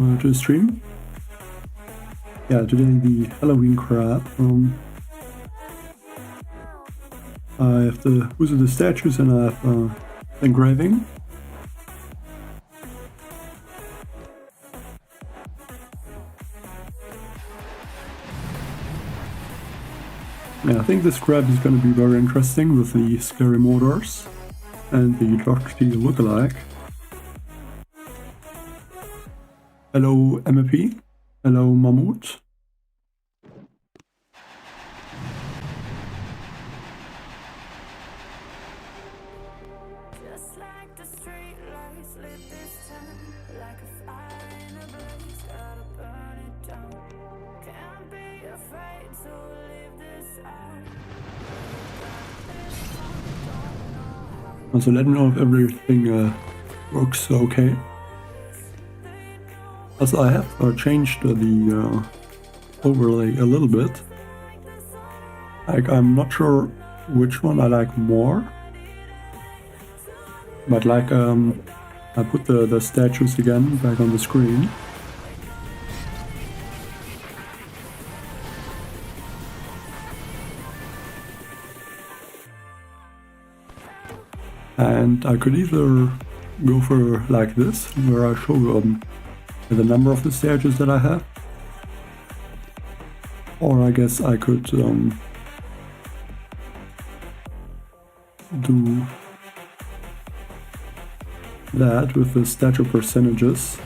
to stream. Yeah, today the Halloween crab. I have the use of the statues and I have engraving. Yeah, I think this crab is going to be very interesting with the scary motors and the Doherty lookalike. Hello MP, hello Mammoth. So let me know if everything works okay. Also, I have changed the overlay a little bit. Like, I'm not sure which one I like more, but like I put the statues again back on the screen. And I could either go for like this, where I show the number of the statues that I have, or I guess I could do that with the statue percentages.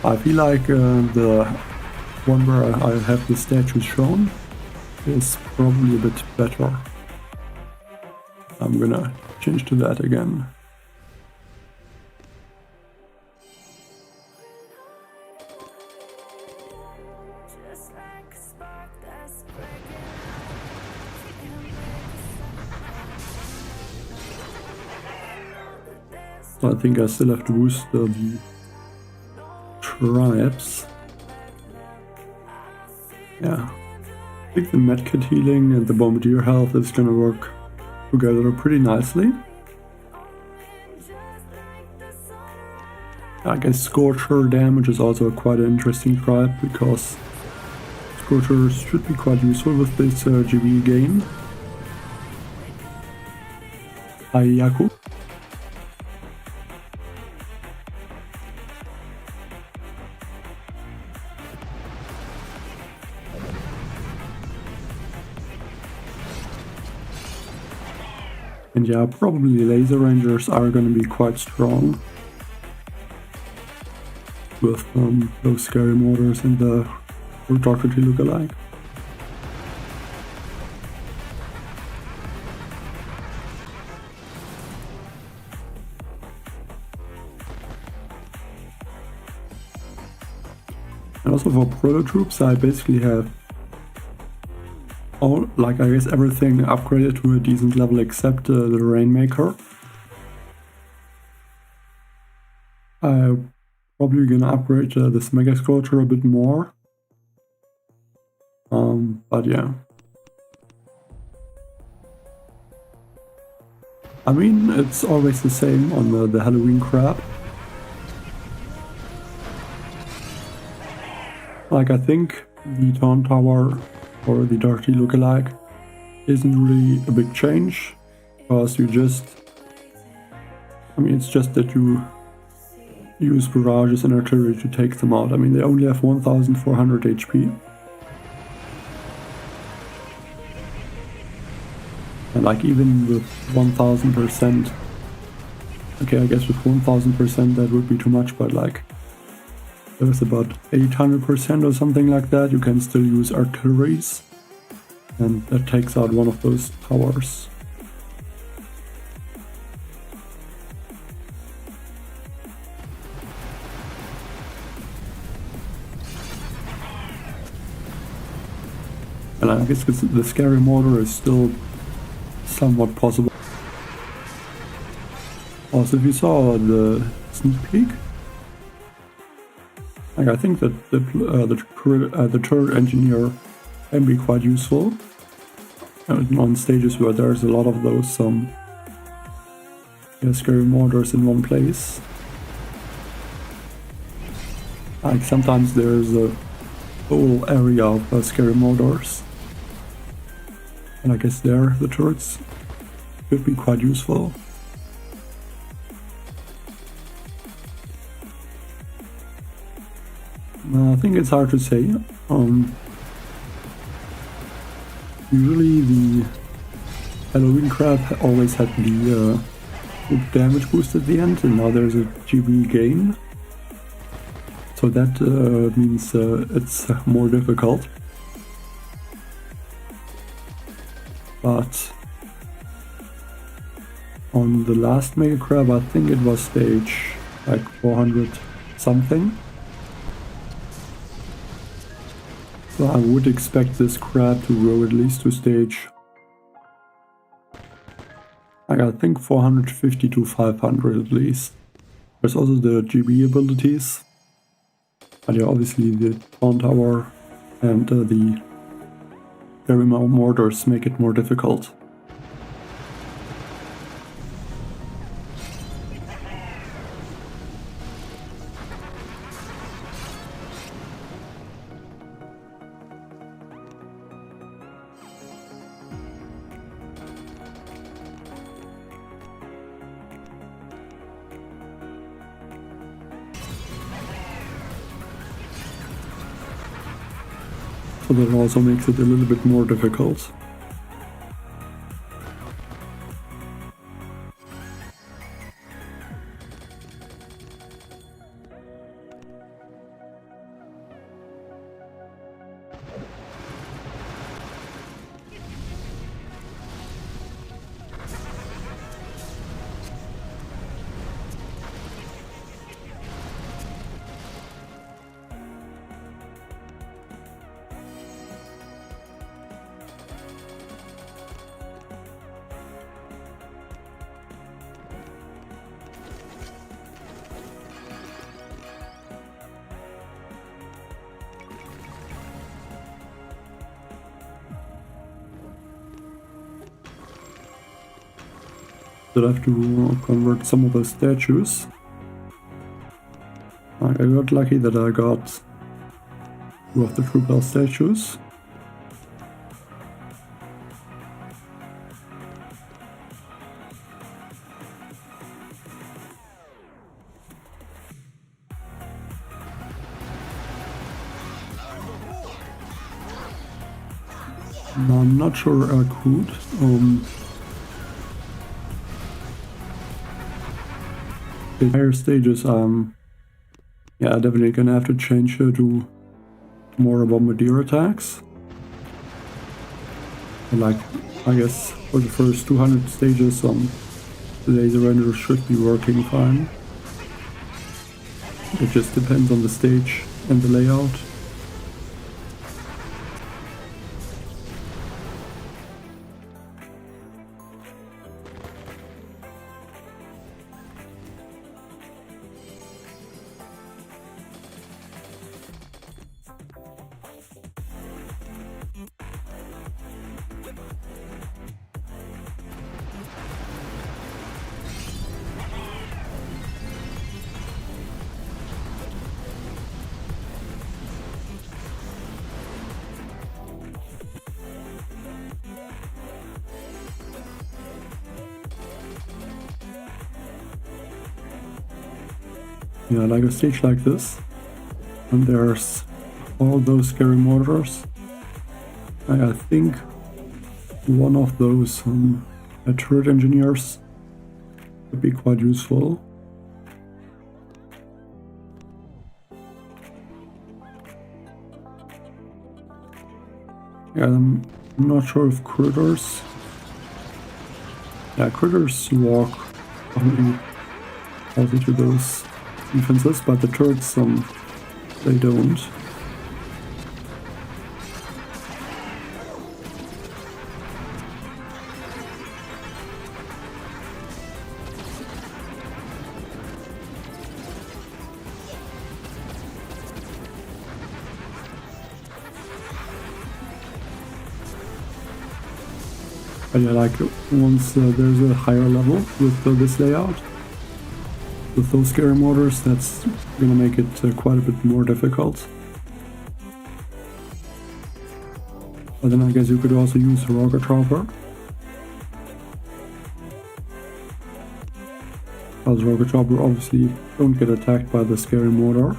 I feel like the one where I have the statues shown is probably a bit better. I'm gonna change to that again. So I think I still have to boost the tribes. Yeah, I think the medkit healing and the bombardier health is gonna work together pretty nicely. I guess Scorcher damage is also quite an interesting tribe, because Scorchers should be quite useful with this GBE game. Hi Yaku. And yeah, probably laser rangers are going to be quite strong with those scary mortars and the Doherty lookalike. And also for proto troops, I basically have all, like, I guess everything upgraded to a decent level except the Rainmaker. I'm probably gonna upgrade this Mega Scorcher a bit more. But yeah. I mean, it's always the same on the Halloween crab. Like, I think the Taunt Tower or the Doherty lookalike isn't really a big change, because you just, I mean, it's just that you use barrages and artillery to take them out. I mean, they only have 1400 HP. And like, even with 1000%, okay, I guess with 1000% that would be too much, but like, with about 800% or something like that, you can still use artilleries, and that takes out one of those towers. And I guess the scary mortar is still somewhat possible. Also, if you saw the sneak peek, like, I think that the turret engineer can be quite useful on stages where there's a lot of those scary mortars in one place. Like sometimes there's a whole area of scary motors, and I guess there the turrets could be quite useful. I think it's hard to say. Usually the Halloween crab always had the good damage boost at the end, and now there's a GBE gain. So that means it's more difficult. But on the last Mega Crab, I think it was stage like 400 something. So I would expect this crab to grow at least to stage, like I think 450 to 500 at least. There's also the GBE abilities, but yeah, obviously the Taunt Tower and the Derima mortars make it more difficult. So that also makes it a little bit more difficult. I have to convert some of the statues. I got lucky that I got 2 of the Supercell statues. I'm not sure I could. The higher stages, yeah, definitely gonna have to change to more bombardier attacks. And like, I guess for the first 200 stages, the laser render should be working fine. It just depends on the stage and the layout. Yeah, like a stage like this, and there's all those scary mortars. I think one of those turret engineers would be quite useful. Yeah, I'm not sure if critters. Yeah, critters walk only also to those defenses, but the turrets, they don't. But yeah, like once there's a higher level with this layout, with those scary mortars, that's gonna make it quite a bit more difficult. But then I guess you could also use the rocket chopper. Because rocket chopper obviously don't get attacked by the scary mortar.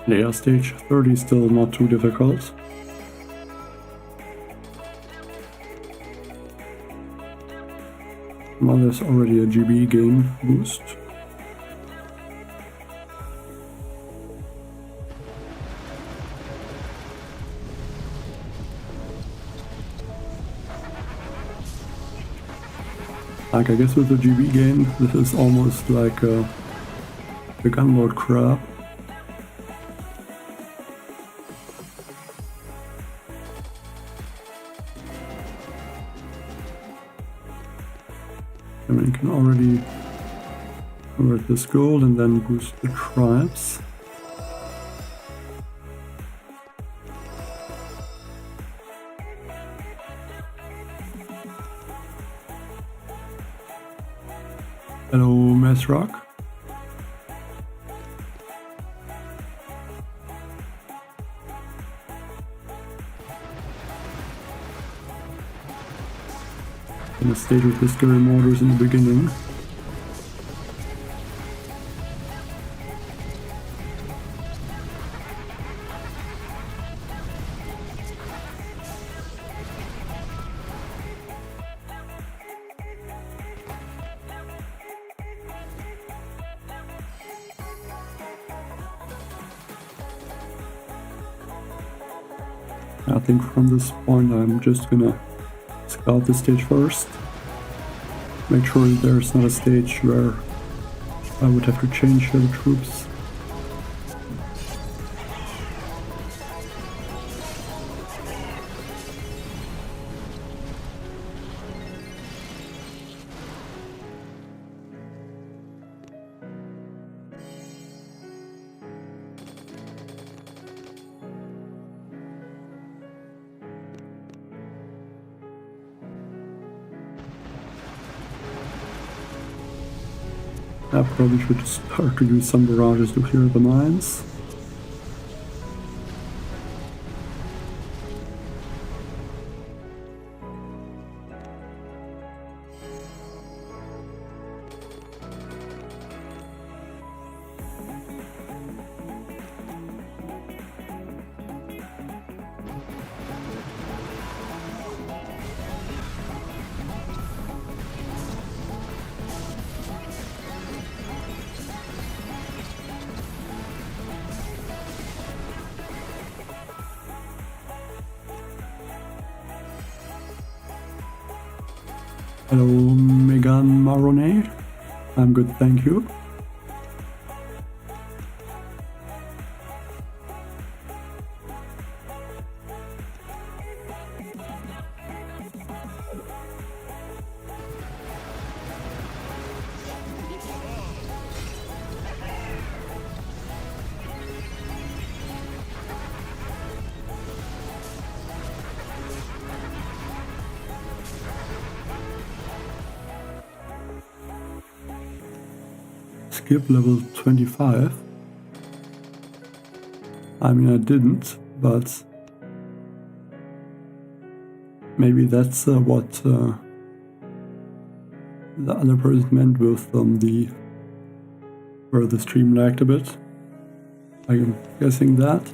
Yeah, stage 30 is still not too difficult. Well, there's already a GBE game boost. Like, I guess with the GBE game, this is almost like the gunload crab. I mean, you can already convert this gold and then boost the tribes. Hello, Mesrock. I stayed with the scary mortars in the beginning. I think from this point I'm just gonna scout the stage first. Make sure that there's not a stage where I would have to change the troops. I probably should start to use some barrages to clear the mines. Hello, Megan Maroney. I'm good, thank you. Skip level 25. I mean, I didn't, but maybe that's what the other person meant with where the stream lagged a bit. I'm guessing that.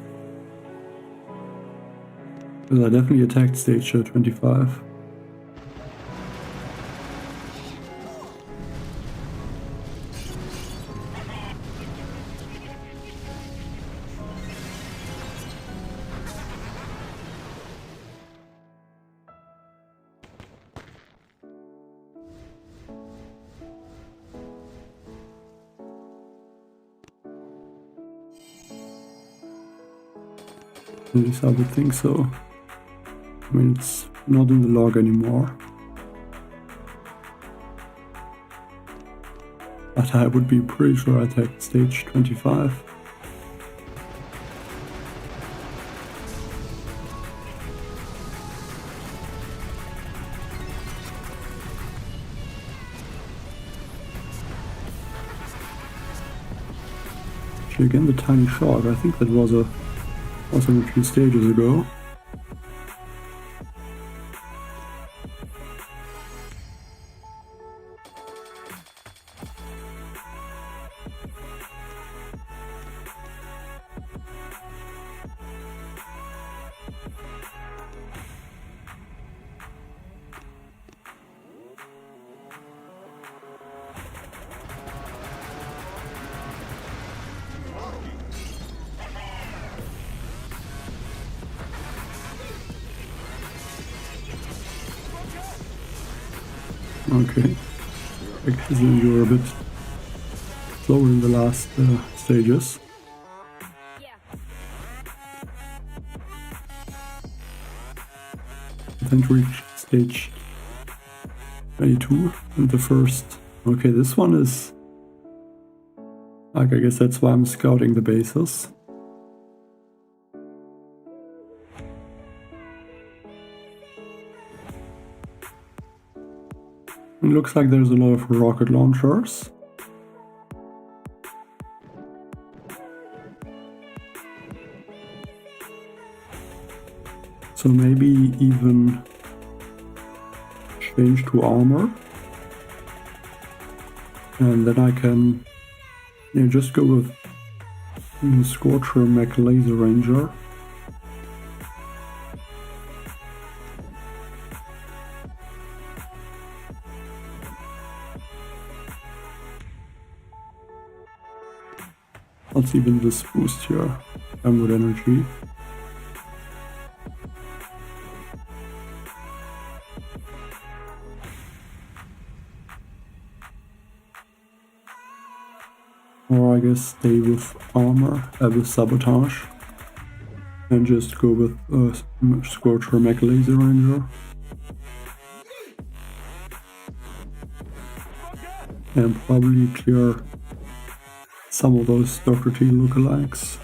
Because I definitely attacked stage 25. At least I would think so. I mean, it's not in the log anymore. But I would be pretty sure I take stage 25. Actually, again, the tiny shot. I think that was a few stages ago. Okay, I guess you're a bit slower in the last stages. Then to reach stage 22 and the first. Okay, this one is like, I guess that's why I'm scouting the bases. It looks like there's a lot of rocket launchers. So maybe even change to armor. And then I can just go with Scorcher Mech Laser Ranger. Let's even this boost here, with energy. Or I guess stay with armor, with sabotage, and just go with Scorcher Mech Laser Ranger. And probably clear some of those Dr. T lookalikes.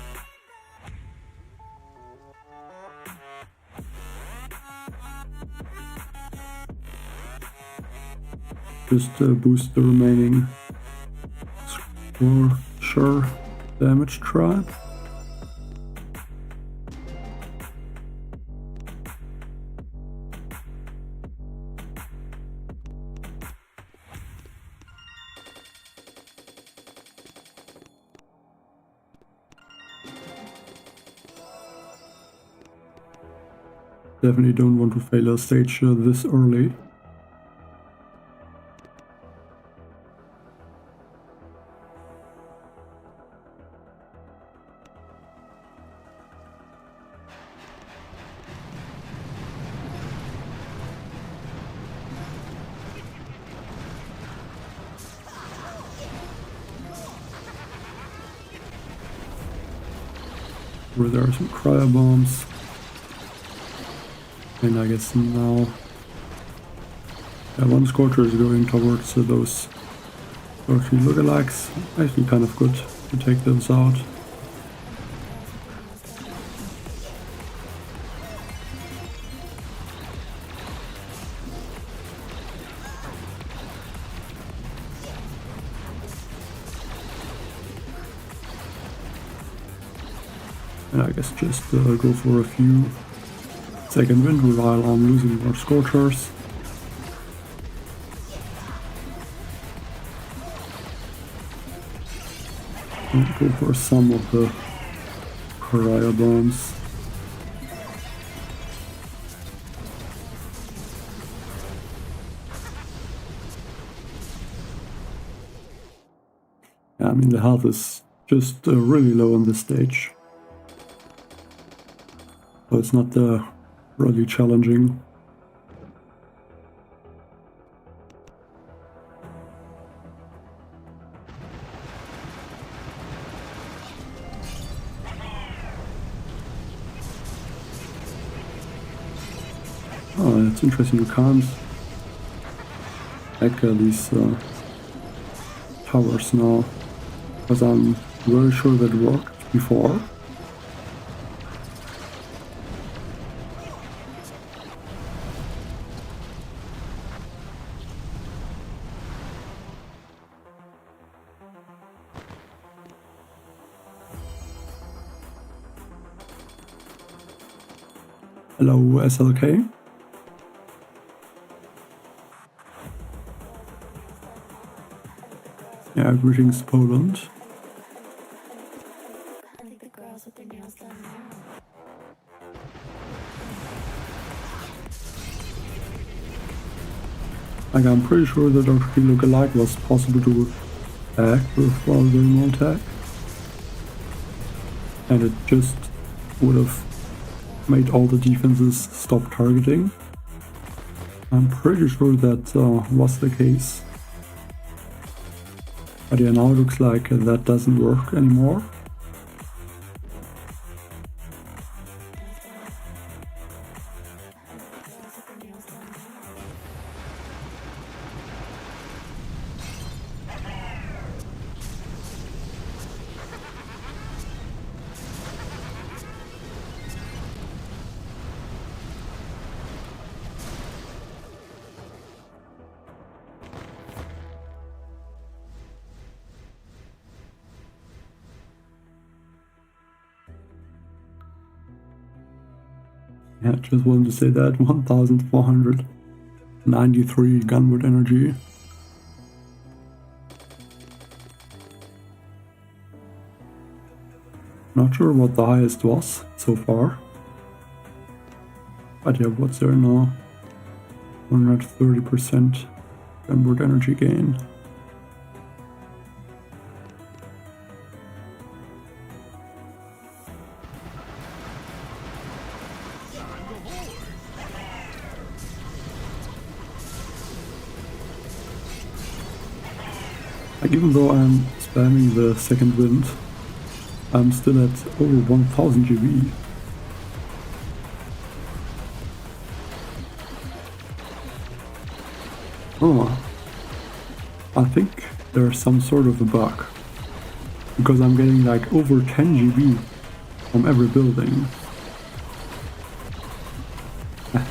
Just boost the remaining Scorcher damage tribe. Definitely don't want to fail a stage this early. Where there are some cryo bombs. And I guess now one Scorcher is going towards those Dorothy lookalikes. Actually kind of good to take those out. And I guess just go for a few second wind while I'm losing more Scorchers. And go for some of the cryo bombs. Yeah, I mean the health is just really low on this stage. So it's not really challenging. Oh, it's interesting, you can't hack these towers now, because I'm very sure that worked before. Hello, SLK. Yeah, greetings Poland. Like, I'm pretty sure that our lookalike was possible to hack with the remote hack, and it just would have made all the defenses stop targeting. I'm pretty sure that was the case. But yeah, now it looks like that doesn't work anymore. Yeah, just wanted to say that 1493 gunwood energy. Not sure what the highest was so far. But yeah, what's there now? 130% gunwood energy gain. Like, even though I'm spamming the second wind, I'm still at over 1000 GBE. Oh, I think there's some sort of a bug, because I'm getting like over 10 GB from every building.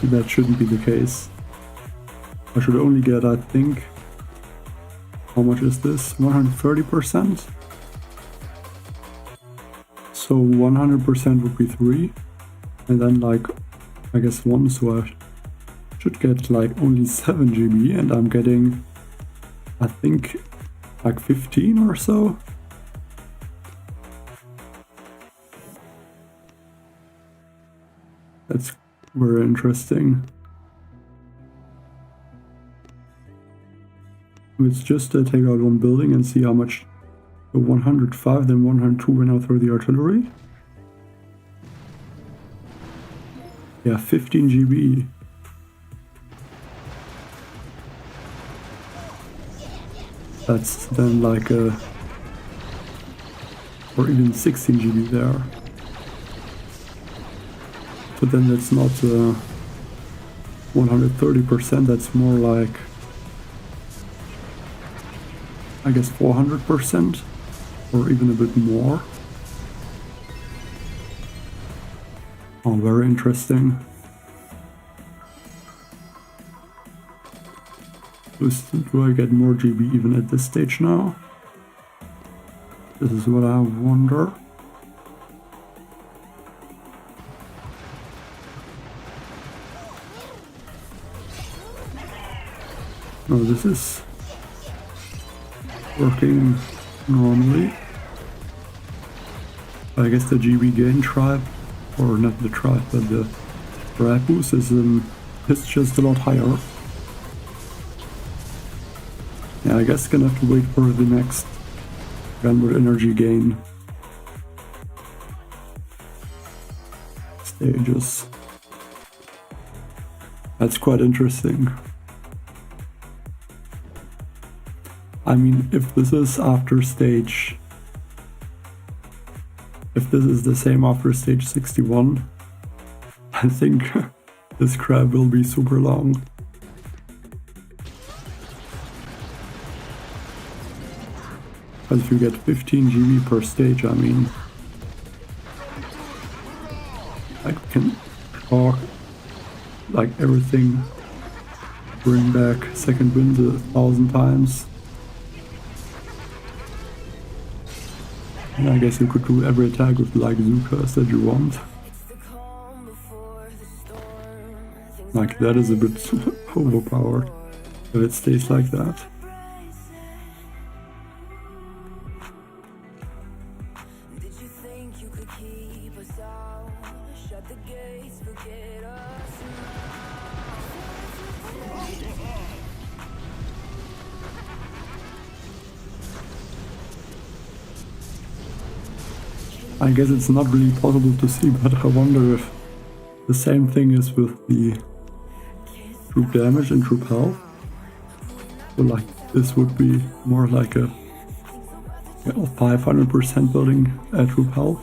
That shouldn't be the case. I should only get, I think, how much is this? 130%? So 100% would be 3, and then like, I guess 1, so I should get like only 7 GB, and I'm getting, I think, like 15 or so. That's very interesting. Let's just take out one building and see how much. 105, then 102 went out through the artillery. Yeah, 15 GB. That's then like a, or even 16 GB there. So then that's not 130%, that's more like, I guess, 400%, or even a bit more. Oh, very interesting. Do I get more GB even at this stage now? This is what I wonder. No, this is working normally. I guess the GB gain tribe, or not the tribe, but the tribe boost is just a lot higher. Yeah, I guess gonna have to wait for the next gunwood energy gain stages. That's quite interesting. I mean, if this is after stage, if this is the same after stage 61, I think This crab will be super long. But if you get 15 GB per stage, I mean, like, can talk like everything, bring back second wind 1,000 times. And I guess you could do every attack with like Zukas that you want. Like, that is a bit overpowered if it stays like that. I guess it's not really possible to see, but I wonder if the same thing is with the troop damage and troop health. So like, this would be more like a 500% building troop health.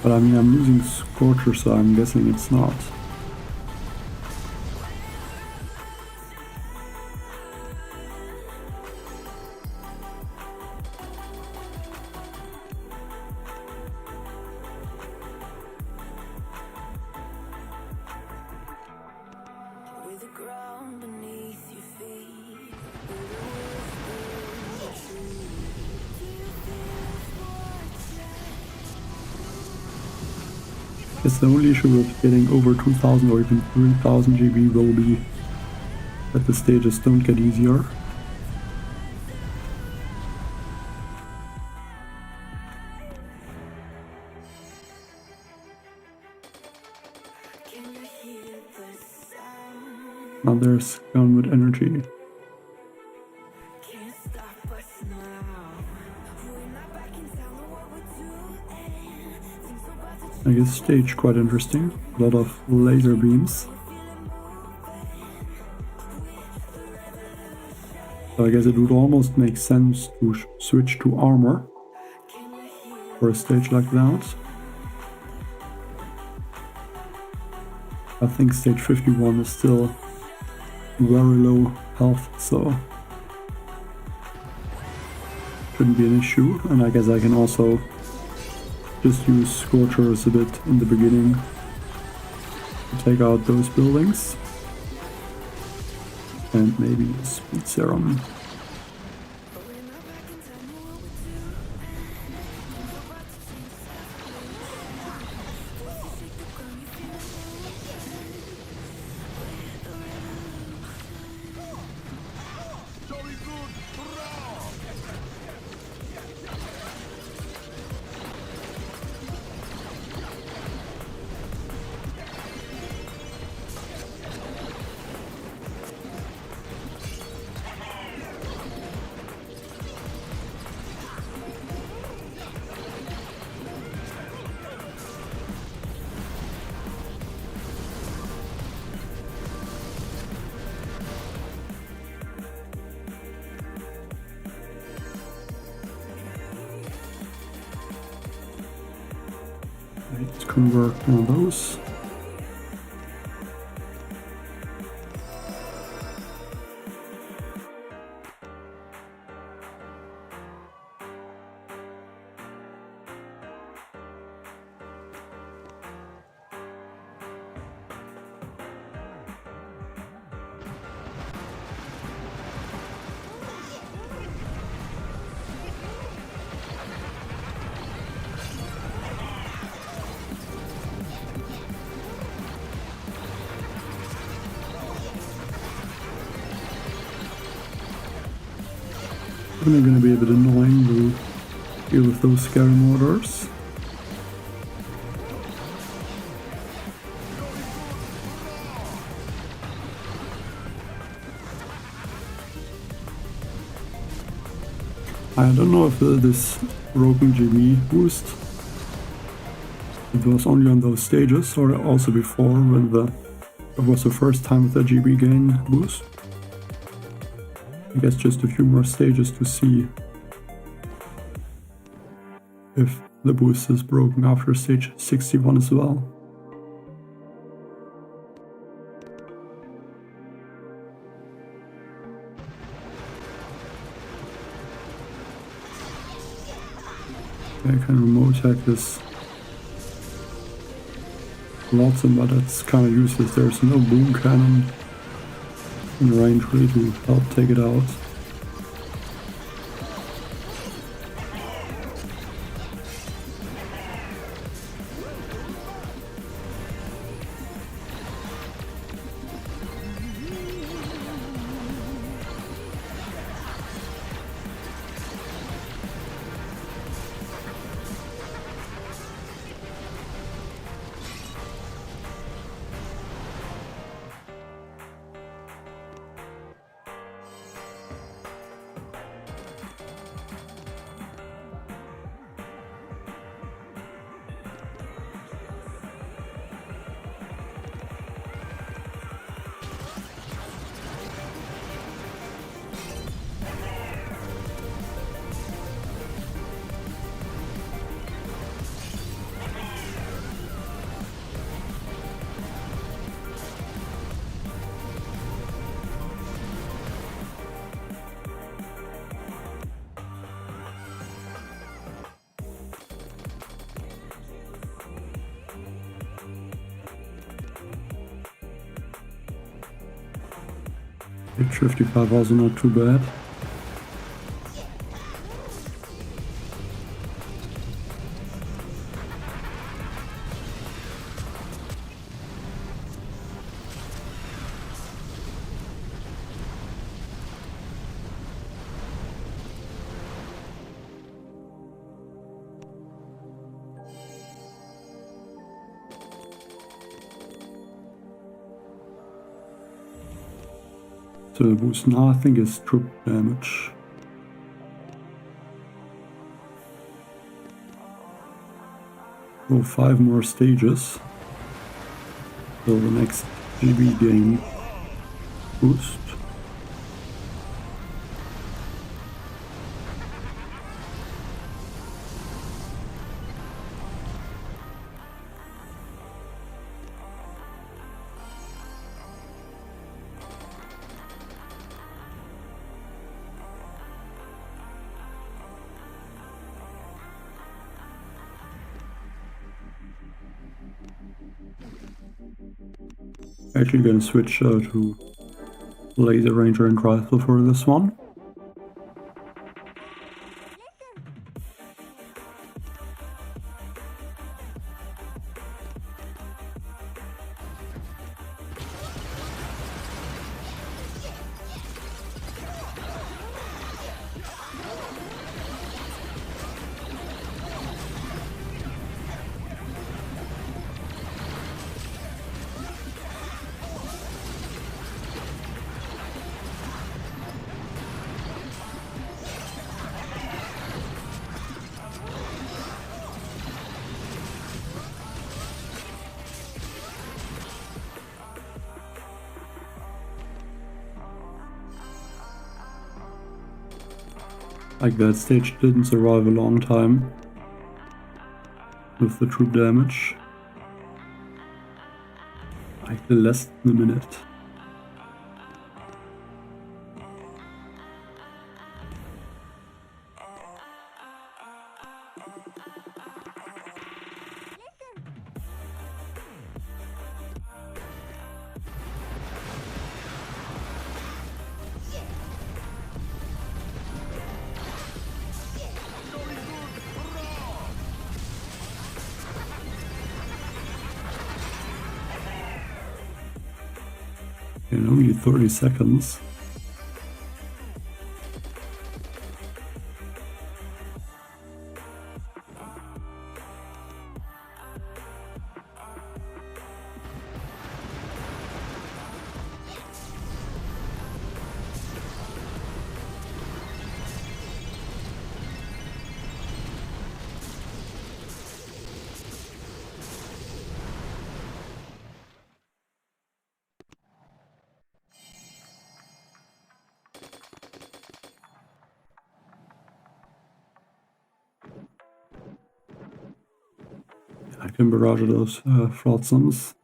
But I mean, I'm using Scorcher, so I'm guessing it's not. It's the only issue with getting over 2000 or even 3000 GB will be that the stages don't get easier. Now there's Gun with Energy. I guess stage quite interesting, a lot of laser beams. So I guess it would almost make sense to switch to armor for a stage like that. I think stage 51 is still very low health, so shouldn't be an issue. And I guess I can also just use Scorchers a bit in the beginning to take out those buildings. And maybe Speed Serum. Let's convert one of those. They're going to be a bit annoying to deal with those scary mortars. I don't know if this broken GB boost It was only on those stages, or also before when it was the first time with the GB gain boost. I guess just a few more stages to see if the boost is broken after stage 61 as well. I can remote hack this Lordson, but it's kind of useless. There's no boom cannon in range really to help take it out. Page 55 also not too bad. So the boost now I think is troop damage. So 5 more stages. So the next GB gain boost. Actually gonna switch to Laser Ranger and Rifle for this one. Like that stage didn't survive a long time with the troop damage. Like less than a minute. In only 30 seconds. I can barrage those flotsams.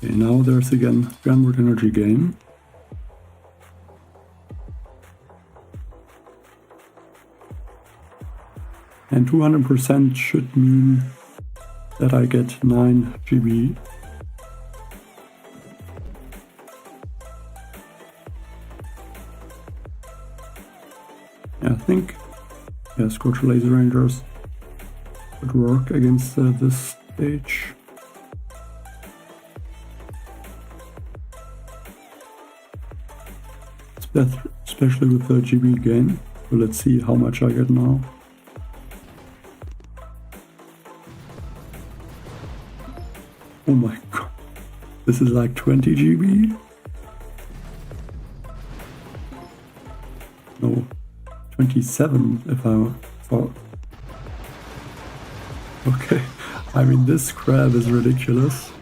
Okay, now there's again downward energy gain. And 200% should mean that I get 9 GBE. Yeah, I think Scorcher Laser Rangers would work against this stage. Especially with the GBE gain. So let's see how much I get now. Oh my god, this is like 20 GB? No, 27 if I thought. Okay, I mean this crab is ridiculous.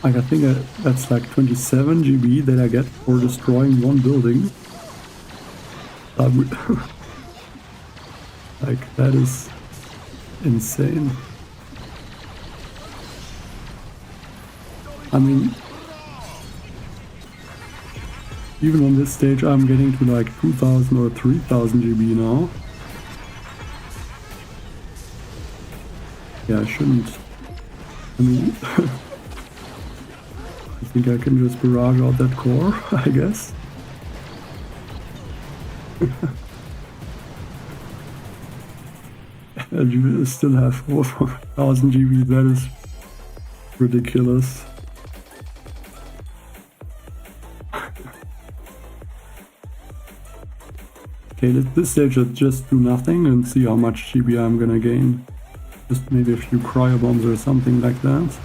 Like I think that's like 27 GB that I get for destroying one building. Like that is insane. I mean, even on this stage I'm getting to like 2000 or 3000 GB now. Yeah, I shouldn't. I mean, I think I can just barrage out that core, I guess. And you still have 4000 GB, that is ridiculous. Okay, this stage I'll just do nothing and see how much GB I'm gonna gain. Just maybe a few cryo bombs or something like that.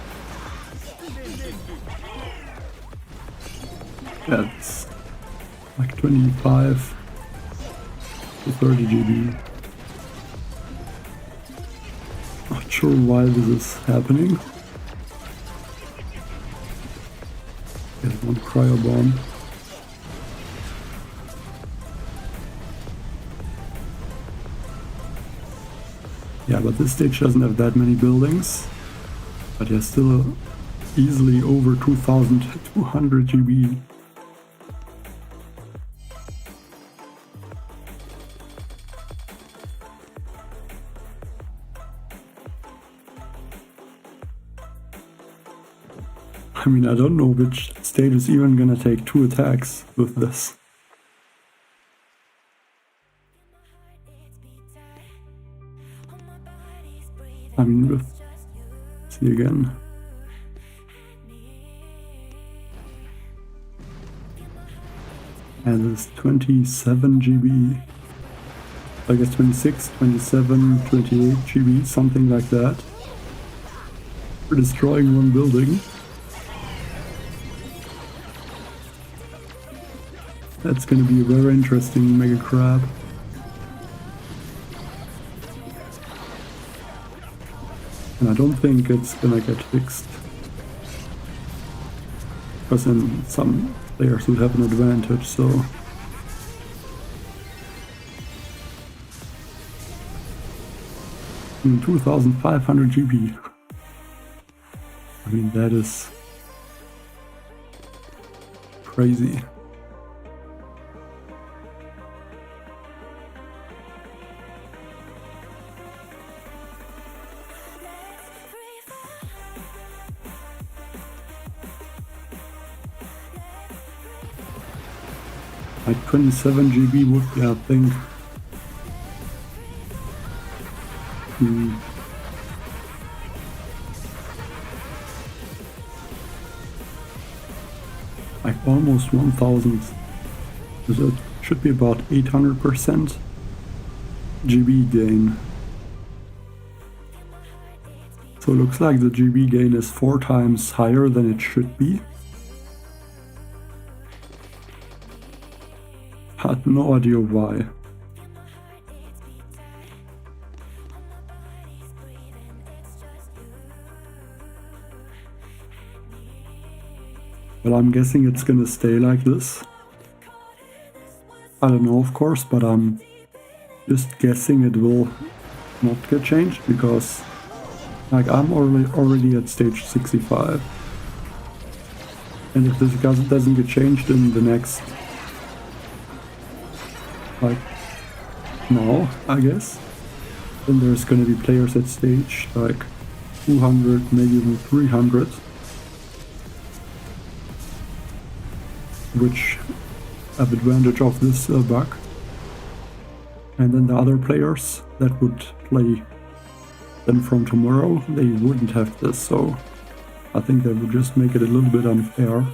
Yeah, it's like 25 to 30 GB. Not sure why this is happening. Get one cryo bomb. Yeah, but this stage doesn't have that many buildings. But yeah, still easily over 2200 GB. I mean, I don't know which stage is even gonna take 2 attacks with this. I mean, let's see again. And it's 27 GB. I guess 26, 27, 28 GB, something like that. For destroying one building. That's gonna be a very interesting Mega Crab. And I don't think it's gonna get fixed. Because then some players would have an advantage, so... And 2500 GB. I mean, that is... crazy. Like 27 GB would be, I think, like almost 1000. So it should be about 800% GB gain. So it looks like the GB gain is 4 times higher than it should be. Had no idea why. Well, I'm guessing it's gonna stay like this. I don't know, of course, but I'm just guessing it will not get changed because, like, I'm already at stage 65. And if this doesn't get changed in the next, like, now, I guess, then there's gonna be players at stage, like, 200, maybe even 300. Which have advantage of this bug. And then the other players that would play then from tomorrow, they wouldn't have this, so I think that would just make it a little bit unfair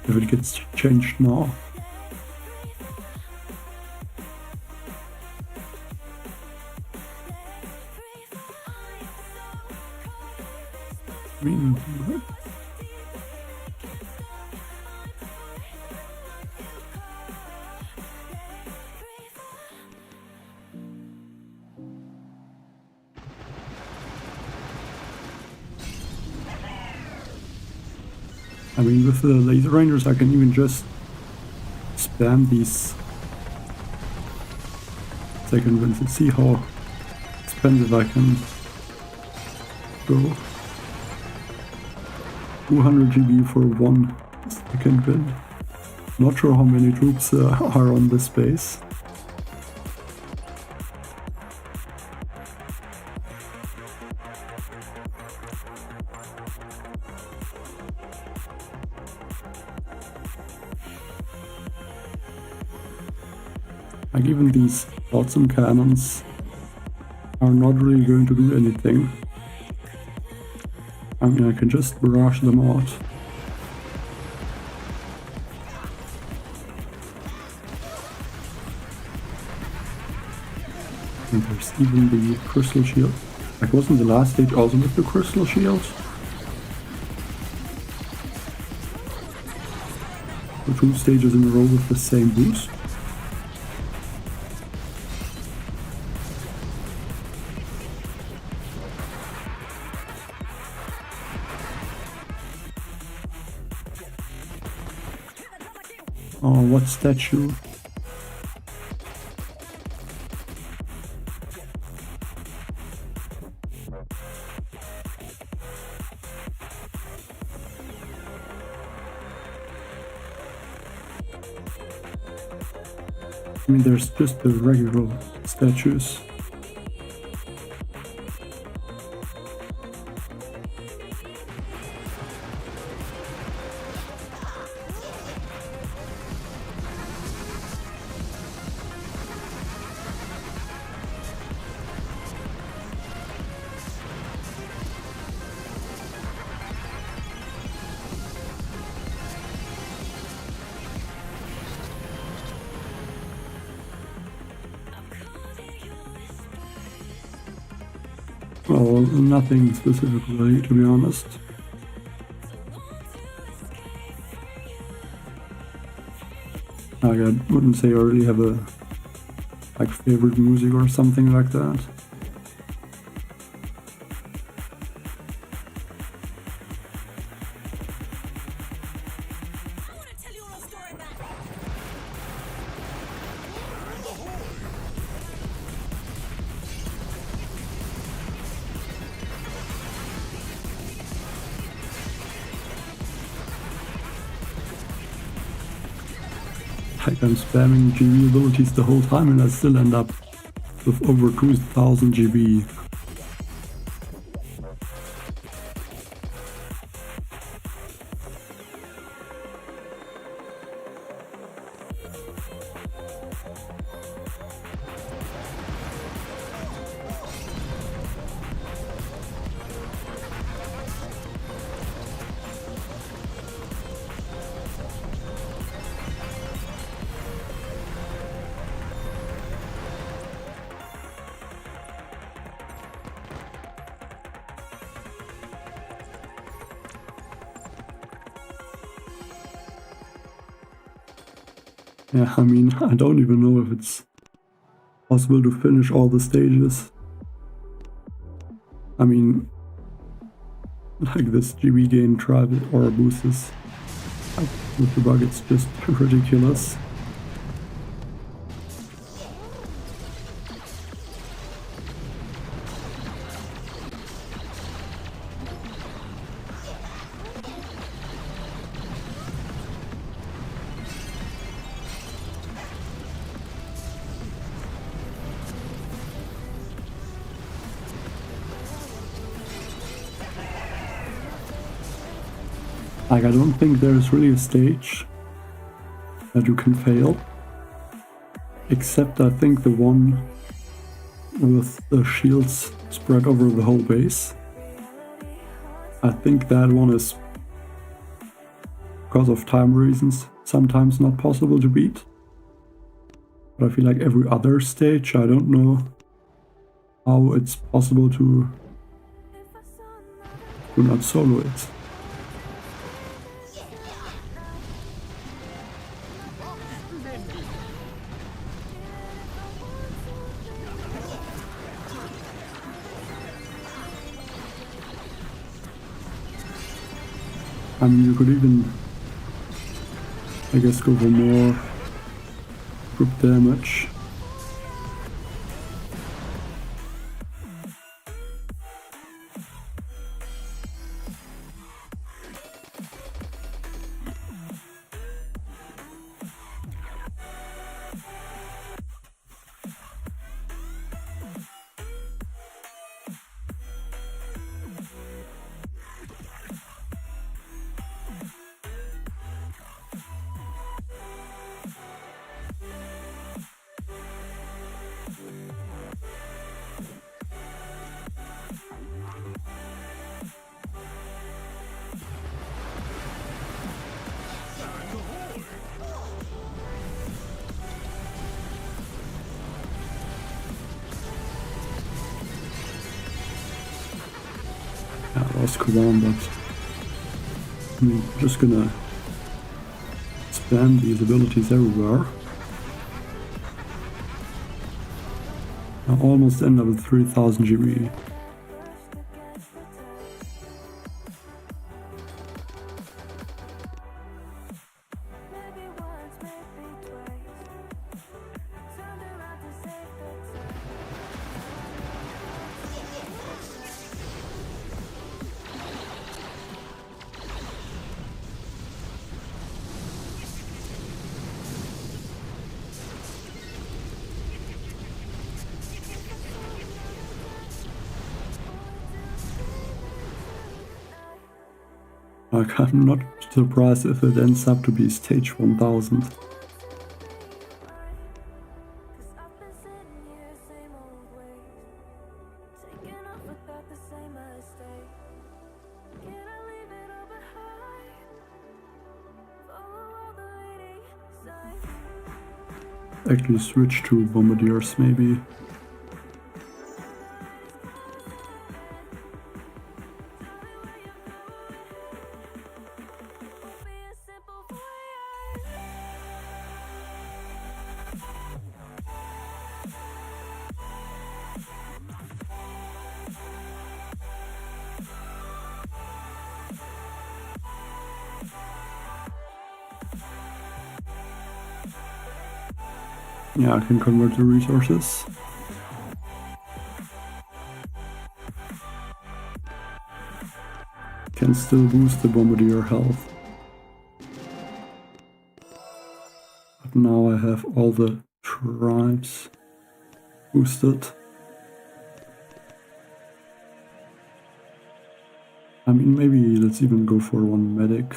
if it gets changed now. I mean, with the laser rangers, I can even just spam these second wins and see how expensive I can go. 200 GB for one second win. Not sure how many troops are on this base. Like, even these Flotsam cannons are not really going to do anything. I mean, I can just barrage them out. And there's even the crystal shield. Like, wasn't the last stage also with the crystal shield? The 2 stages in a row with the same boost. Oh, what statue? I mean, there's just the regular statues. Well, nothing specifically, to be honest. Like, I wouldn't say I really have a favorite music or something like that. Like, I'm spamming GBE abilities the whole time and I still end up with over 2000 GBE. Yeah, I mean, I don't even know if it's possible to finish all the stages. I mean, like this GB gain trial or boost is, like, with the bug, it's just ridiculous. Like, I don't think there's really a stage that you can fail. Except I think the one with the shields spread over the whole base. I think that one is, because of time reasons, sometimes not possible to beat. But I feel like every other stage, I don't know how it's possible to not solo it. I mean, you could even, I guess, go for more group damage. Yeah, that was cool on, but I'm just gonna spam these abilities everywhere. I almost end up with 3000 GBE. Like, I'm not surprised if it ends up to be stage 1000. Actually switch to bombardiers maybe. Yeah, I can convert the resources. Can still boost the bombardier health. But now I have all the tribes boosted. I mean, maybe let's even go for one medic.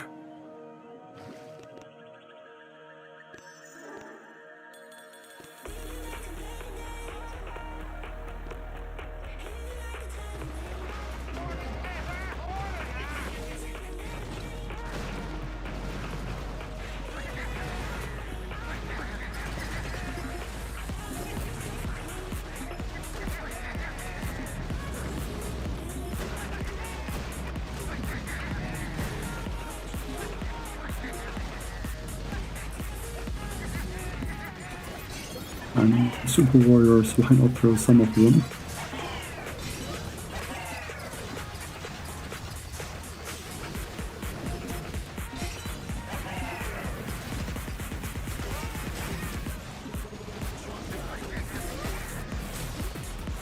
And Super Warriors, why not throw some of them?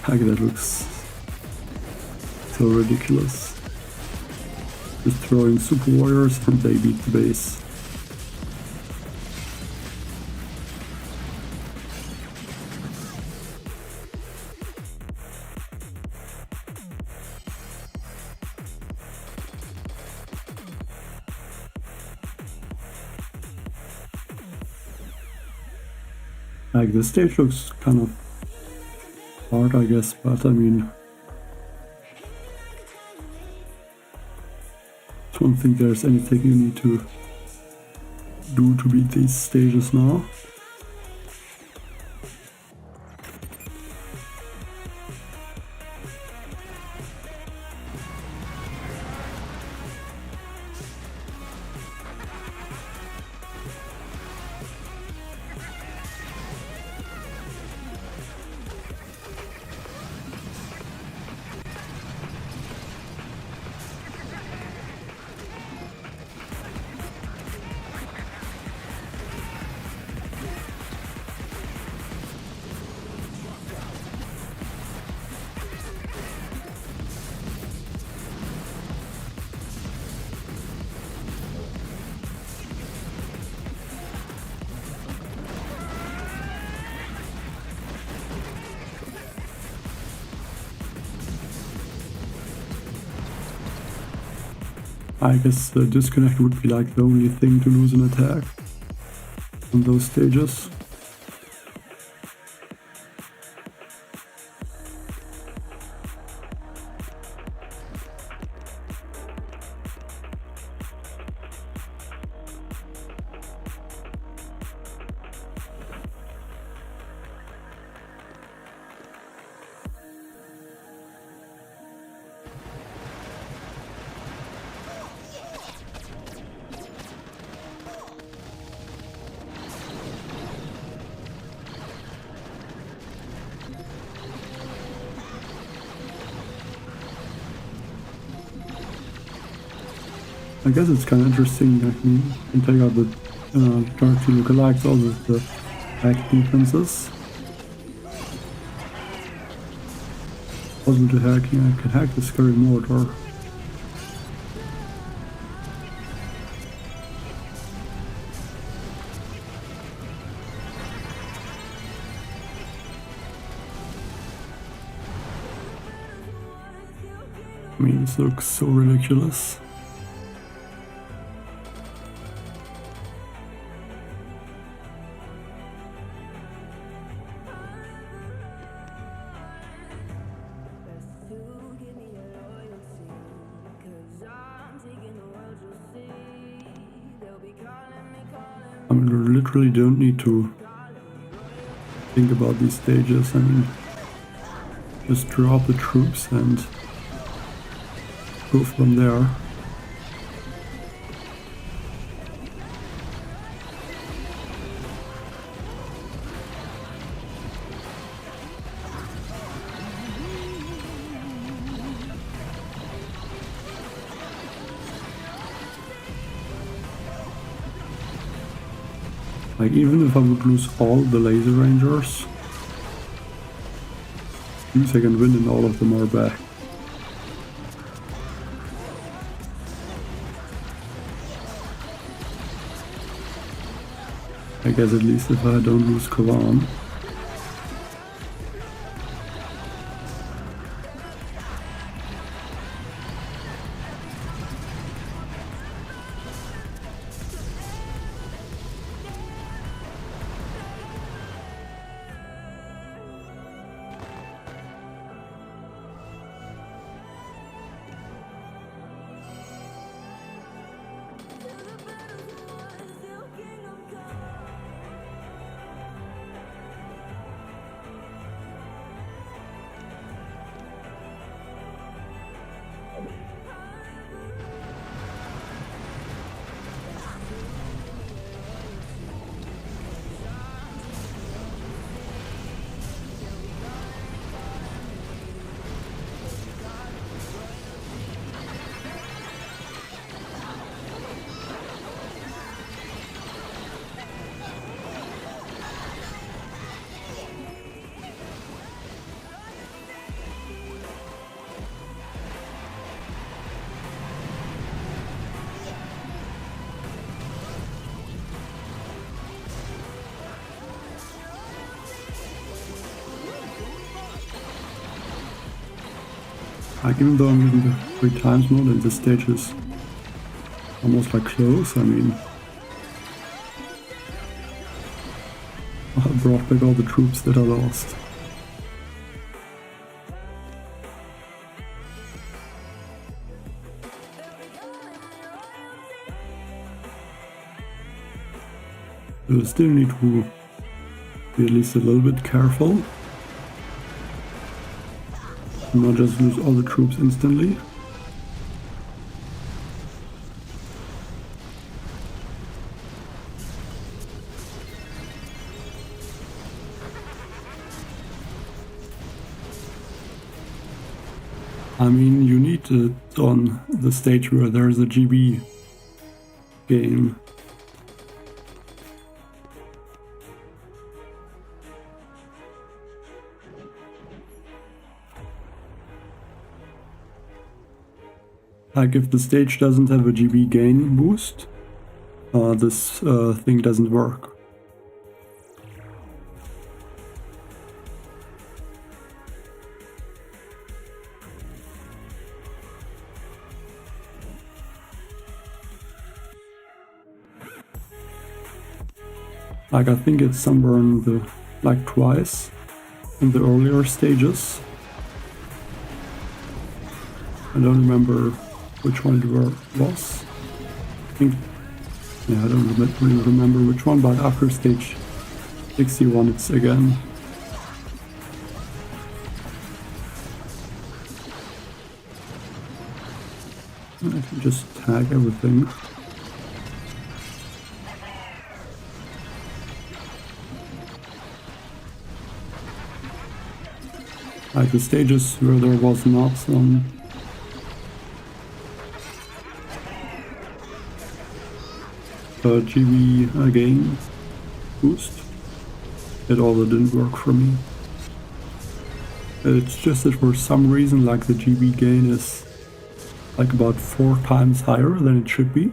Like, that looks so ridiculous. Just throwing Super Warriors and they beat the base. Like, this stage looks kind of hard, I guess, but I mean, I don't think there's anything you need to do to beat these stages now. I guess the disconnect would be like the only thing to lose an attack on those stages. I guess it's kind of interesting. I can take out the Dark Team lookalikes, all the hack defenses. Possible to hacking, I can hack the Scary Mortar. I mean, this looks so ridiculous. I mean, you literally don't need to think about these stages. I mean, just drop the troops and go from there. Like, even if I would lose all the laser rangers, at least I can win and all of them are back. I guess at least if I don't lose Kavan. Like, even though I'm using the 3 times mode and this stage is almost like close, I mean, I brought back all the troops that I lost. You still need to be at least a little bit careful. Not just lose all the troops instantly. I mean, you need it on the stage where there's a GB game. Like, if the stage doesn't have a GB gain boost, this thing doesn't work. Like, I think it's somewhere in the, like, twice in the earlier stages. I don't remember which one it was. I think, yeah, I don't really remember which one, but after stage 61 it's again. I can just tag everything. Like the stages where there was not some GB gain boost, it all didn't work for me. It's just that for some reason, like, the GB gain is like about 4 times higher than it should be.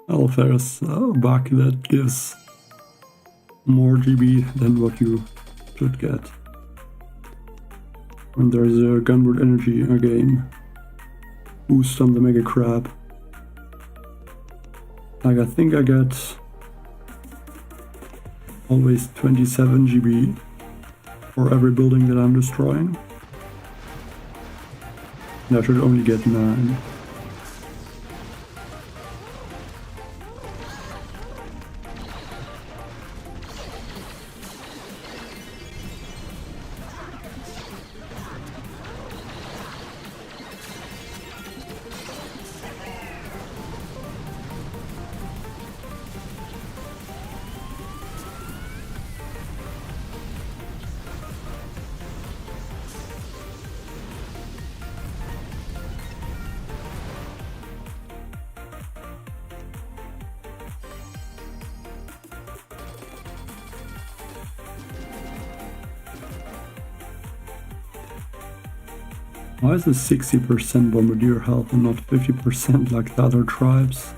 Well, there's a bug that gives more GB than what you should get. And there's a gunboat energy game boost on the Mega Crab. Like, I think I get always 27 GB for every building that I'm destroying. And I should only get 9. Why is it 60% bombardier health and not 50% like the other tribes?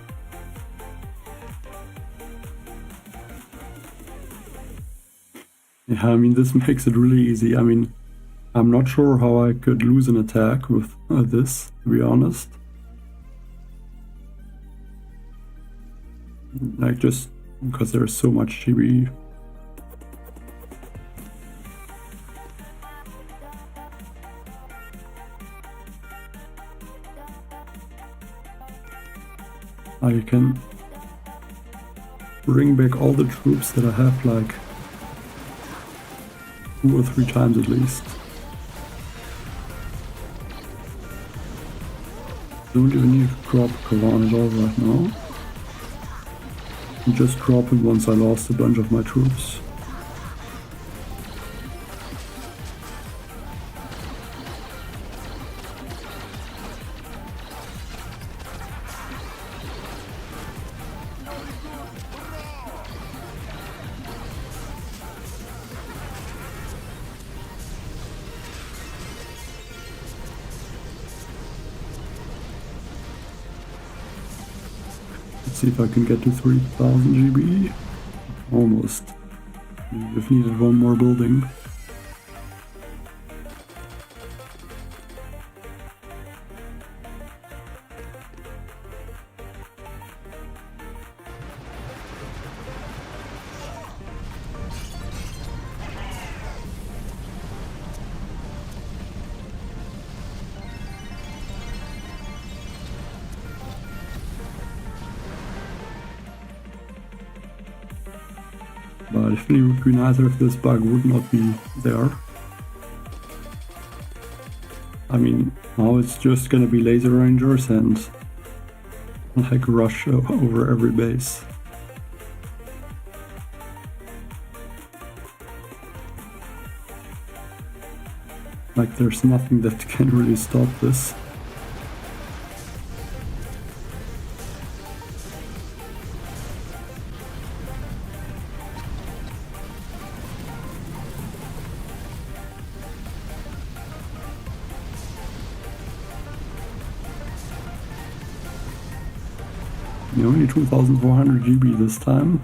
Yeah, I mean, this makes it really easy. I mean, I'm not sure how I could lose an attack with this, to be honest. Like, just because there's so much GBE. I can bring back all the troops that I have, like 2 or 3 times at least. Don't even need to drop Kavan at all right now. I'm just dropping once I lost a bunch of my troops. Let's see if I can get to 3000 GBE. Almost. We've needed one more building. But it really would be nicer if this bug would not be there. I mean, now it's just gonna be laser rangers and like rush over every base. Like there's nothing that can really stop this. Only 2400 GB this time.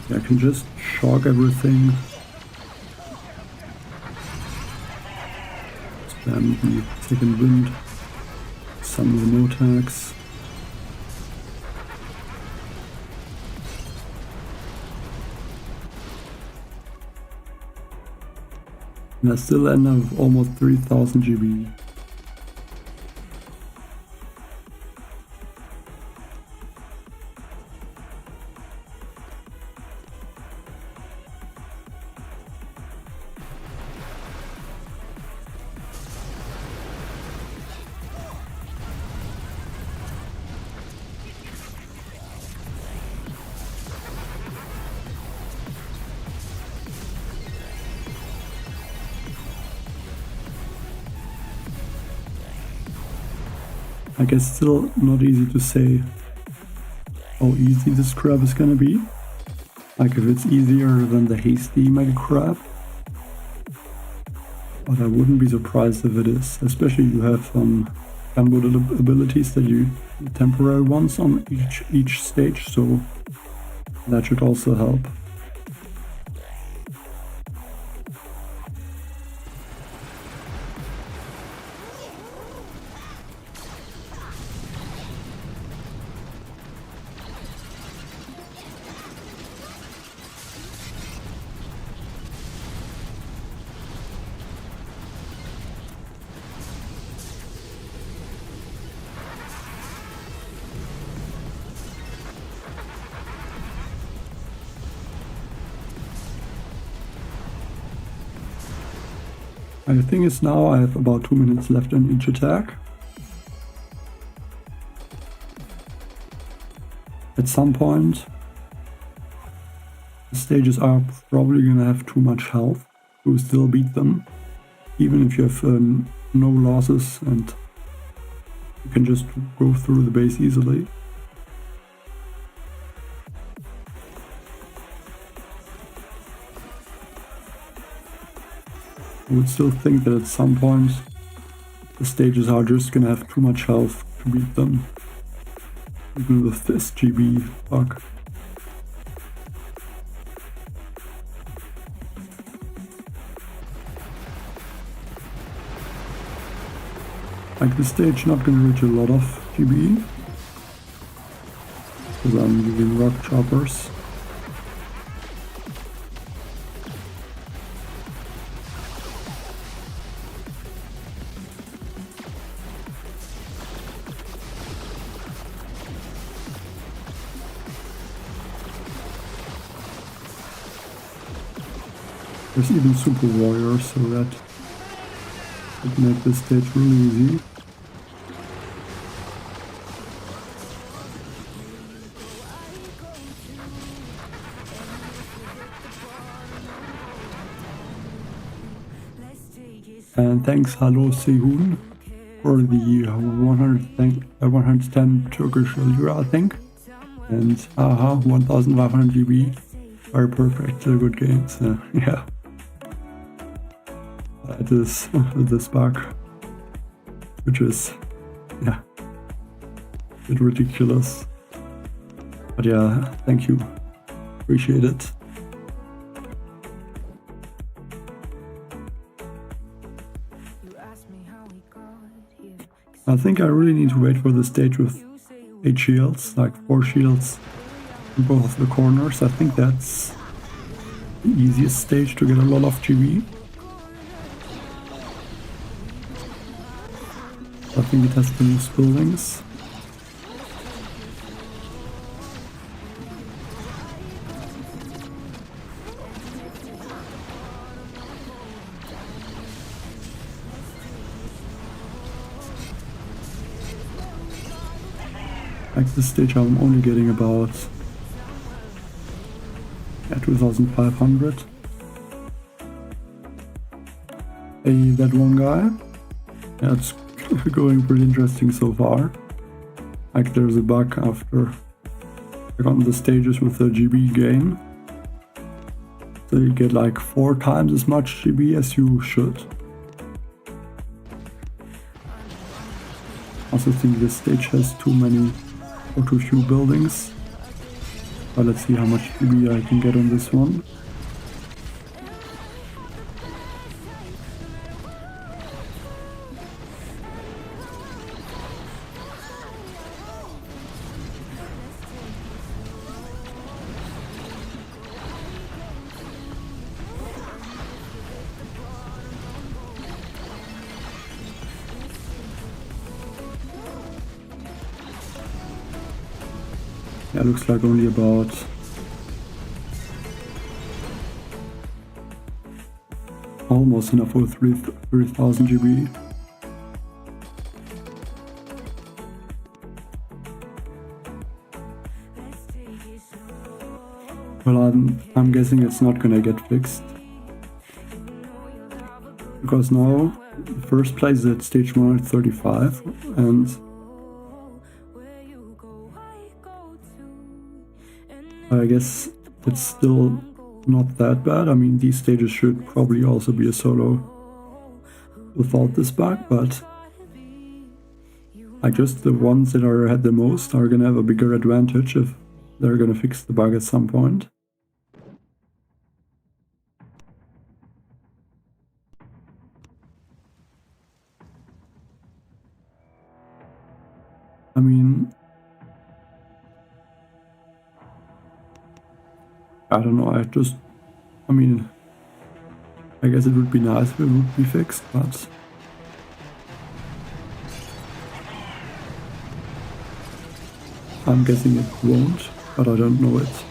I can just shock everything. Spam the second wind. Some of the no-tags. And I still end up with almost 3000 GB. I guess still not easy to say how easy this crab is gonna be. Like if it's easier than the hasty mega crab. But I wouldn't be surprised if it is. Especially you have gunboat abilities that you temporary ones on each stage, so that should also help. The thing is now I have about 2 minutes left on each attack. At some point, the stages are probably gonna have too much health to still beat them, even if you have no losses and You can just go through the base easily. I would still think that at some point the stages are just gonna have too much health to beat them, even with this GBE bug. Like this stage not gonna reach a lot of GBE, because I'm using rock choppers. There's even super warriors, so that would make this stage really easy. And thanks, hello Sehun, for the 110 Turkish lira, I think. And 1500 GB. Very perfect, good games. Yeah. It is this bug, which is, yeah, a bit ridiculous. But yeah, thank you. Appreciate it. I think I really need to wait for the stage with 8 shields, like 4 shields in both of the corners. I think that's the easiest stage to get a lot of GB. I think it has the most buildings. Like this stage I'm only getting about 2500. Hey, that one guy. Yeah, it's going pretty interesting so far. Like there's a bug after I got on the stages with the GB gain. So you get like 4 times as much GB as you should. I also think this stage has too many or too few buildings. But let's see how much GB I can get on this one. Yeah, looks like only about almost enough for 3000 GB. Well, I'm guessing it's not gonna get fixed, because now the first place is at stage 135, and I guess it's still not that bad. I mean, these stages should probably also be a solo without this bug, but I guess the ones that are ahead the most are gonna have a bigger advantage if they're gonna fix the bug at some point. I mean, I don't know, I guess it would be nice if it would be fixed, but I'm guessing it won't, but I don't know it.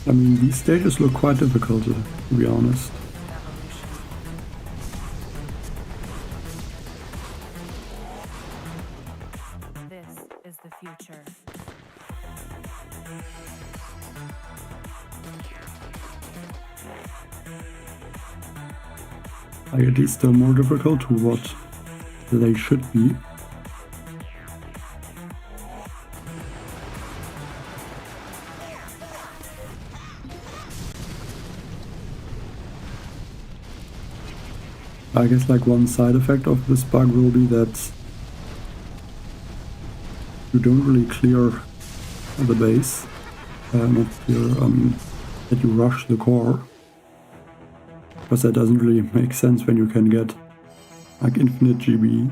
I mean, these stages look quite difficult, to be honest. This is the future. Like, at least they're more difficult to what they should be. I guess like one side effect of this bug will be that you don't really clear the base, not clear, that you rush the core, because that doesn't really make sense when you can get like infinite GBE.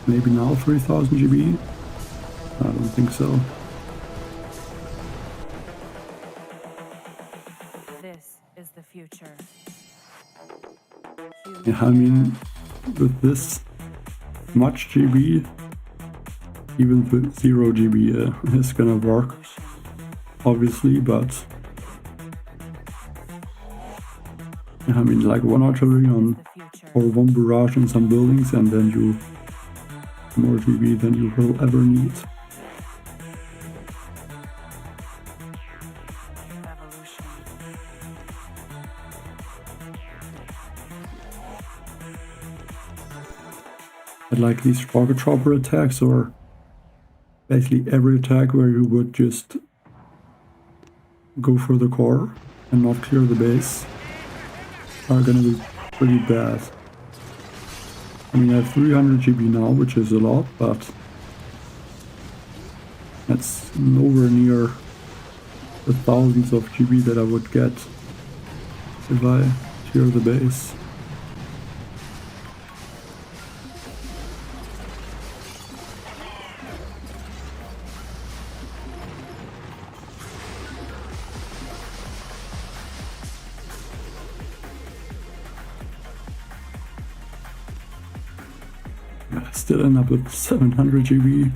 Maybe now 3000 GBE? I don't think so. This is the future. Yeah, I mean, with this much GB, even with 0 GB is gonna work, obviously, but yeah, I mean, like one artillery on or one barrage in some buildings, and then you more GB than you will ever need. But like these rocket chopper attacks, or basically every attack where you would just go for the core and not clear the base, are gonna be pretty bad. I mean, I have 300 GB now, which is a lot, but that's nowhere near the thousands of GB that I would get if I clear the base. I still end up with 700 GB.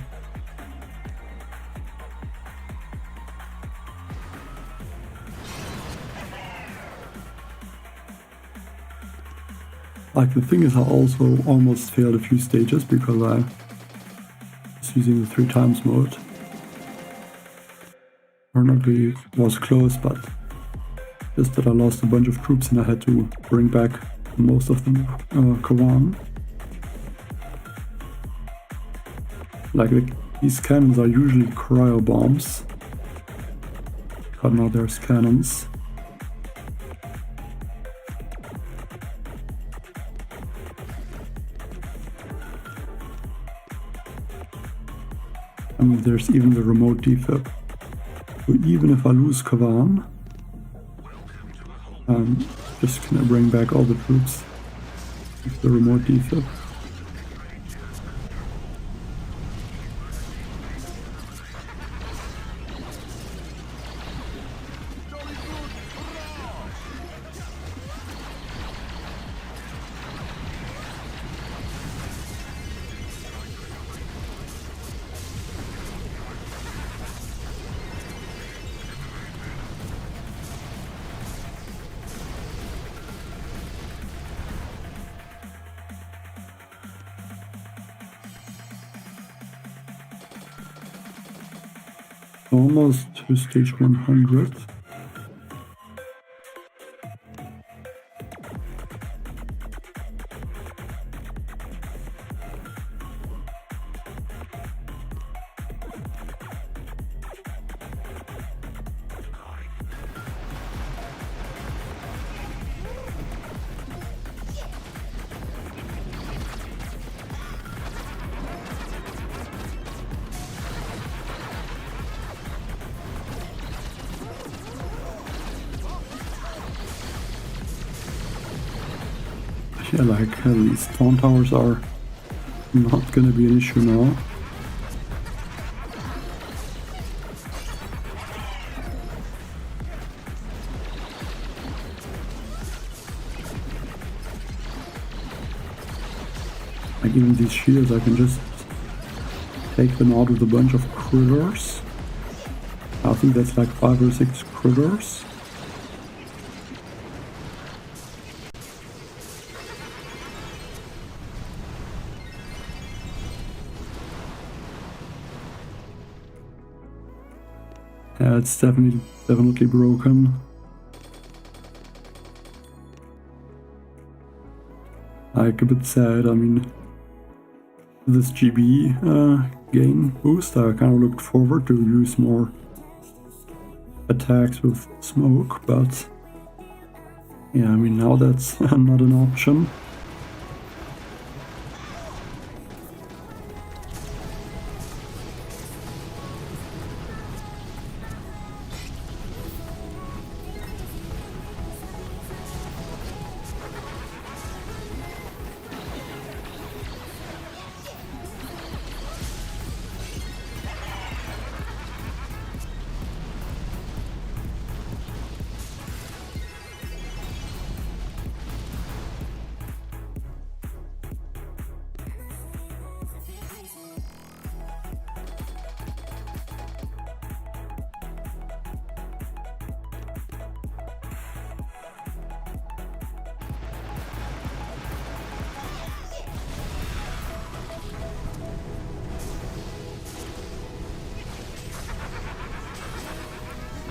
Like, the thing is, I also almost failed a few stages because I was using the 3 times mode. Or not really was close, but just that I lost a bunch of troops and I had to bring back most of them Kawan. Like, these cannons are usually cryo bombs, but now there's cannons. And there's even the remote defib. So even if I lose Kavan, I'm just gonna bring back all the troops with the remote defib. Almost to stage 100. yeah, like these taunt towers are not gonna be an issue now. Like even these shields, I can just take them out with a bunch of critters. I think that's like 5 or 6 critters. Yeah, it's definitely broken. Like a bit sad. I mean, this GBE gain boost, I kind of looked forward to use more attacks with smoke, but yeah, I mean now that's not an option.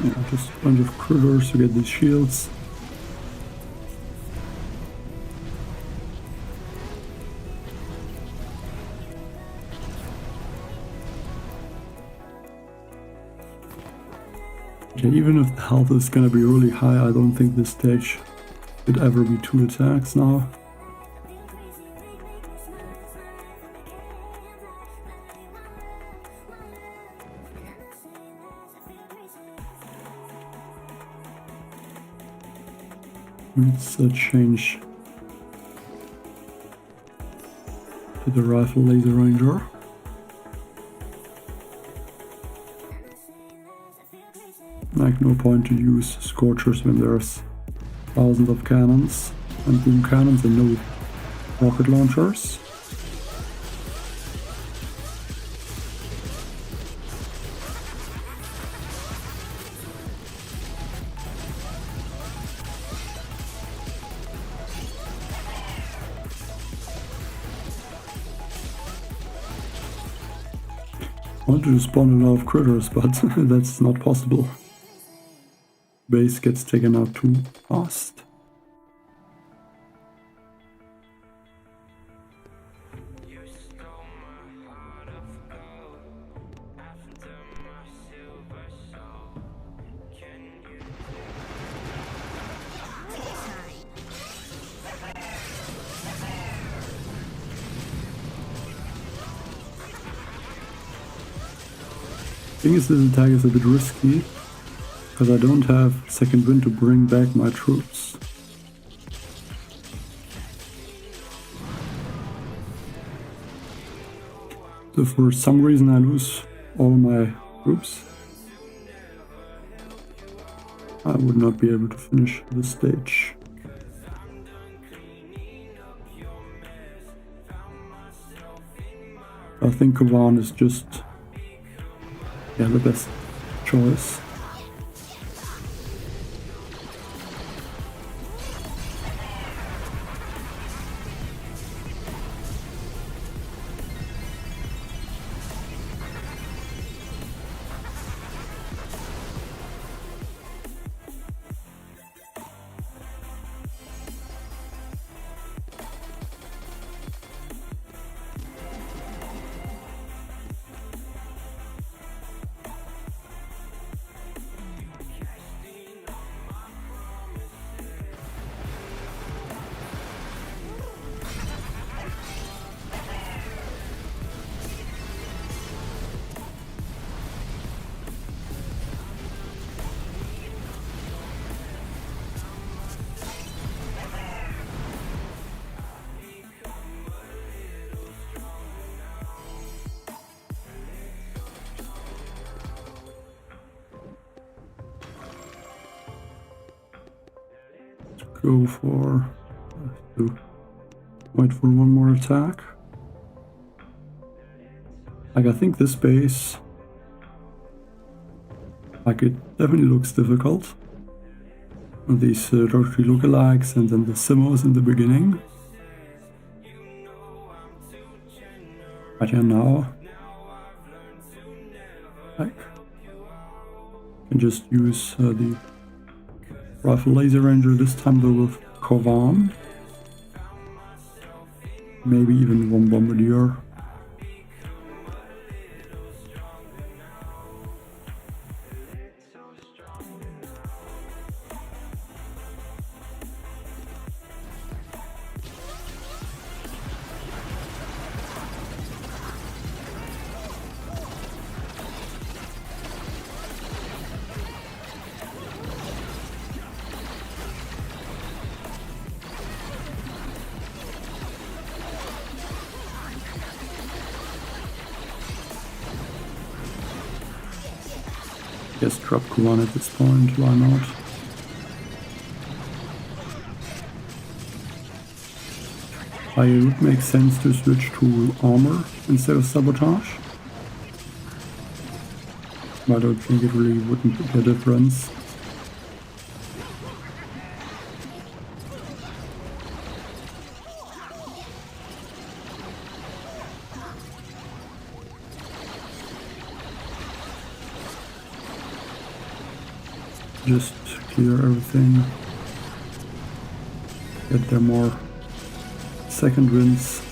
Yeah, just a bunch of critters to get these shields. Yeah, even if the health is gonna be really high, I don't think this stage could ever be 2 attacks now. Let's change to the rifle laser ranger. Like no point to use scorchers when there's thousands of cannons and boom cannons and no rocket launchers. I wanted to spawn a lot of critters, but that's not possible. Base gets taken out too fast. I think this attack is a bit risky, because I don't have second wind to bring back my troops. So for some reason I lose all my troops, I would not be able to finish this stage. I think Kavan is just the best choice. go for to wait for one more attack. Like, I think this base, like, it definitely looks difficult. These Dr. Tree lookalikes and then the simmers in the beginning. But yeah, now, like, can just use the Rifle Laser Ranger, this time though with Kovan. Maybe even one Bombardier. Just drop Kovan at this point, why not? It would make sense to switch to armor instead of sabotage. But I don't think it really wouldn't make a difference. Just clear everything. Get there more second wins.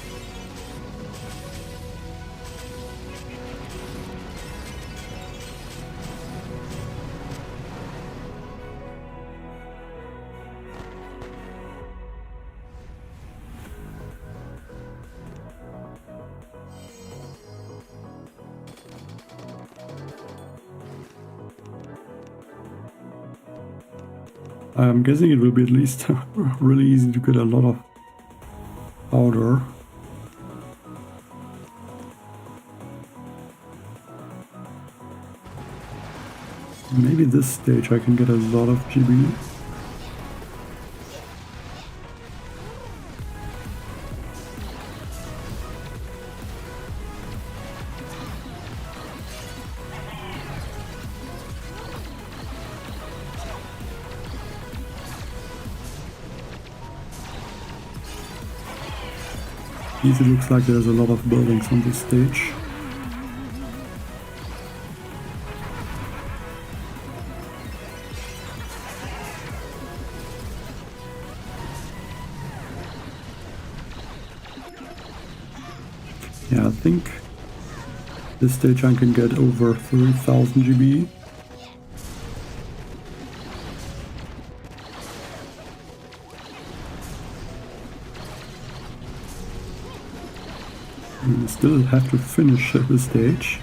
I'm guessing it will be at least really easy to get a lot of powder. Maybe this stage I can get a lot of GBE. It looks like there's a lot of buildings on this stage. Yeah, I think this stage I can get over 3000 GBE. We still have to finish this stage.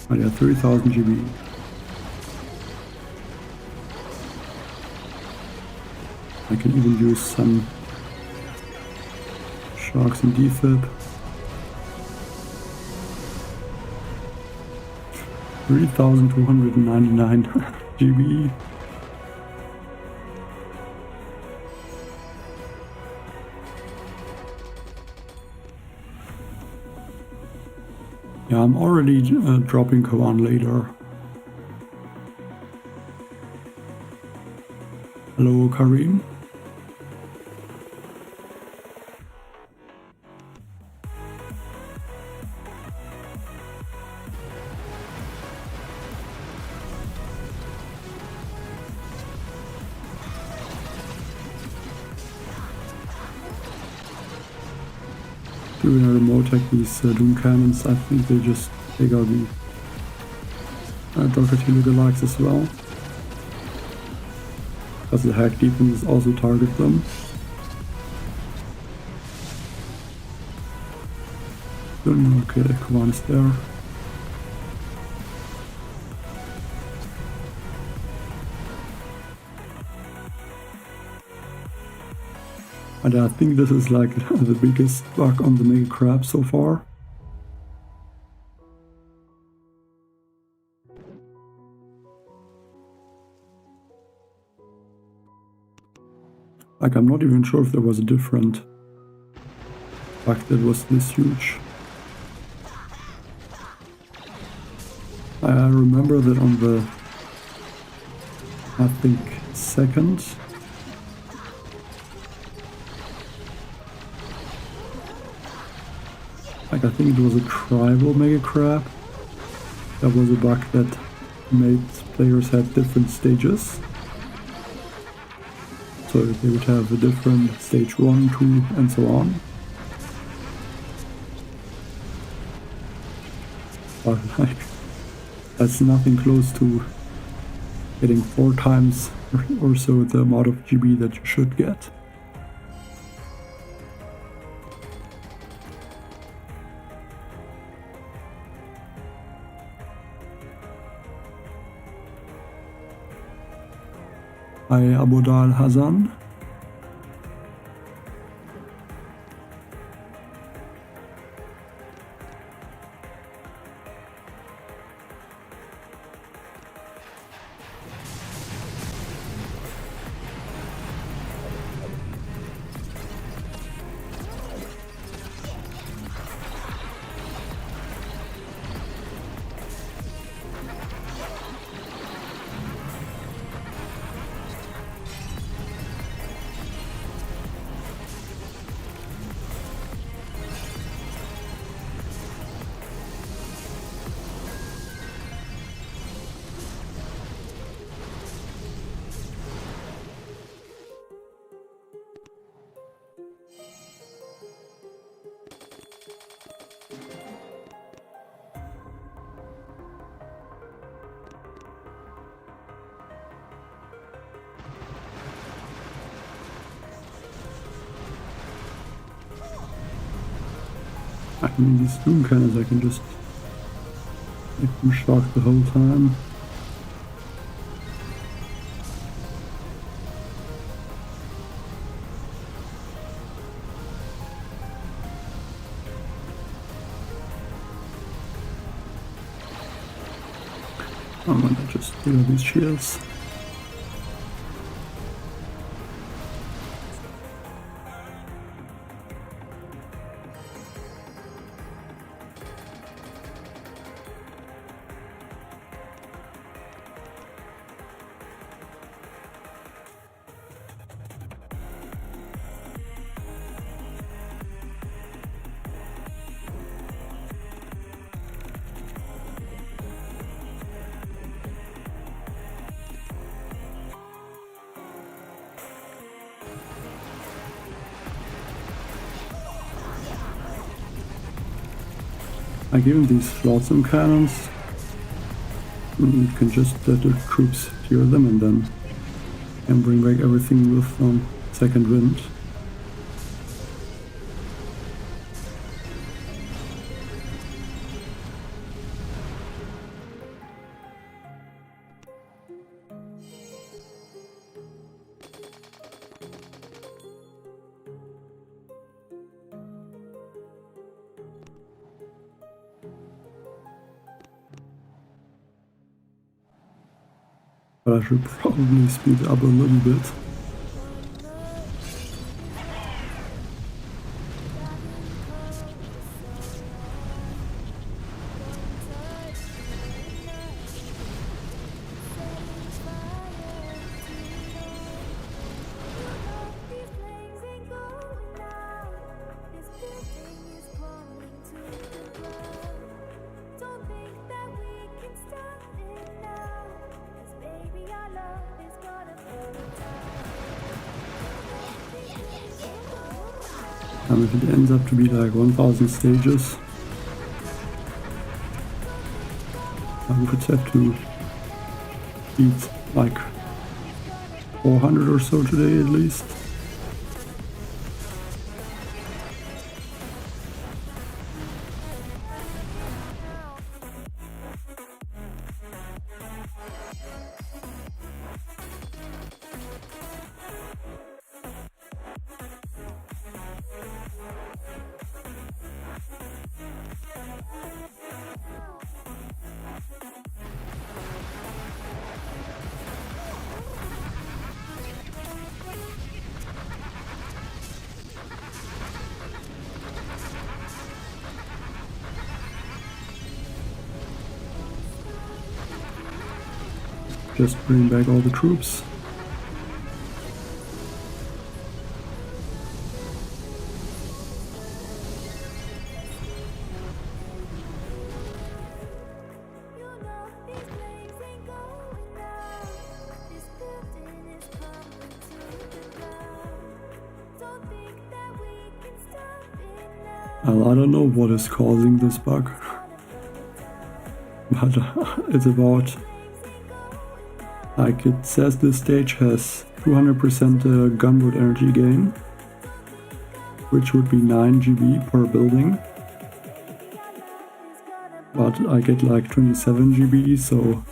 But yeah, 3000 GBE. I can even use some sharks and defib. 3299 GBE. Yeah, I'm already dropping Kovan later. Hello, Karim. Doing a remote attack these Doom Cannons, I think they just take out the Dr. T lookalikes as well. Because the hack defense also target them. Okay, the Kovan is there. And I think this is like the biggest bug on the Mega Crab so far. Like, I'm not even sure if there was a different bug that was this huge. I remember that on the, I think, second I think it was a tribal mega crab. That was a bug that made players have different stages. So they would have a different stage 1, 2 and so on. But like, that's nothing close to getting 4 times or so the amount of GB that you should get. Hi Abodal Hazan. I mean, these doom cannons, I can just make them shock the whole time. I'm gonna just do these shields. Like even these flotsam cannons, you can just let the troops hear them and then can bring back everything with second wind. But I should probably speed up a little bit. And if it ends up to be like 1000 stages, I would have to beat like 400 or so today at least. just bring back all the troops. Well, I don't know what is causing this bug, but it's about, like it says this stage has 200% gunboat energy gain, which would be 9 GB per building, but I get like 27 GB, so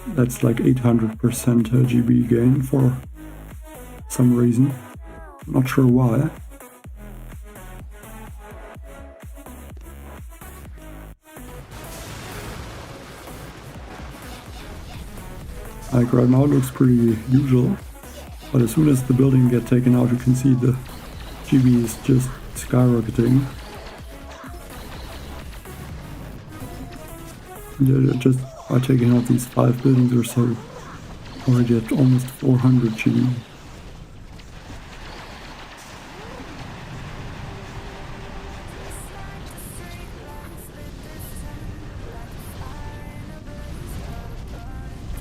that's like 800% GB gain for some reason, not sure why. Like right now it looks pretty usual, but as soon as the building gets taken out, you can see the GB is just skyrocketing. Yeah, just by taking out these 5 buildings or so, already at almost 400 GB.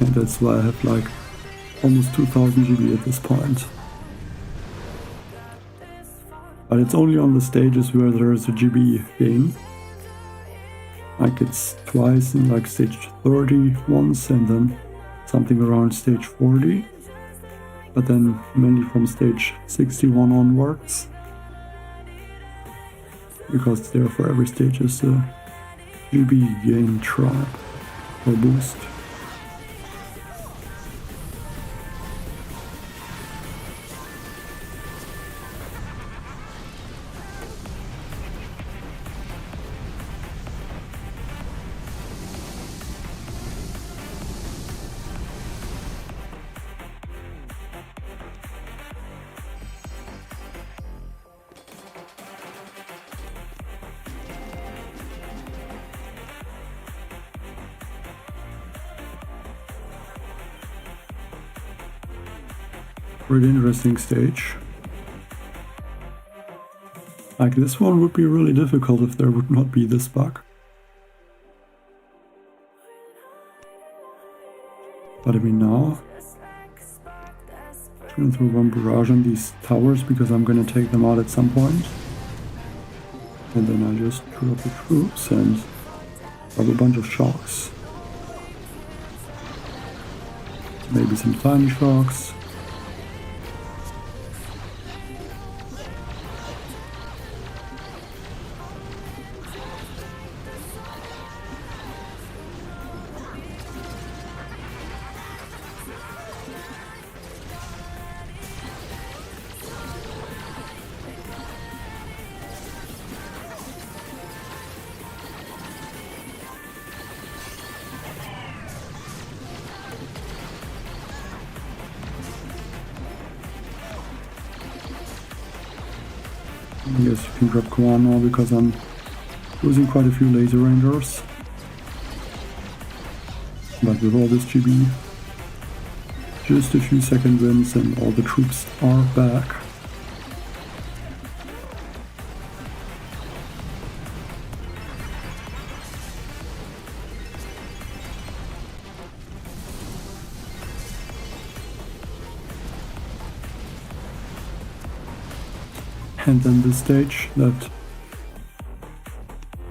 And that's why I have like almost 2000 GB at this point. But it's only on the stages where there is a GB gain. Like it's twice in like stage 30 once and then something around stage 40. But then mainly from stage 61 onwards. Because there for every stage is a GB gain trap or boost. Really interesting stage. Like this one would be really difficult if there would not be this bug. But I mean now, I'm gonna throw one barrage on these towers because I'm gonna take them out at some point. And then I just drop the troops and drop a bunch of shocks. Maybe some tiny shocks. I guess you can grab command now because I'm losing quite a few laser rangers. But with all this GB, just a few second wins and all the troops are back. And then this stage that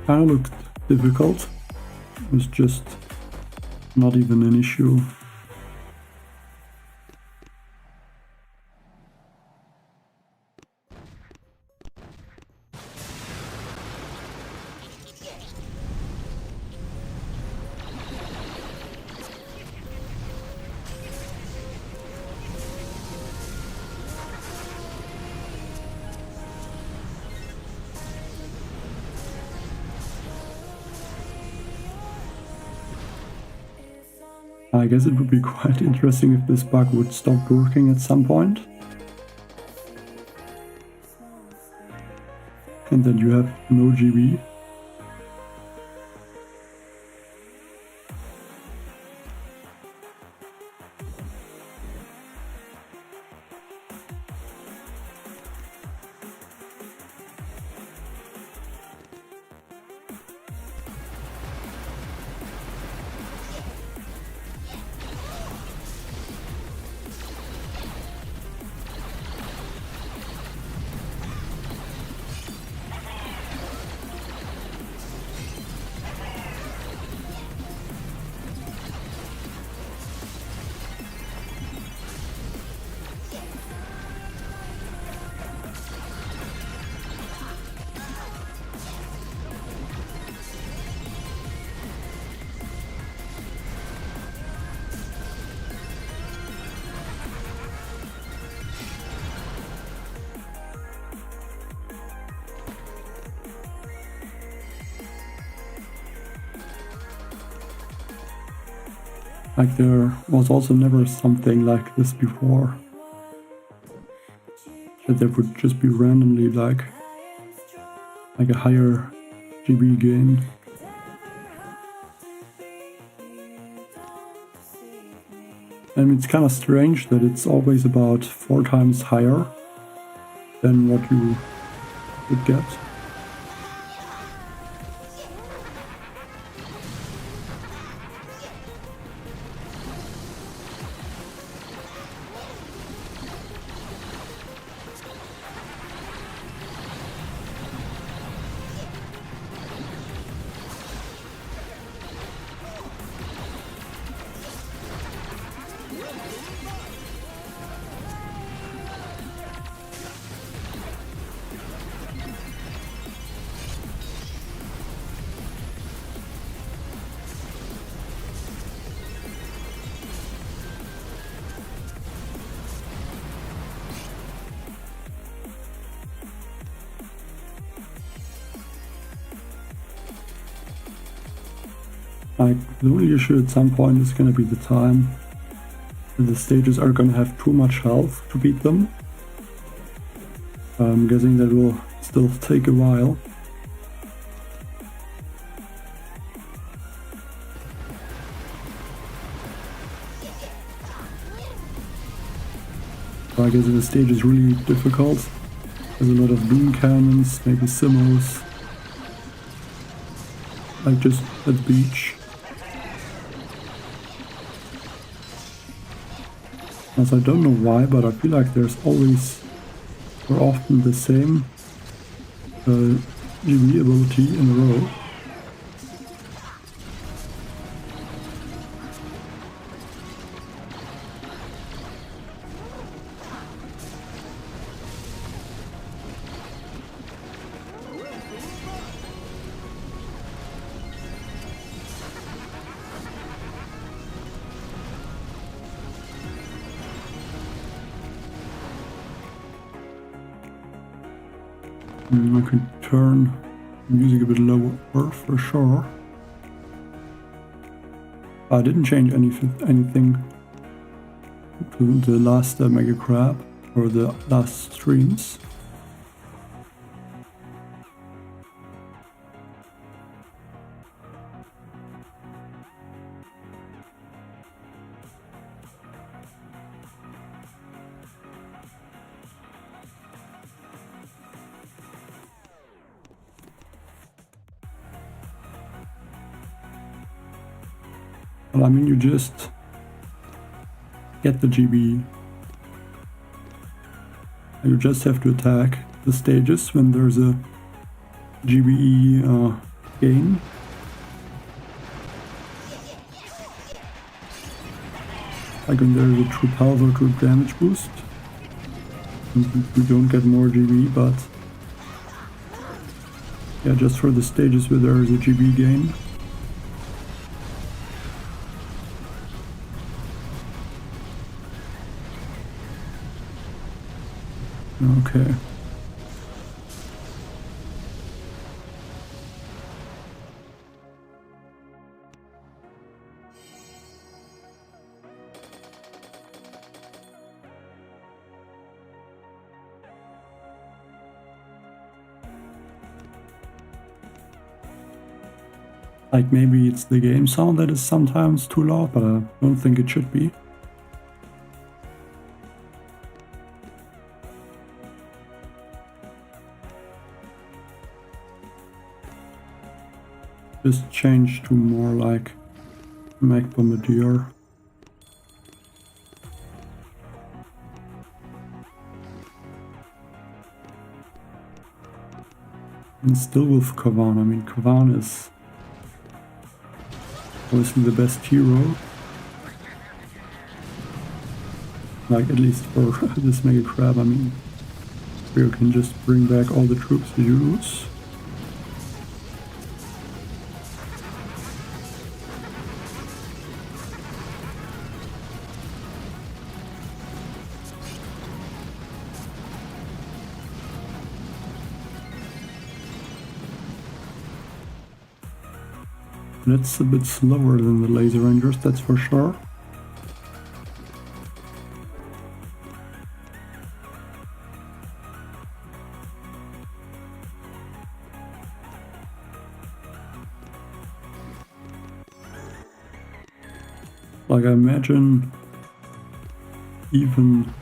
kind of looked difficult was just not even an issue. I guess it would be quite interesting if this bug would stop working at some point. And then you have no GB. Like there was also never something like this before. That there would just be randomly like a higher GB gain. And it's kind of strange that it's always about 4 times higher than what you would get. Like, the only issue at some point is gonna be the time. The stages are gonna have too much health to beat them. I'm guessing that will still take a while. So I guess the stage is really difficult. There's a lot of boom cannons, maybe simmos. Like just at the beach. As I don't know why, but I feel like there's always, or often, the same GBE ability in a row. I can turn the music a bit lower for sure. I didn't change anything to the last Mega Crab or the last streams. Well, I mean, you just get the GB. You just have to attack the stages when there's a GBE gain. Like when there's a troop health or troop damage boost. You don't get more GB, but yeah, just for the stages where there is a GB gain. Okay. Like maybe it's the game sound that is sometimes too loud, but I don't think it should be. Just change to more like Mech Bombardier. And still with Kavan. I mean, Kavan is obviously the best hero. Like, at least for this Mega Crab, I mean, you can just bring back all the troops you use. And it's a bit slower than the Laser Rangers, that's for sure. Like, I imagine even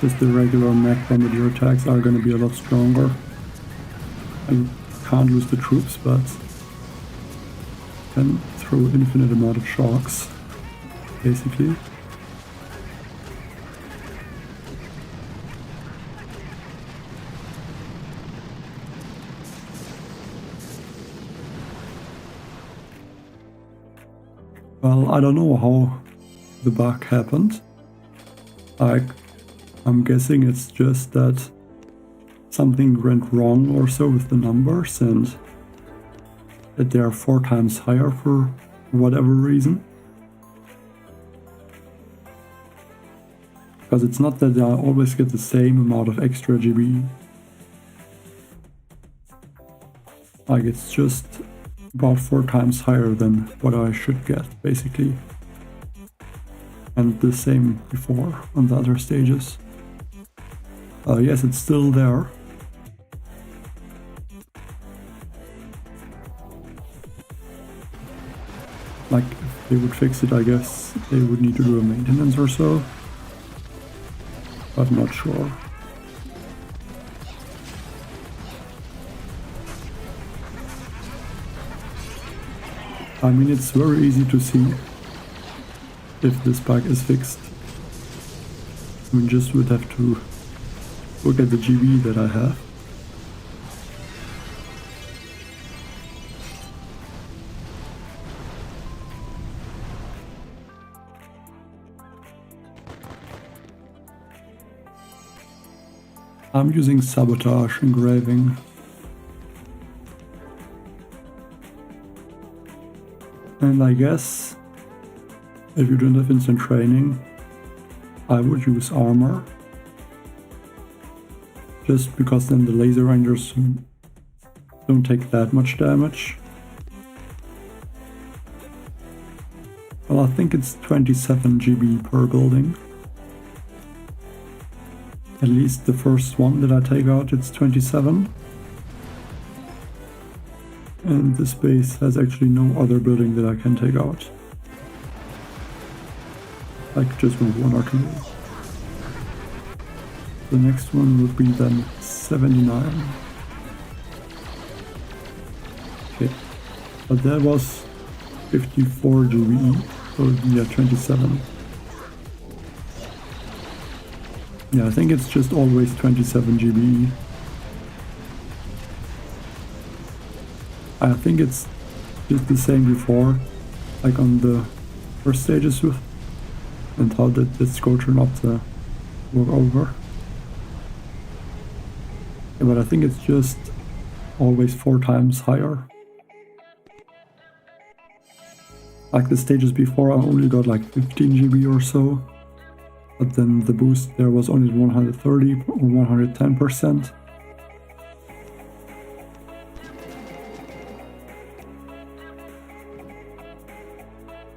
just the regular mech bombardier attacks are gonna be a lot stronger. I can't use the troops, but can throw infinite amount of shocks, basically. Well, I don't know how the bug happened. Like, I'm guessing it's just that something went wrong or so with the numbers and that they are 4 times higher for whatever reason. Because it's not that I always get the same amount of extra GBE. Like, it's just about 4 times higher than what I should get, basically. And the same before on the other stages. Yes, it's still there. Like, if they would fix it, I guess they would need to do a maintenance or so. But I'm not sure. I mean, it's very easy to see if this bug is fixed. I mean, just would have to look at the GB that I have. I'm using sabotage engraving. And I guess if you don't have instant training, I would use armor. Just because then the Laser Rangers don't take that much damage. Well, I think it's 27 GB per building. At least the first one that I take out, it's 27. And this base has actually no other building that I can take out. Like just one or two. The next one would be then 79. Okay, but that was 54 GBE, so yeah, 27. Yeah, I think it's just always 27 GBE. I think it's just the same before, like on the first stages with, and how did the Scorcher not work over. Yeah, but I think it's just always 4 times higher. Like the stages before I only got like 15 GB or so, but then the boost there was only 130 or 110%.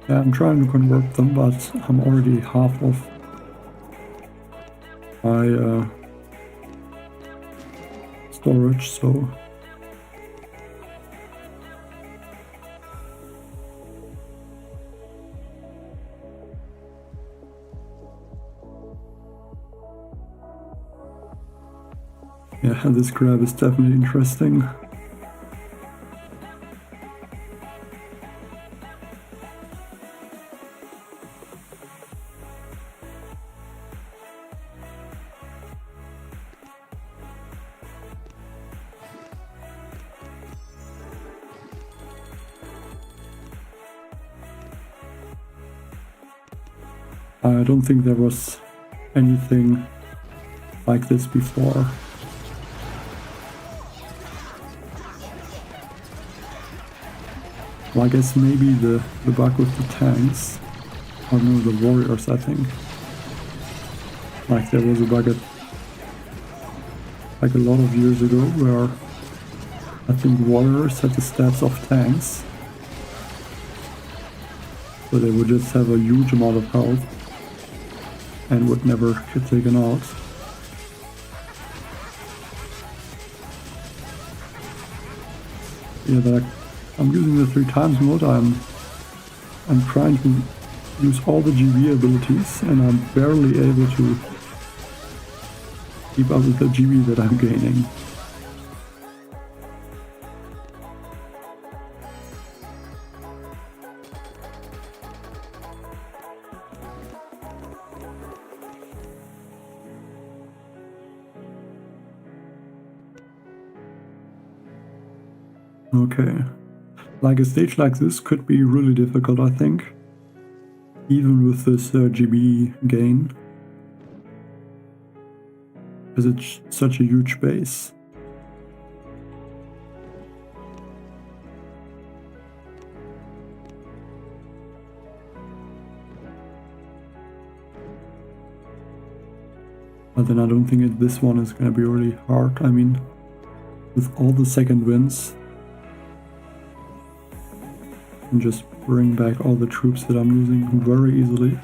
Yeah, I'm trying to convert them, but I'm already half of my storage, so yeah, this grab is definitely interesting. I don't think there was anything like this before. Well, I guess maybe the bug with the tanks, or no, the warriors, I think. Like there was a bug like a lot of years ago where I think warriors had the stats of tanks, So they would just have a huge amount of health and would never get taken out. Yeah, I'm using the 3x mode. I'm trying to use all the GB abilities, and I'm barely able to keep up with the GB that I'm gaining. Okay, like a stage like this could be really difficult, I think, even with this GBE gain, because it's such a huge base. But then I don't think this one is going to be really hard. I mean, with all the second wins, and just bring back all the troops that I'm losing very easily.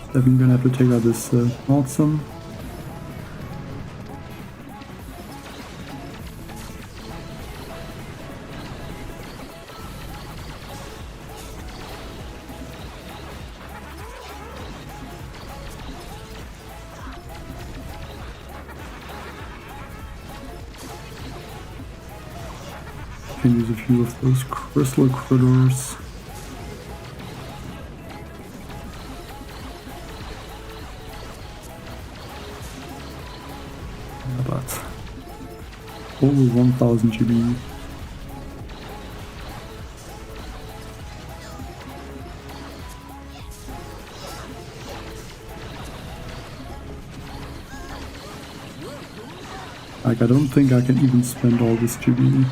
Definitely gonna have to take out this awesome. Can use a few of those crystal critters. Yeah, but over 1000 GB. Like, I don't think I can even spend all this GB.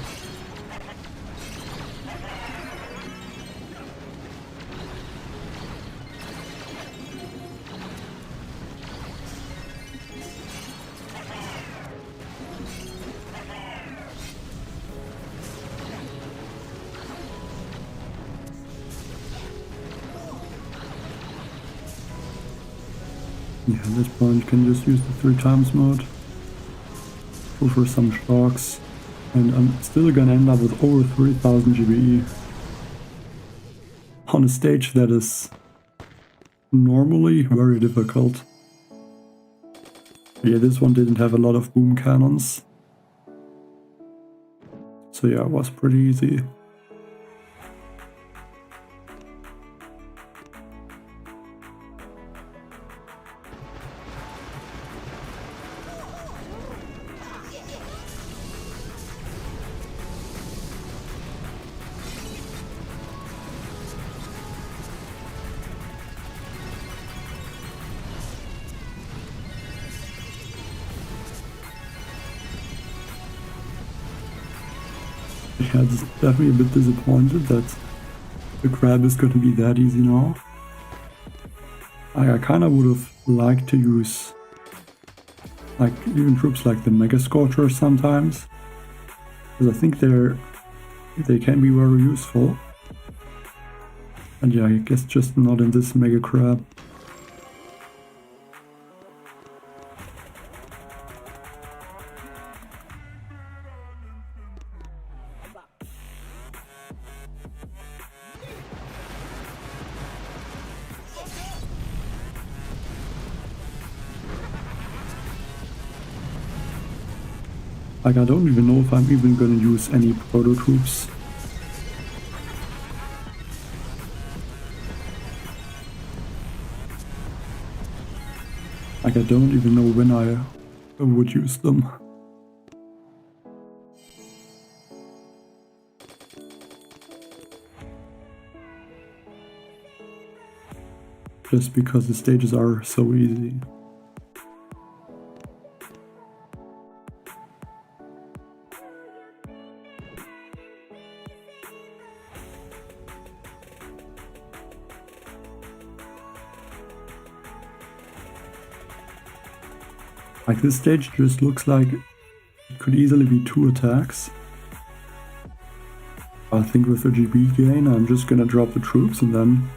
Yeah, at this point you can just use the 3x mode. Go for some shocks. And I'm still gonna end up with over 3000 GBE. On a stage that is normally very difficult. Yeah, this one didn't have a lot of boom cannons. So yeah, it was pretty easy. Yeah, it's definitely a bit disappointed that the grab is going to be that easy now. I kind of would have liked to use like even troops like the Mega Scorcher sometimes, because I think they can be very useful. And yeah, I guess just not in this Mega Crab. Like, I don't even know if I'm even gonna use any proto troops. Like, I don't even know when I would use them. Just because the stages are so easy. Like, this stage just looks like it could easily be 2 attacks. I think with the GB gain, I'm just gonna drop the troops, and then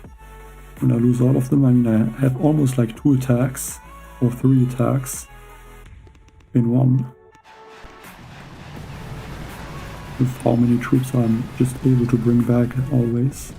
when I lose all of them, I mean, I have almost like 2 attacks or 3 attacks in one. With how many troops I'm just able to bring back always.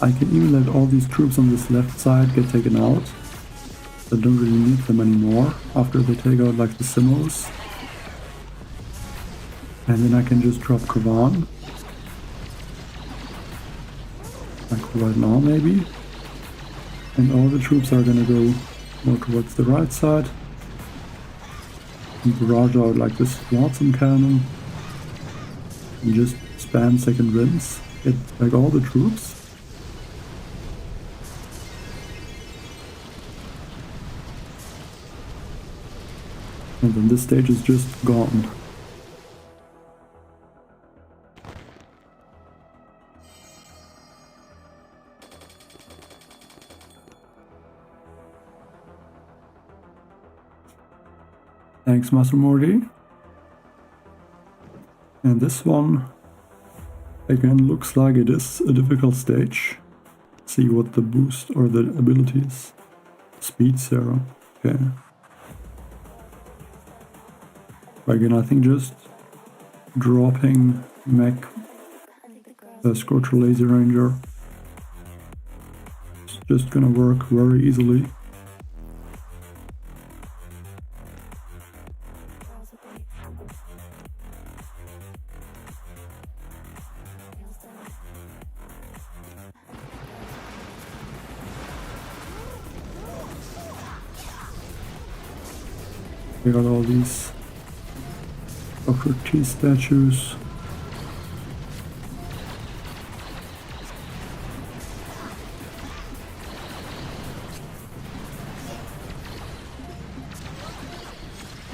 I can even let all these troops on this left side get taken out. I don't really need them anymore after they take out like the Simmos. And then I can just drop Kavan. Like right now maybe. And all the troops are gonna go more towards the right side. And barrage out like this Flotsam cannon. And just spam second winds. Get like all the troops. And then this stage is just gone. Thanks, Master Morty. And this one, again, looks like it is a difficult stage. See what the boost or the ability is. Speed 0. Okay. Again, I think just dropping mech the Scorcher Laser Ranger is just gonna work very easily. We got all these Socrates statues.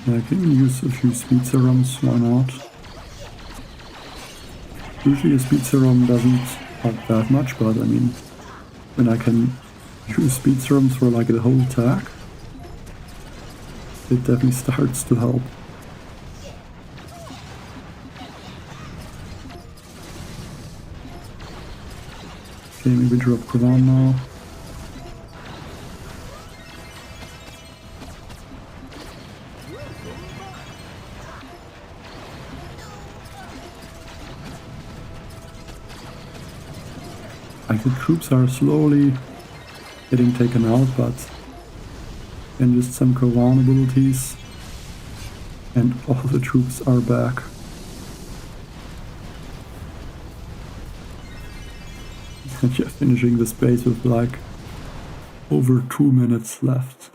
Yeah, I can use a few speed serums, why not? Usually a speed serum doesn't help that much, but I mean, when I can use speed serums for like the whole attack, it definitely starts to help. Okay, maybe drop Kavan now. Like the troops are slowly getting taken out, but and just some Kavan abilities, and all the troops are back. And you're finishing the space with like over 2 minutes left.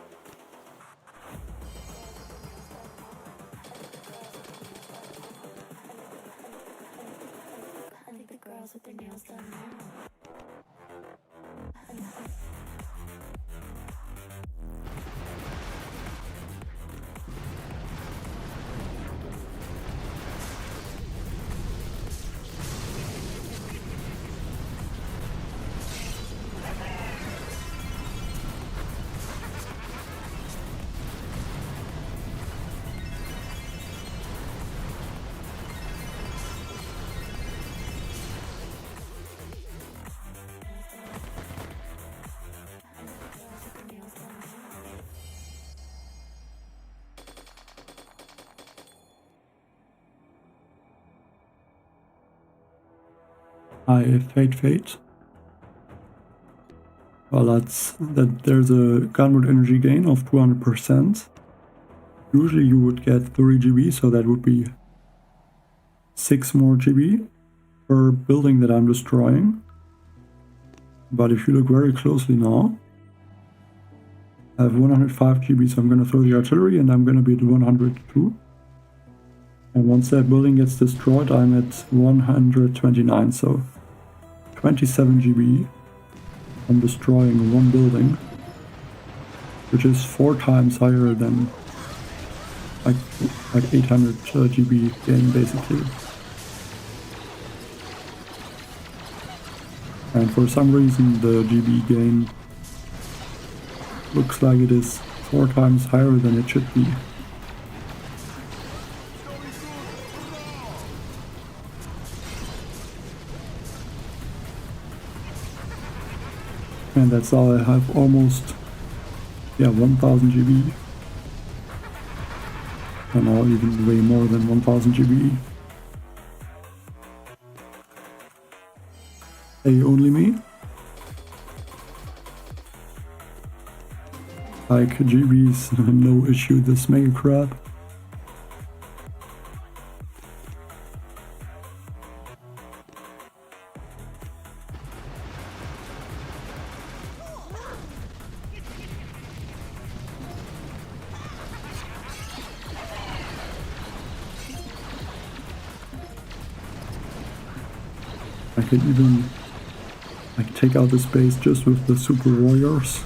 Fate. Well, that there's a gunwood energy gain of 200%. Usually you would get 3 GB, so that would be 6 more GB per building that I'm destroying. But if you look very closely now, I have 105 GB, so I'm going to throw the artillery and I'm going to be at 102. And once that building gets destroyed, I'm at 129, so 27 GB from destroying one building, which is 4 times higher than like 800 GB gain basically. And for some reason the GB gain looks like it is 4 times higher than it should be. And that's all. I have almost 1000 GB. And now even way more than 1000 GB. Hey, only me? Like GB's no issue, this mega crap. I can even like take out this base just with the super warriors.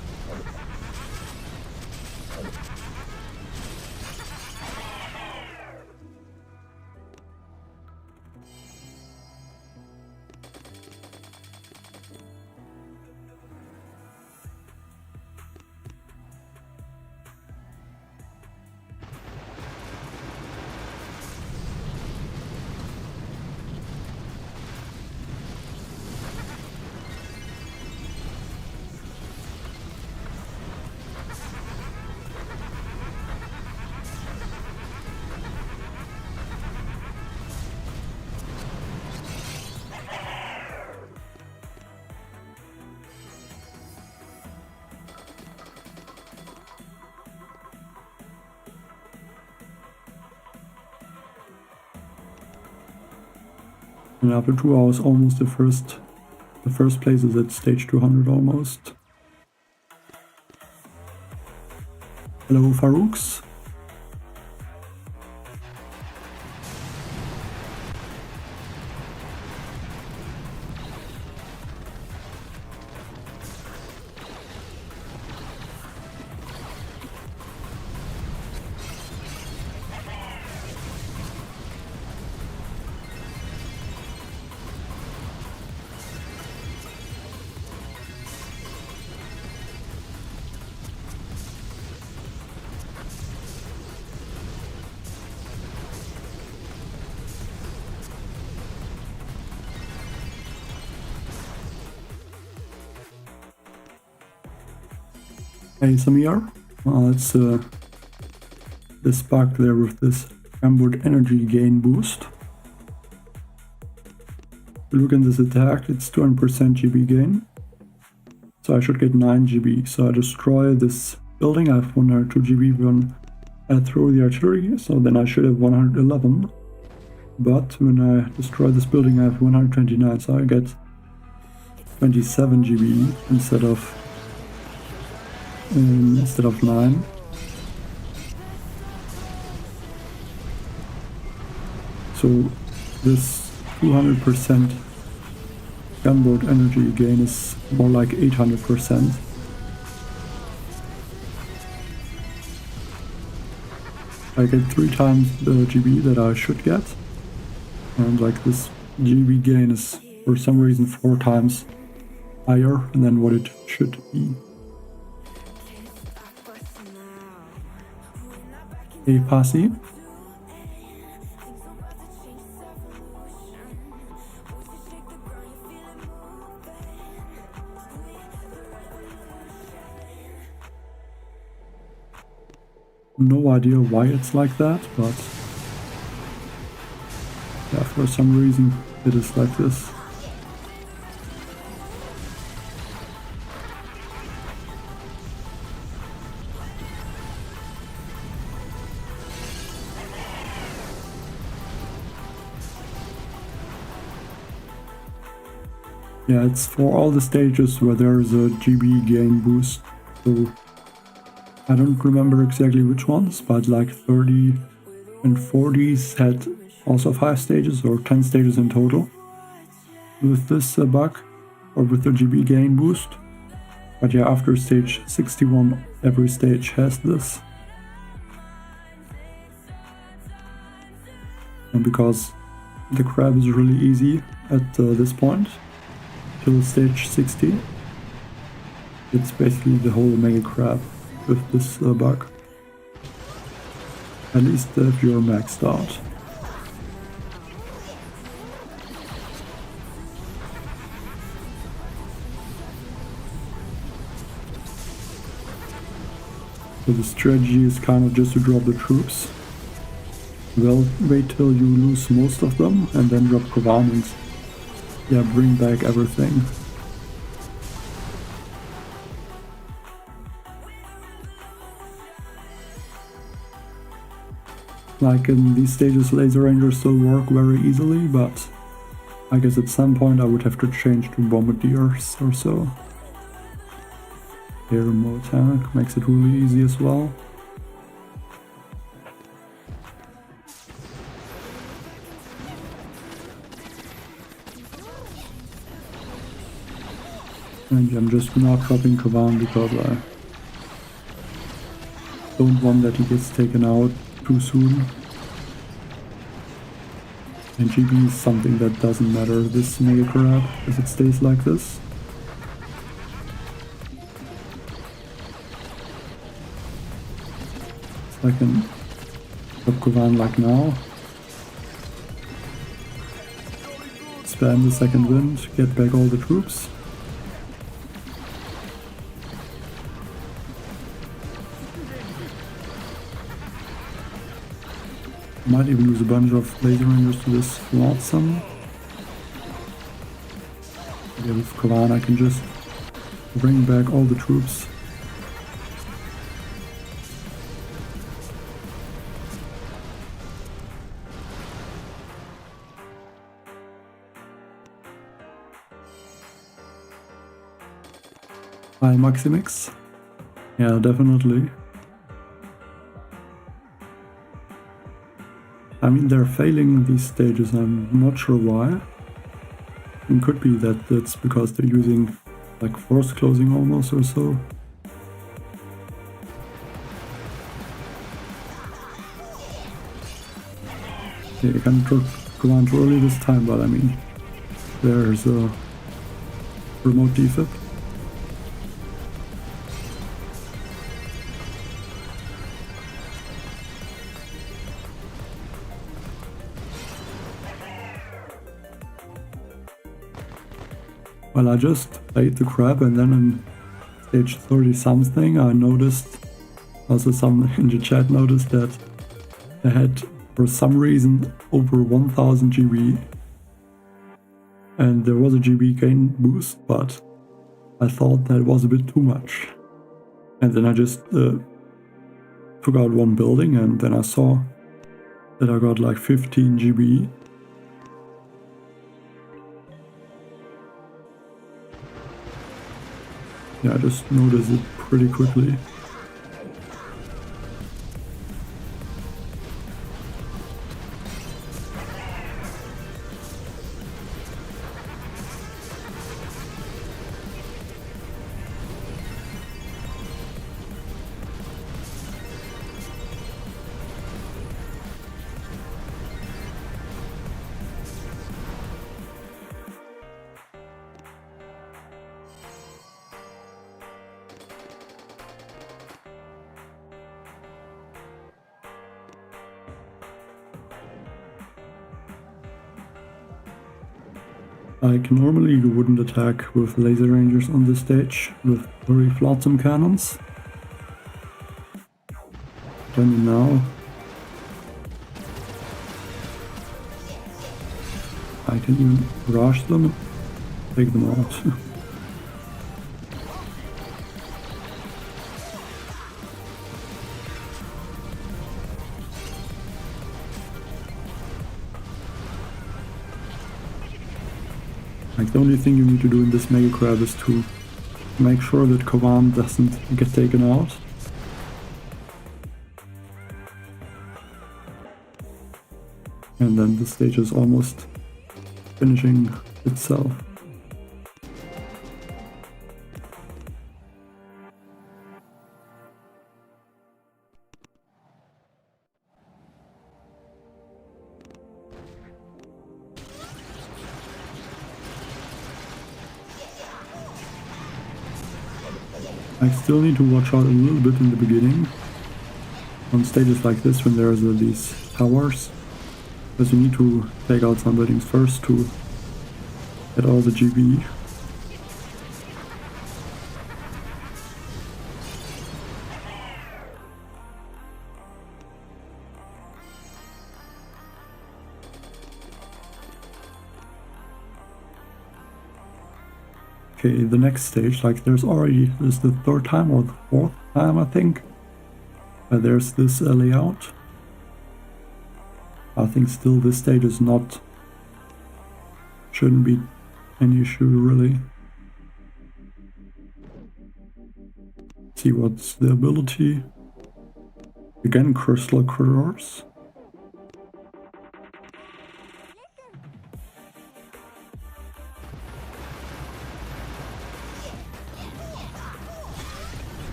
And after 2 hours, almost the first place is at stage 200 almost. Hello, Farouks. Hey Samir, it's this bug there with this onboard energy gain boost. If you look in this attack, it's 200% GB gain. So I should get 9 GB. So I destroy this building, I have 102 GB when I throw the artillery, so then I should have 111. But when I destroy this building, I have 129, so I get 27 GB instead of 9. So this 200% gunboat energy gain is more like 800%. I get 3 times the GB that I should get, and like this GB gain is for some reason 4 times higher than what it should be. Hey Passy. No idea why it's like that, but yeah, for some reason it is like this. Yeah, it's for all the stages where there's a GB gain boost, so I don't remember exactly which ones, but like 30 and 40s had also 5 stages or 10 stages in total with this bug. or with the GB gain boost. But yeah, after stage 61, every stage has this. And because the crab is really easy at this point, till stage 60, it's basically the whole mega crab with this bug. At least if you're maxed out. So the strategy is kind of just to drop the troops. Well, wait till you lose most of them and then drop Kovan and yeah, bring back everything. Like in these stages, Laser Rangers still work very easily, but I guess at some point I would have to change to Bombardiers or so. Air mode attack makes it really easy as well. And I'm just not dropping Kavan because I don't want that he gets taken out too soon. And GB is something that doesn't matter this Mega Crab if it stays like this. So I can drop Kavan like now. Spam the second wind, get back all the troops. Might even use a bunch of Laser Rangers to this Flotsam. Yeah, with Kavan I can just bring back all the troops. Hi Maximix. Yeah, definitely. I mean, they're failing these stages, I'm not sure why. It could be that it's because they're using like force closing almost or so. Okay, I can go on too early this time, but I mean, there's a remote defib. Well, I just played the crab and then in stage 30 something I noticed, also some in the chat noticed that I had for some reason over 1000 GB and there was a GB gain boost, but I thought that was a bit too much. And then I just took out one building and then I saw that I got like 15 GB. Yeah, I just noticed it pretty quickly. Like normally you wouldn't attack with Laser Rangers on this stage with 3 Flotsam cannons. Then now I can even rush them and take them out. Like the only thing you need to do in this Mega Crab is to make sure that Kavan doesn't get taken out. And then the stage is almost finishing itself. I still need to watch out a little bit in the beginning on stages like this when there's these towers, because you need to take out some buildings first to get all the GBE. Okay, the next stage, like there's already, this is the third time or the fourth time I think, there's this layout. I think still this stage is not, shouldn't be any issue really. See what's the ability. Again, crystal corridors.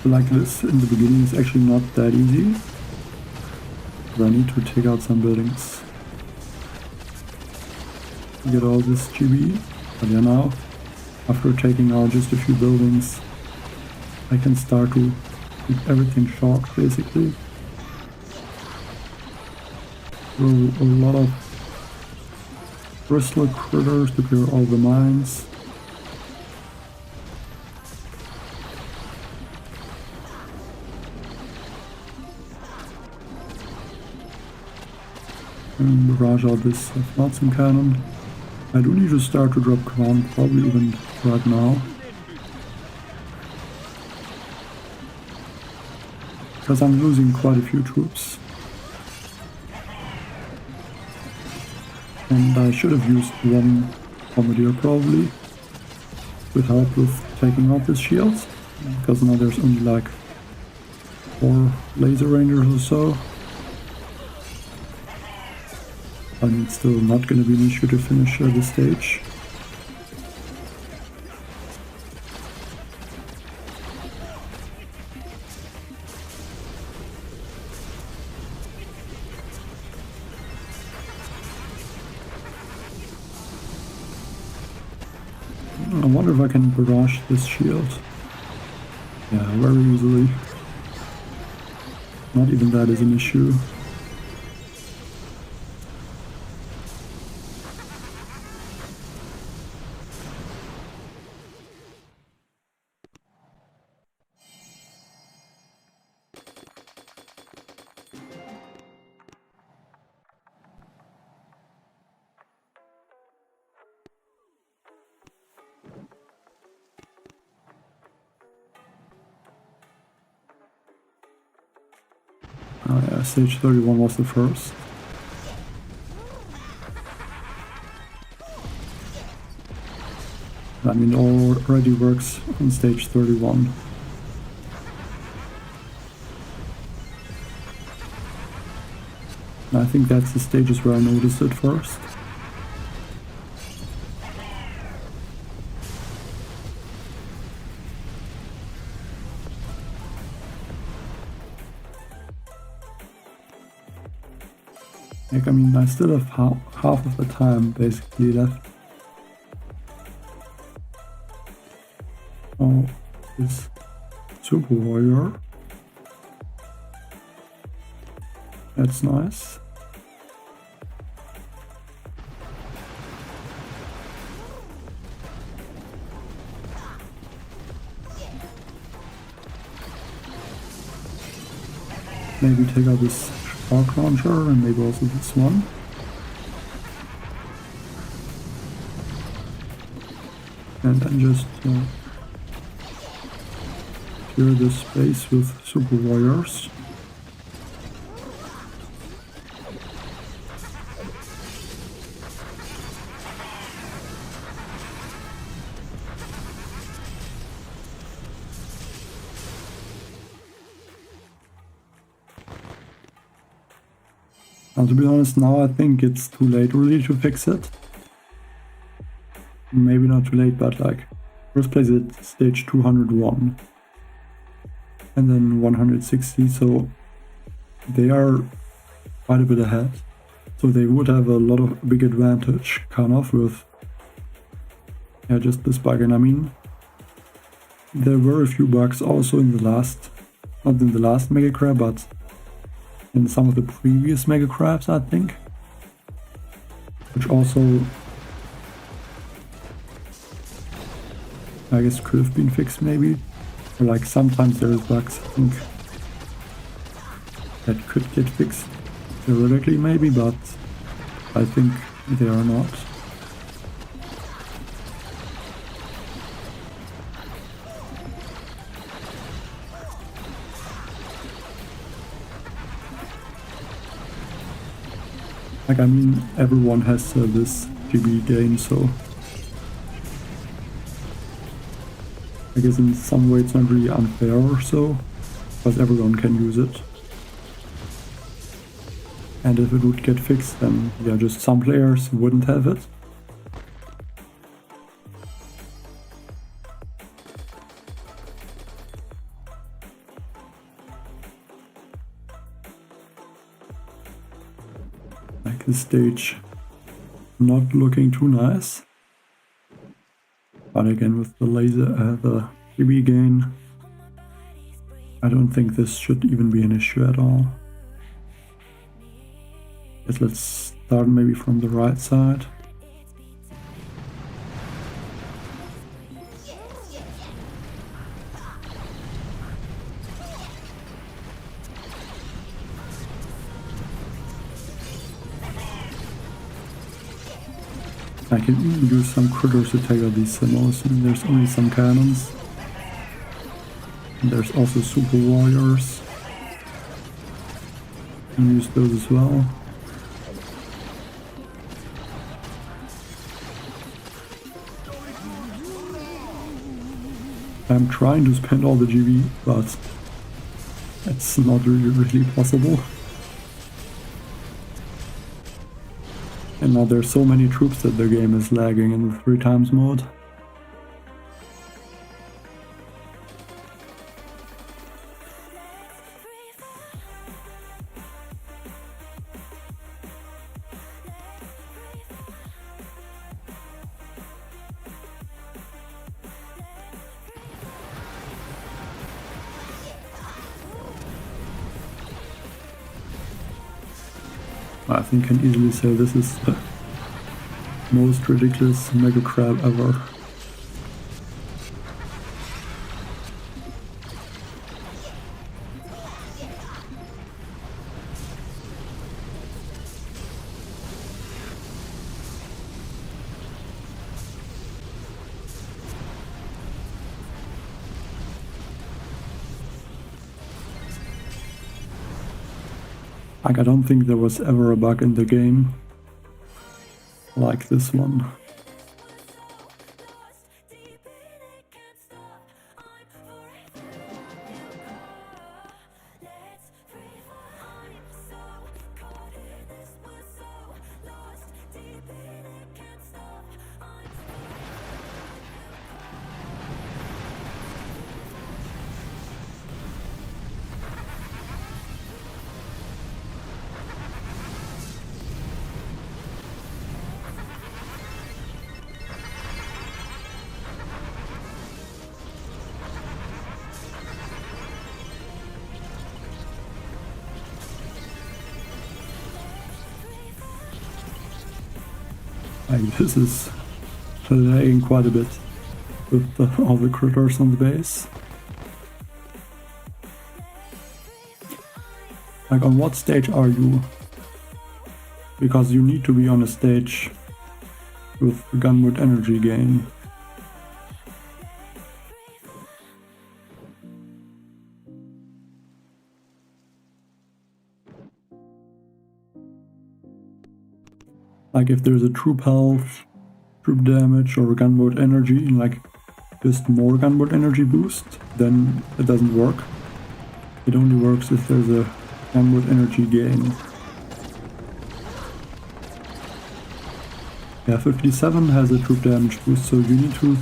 Like this in the beginning is actually not that easy, but I need to take out some buildings to get all this GBE. But yeah, now after taking out just a few buildings I can start to keep everything short basically. Throw a lot of crystal critters to clear all the mines. And barrage out this Flotsam cannon. I do need to start to drop command, probably even right now. Because I'm losing quite a few troops. And I should have used one bombardier probably to help with taking out this shield. Because now there's only like 4 laser rangers or so. And it's still not going to be an issue to finish this stage. I wonder if I can barrage this shield. Yeah, very easily. Not even that is an issue. Oh yeah, stage 31 was the first. I mean, it already works on stage 31. And I think that's the stages where I noticed it first. Like, I mean, I still have half of the time basically left. Oh, this Super Warrior. That's nice. Maybe take out this Spark Launcher and maybe also this one. And then just clear this space with Super Warriors. Now, to be honest, now I think it's too late really to fix it. Maybe not too late, but like, first place at stage 201. And then 160, so they are quite a bit ahead. So they would have a lot of big advantage, kind of, with just this bug. And I mean, there were a few bugs also in the last, not in the last Mega Crab, but in some of the previous Mega Crabs, I think. Which also, I guess, could have been fixed maybe. Or like sometimes there is bugs, I think, that could get fixed theoretically maybe, but I think they are not. Like, I mean, everyone has this GBE game, so I guess in some way it's not really unfair or so, because everyone can use it. And if it would get fixed, then yeah, just some players wouldn't have it. Like this stage not looking too nice. But again, with the the GB gain, I don't think this should even be an issue at all. Yes, let's start maybe from the right side. I can even use some critters to take out these Simmos, and there's only some cannons. And there's also super warriors. Can use those as well. I'm trying to spend all the GB, but it's not really possible. And now there's so many troops that the game is lagging in the 3x mode. I think I can easily say this is the most ridiculous Mega Crab ever. Like, I don't think there was ever a bug in the game like this one. Like, this is lagging quite a bit with all the critters on the base. Like, on what stage are you? Because you need to be on a stage with gunwood energy gain. Like, if there's a troop health, troop damage, or gunboat energy, like just more gunboat energy boost, then it doesn't work. It only works if there's a gunboat energy gain. Yeah, 57 has a troop damage boost, so you need to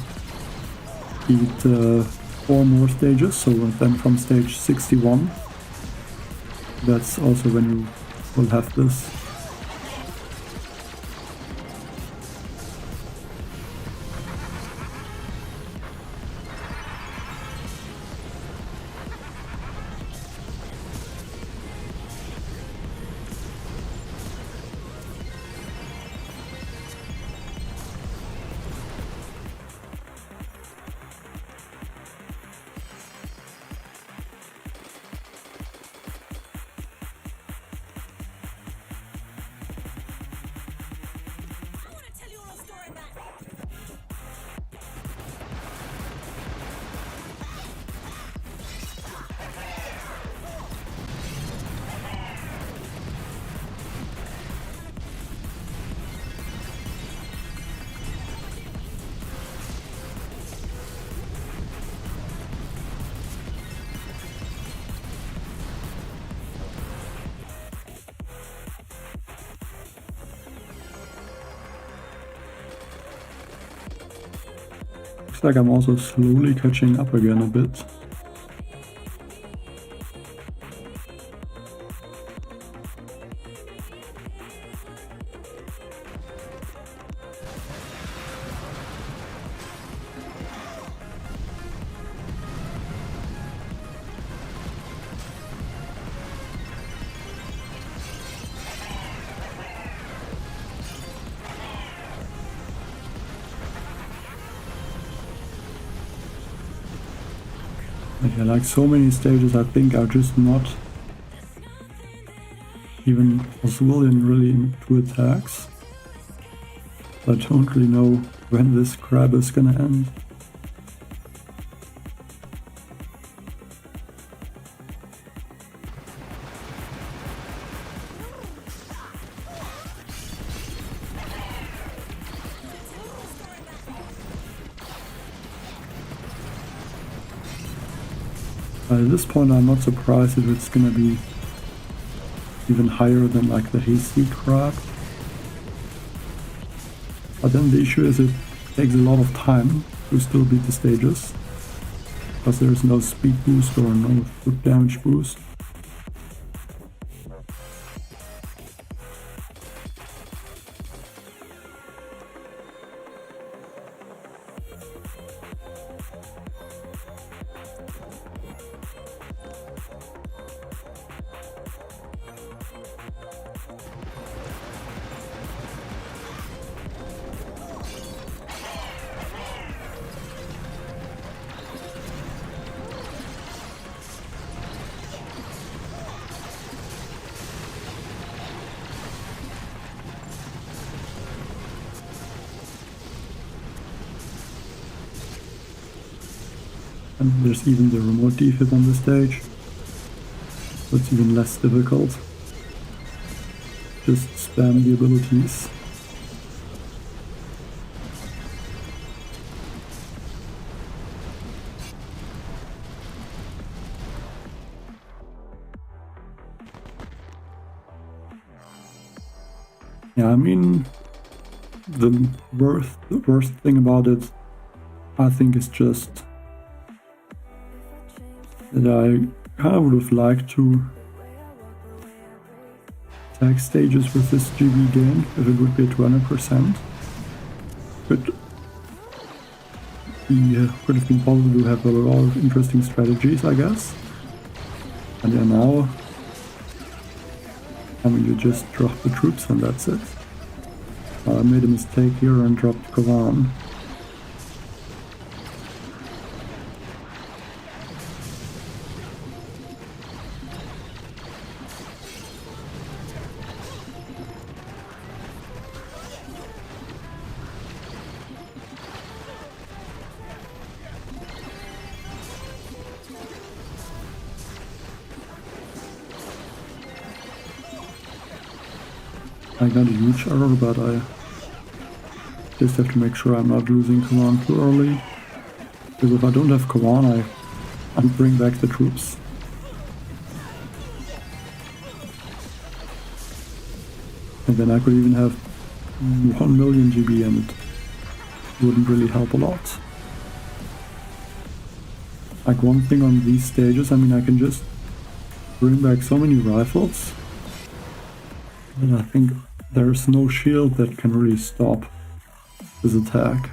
beat 4 more stages, so then from stage 61, that's also when you will have this. looks like I'm also slowly catching up again a bit. Yeah, like so many stages I think are just not even possible in really two attacks. I don't really know when this crab is gonna end. At this point I'm not surprised if it's gonna be even higher than like the hasty crab. But then the issue is it takes a lot of time to still beat the stages, because there's no speed boost or no foot damage boost. And there's even the remote defib on this stage, so it's even less difficult. Just spam the abilities. Yeah, I mean, the worst thing about it, I think, is just that I kind of would have liked to attack stages with this GB gain if it would be at 200%. Could have been possible to have a lot of interesting strategies, I guess. And yeah, now, I mean, you just drop the troops and that's it. I made a mistake here and dropped Kovan. I got a huge error, but I just have to make sure I'm not losing Kovan too early. Because if I don't have Kovan, I'll bring back the troops. And then I could even have 1 million GB and it wouldn't really help a lot. Like one thing on these stages, I mean, I can just bring back so many rifles. And I think there's no shield that can really stop this attack.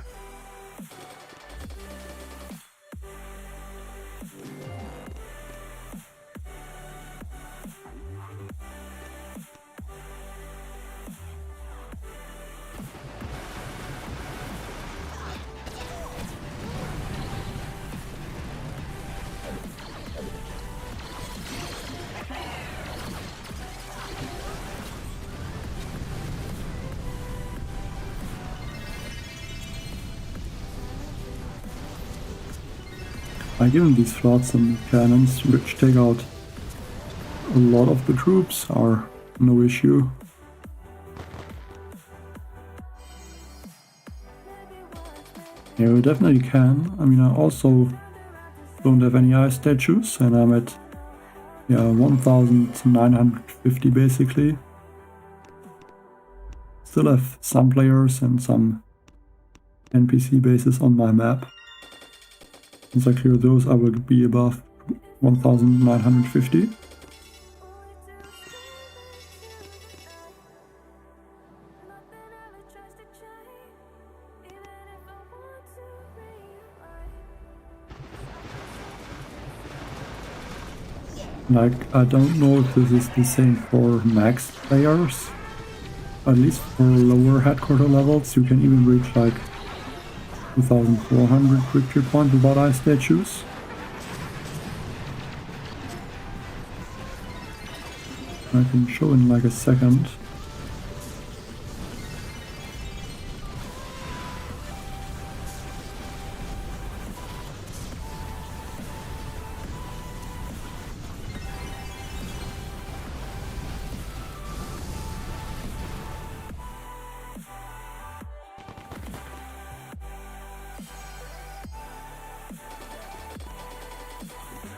Like even these flotsam cannons, which take out a lot of the troops, are no issue. Yeah, we definitely can. I mean, I also don't have any ice statues, and I'm at 1950 basically. Still have some players and some NPC bases on my map. Once I clear those, I will be above 1950. Like, I don't know if this is the same for max players. At least for lower headquarter levels, you can even reach like 2400 victory points without ice statues. I can show in like a second.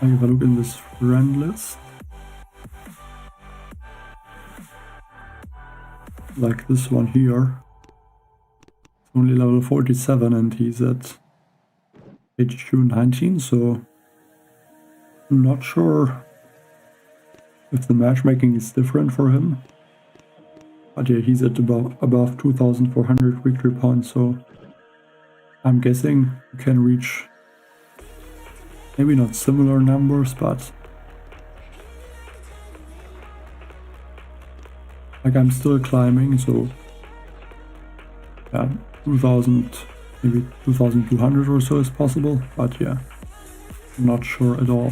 If I look in this friend list, like this one here, it's only level 47 and he's at HQ 19, so I'm not sure if the matchmaking is different for him. But yeah, he's at above 2400 victory points, so I'm guessing you can reach maybe not similar numbers, but like I'm still climbing, so yeah, 2000, maybe 2200 or so is possible, but yeah, I'm not sure at all.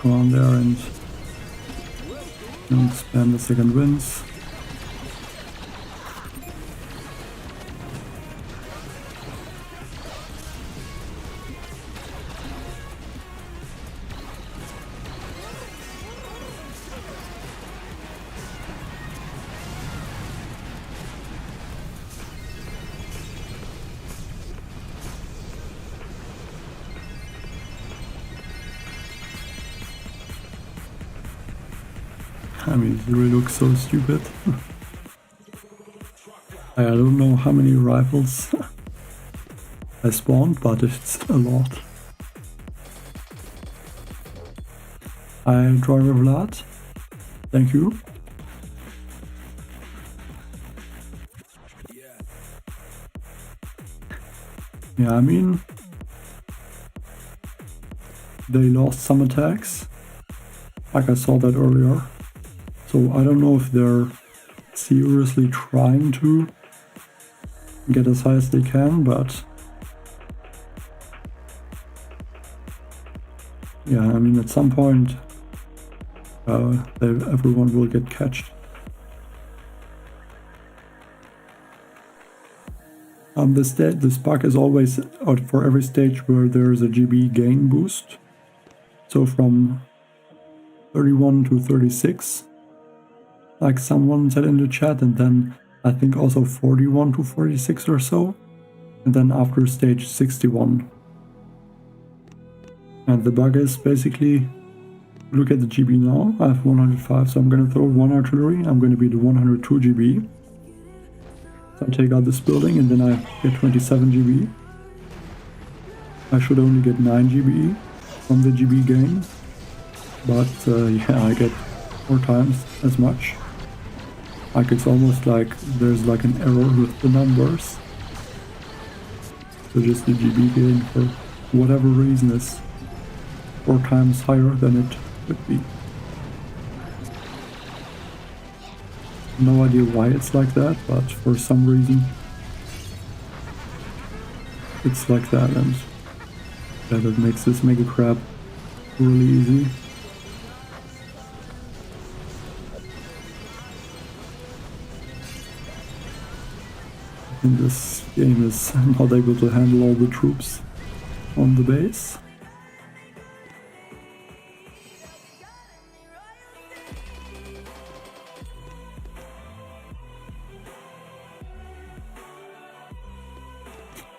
Go on there and don't spam the second winds. I mean, it really looks so stupid. I don't know how many rifles I spawned, but it's a lot. Hi, Driver Vlad. Thank you. Yeah, I mean, they lost some attacks, like I saw that earlier. So I don't know if they're seriously trying to get as high as they can, but yeah, I mean, at some point everyone will get catched. This bug is always out for every stage where there is a GBE gain boost. So from 31 to 36, like someone said in the chat, and then I think also 41 to 46 or so, and then after stage 61. And the bug is basically, look at the GB now, I have 105, so I'm gonna throw one artillery, I'm gonna be the 102 GB. So I take out this building and then I get 27 GB. I should only get 9 GB from the GB gain, but yeah, I get 4 times as much. Like it's almost like there's like an error with the numbers. So just the GB gain for whatever reason is 4 times higher than it should be. No idea why it's like that, but for some reason it's like that, and that makes this Mega Crab really easy. And this game is not able to handle all the troops on the base.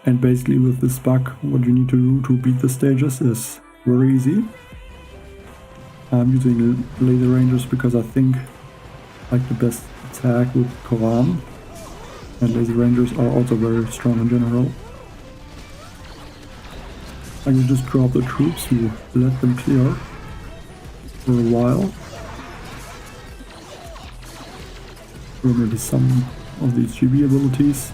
And basically with this bug, what you need to do to beat the stages is very easy. I'm using Laser Rangers because I think like the best attack with Koran. And Laser Rangers are also very strong in general. I can just drop the troops, you let them clear for a while. Or maybe some of these GB abilities.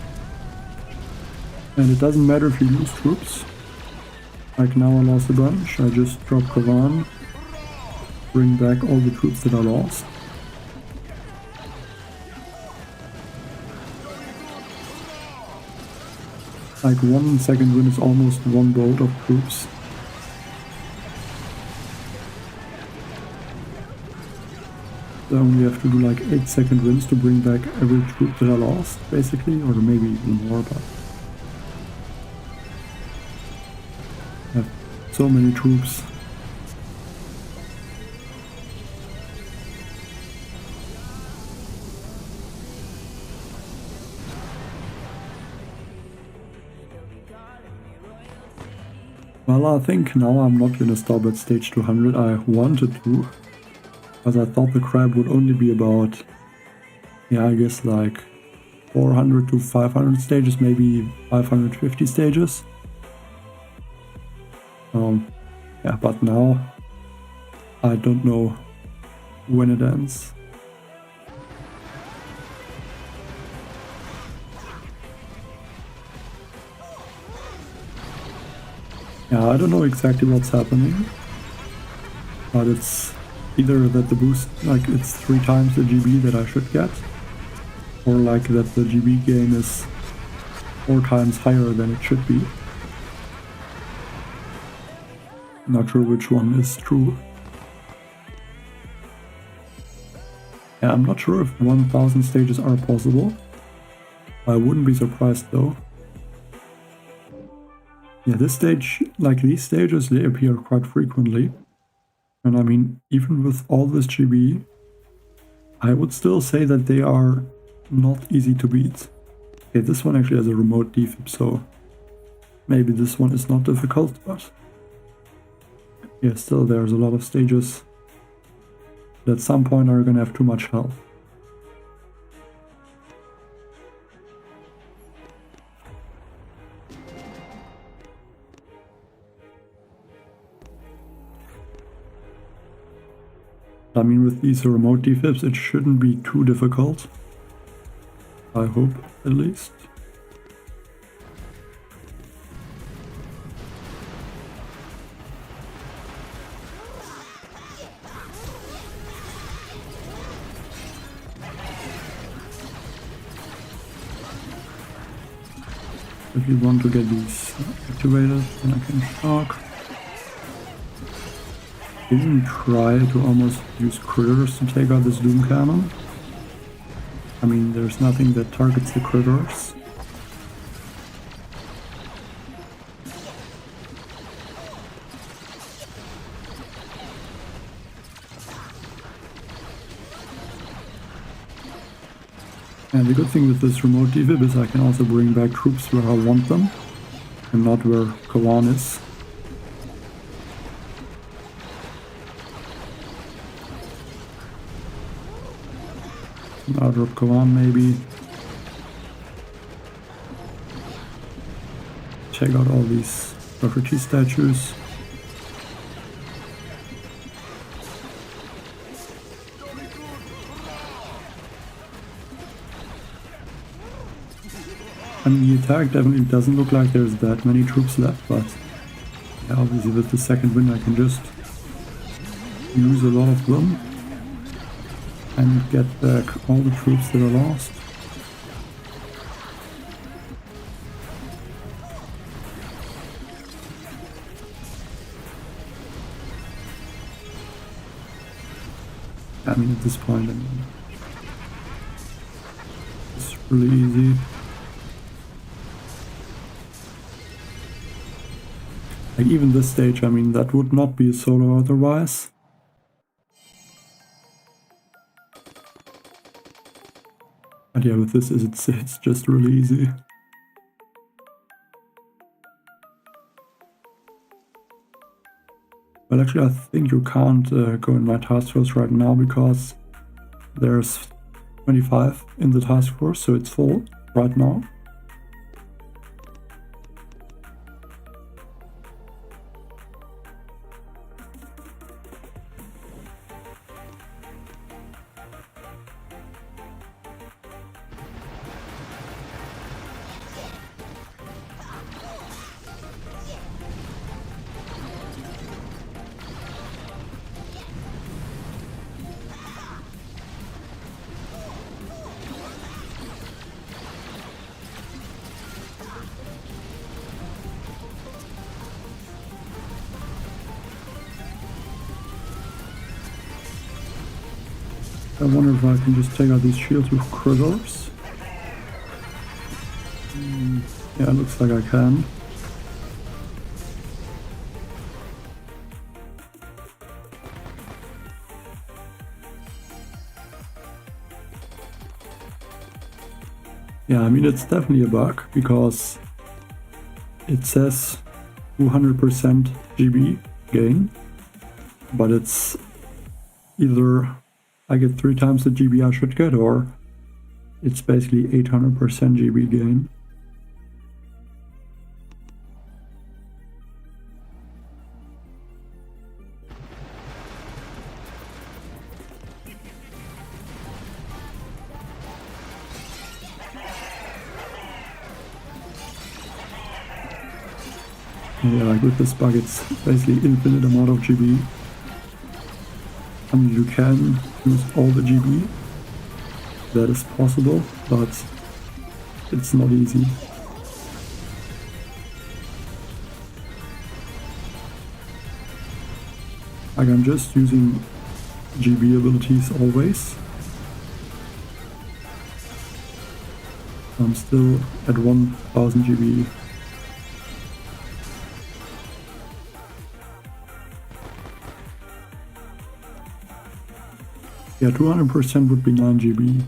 And it doesn't matter if you lose troops. Like now I lost a bunch, I just drop Koran, bring back all the troops that I lost. Like 1 second win is almost 1 boat of troops. So I only have to do like 8-second wins to bring back every troop that I lost, basically, or maybe even more, but I have so many troops. Well, I think now I'm not gonna stop at stage 200. I wanted to, because I thought the crab would only be about, yeah, I guess like 400 to 500 stages, maybe 550 stages. Yeah, but now I don't know when it ends. Yeah, I don't know exactly what's happening, but it's either that the boost, like it's 3 times the GB that I should get, or like that the GB gain is 4 times higher than it should be. Not sure which one is true. Yeah, I'm not sure if 1000 stages are possible. I wouldn't be surprised though. Yeah, this stage, like these stages, they appear quite frequently. And I mean, even with all this GB, I would still say that they are not easy to beat. Okay, this one actually has a remote defib, so maybe this one is not difficult, but yeah, still there's a lot of stages that at some point are gonna have too much health. I mean, with these remote defibs, it shouldn't be too difficult. I hope, at least. If you want to get these activated, then I can shock. Didn't try to almost use critters to take out this Doom Cannon. I mean, there's nothing that targets the critters. And the good thing with this remote defib is I can also bring back troops where I want them, and not where Kawan is. Out of Kawan maybe. Check out all these refugee statues. And the attack definitely doesn't look like there's that many troops left, but yeah, obviously with the second wind I can just use a lot of them and get back all the troops that are lost. I mean, at this point, I mean, it's really easy. Like, even this stage, I mean, that would not be a solo otherwise. But yeah, with this, it's just really easy. Well, actually, I think you can't go in my task force right now because there's 25 in the task force, so it's full right now. I wonder if I can just take out these shields with critters. Yeah, it looks like I can. Yeah, I mean, it's definitely a bug because it says 200% GB gain, but it's either I get 3 times the GB I should get, or it's basically 800% GB gain. Yeah, like with this bug, it's basically infinite amount of GB. I mean, you can use all the GB, that is possible, but it's not easy. Like, I'm just using GB abilities always. I'm still at 1000 GB. Yeah, 200% would be 9 GB.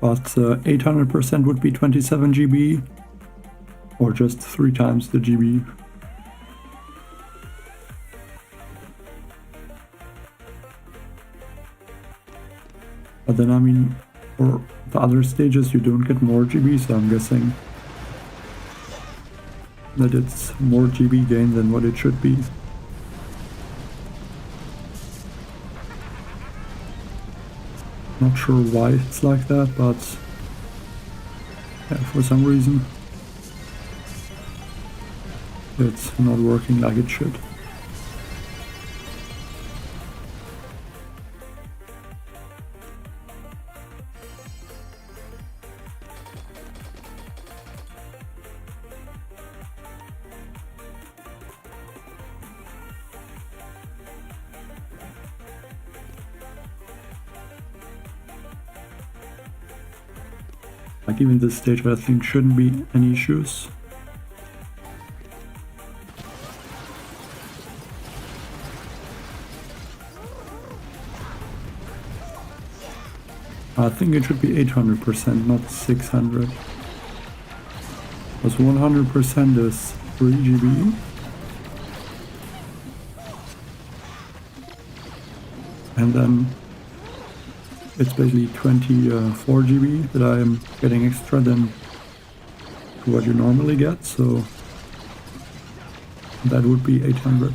But 800% would be 27 GB, or just 3 times the GB. But then, I mean, for the other stages you don't get more GB, so I'm guessing that it's more GB gain than what it should be. Not sure why it's like that, but yeah, for some reason it's not working like it should. Like, even this stage, I think, shouldn't be any issues. I think it should be 800%, not 600. Because 100% is 3 GB. And then it's basically 24 GB that I am getting extra than what you normally get, so that would be 800.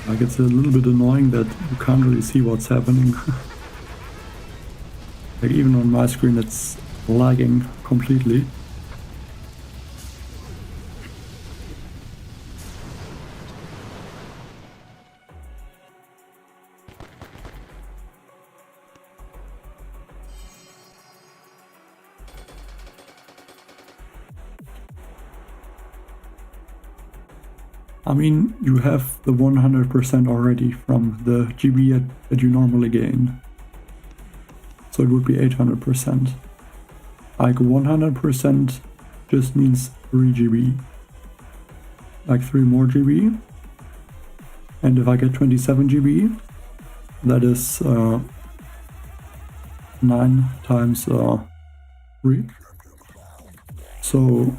Like, it's a little bit annoying that you can't really see what's happening. Like, even on my screen it's lagging completely. I mean, you have the 100% already from the GB that you normally gain. So it would be 800%. Like 100% just means 3 GB. Like 3 more GB. And if I get 27 GB, that is 9 times 3. So,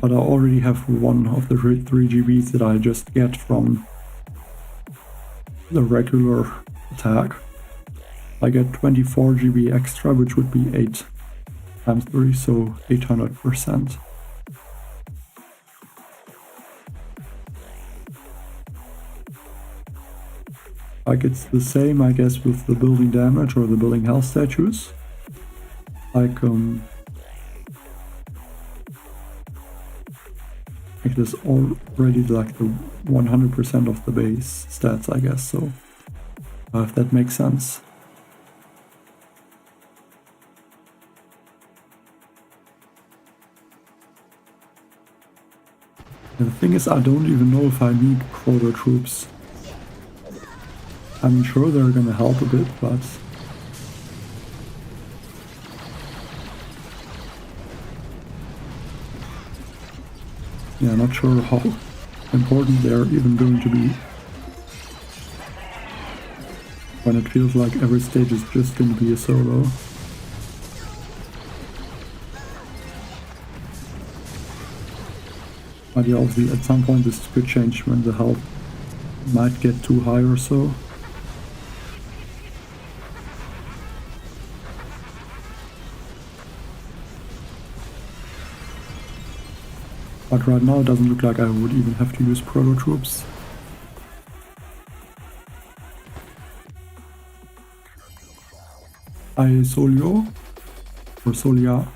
but I already have one of the 3 GBs that I just get from the regular attack. I get 24 GB extra, which would be 8 times 3, so 800%. Like, it's the same, I guess, with the building damage or the building health statues. Like, it is already like the 100% of the base stats, I guess, so if that makes sense. And the thing is, I don't even know if I need proto troops. I'm sure they're gonna help a bit, but yeah, not sure how important they're even going to be. When it feels like every stage is just going to be a solo. But yeah, obviously at some point this could change when the health might get too high or so. But right now it doesn't look like I would even have to use proto troops. I Solio or Solia.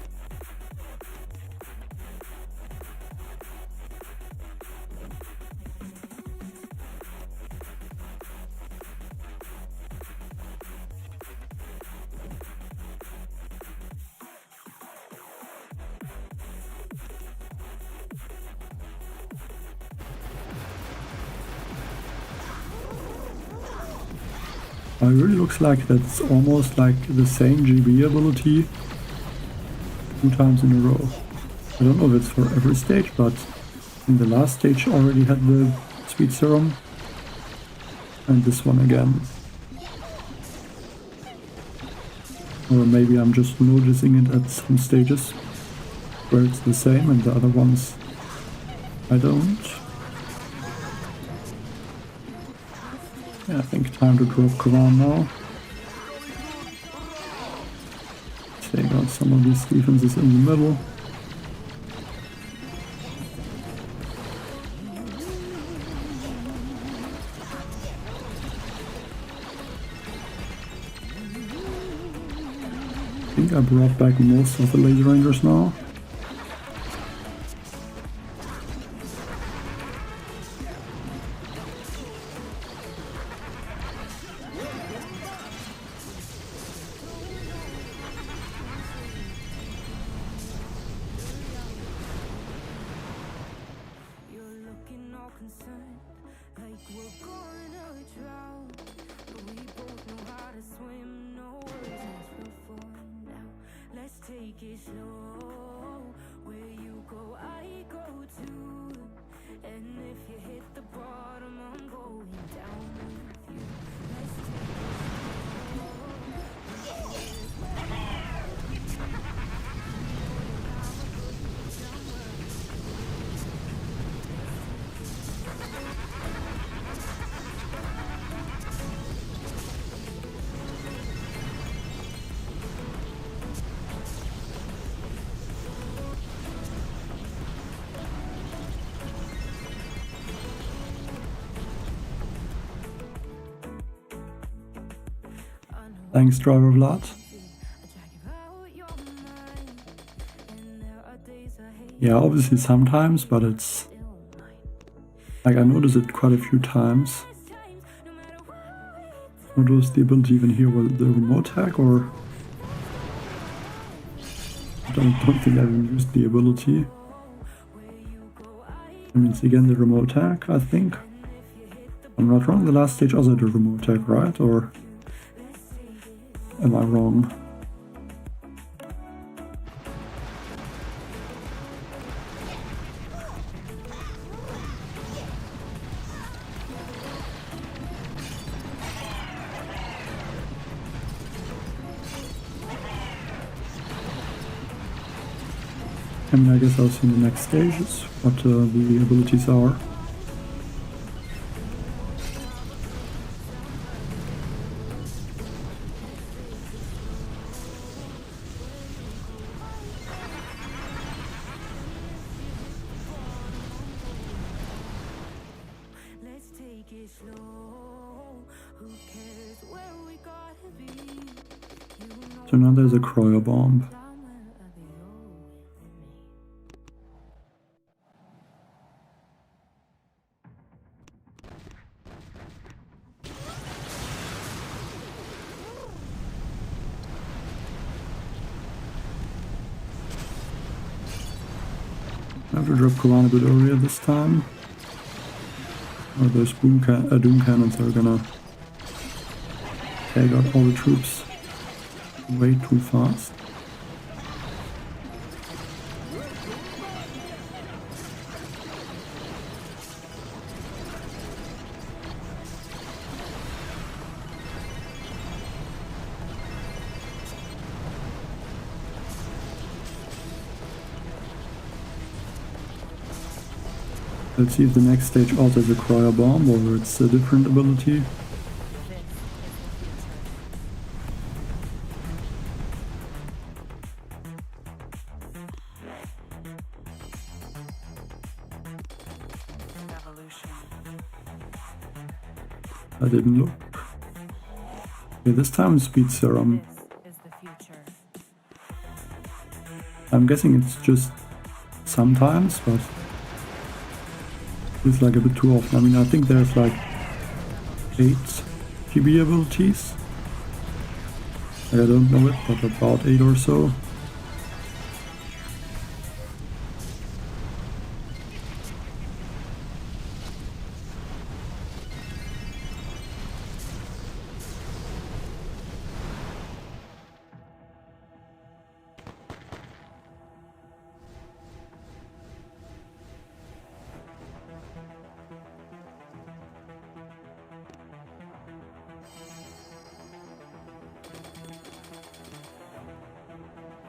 It really looks like that's almost like the same GB ability 2 times in a row. I don't know if it's for every stage, but in the last stage already had the Sweet Serum, and this one again. Or maybe I'm just noticing it at some stages where it's the same and the other ones I don't. Yeah, I think time to drop Karan now. Take out some of these defenses in the middle. I think I brought back most of the laser rangers now. Take it slow, where you go, I go too. And if you hit the bottom, I'm going down with you. Let's Thanks, Driver Vlad. Yeah, obviously sometimes, but it's like I noticed it quite a few times. Notice the ability even here with the remote hack, or I don't think I even used the ability. I mean, it's again the remote hack, I think. I'm not wrong, the last stage also had a remote hack, right? Or am I wrong? I mean, I guess I'll see in the next stages what the abilities are. So now there's a cryo bomb. I have to drop Koran a bit earlier this time. Or those doom cannons are gonna take out all the troops way too fast. Let's see if the next stage also has a cryo bomb or it's a different ability. I didn't look. Okay, this time it's speed serum. This is the future. I'm guessing it's just sometimes, but it's like a bit too often. I mean, I think there's like 8 GBE abilities. I don't know it, but about 8 or so.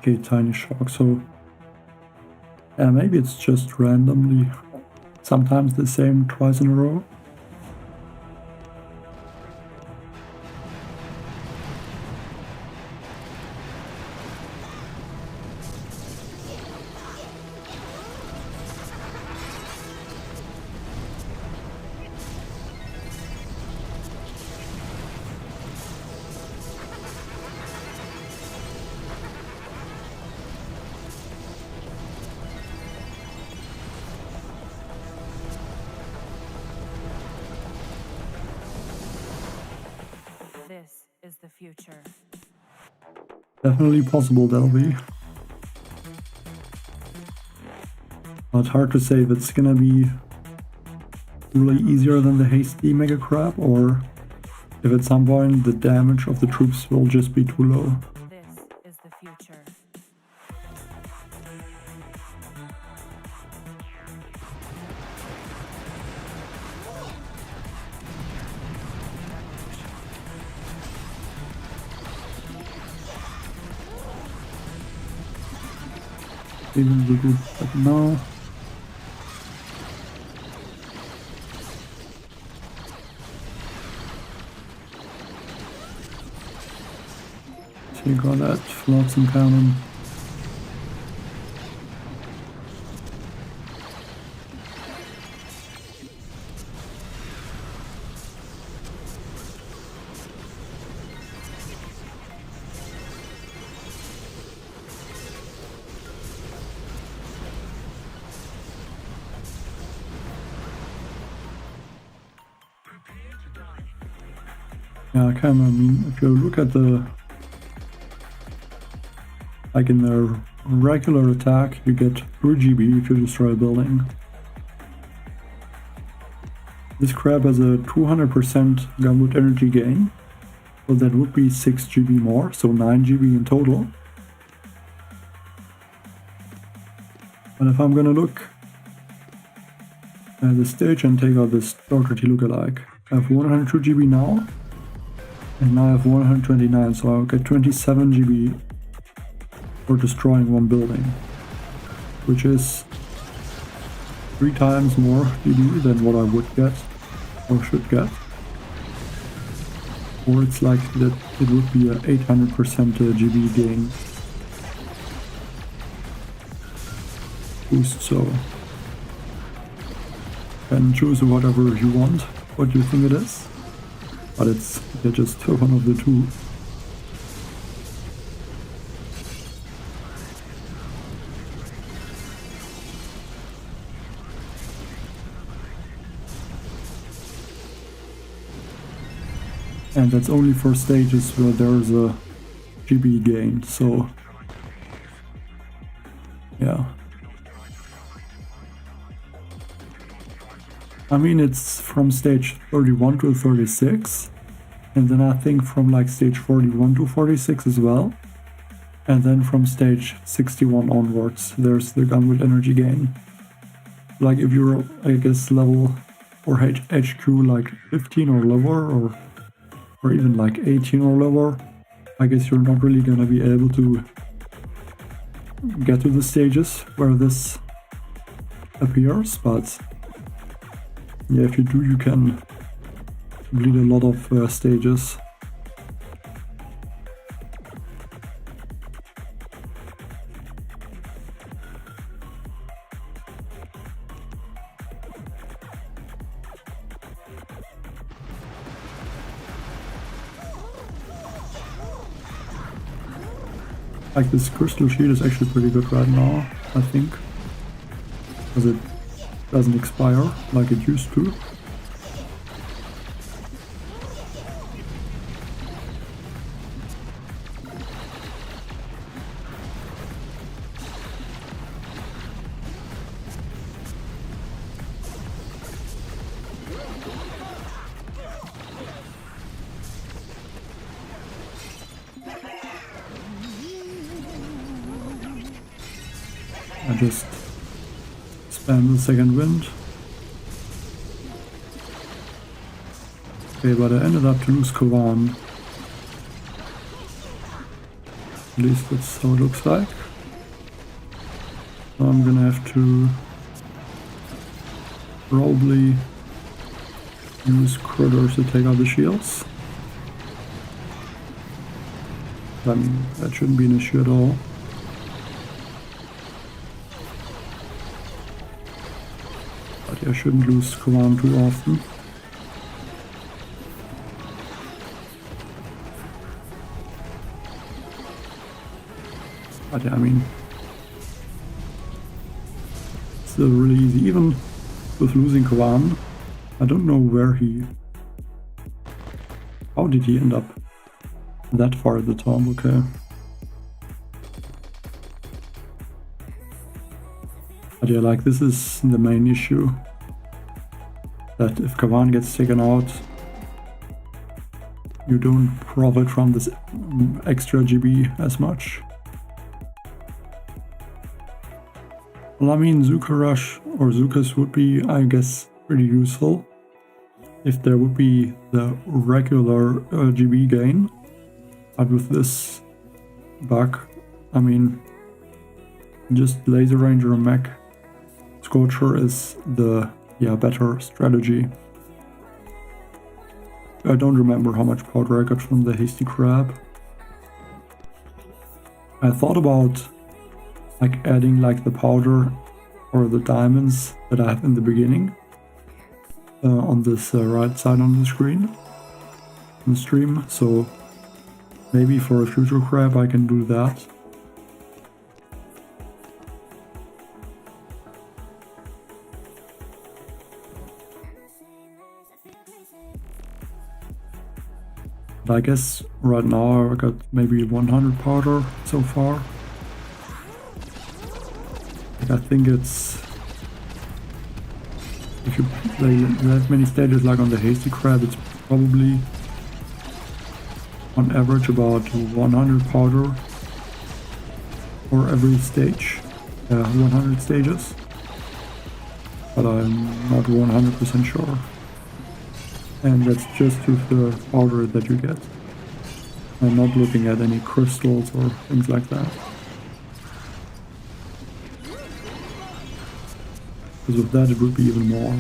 Okay, tiny shock, so maybe it's just randomly, sometimes the same twice in a row. This is the future. Definitely possible, Delby. But hard to say if it's gonna be really easier than the hasty Mega Crab, or if at some point the damage of the troops will just be too low. This is the future. Even the group like now. Take all that flotsam cannon. Yeah, I can. I mean, if you look at the... Like in the regular attack, you get 3 GB if you destroy a building. This crab has a 200% gunwood energy gain, so that would be 6 GB more, so 9 GB in total. But if I'm gonna look at the stage and take out this Dr. T lookalike, I have 102 GB now, and now I have 129, so I'll get 27 GB for destroying one building, which is 3 times more GB than what I would get, or should get. Or it's like that it would be a 800% GB gain boost, so you can choose whatever you want, what you think it is, but it's just one of the two. And that's only for stages where there's a GB gain, so yeah. I mean, it's from stage 31 to 36, and then I think from like stage 41 to 46 as well. And then from stage 61 onwards, there's the gunwood energy gain. Like if you're, I guess, level or HQ like 15 or lower, or even like 18 or lower, I guess you're not really gonna be able to get to the stages where this appears, but yeah, if you do, you can complete a lot of stages. Like this crystal shield is actually pretty good right now, I think, because it doesn't expire like it used to. I just spam the second wind. Okay, but I ended up to lose Kavan. At least that's how it looks like. So I'm gonna have to probably use critters to take out the shields. I mean, that shouldn't be an issue at all. But I shouldn't lose Kavan too often. But yeah, I mean, it's still really easy. Even with losing Kavan, I don't know where he... How did he end up that far at the top? Okay. But yeah, like, this is the main issue. That if Kavan gets taken out, you don't profit from this extra GB as much. Well, I mean, Zuka Rush or Zukas would be, I guess, pretty useful if there would be the regular GB gain. But with this bug, I mean, just Laser Ranger and Mech Scorcher is the better strategy. I don't remember how much powder I got from the Hasty Crab. I thought about like adding like the powder or the diamonds that I have in the beginning on this right side on the screen in the stream, so maybe for a future crab I can do that. I guess right now I got maybe 100 powder so far. Like I think it's... if you play that many stages like on the Hasty Crab, it's probably on average about 100 powder for every stage. 100 stages. But I'm not 100% sure. And that's just with the powder that you get. I'm not looking at any crystals or things like that. Because with that it would be even more.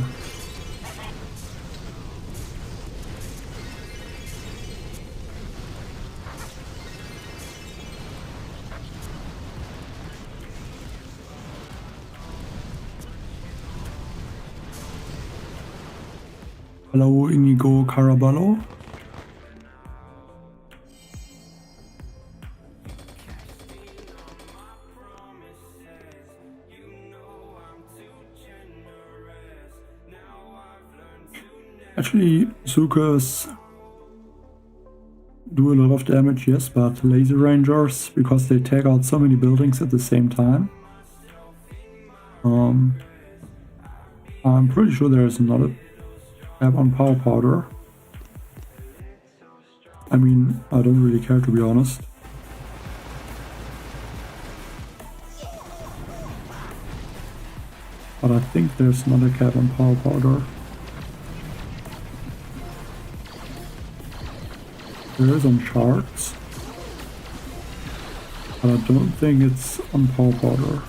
Hello Inigo Caraballo. Actually, Zukas do a lot of damage, yes, but Laser Rangers, because they take out so many buildings at the same time. I'm pretty sure there is another cap on Power Powder. I mean, I don't really care, to be honest. But I think there's another cap on Power Powder. There is on Sharks, but I don't think it's on Power Powder.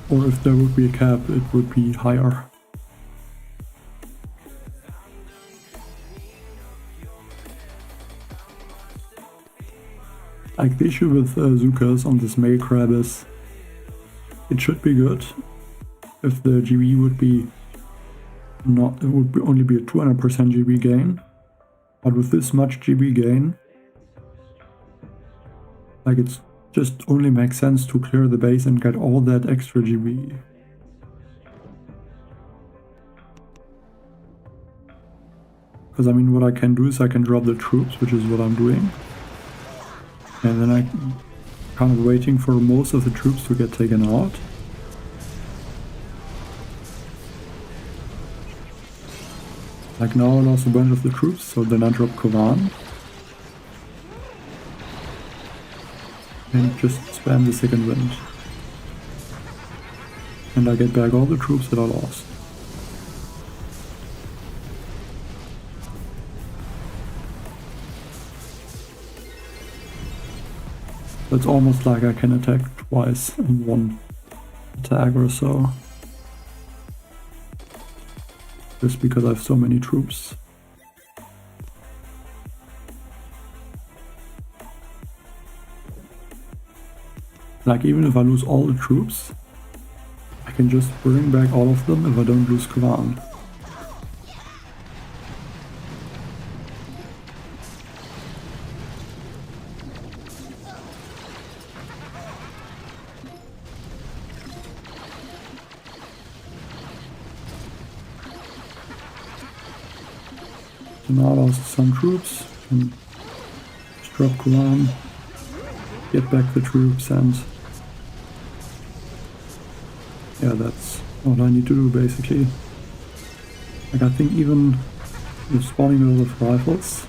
Or if there would be a cap, it would be higher. Like the issue with Zukas on this male crab is it should be good if the GBE would be not, it would be only be a 200% GB gain, but with this much GB gain, like it's just only makes sense to clear the base and get all that extra GB. Because I mean, what I can do is I can drop the troops, which is what I'm doing. And then I'm kind of waiting for most of the troops to get taken out. Like now I lost a bunch of the troops, so then I drop Kovan. And just spam the second wind. And I get back all the troops that I lost. It's almost like I can attack twice in one attack or so. Just because I have so many troops. Like even if I lose all the troops, I can just bring back all of them if I don't lose Kovan. So now I lost some troops, and just drop Kovan, get back the troops, and yeah, that's what I need to do basically. Like I think even with spawning a lot of rifles,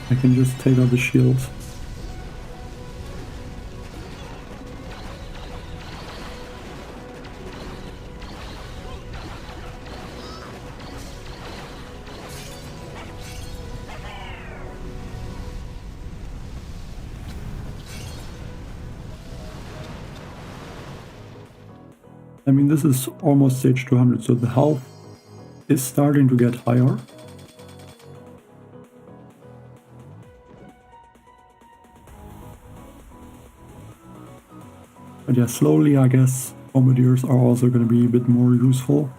I can just take out the shield. I mean, this is almost stage 200, so the health is starting to get higher. But yeah, slowly I guess bombardiers are also going to be a bit more useful.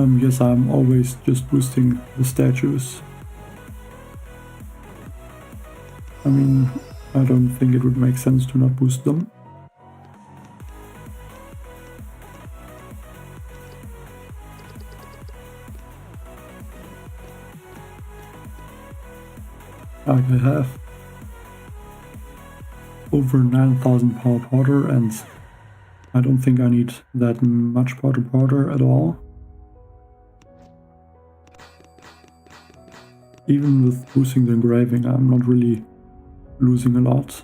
Yes, I'm always just boosting the statues. I mean, I don't think it would make sense to not boost them. Like I have over 9,000 power powder, and I don't think I need that much powder at all. Even with boosting the engraving, I'm not really losing a lot.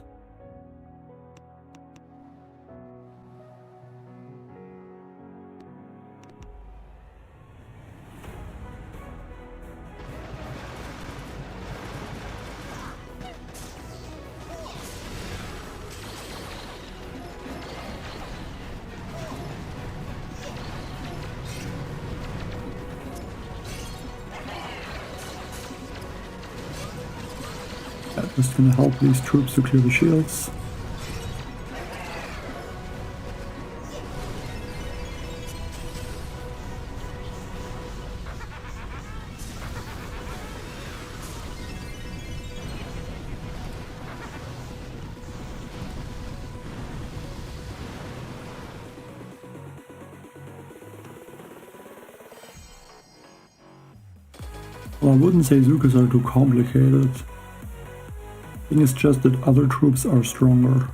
That was gonna help these troops to clear the shields. Well, I wouldn't say Zukas are too complicated. I think it's just that other troops are stronger.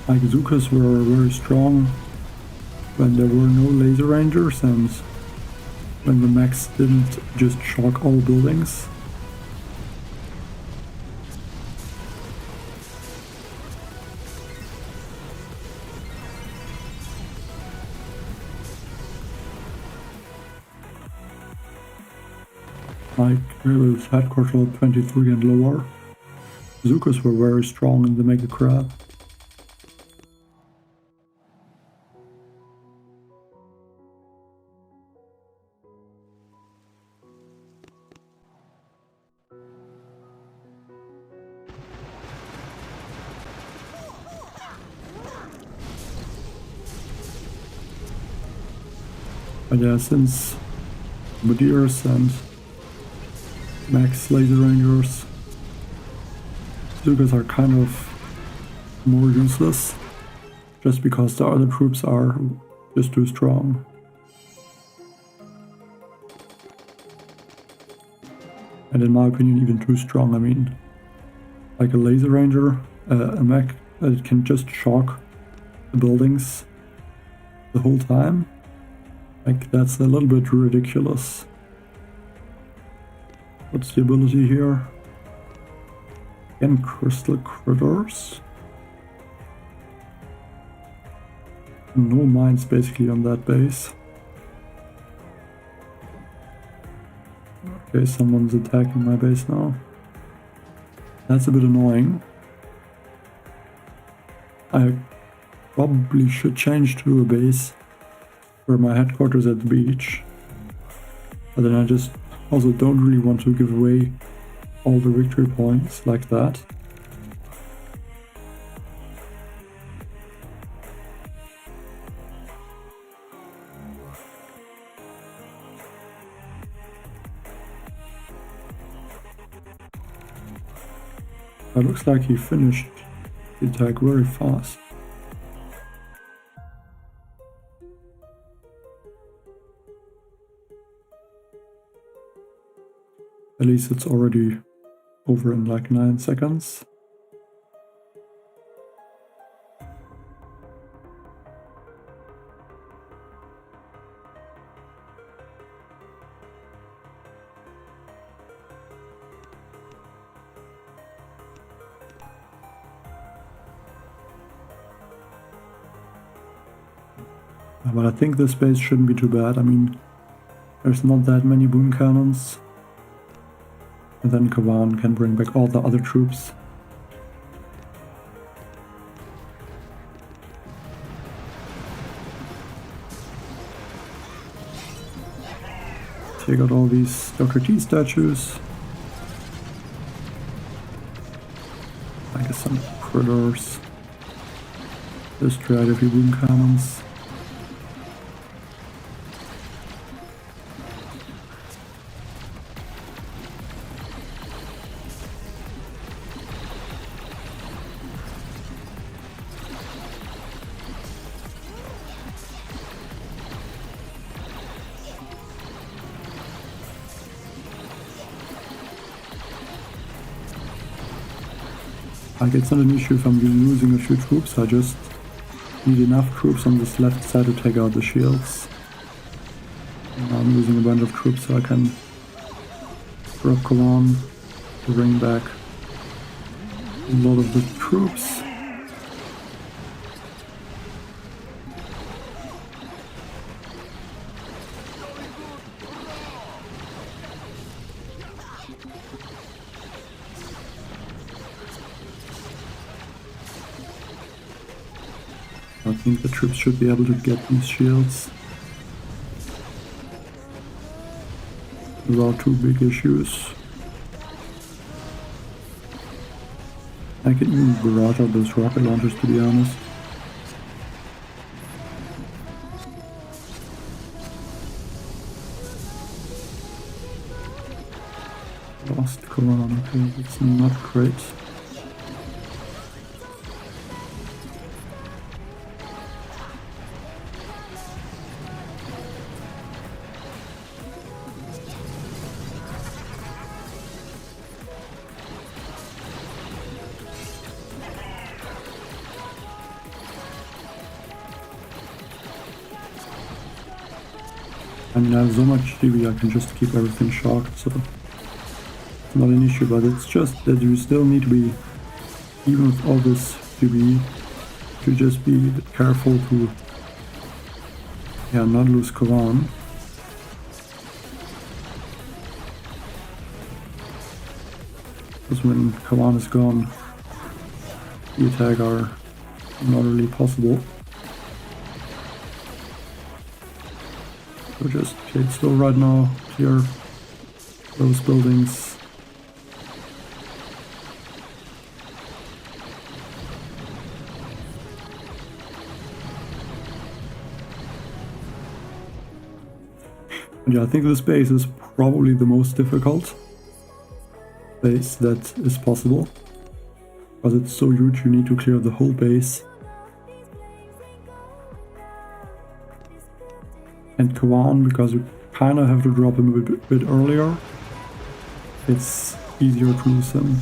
Like Zukas were very strong when there were no laser rangers and when the mechs didn't just shock all buildings. Like with headquarter 23 and lower, Zukas were very strong in the Mega Crab. But yeah, since Bombardiers and Max Laser Rangers, Zukas are kind of more useless, just because the other troops are just too strong. And in my opinion, even too strong. I mean, like a Laser Ranger, a mech that can just shock the buildings the whole time. Like, that's a little bit ridiculous. What's the ability here? Again, crystal critters. No mines basically on that base. Okay, someone's attacking my base now. That's a bit annoying. I probably should change to a base where my headquarters at the beach. But then I just also don't really want to give away all the victory points like that. It looks like he finished the attack very fast. At least it's already over in like 9 seconds. But I think this base shouldn't be too bad. I mean, there's not that many boom cannons. And then Kavan can bring back all the other troops. Take out all these Dr. T statues. critters. Destroy the boom cannons. Like, it's not an issue if I'm losing a few troops, I just need enough troops on this left side to take out the shields. And I'm losing a bunch of troops so I can drop Kalan to bring back a lot of the troops. I think the troops should be able to get these shields without too big issues. I can even barrage out those rocket launchers, to be honest. Lost Corona, okay, it's not great. I mean, I have so much GBE, I can just keep everything shocked, so it's not an issue, but it's just that you still need to be, even with all this GBE, to just be a bit careful to, yeah, not lose Kalan. Because when Kalan is gone, the attack are not really possible. So just play it slow right now, clear those buildings. And yeah, I think this base is probably the most difficult base that is possible. Because it's so huge, you need to clear the whole base. And Kawan, because you kind of have to drop him a bit earlier, it's easier to lose him.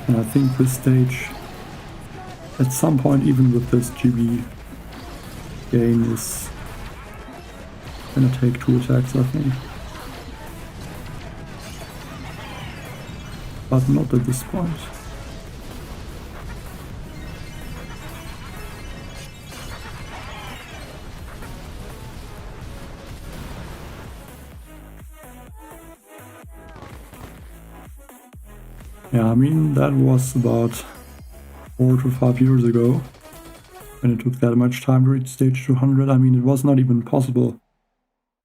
And I think this stage, at some point, even with this GBE gain, is gonna take 2 attacks, I think. But not at this point. Yeah, I mean, that was about 4 to 5 years ago, when it took that much time to reach stage 200. I mean, it was not even possible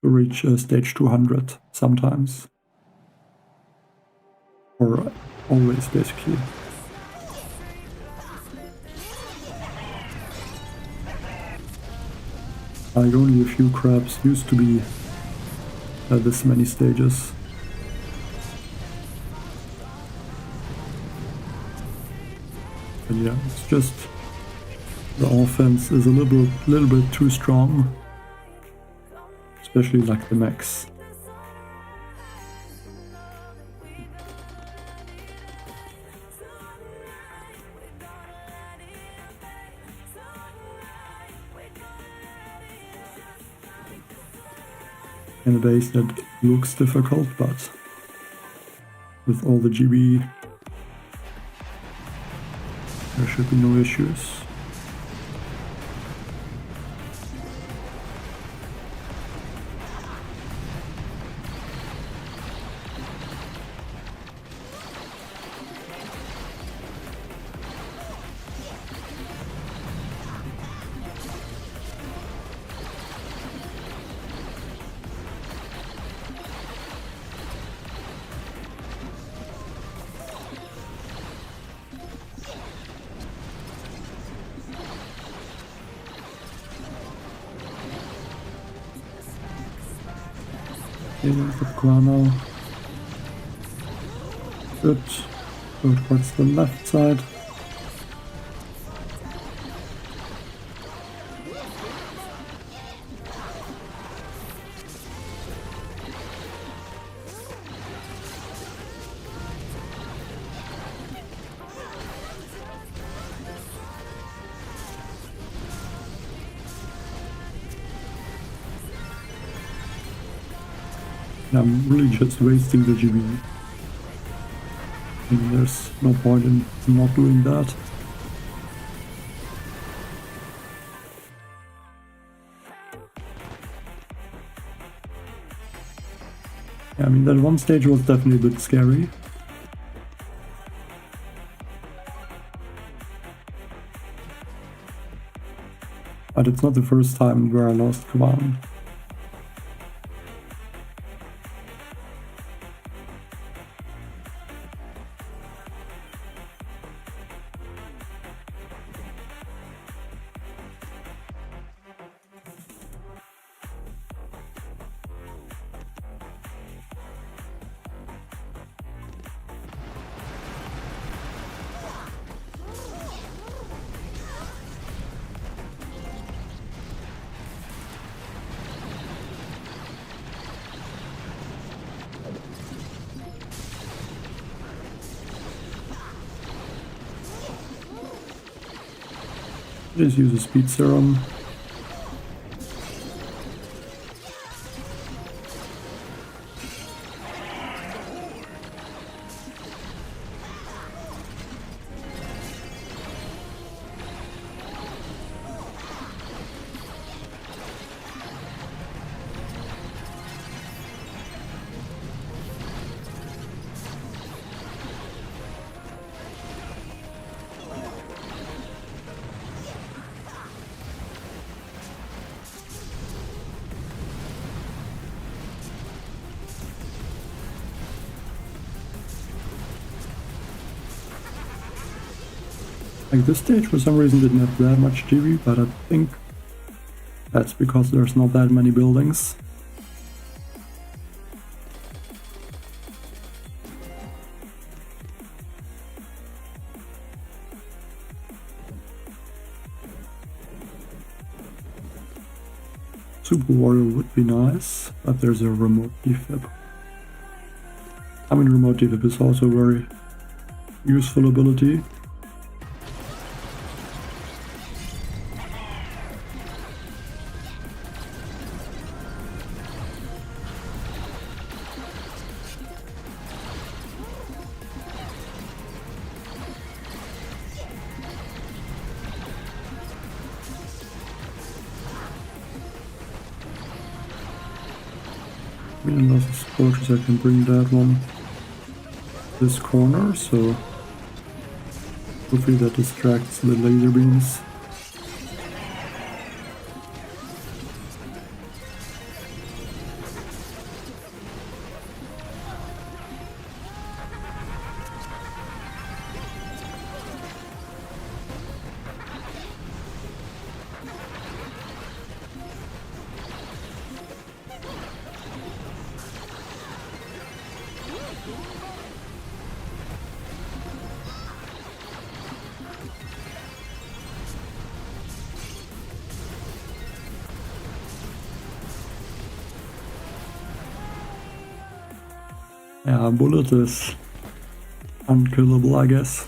to reach stage 200 sometimes. Or always, basically. Like, only a few crabs used to be at this many stages. And yeah, it's just the offense is a little bit too strong. Especially like the mechs. In a base that looks difficult, but with all the GBE, there should be no issues. Okay, there's the Guano. Good. Go towards the left side. I'm really just wasting the GBE. I mean, there's no point in not doing that. Yeah, I mean, that one stage was definitely a bit scary. But it's not the first time where I lost command. Just use a speed serum. Like, this stage for some reason didn't have that much GB, but I think that's because there's not that many buildings. Super Warrior would be nice, but there's a remote defib. I mean, remote defib is also a very useful ability. I mean, as supporters I can bring that one this corner, so hopefully that distracts the laser beams. Yeah, Bullet is unkillable, I guess.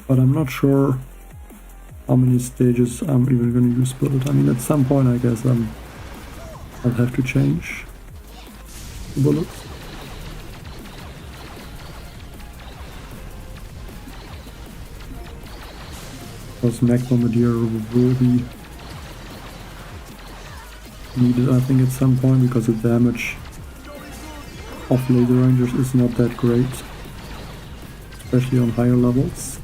But I'm not sure how many stages I'm even going to use Bullet. I mean, at some point I guess I'll have to change the Bullet. Because Mech Bombardier will be needed, I think, at some point, because the damage of laser rangers is not that great, especially on higher levels.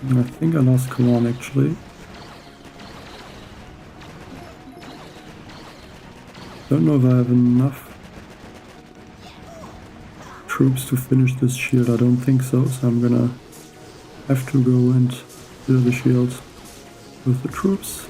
I think I lost Kalan actually. Don't know if I have enough troops to finish this shield. I don't think so, so I'm gonna have to go and do the shield with the troops.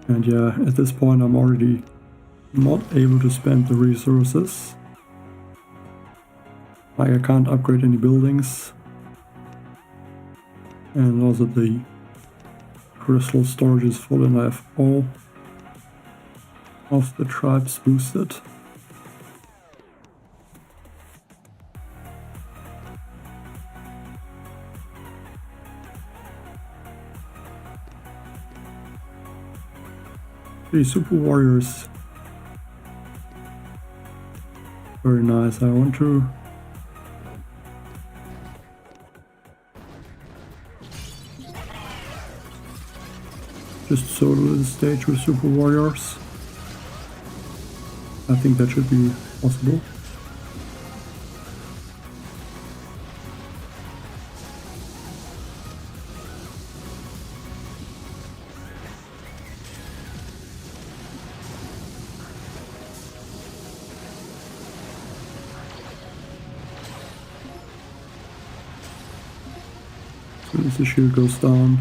And yeah, at this point I'm already not able to spend the resources. Like I can't upgrade any buildings. And also the crystal storage is full and I have all of the tribes boosted. The super warriors. Very nice. I want to just solo the stage with super warriors. I think that should be possible. As soon as the shield goes down,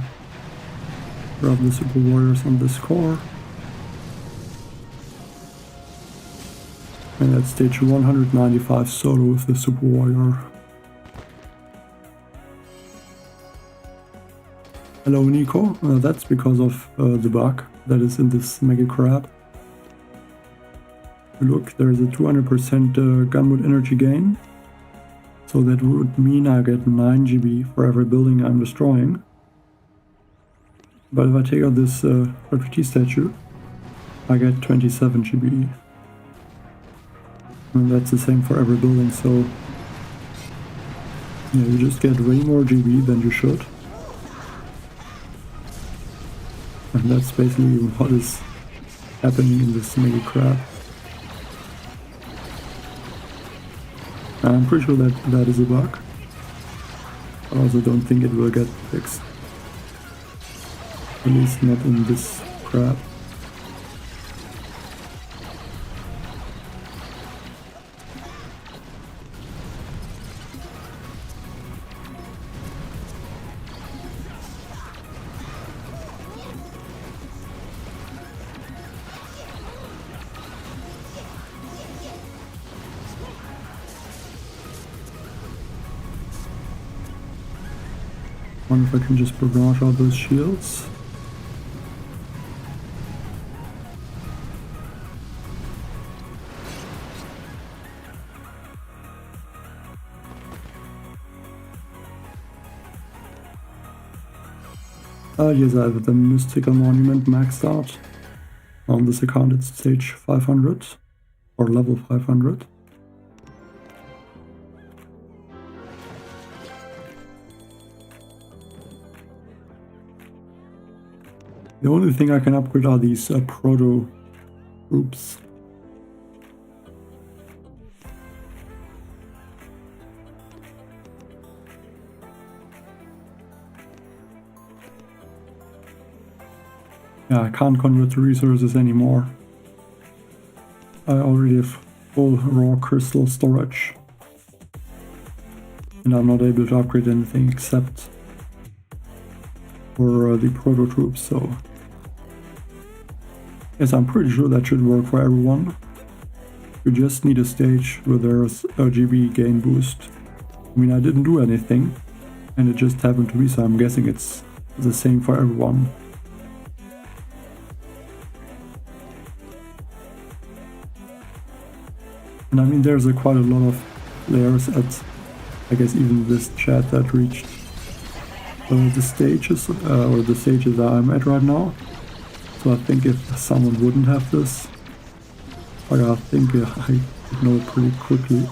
grab the super warriors on this core. And at stage 195 solo with the super warrior. Hello Nico, that's because of the bug that is in this mega crab. Look, there's a 200% gunwood energy gain. So that would mean I get 9 GB for every building I'm destroying. But if I take out this refugee statue, I get 27 GB. And that's the same for every building, so yeah, you just get way more GB than you should. And that's basically what is happening in this mega crab. I'm pretty sure that that is a bug. I also don't think it will get fixed. At least not in this crab. I wonder if I can just barrage all those shields. Yes, I have the mystical monument maxed out. On this account it's stage 500 or level 500. The only thing I can upgrade are these proto groups. Yeah, I can't convert the resources anymore. I already have full raw crystal storage. And I'm not able to upgrade anything except for the proto troops, so yes, I'm pretty sure that should work for everyone. You just need a stage where there's a GB gain boost. I mean, I didn't do anything, and it just happened to be, so I'm guessing it's the same for everyone. And I mean, there's quite a lot of players at, I guess, even this chat that reached the stages, or the stages that I'm at right now. So I think if someone wouldn't have this, I think I would know it pretty quickly.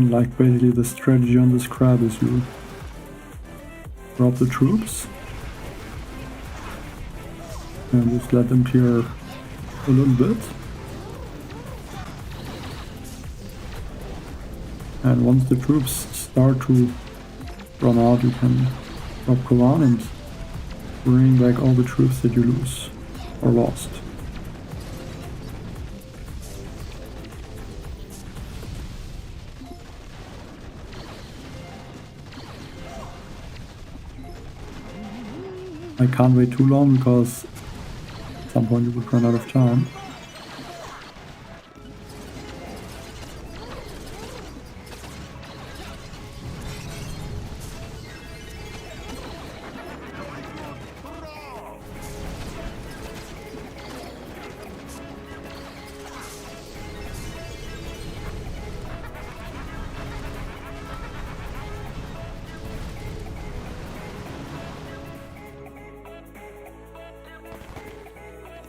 And like basically the strategy on this crab is you drop the troops and just let them clear a little bit. And once the troops start to run out, you can drop Kovan and bring back all the troops that you lose or lost. I can't wait too long because at some point you would run out of time.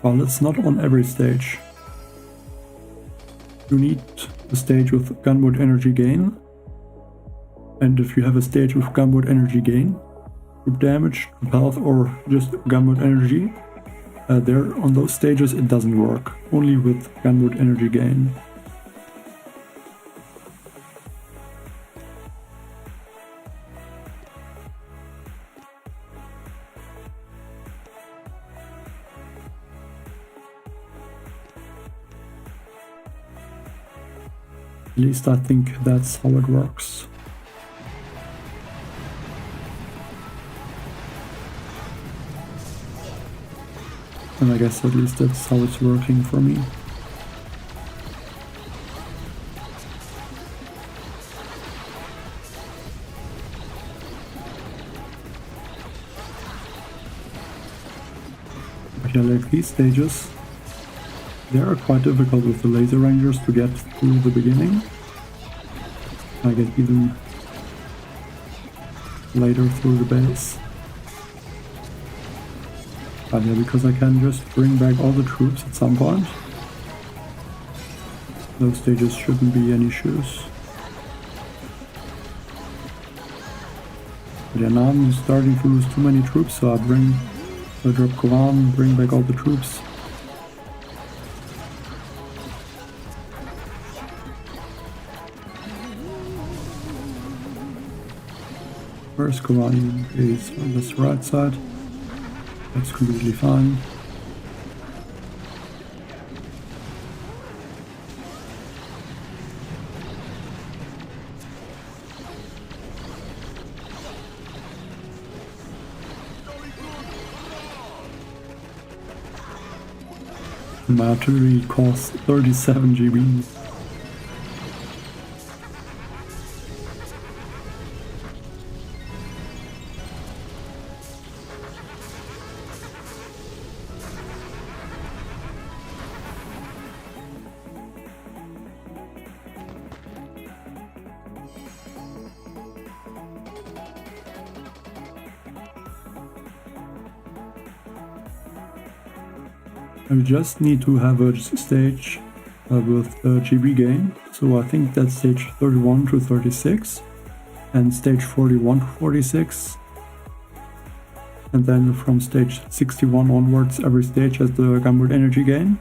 Well, it's not on every stage. You need a stage with gunboat energy gain. And if you have a stage with gunboat energy gain, troop damage, troop health, or just gunboat energy, there on those stages it doesn't work. Only with gunboat energy gain. At least I think that's how it works. And I guess at least that's how it's working for me. But yeah, like these stages, they are quite difficult with the laser rangers to get through the beginning. I get even later through the base. But yeah, because I can just bring back all the troops at some point, those stages shouldn't be any issues. But yeah, now I'm starting to lose too many troops, so I drop Kovan, bring back all the troops. First Kovan is on this right side. That's completely fine. My artillery costs 37 GBE. I just need to have a stage with GB gain, so I think that's stage 31 to 36 and stage 41 to 46, and then from stage 61 onwards every stage has the gunboat energy gain,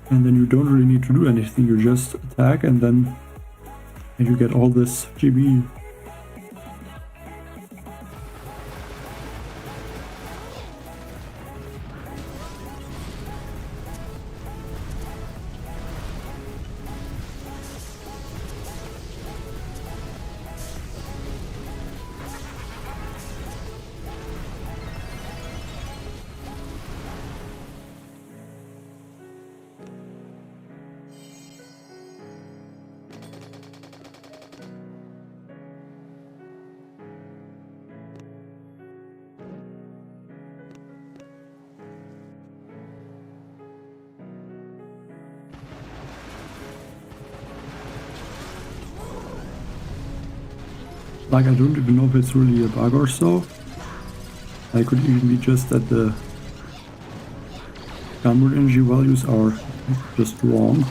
and then you don't really need to do anything, you just attack and then you get all this GB. Like, I don't even know if it's really a bug or so. I could even be just that the gunboat energy values are just wrong.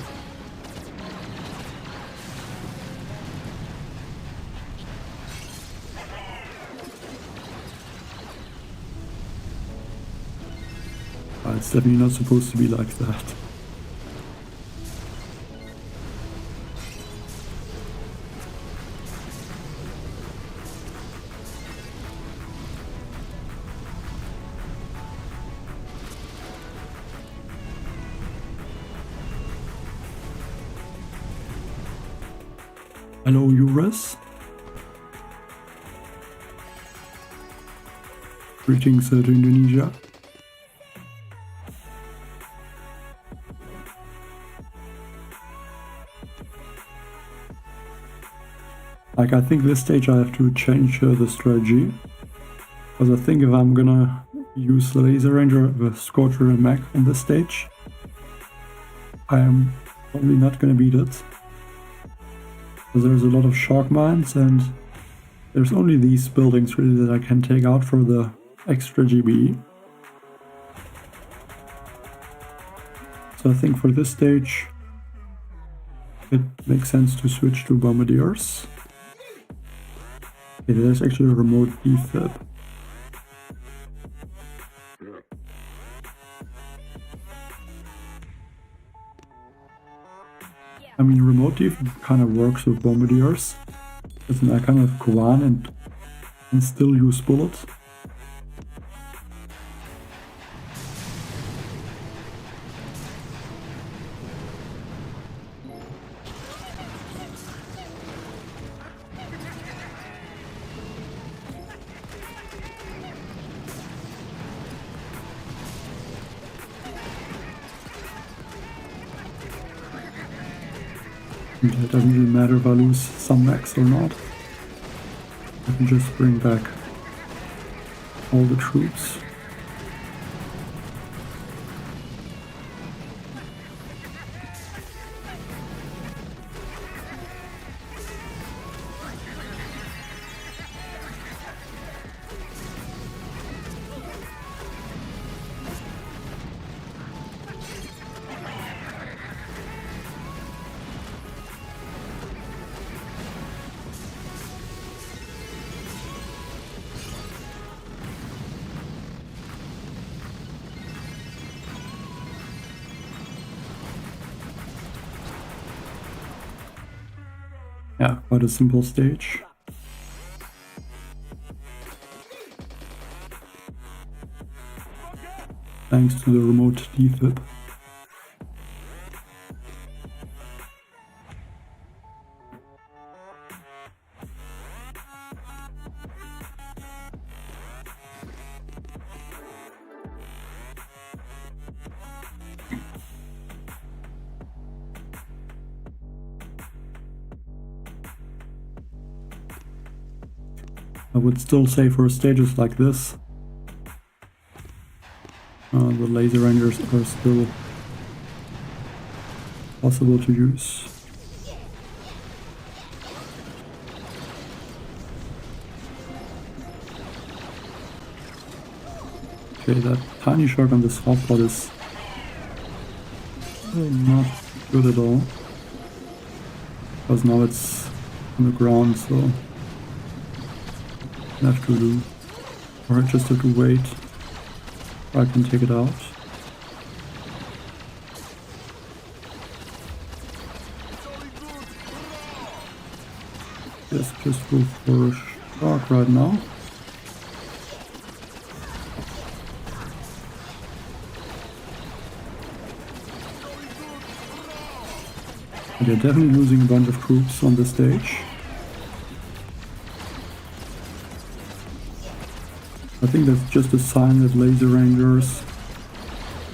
it's definitely not supposed to be like that. Hello, Uras. Greetings to Indonesia. Like, I think this stage I have to change the strategy. Because I think if I'm gonna use the Laser Ranger, the Scorcher and Mech on this stage, I am probably not gonna beat it. Because there's a lot of shock mines and there's only these buildings really that I can take out for the extra GBE. So I think for this stage it makes sense to switch to Bombardiers. Okay, there's actually a remote defib. I mean, remote defib kind of works with Bombardiers. Because I kind of go on and still use bullets. And it doesn't really matter if I lose some mechs or not. I can just bring back all the troops. Yeah, quite a simple stage. Thanks to the remote defib. I would still say for stages like this, the Laser Rangers are still possible to use. Okay, that tiny shock on this hotspot is not good at all. Because now it's on the ground, so I have to do, or I just have to wait. I can take it out. Let's just go for a shock right now. They're definitely losing a bunch of troops on this stage. I think that's just a sign that Laser Rangers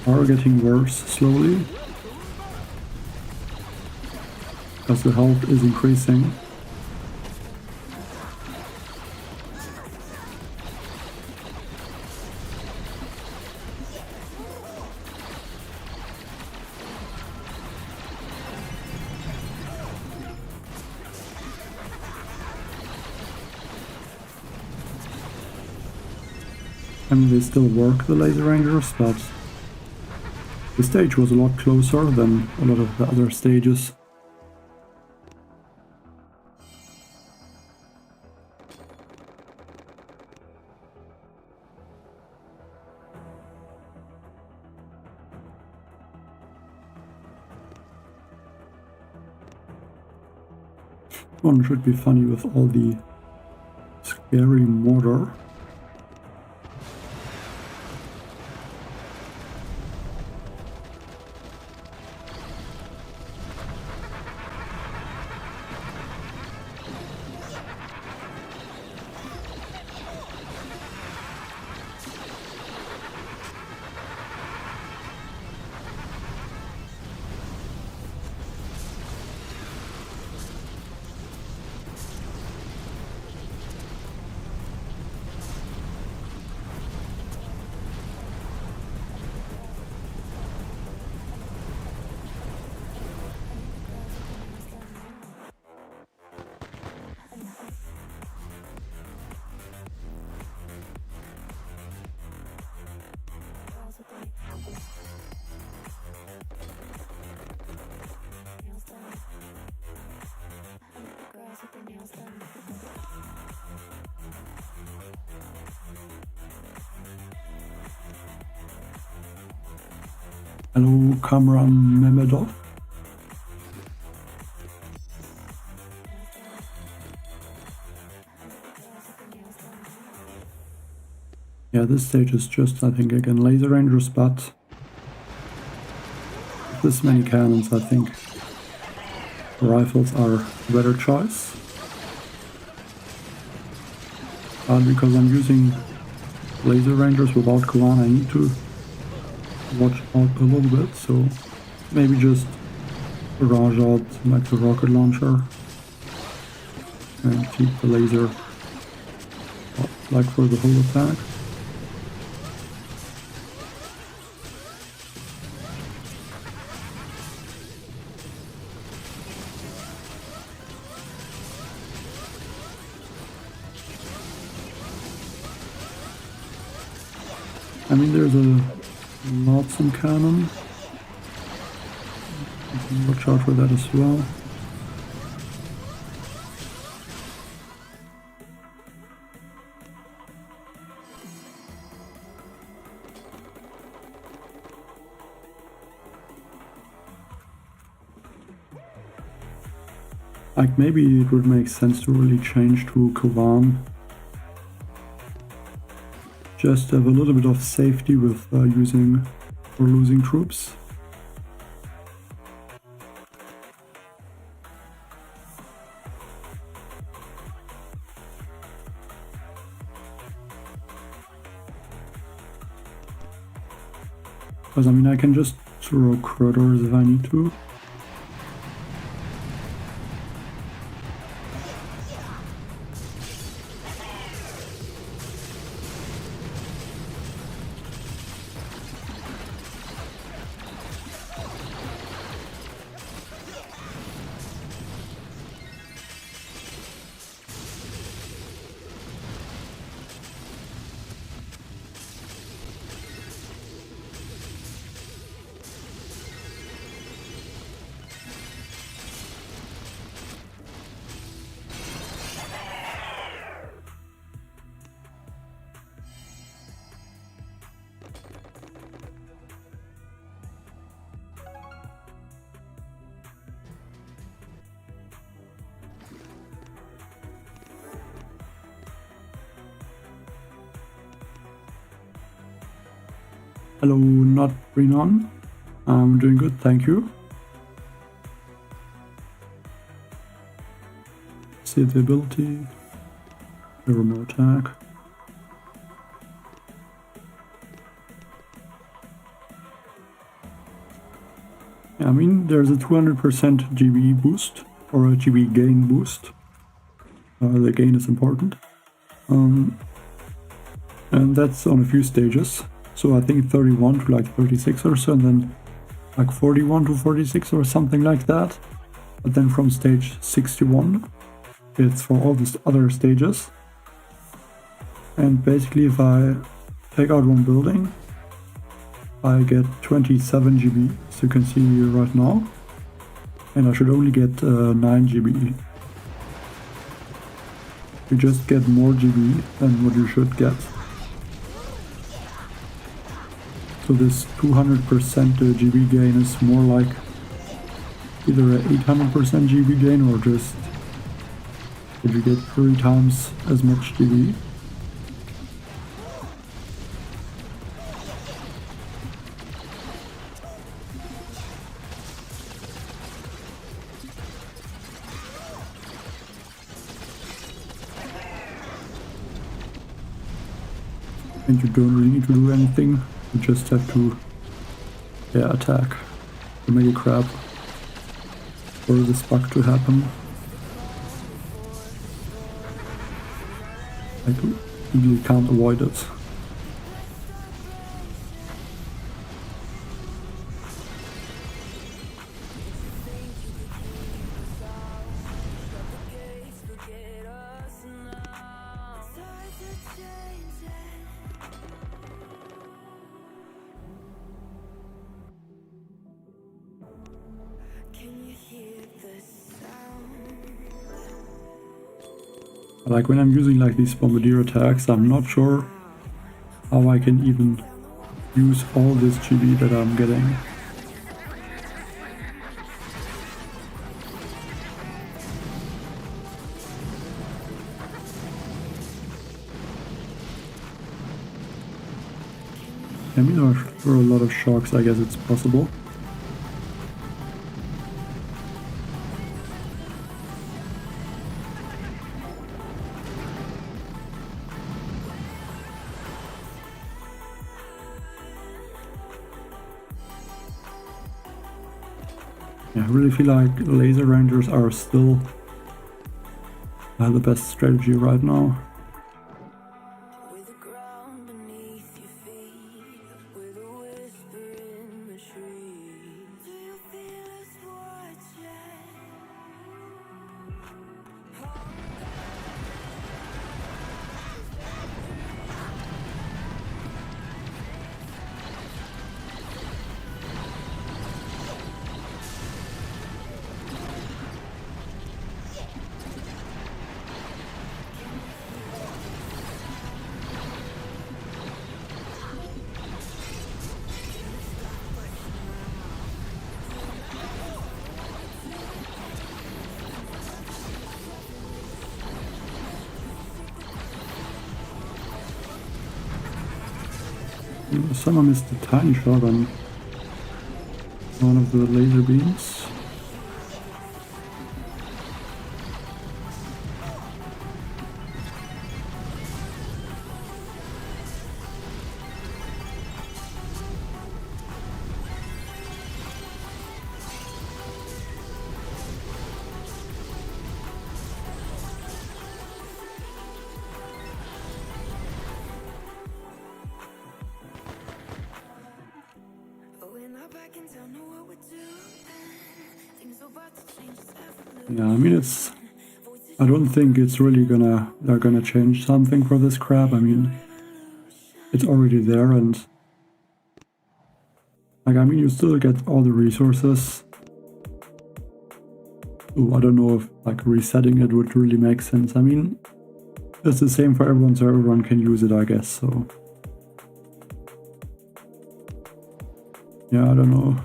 are getting worse slowly. Because the health is increasing. I mean, they still work, the Laser Rangers, but the stage was a lot closer than a lot of the other stages. One should be funny with all the scary mortar. Hello, Kamran Memedov. Yeah, this stage is just, I think, again, laser rangers, but with this many cannons, I think rifles are a better choice. Because I'm using laser rangers without Kovan, I need to watch out a little bit, so maybe just barrage out like the rocket launcher and keep the laser like for the whole attack. I mean, there's a Lodson cannon. You can watch out for that as well. Like, maybe it would make sense to really change to Kovan. Just have a little bit of safety with using or losing troops. Because I mean, I can just throw critters if I need to. Hello, not Renon. I'm doing good, thank you. See the ability. There no attack. Yeah, I mean, there's a 200% GBE boost, or a GBE gain boost. The gain is important. And that's on a few stages. So I think 31 to like 36 or so, and then like 41 to 46 or something like that. But then from stage 61, it's for all these other stages. And basically if I take out one building, I get 27 GB, as you can see right now. And I should only get 9 GB. You just get more GB than what you should get. So this 200% GB gain is more like either a 800% GB gain or just Did you get 3 times as much GBE? And you don't really need to do anything, you just have to attack the Mega Crab for this bug to happen. Like, you can't avoid it. Like when I'm using like these bombardier attacks, I'm not sure how I can even use all this GB that I'm getting. I mean, for a lot of shocks, I guess it's possible. I really feel like laser rangers are still the best strategy right now. Someone missed a tiny shot on one of the laser beams. Yeah, I mean I don't think it's really they're gonna change something for this crab. I mean, it's already there and like, I mean, you still get all the resources. Ooh, I don't know if like resetting it would really make sense. I mean, it's the same for everyone, so everyone can use it, I guess, so. Yeah, I don't know.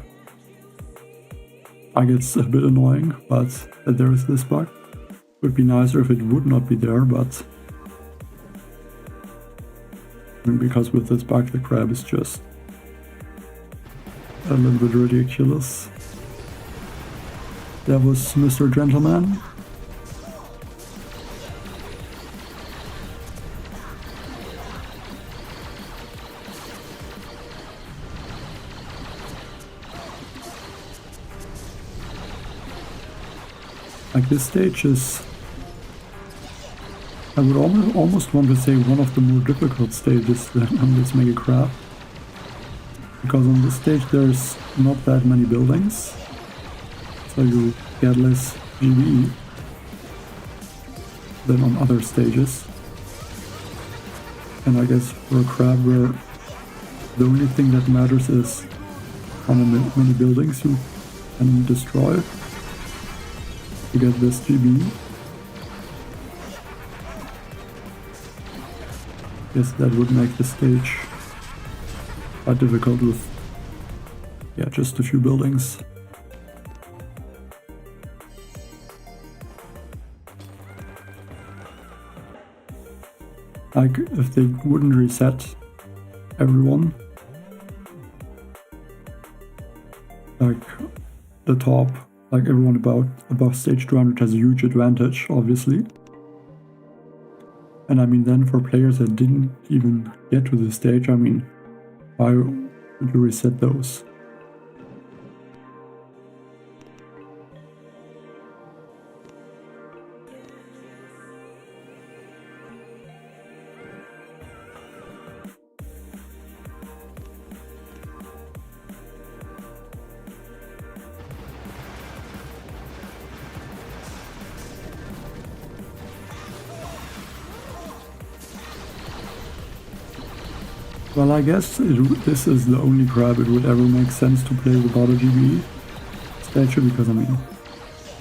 Like, it's a bit annoying, but that there is this bug. Would be nicer if it would not be there, but I mean, because with this bug the crab is just a little bit ridiculous. That was Mr. Gentleman. Like, this stage is, I would almost want to say, one of the more difficult stages on this Mega Crab. Because on this stage there's not that many buildings, so you get less GBE than on other stages. And I guess for a crab where the only thing that matters is how many buildings you can destroy to get this GBE. Yes, that would make the stage quite difficult with, yeah, just a few buildings. Like, if they wouldn't reset everyone, like the top, like everyone above stage 200 has a huge advantage, obviously. And I mean, then for players that didn't even get to this stage, I mean, why would you reset those? Well, I guess this is the only grab it would ever make sense to play without a GBE statue, because I mean,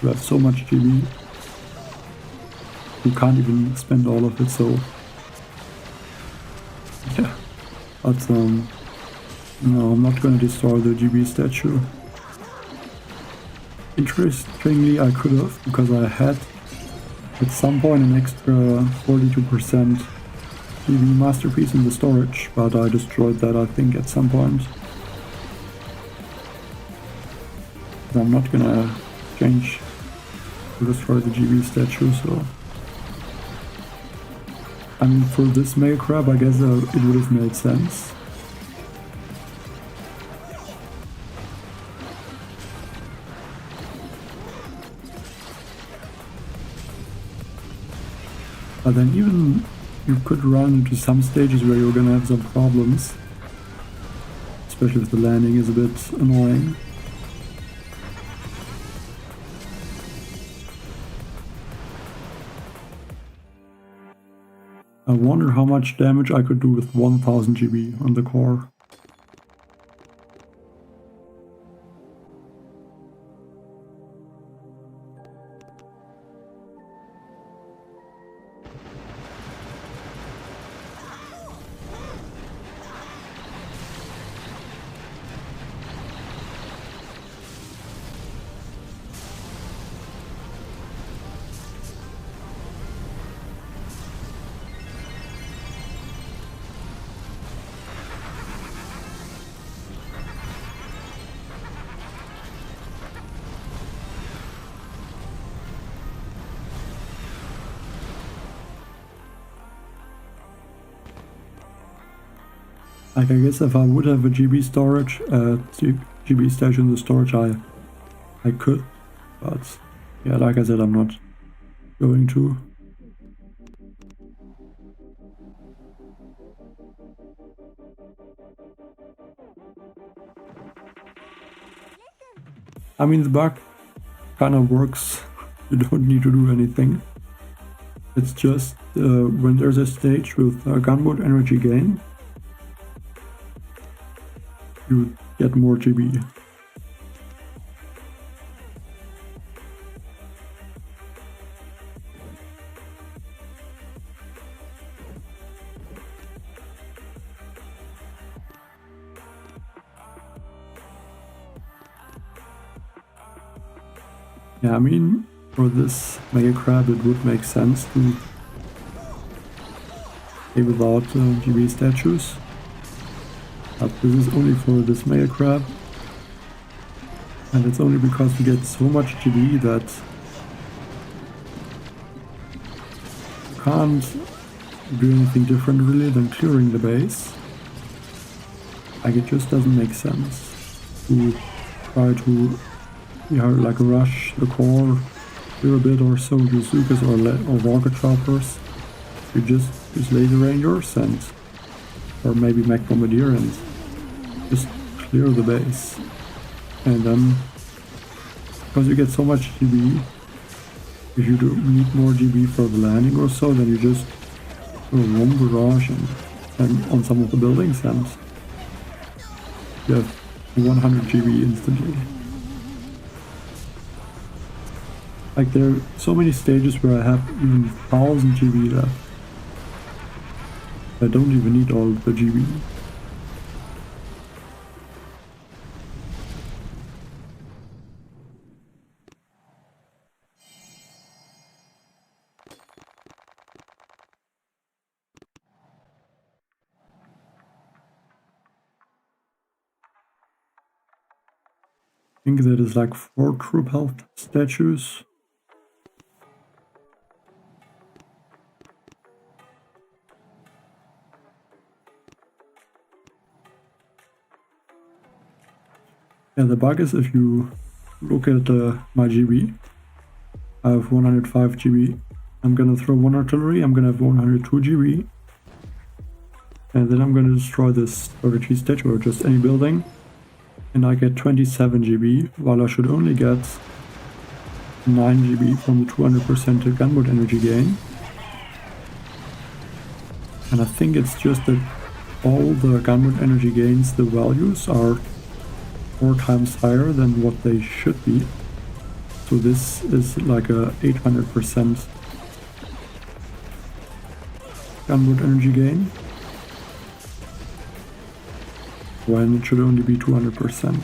you have so much GBE, you can't even spend all of it, so yeah. But no, I'm not gonna destroy the GBE statue. Interestingly, I could have, because I had at some point an extra 42% GBE masterpiece in the storage, but I destroyed that, I think, at some point. I'm not gonna change to destroy the GBE statue, so I mean, for this mega crab, I guess it would have made sense. But then even you could run into some stages where you're gonna have some problems, especially if the landing is a bit annoying. I wonder how much damage I could do with 1000 GB on the core. Like, I guess if I would have a GB storage, GB statue in the storage, I could, but yeah, like I said, I'm not going to. I mean, the bug kind of works. You don't need to do anything. It's just when there's a stage with gunboat energy gain, you get more GB. Yeah, I mean, for this mega crab it would make sense to play without GB statues. But this is only for this mega crab. And it's only because you get so much GB that you can't do anything different really than clearing the base. Like, it just doesn't make sense to try to like rush the core here a bit or so, use Zukas or rocket choppers. You just use laser rangers or maybe mech bombardier and just clear the base. And then, because you get so much GB, if you do need more GB for the landing or so, then you just do a one barrage and on some of the buildings, and you have 100 GB instantly. Like, there are so many stages where I have even 1000 GB left. I don't even need all the GB. think that is like 4 troop health statues. Yeah, the bug is if you look at my GB, I have 105 GB. I'm gonna throw 1 artillery, I'm gonna have 102 GB. And then I'm gonna destroy this order statue or just any building. And I get 27 GB, while I should only get 9 GB from the 200% gunboat energy gain. And I think it's just that all the gunboat energy gains, the values are 4 times higher than what they should be. So this is like a 800% gunboat energy gain, when it should only be 200%.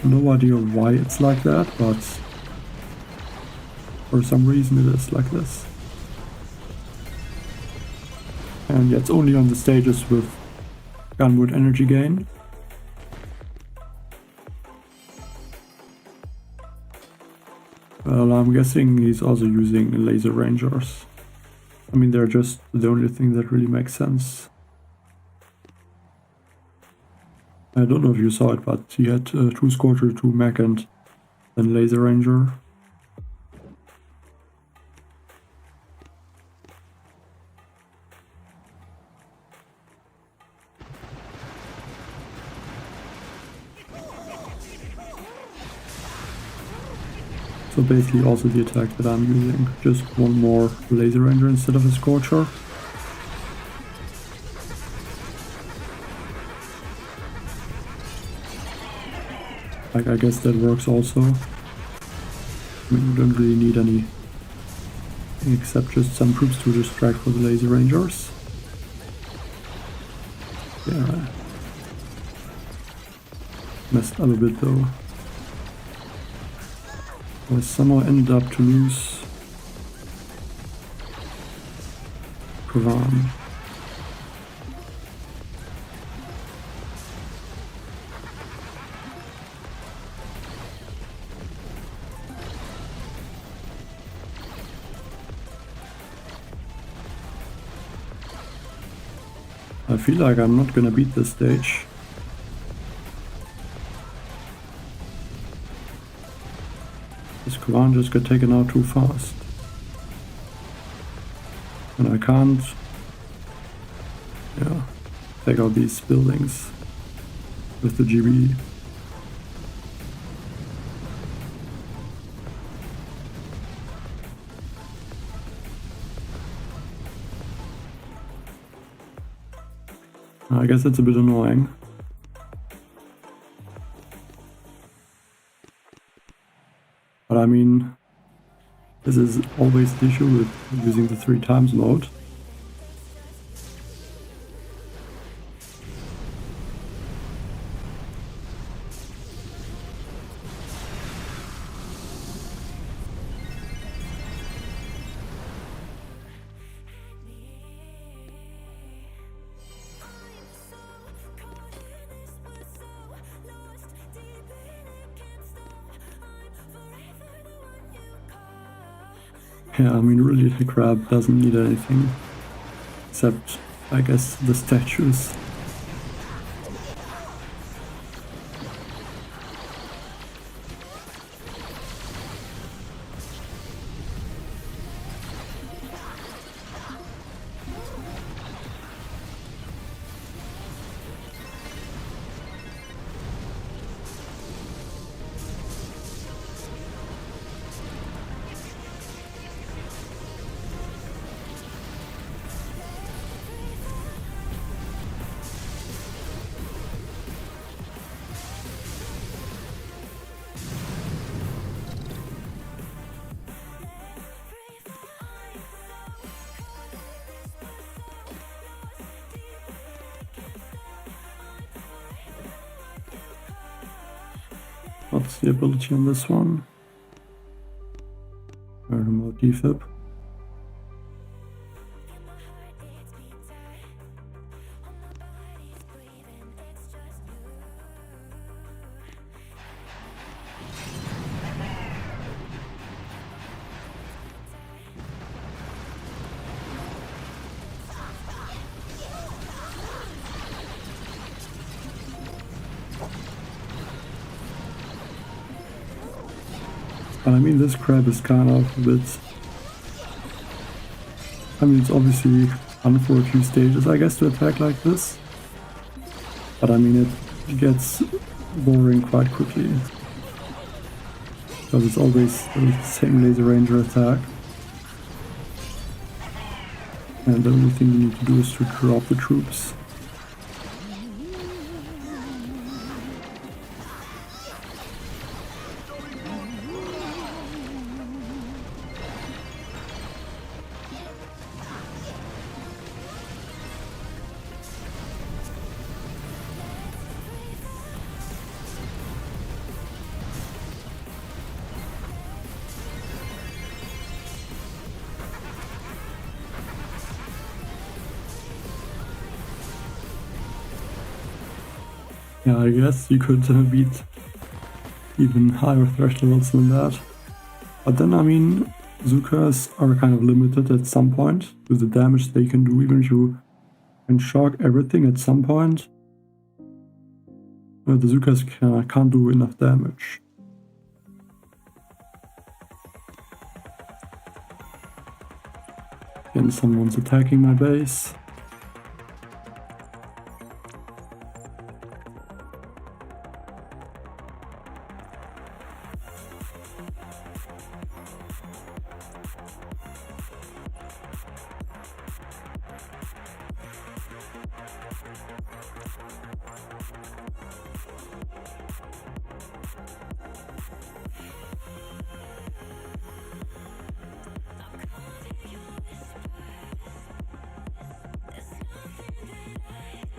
No idea why it's like that, but for some reason it is like this. And yeah, it's only on the stages with gunboat energy gain. Well, I'm guessing he's also using laser rangers. I mean, they're just the only thing that really makes sense. I don't know if you saw it, but he had 2 Scorcher, 2 Mech, and then Laser Ranger. So basically also the attack that I'm using, just 1 more Laser Ranger instead of a Scorcher. Like, I guess that works also. I mean, you don't really need any except just some troops to distract for the Laser Rangers. Yeah. Messed up a bit though. I somehow ended up to lose Kavan. I feel like I'm not gonna beat this stage. This Kavan just got taken out too fast. And I can't, yeah, take out these buildings with the GBE. I guess it's a bit annoying. But I mean, this is always the issue with using the 3 times mode. Yeah, I mean, really, the crab doesn't need anything except, I guess, the statues. What's the ability on this one? Remote defib. But I mean, this crab is kind of a bit... I mean, it's obviously fun for a few stages, I guess, to attack like this. But I mean, it gets boring quite quickly. Because it's always the same laser ranger attack. And the only thing you need to do is to drop the troops. Yeah, I guess you could beat even higher thresh levels than that. But then, I mean, Zukas are kind of limited at some point with the damage they can do, even if you can shock everything at some point. The Zukas can't do enough damage. And someone's attacking my base.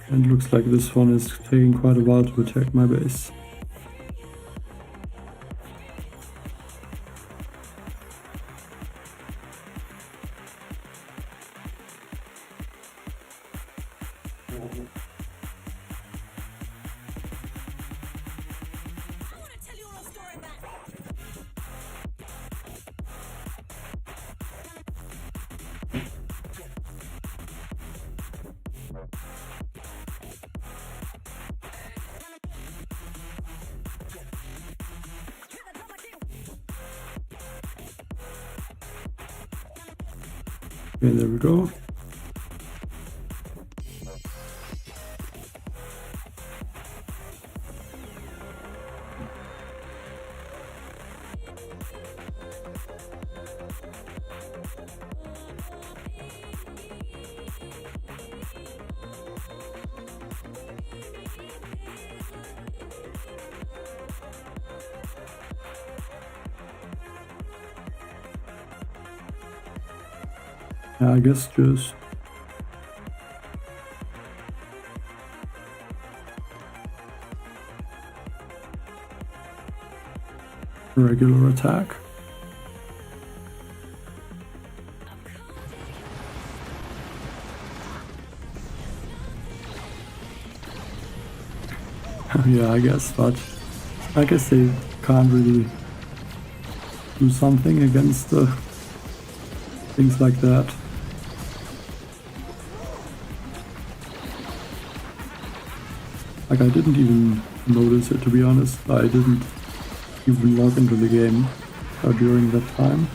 And it looks like this one is taking quite a while to attack my base. Okay, there we go. Yeah, I guess just a regular attack. Yeah, I guess, but I guess they can't really do something against things like that. Like, I didn't even notice it, to be honest. I didn't even log into the game during that time.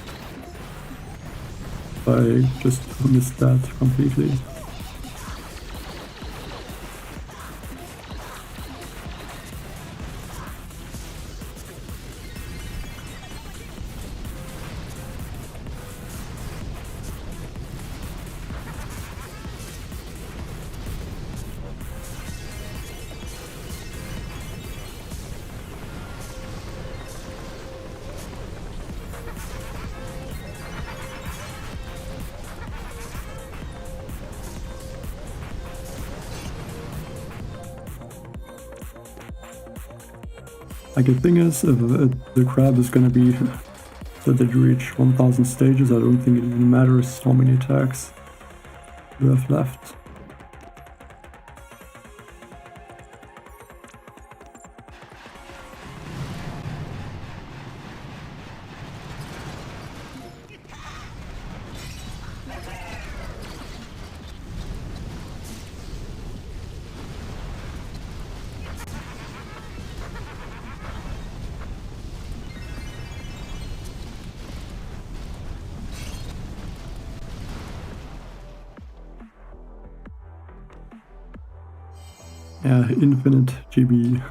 I just missed that completely. Like, the thing is, if the crab is gonna be so that you reach 1000 stages, I don't think it even matters how many attacks you have left. infinite GBE.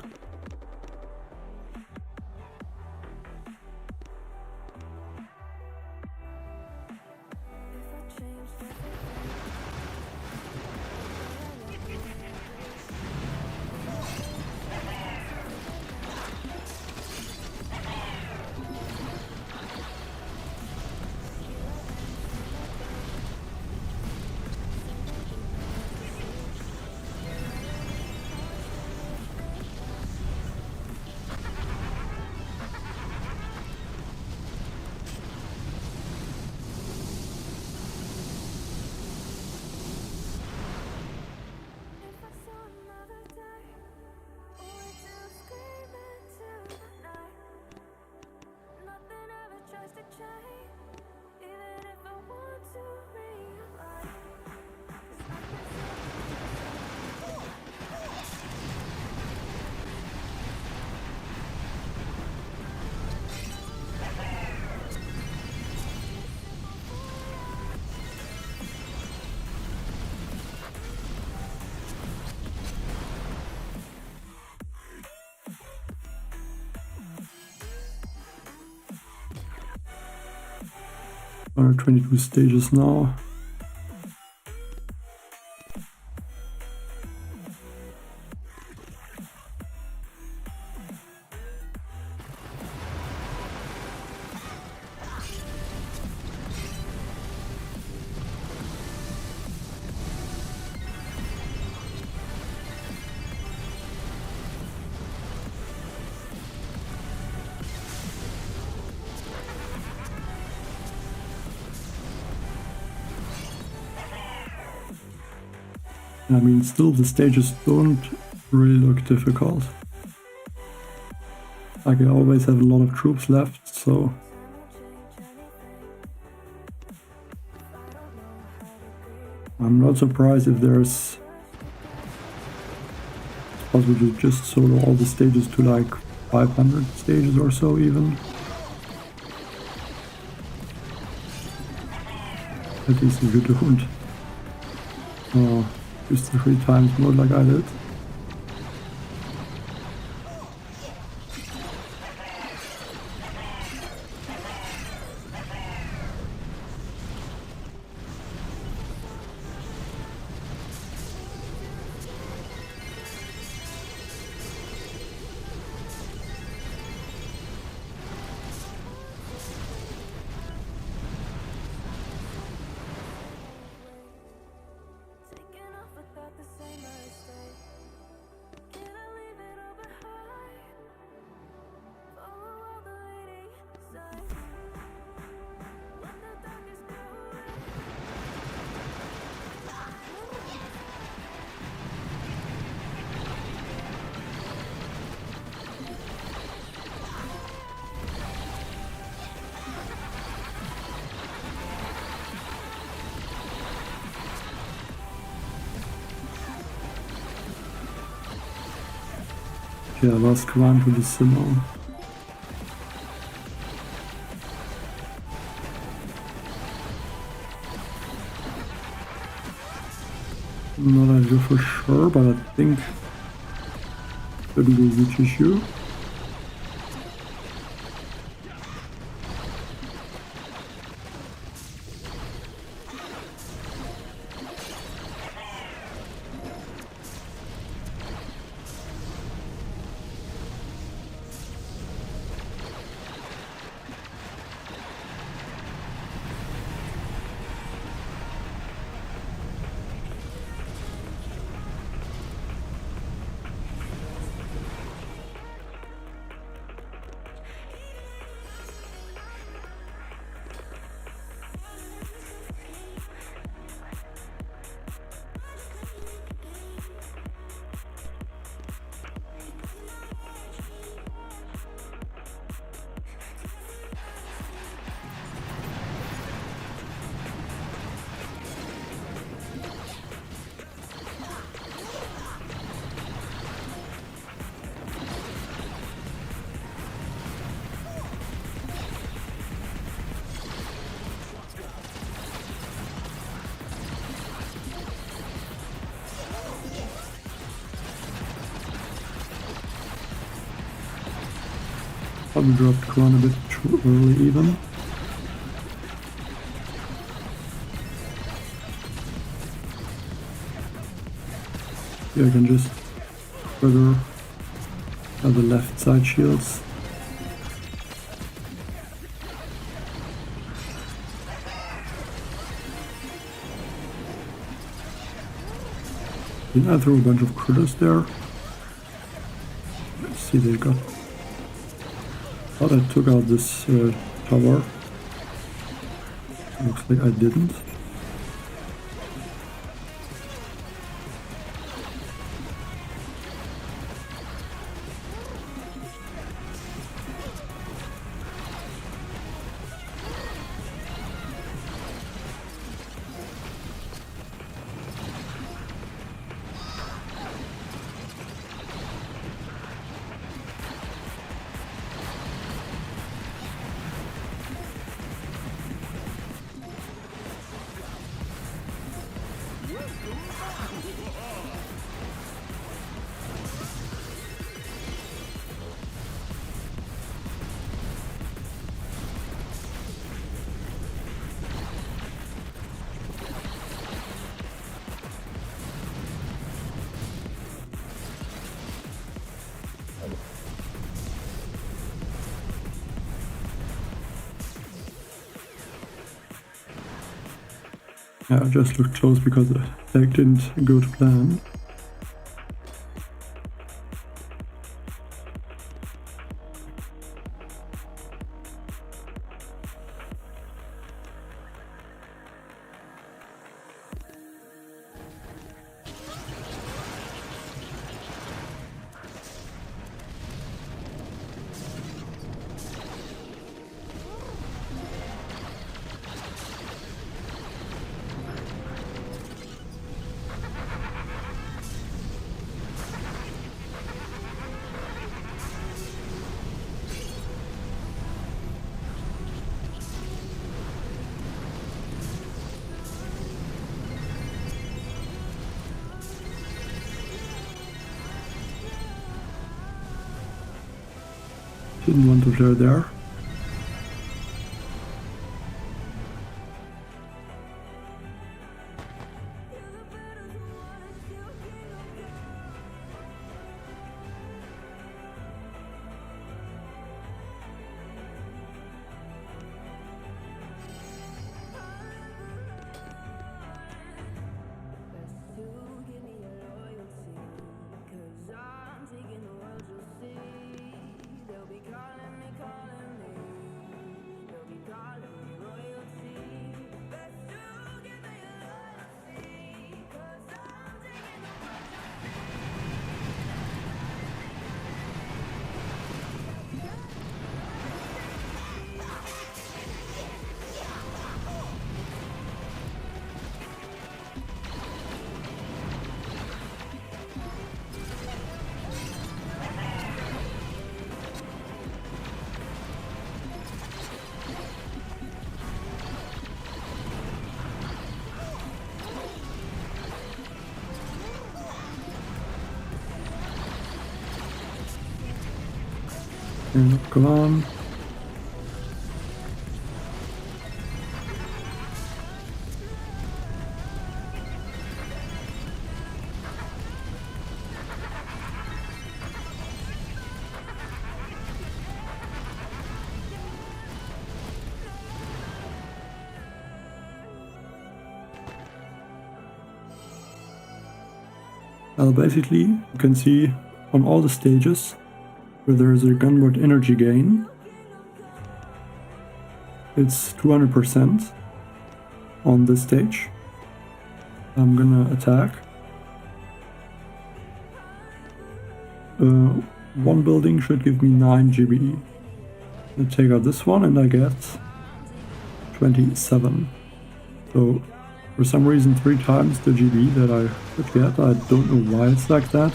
If I saw another day, only to scream into the night. Nothing ever tries to change, even if I want to realize. 'Cause I've been so There are 22 stages now. I mean, still the stages don't really look difficult. Like, I always have a lot of troops left, so I'm not surprised if there's possible to just solo all the stages to like 500 stages or so even. At least if you don't use the 3 times mode like I did. taking off without the same mistake. Can I leave it all behind? Follow all the leading signs. Let the darkness go away. Yeah, last command to the Simon. Not idea for sure, but I think shouldn't be a huge issue. probably dropped crown a bit too early even. Here I can just further have the left side shields. Didn't I throw a bunch of critters there? Let's see, they got... Thought I took out this tower. Looks like I didn't. Yeah, I just looked close because the attack didn't go to plan. Didn't want to flare there. And come on. Well, basically, you can see on all the stages where there is a gunboard energy gain, it's 200% on this stage. I'm gonna attack. One building should give me 9 GBE. I take out this one and I get 27. So for some reason 3 times the GB that I should get. I don't know why it's like that.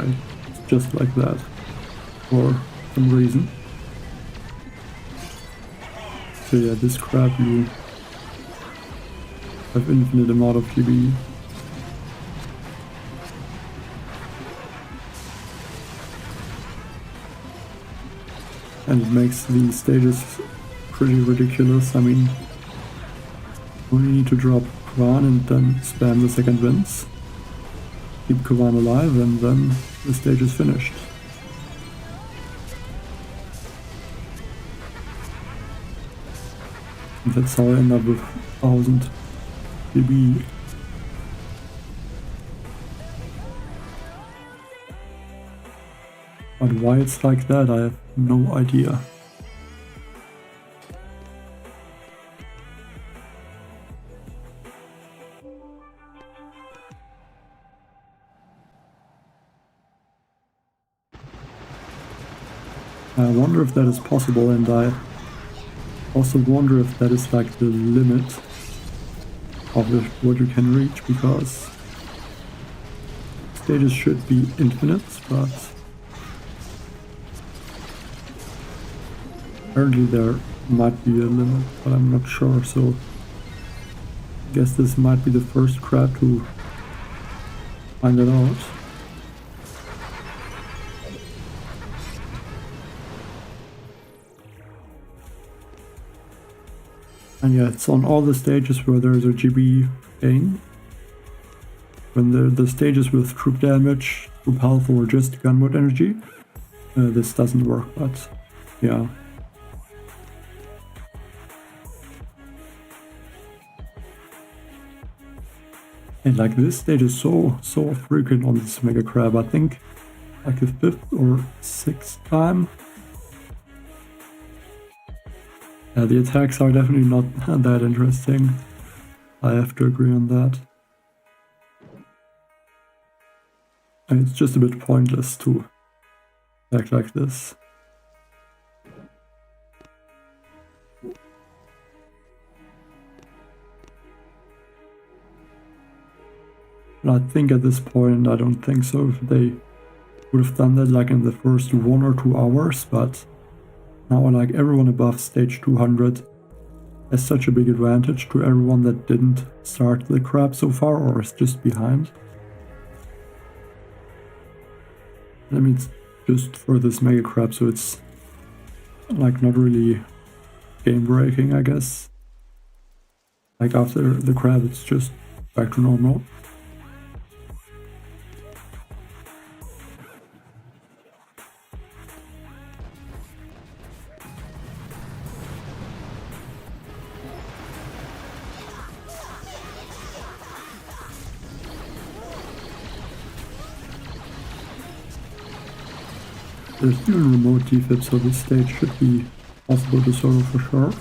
It's just like that for some reason. So yeah, this crap, you have infinite amount of GB. and it makes the stages pretty ridiculous. I mean, you only need to drop Kavan and then spam the second winds, keep Kavan alive, and then the stage is finished. And that's how I end up with 1000 GBE. But why it's like that, I have no idea. I wonder if that is possible, and I also wonder if that is like the limit of what you can reach, because stages should be infinite, but apparently there might be a limit, but I'm not sure, so I guess this might be the first crab to find it out. And yeah, it's on all the stages where there's a GBE gain. When the stages with troop damage, troop health, or just gun mode energy, this doesn't work, but yeah. And like this stage is so frequent on this Mega Crab. I think like the 5th or 6th time. The attacks are definitely not that interesting. I have to agree on that. And it's just a bit pointless to act like this. But I think at this point, I don't think so if they would have done that like in the first 1 or 2 hours, but now like everyone above stage 200 has such a big advantage to everyone that didn't start the crab so far or is just behind. I mean, it's just for this Mega Crab, so it's like not really game breaking, I guess. Like after the crab, it's just back to normal. There's still a remote defib, so this stage should be possible to solo for sure.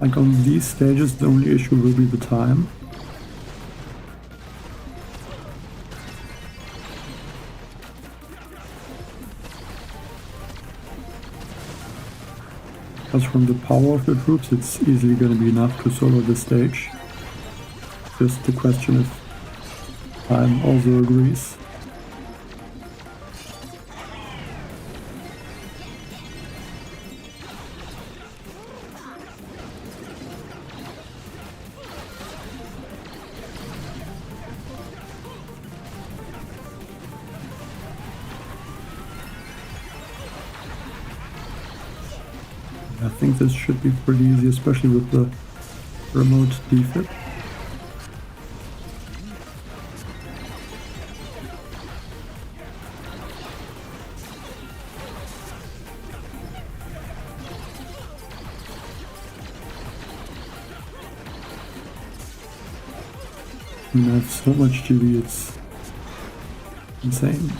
Like on these stages, the only issue will be the time. Because from the power of the troops, it's easily going to be enough to solo this stage. Just the question if time also agrees. I think this should be pretty easy, especially with the remote defib. And I have so much GB, it's insane.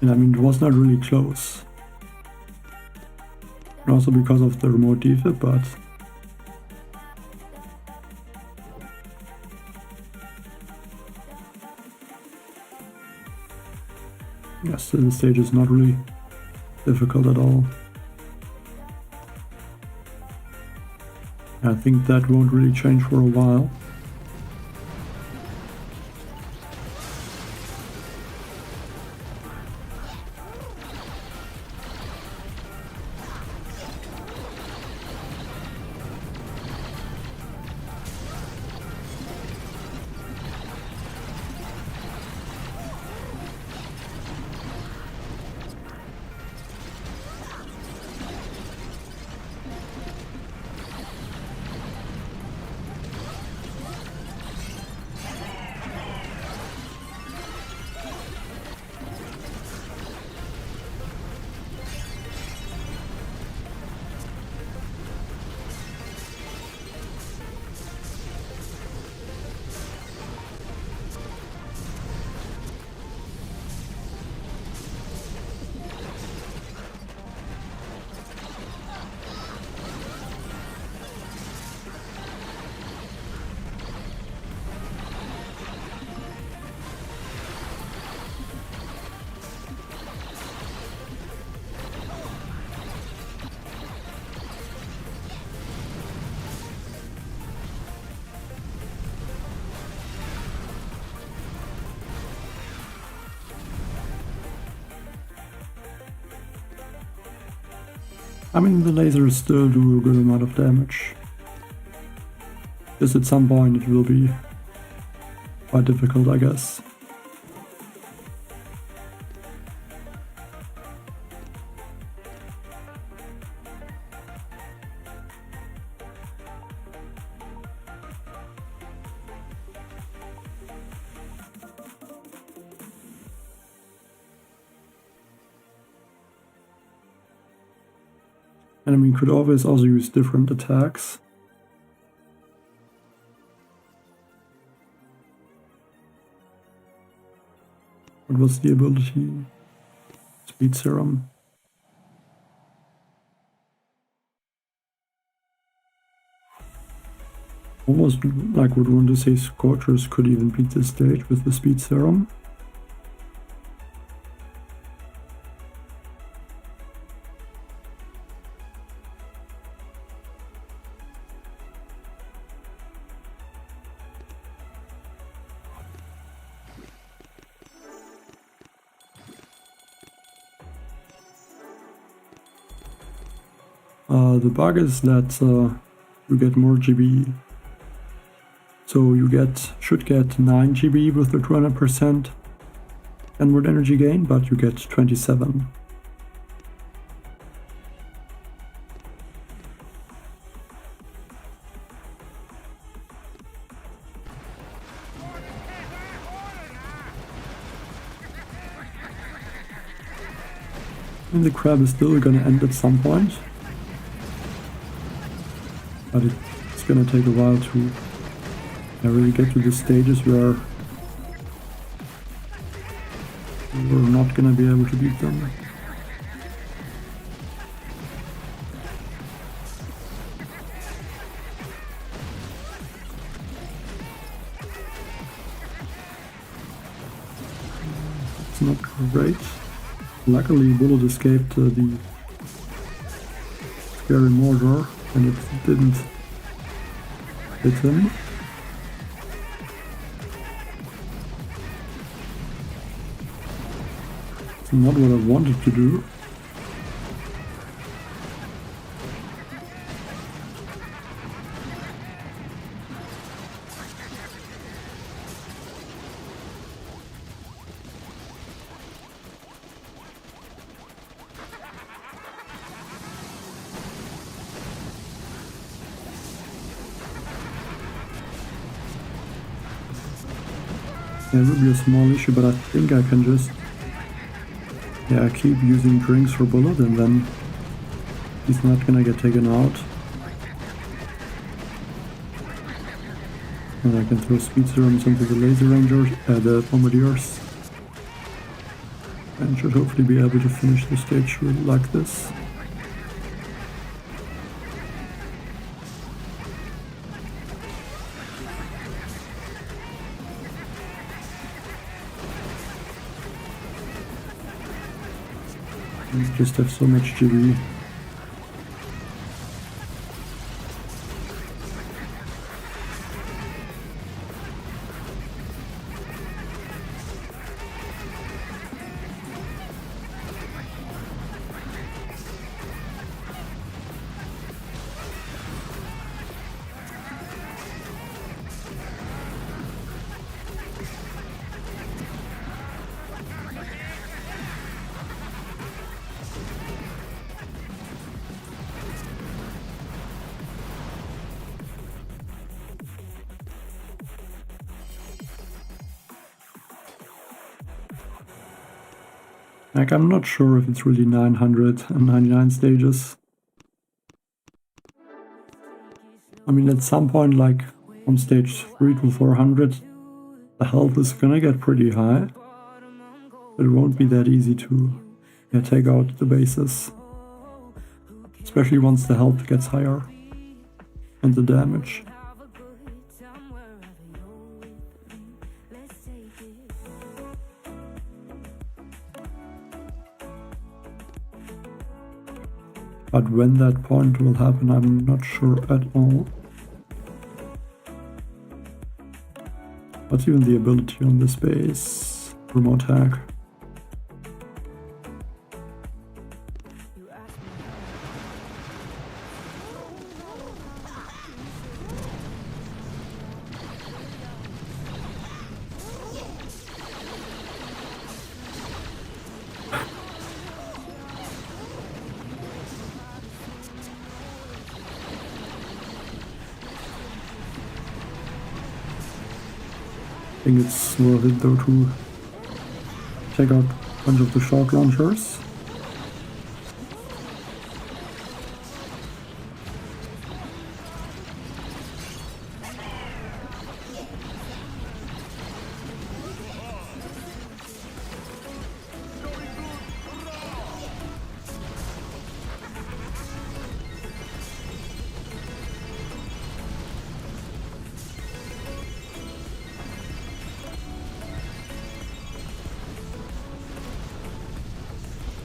And I mean, it was not really close. And also because of the remote defib, but yes, the stage is not really difficult at all. I think that won't really change for a while. I mean, the lasers still do a good amount of damage. Just at some point it will be quite difficult, I guess. And I mean, could always also use different attacks. What was the ability? Speed Serum. Almost like would want to say Scorchers could even beat this stage with the Speed Serum. The bug is that you get more GBE. So you should get 9 GBE with the 200% inward energy gain, but you get 27. And the crab is still gonna end at some point. But it's gonna take a while to really get to the stages where we're not gonna be able to beat them. It's not great. Luckily, Bullet escaped the scary mortar. And it didn't hit him. It's not what I wanted to do. Yeah, it would be a small issue, but I think I can just keep using drinks for Bullet, and then he's not gonna get taken out. And I can throw speed serums into the laser rangers, the bombardiers. and should hopefully be able to finish the stage like this. We just have so much GBE. Like, I'm not sure if it's really 999 stages. I mean, at some point, like from stage 3 to 400, the health is gonna get pretty high. But it won't be that easy to take out the bases. Especially once the health gets higher. And the damage. But when that point will happen, I'm not sure at all. What's even the ability on this base? Remote hack. I think it's worth it though to take out a bunch of the shock launchers.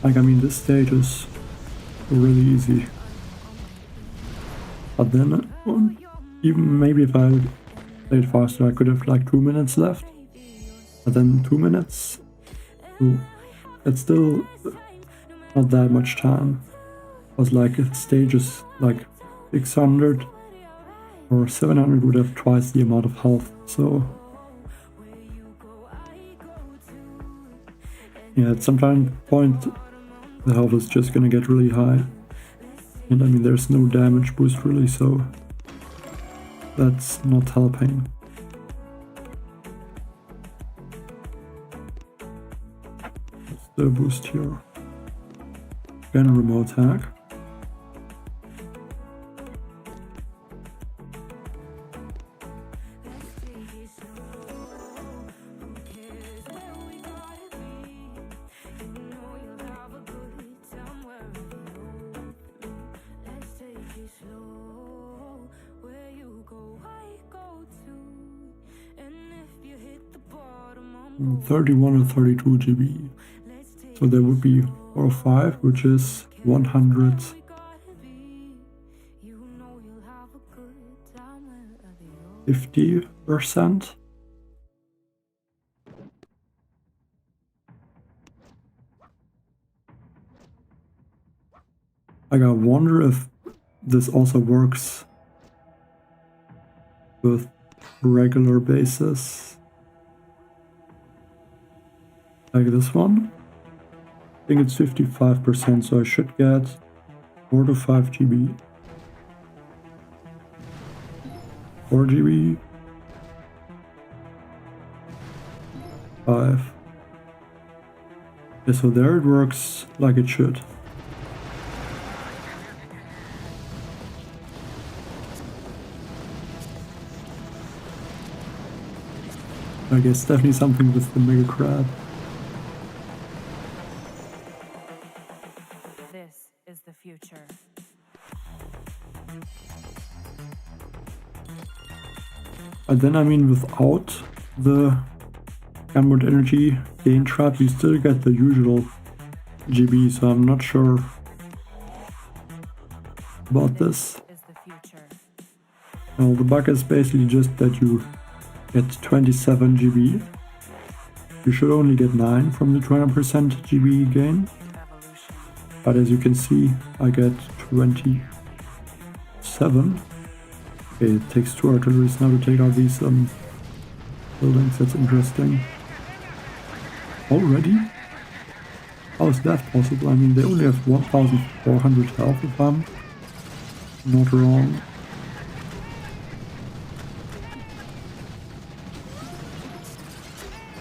Like, I mean, this stage is really easy. But then, even maybe if I played faster, I could have like 2 minutes left. But then 2 minutes? Ooh, it's still not that much time. Because like, if the stage is like 600 or 700 would have twice the amount of health, so... yeah, at some point the health is just gonna get really high. And I mean, there's no damage boost really, so that's not helping. What's the boost here? Again, remote hack. Mm, 31 or 32 GB. So there would be 4 or 5, which is 150%. Like, I wonder if this also works with regular bases. Like this one. I think it's 55%, so I should get 4 to 5 GB. 4 GB. 5. Yeah, so there it works like it should. I guess definitely something with the Mega Crab. future. But then I mean without the gunboat energy gain trap you still get the usual GB, so I'm not sure about this. Is the future. Now the bug is basically just that you get 27 GB. You should only get 9 from the 20% GB gain. Evolution. But as you can see, I get 27. Okay, it takes 2 artilleries now to take out these buildings. That's interesting. Already? How is that possible? I mean, they only have 1,400 health if I'm not wrong.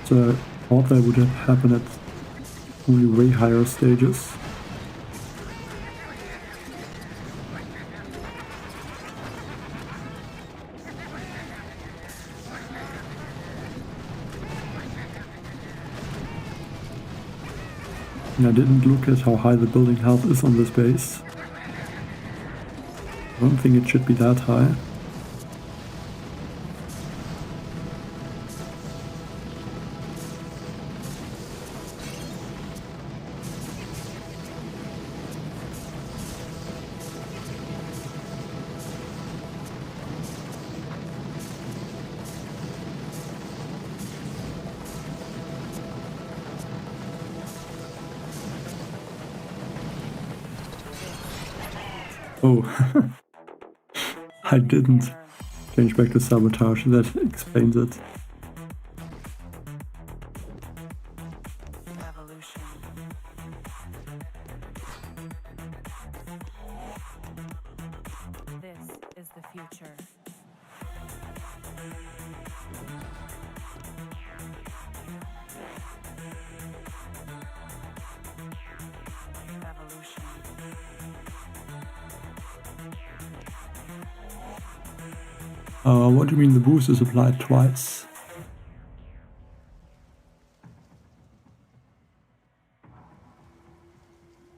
So I thought that would have happened at only way higher stages. And I didn't look at how high the building health is on this base. I don't think it should be that high. Oh, I didn't change back to sabotage, that explains it. Evolution. This is the future. Evolution. What do you mean the boost is applied twice?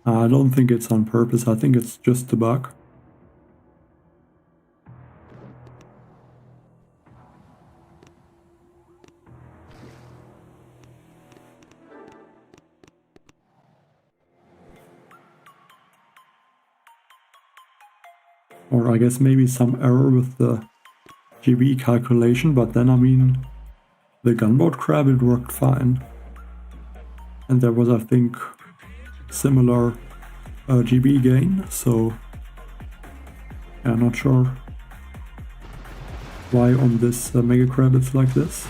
I don't think it's on purpose, I think it's just a bug. Or I guess maybe some error with the GBE calculation, but then I mean the gunboat crab, it worked fine. And there was, I think, similar GB gain, so yeah, not sure why on this mega crab it's like this.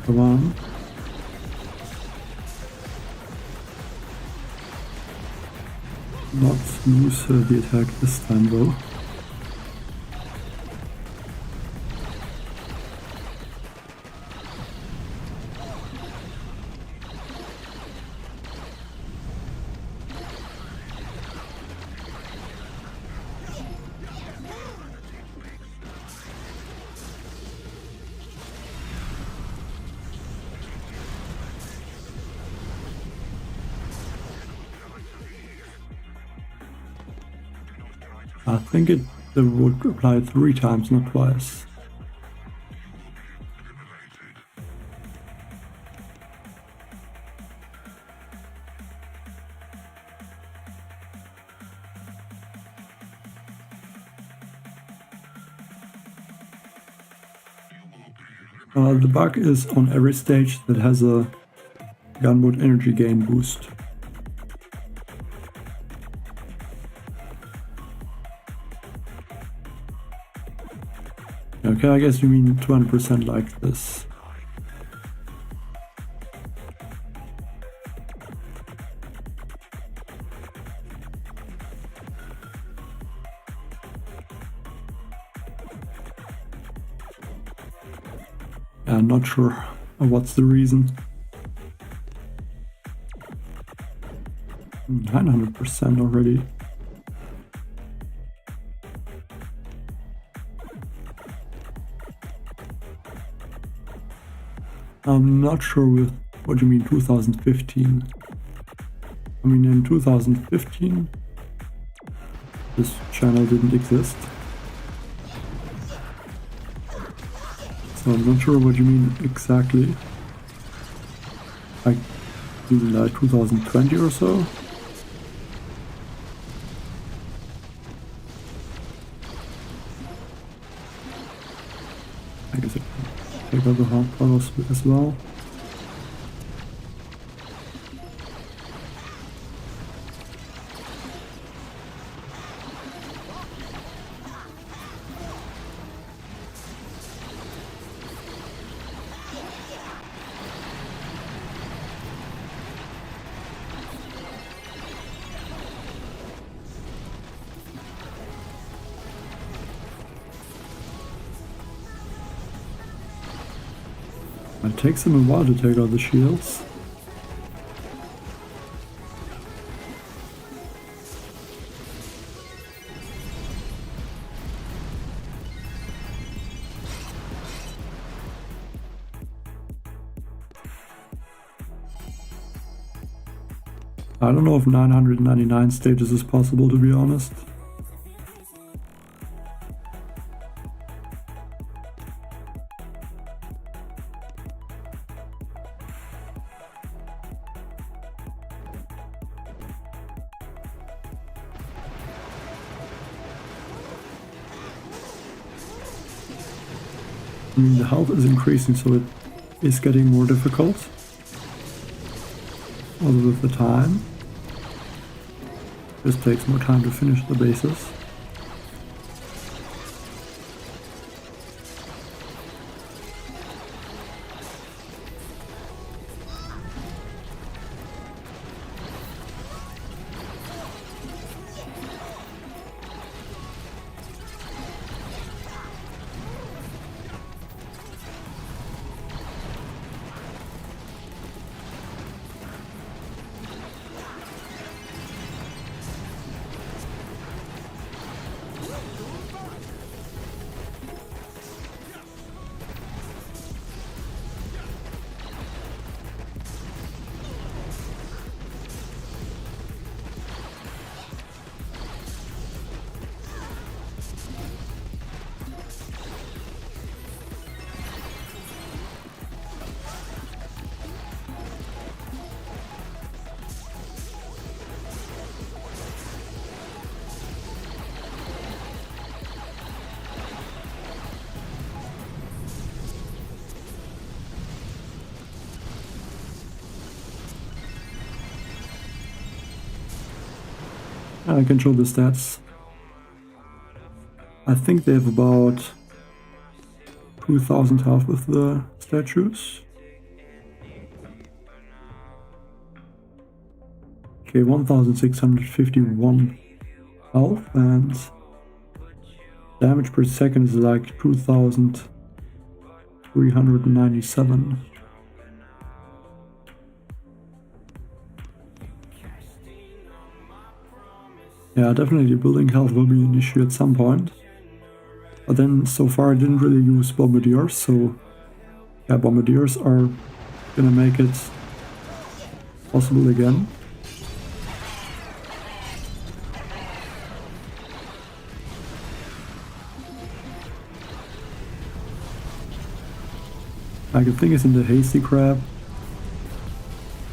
Come on. Not smooth the attack this time though. I think it would apply 3 times, not twice. The bug is on every stage that has a gunboat energy gain boost. Okay, I guess you mean 200% like this. I'm not sure what's the reason. 900% already. I'm not sure with what you mean 2015. I mean, in 2015 this channel didn't exist. So I'm not sure what you mean exactly. Like even like 2020 or so. I guess I can take out the hard part as well. It takes them a while to take out the shields. I don't know if 999 stages is possible, to be honest. I mean, the health is increasing, so it is getting more difficult. Also with the time. This takes more time to finish the bases. I can show the stats. I think they have about 2000 health with the statues. Okay, 1651 health, and damage per second is like 2397. Yeah, definitely building health will be an issue at some point. But then, so far I didn't really use bombardiers, so yeah, bombardiers are gonna make it possible again. Like, the thing is, in the hasty crab,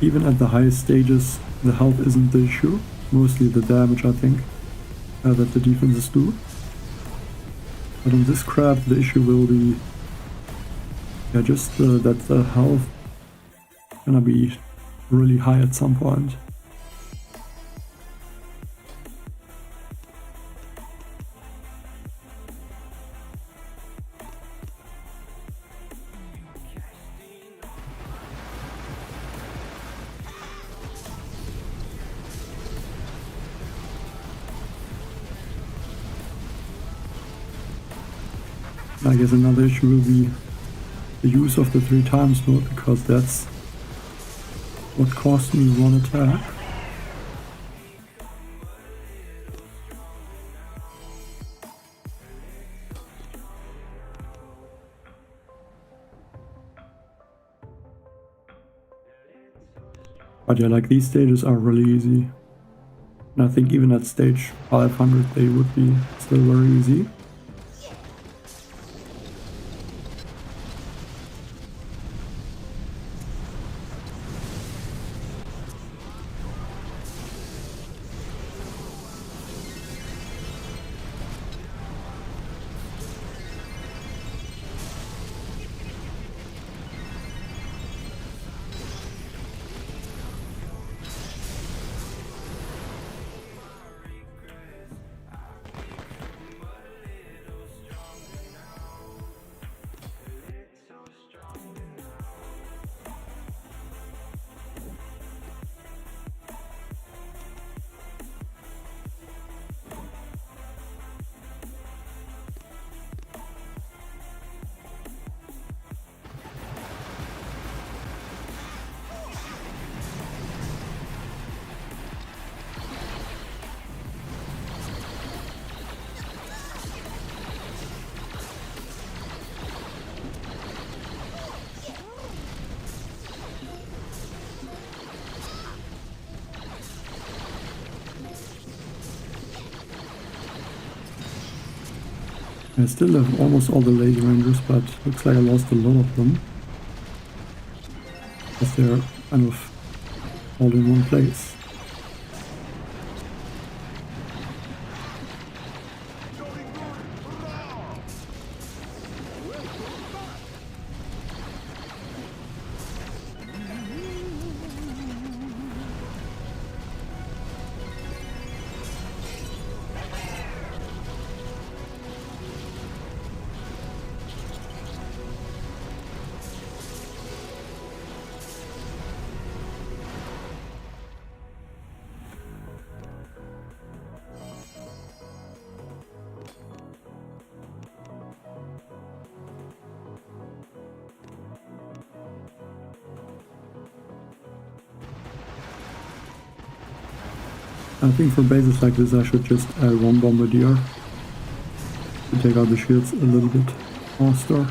even at the highest stages, the health isn't the issue. Mostly the damage, I think, that the defenses do. But on this crab, the issue will be, yeah, just that the health is gonna be really high at some point. I guess another issue will be the use of the 3 times mode, because that's what cost me 1 attack. But yeah, like these stages are really easy. And I think even at stage 500 they would be still very easy. I still have almost all the laser rangers, but looks like I lost a lot of them. Because they're kind of all in one place. I think for bases like this I should just add 1 bombardier to take out the shields a little bit faster.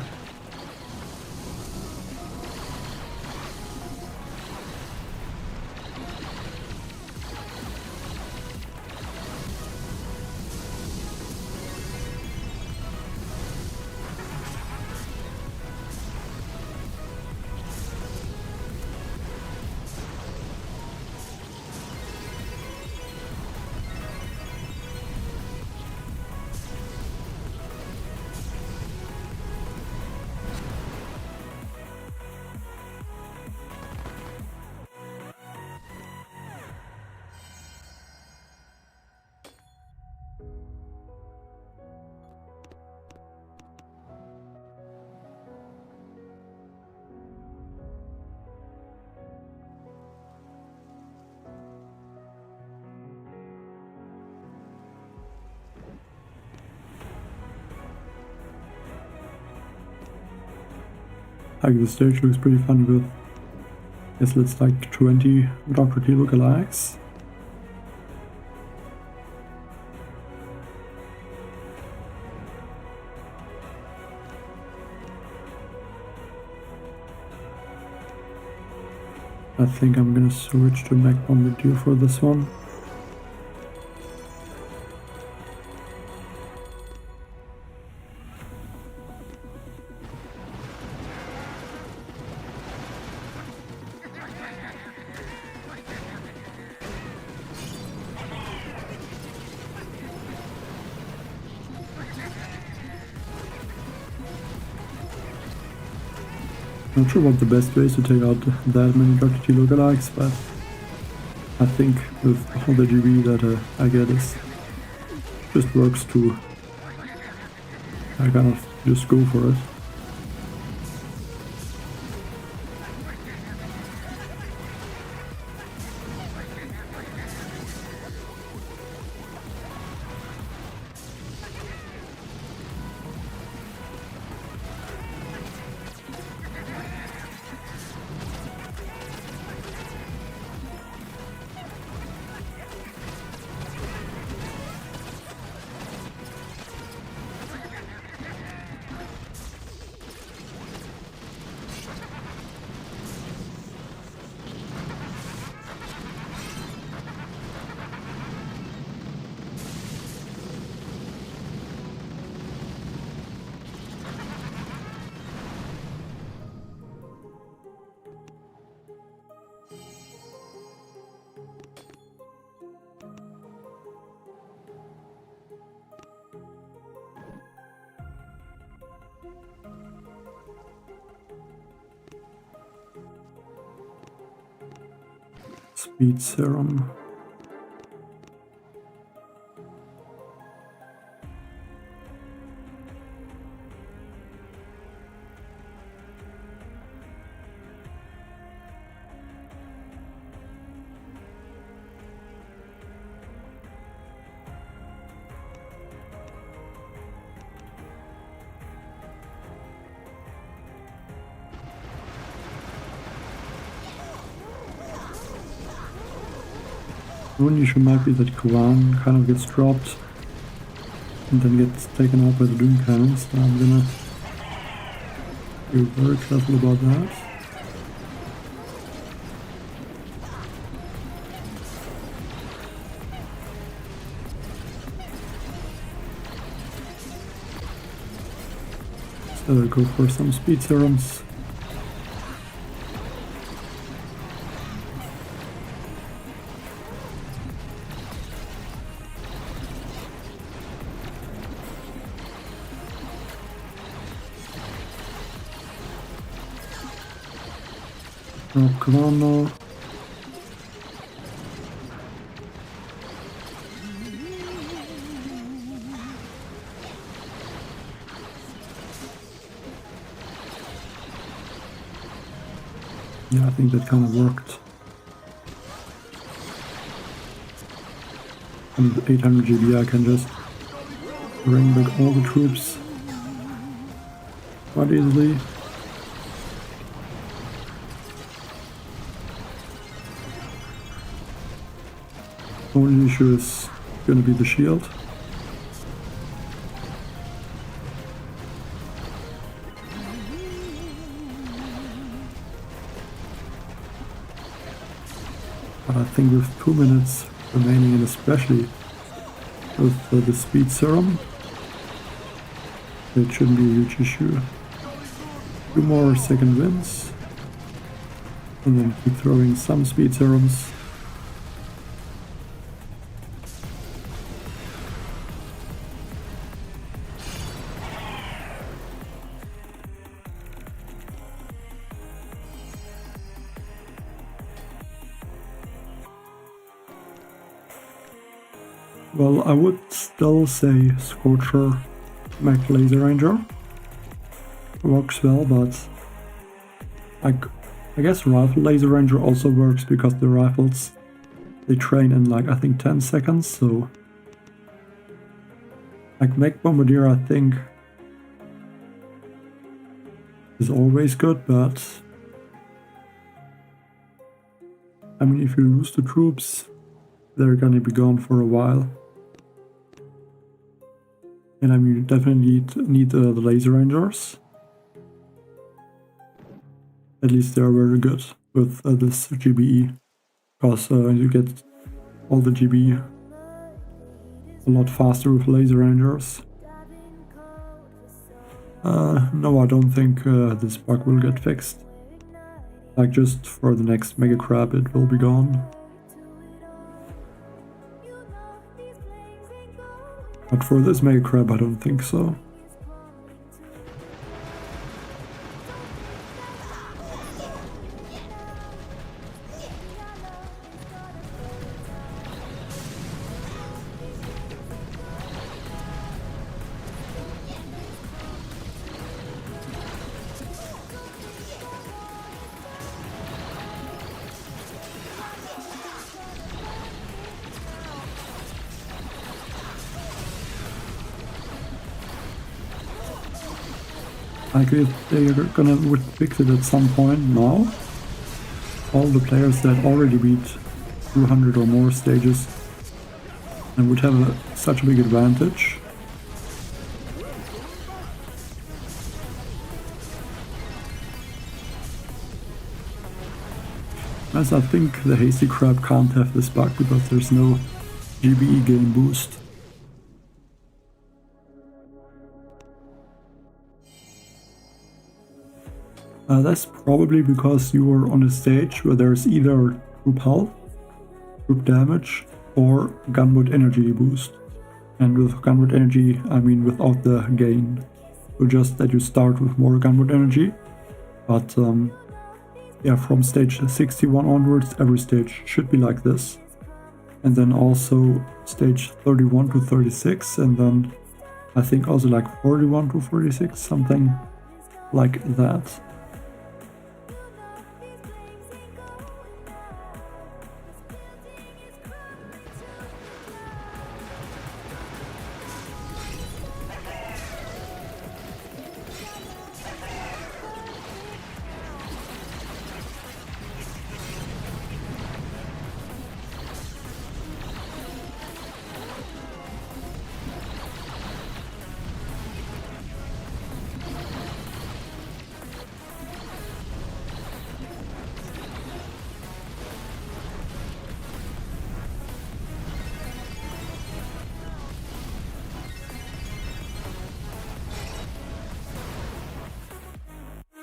Like the stage looks pretty fun with, guess it's like 20 Dr. T lookalikes. I think I'm gonna switch to Mech Bombardier for this one. Not sure what the best way is to take out that many Dr. T lookalikes, but I think with all the GB that I get is just works to I kind of just go for it. speed serum. One issue might be that Kuran kind of gets dropped and then gets taken out by the Doom Cannons, so I'm gonna be very careful about that. So go for some speed serums. Chrono. Yeah, I think that kind of worked. And with 800 GBE I can just bring back all the troops quite easily. Only issue is going to be the shield. But I think with 2 minutes remaining, and especially with the speed serum, it shouldn't be a huge issue. 2 more second wins, and then keep throwing some speed serums. Well, I would still say Scorcher Mech Laser Ranger works well, but I guess Rifle Laser Ranger also works because the rifles, they train in like I think 10 seconds, so like Mech Bombardier I think is always good, but I mean if you lose the troops, they're gonna be gone for a while. And I mean, you definitely need the Laser Rangers. At least they're very good with this GBE, because you get all the GBE a lot faster with Laser Rangers. No, I don't think this bug will get fixed. Like just for the next Mega Crab it will be gone. But for this Mega Crab I don't think so. Like if they're gonna fix it at some point now, all the players that already beat 200 or more stages and would have such a big advantage. As I think the Hasty Crab can't have this bug because there's no GBE game boost. That's probably because you are on a stage where there's either troop health, troop damage, or gunboat energy boost. And with gunboat energy, I mean without the gain. So just that you start with more gunboat energy. But yeah, from stage 61 onwards, every stage should be like this. And then also stage 31 to 36, and then I think also like 41 to 46, something like that.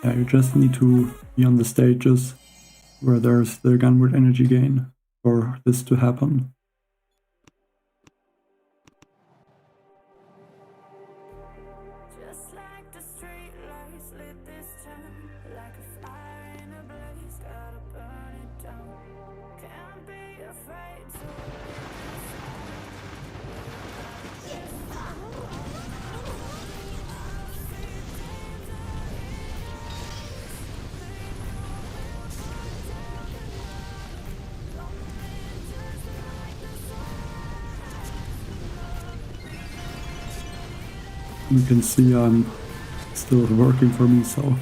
Yeah, you just need to be on the stages where there's the gunward energy gain for this to happen. Just like the street lights lit this town, like a fire in a blaze, gotta burn it down. Can't be afraid to You can see I'm still working for me, so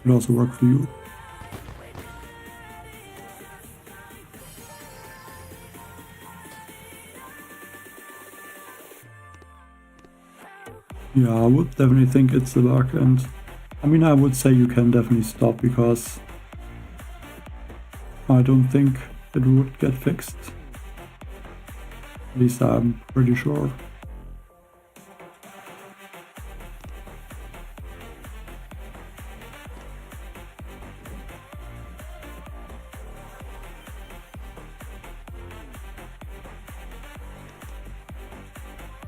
it also work for you. Yeah, I would definitely think it's a bug, and I mean, I would say you can definitely stop because I don't think it would get fixed. At least I'm pretty sure.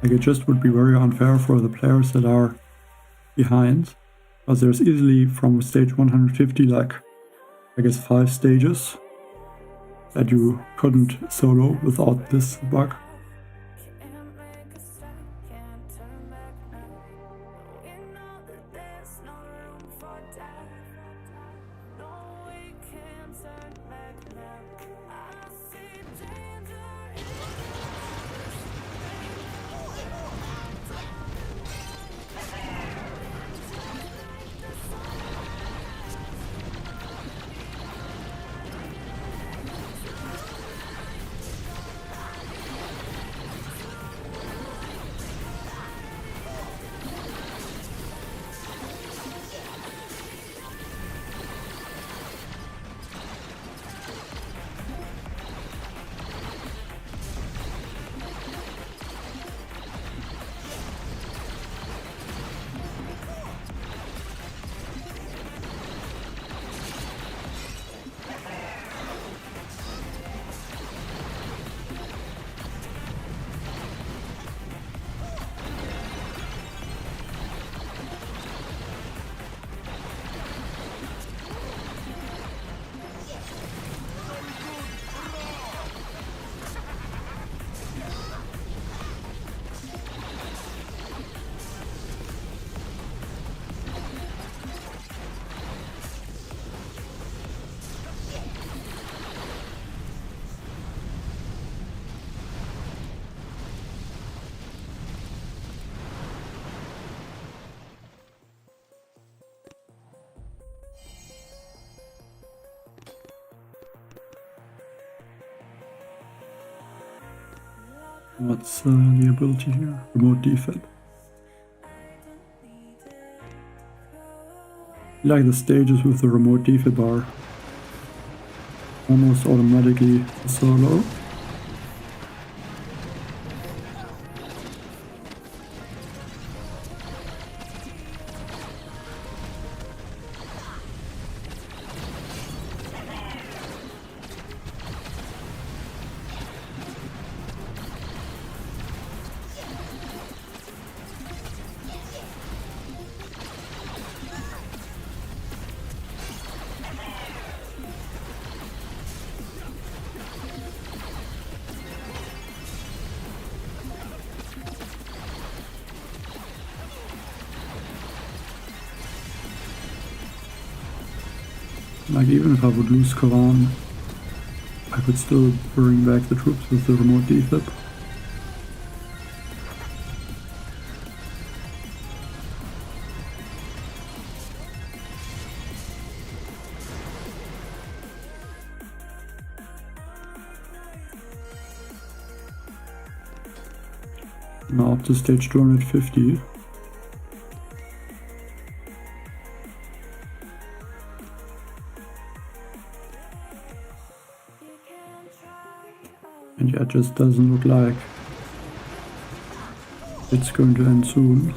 Like, it just would be very unfair for the players that are behind, because there's easily from stage 150 like I guess 5 stages that you couldn't solo without this bug. can't make a stop, can't turn back now. We know that there's no room for doubt. No, we can't turn back now. I see danger in What's the ability here? Remote defib. I like the stages with the remote defib are almost automatically solo. Like, even if I would lose Koran, I could still bring back the troops with the remote defib. Now up to stage 250. And yeah, it just doesn't look like it's going to end soon.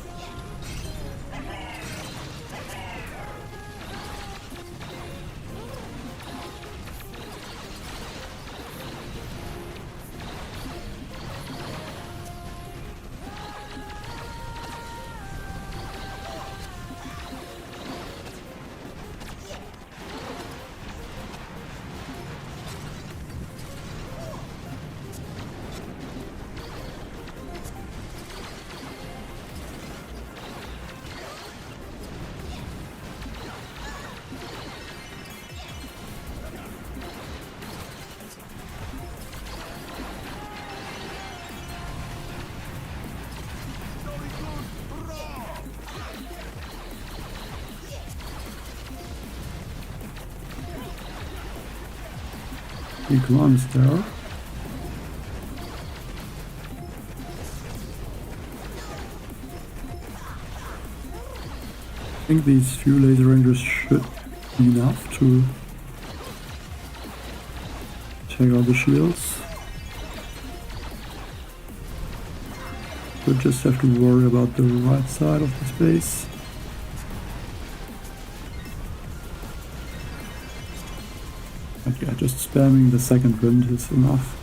Big ones there. I think these few laser rangers should be enough to take out the shields. We just have to worry about the right side of the space. But yeah, just spamming the second wind is enough.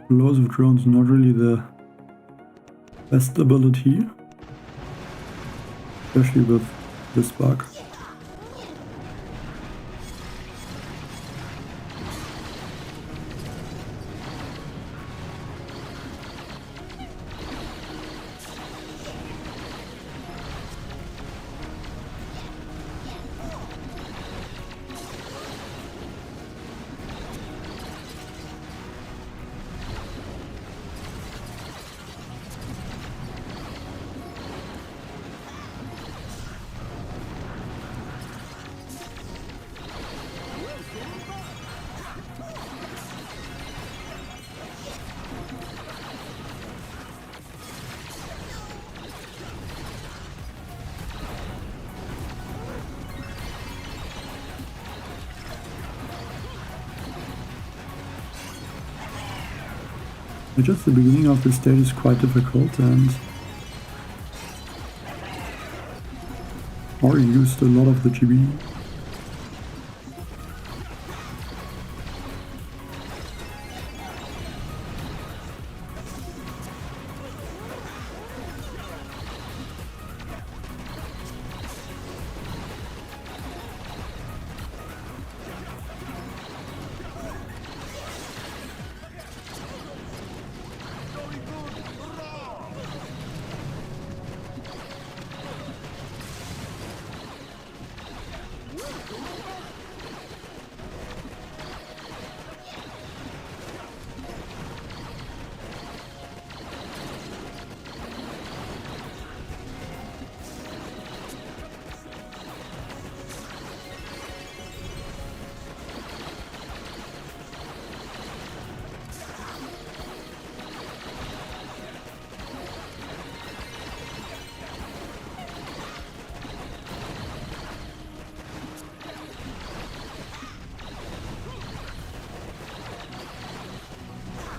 Explosive drones not really the best ability, especially with this bug. Just the beginning of this stage is quite difficult, and Ori used a lot of the GBE.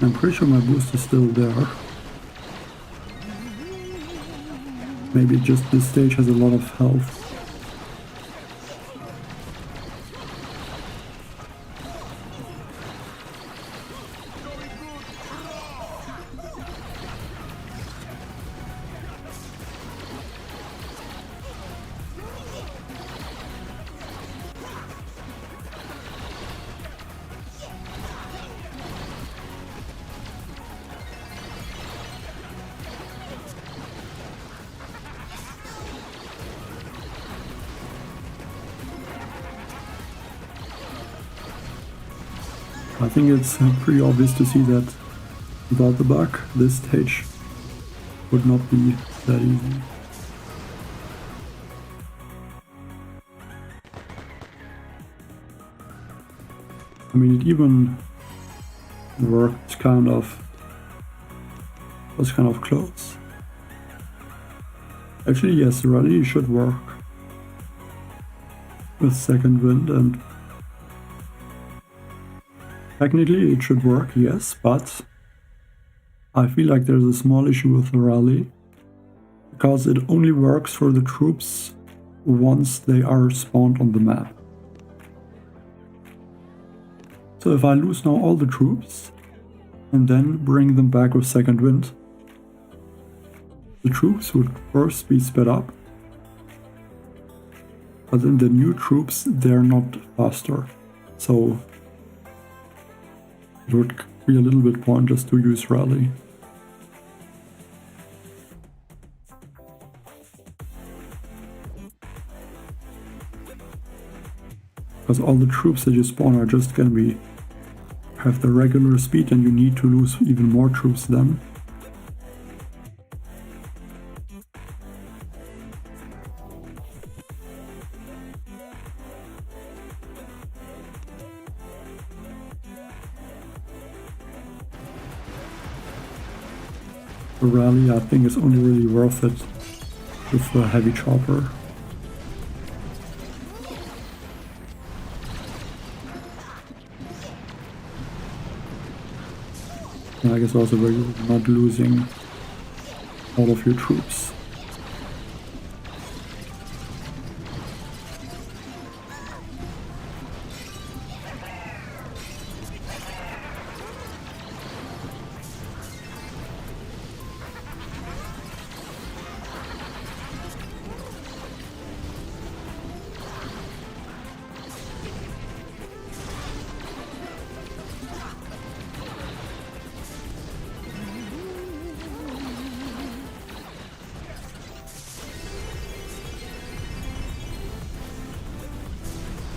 I'm pretty sure my boost is still there. Maybe just this stage has a lot of health. I think it's pretty obvious to see that without the bug, this stage would not be that easy. I mean, it even worked kind of, was kind of close. Actually, yes, the rally should work with second wind, and technically it should work, yes, but I feel like there's a small issue with the rally, because it only works for the troops once they are spawned on the map. So if I lose now all the troops and then bring them back with second wind, the troops would first be sped up, but then the new troops, they're not faster. So it would be a little bit point just to use rally. Because all the troops that you spawn are just gonna have the regular speed, and you need to lose even more troops then. The rally, I think, is only really worth it with the heavy chopper. And I guess also where you're not losing all of your troops.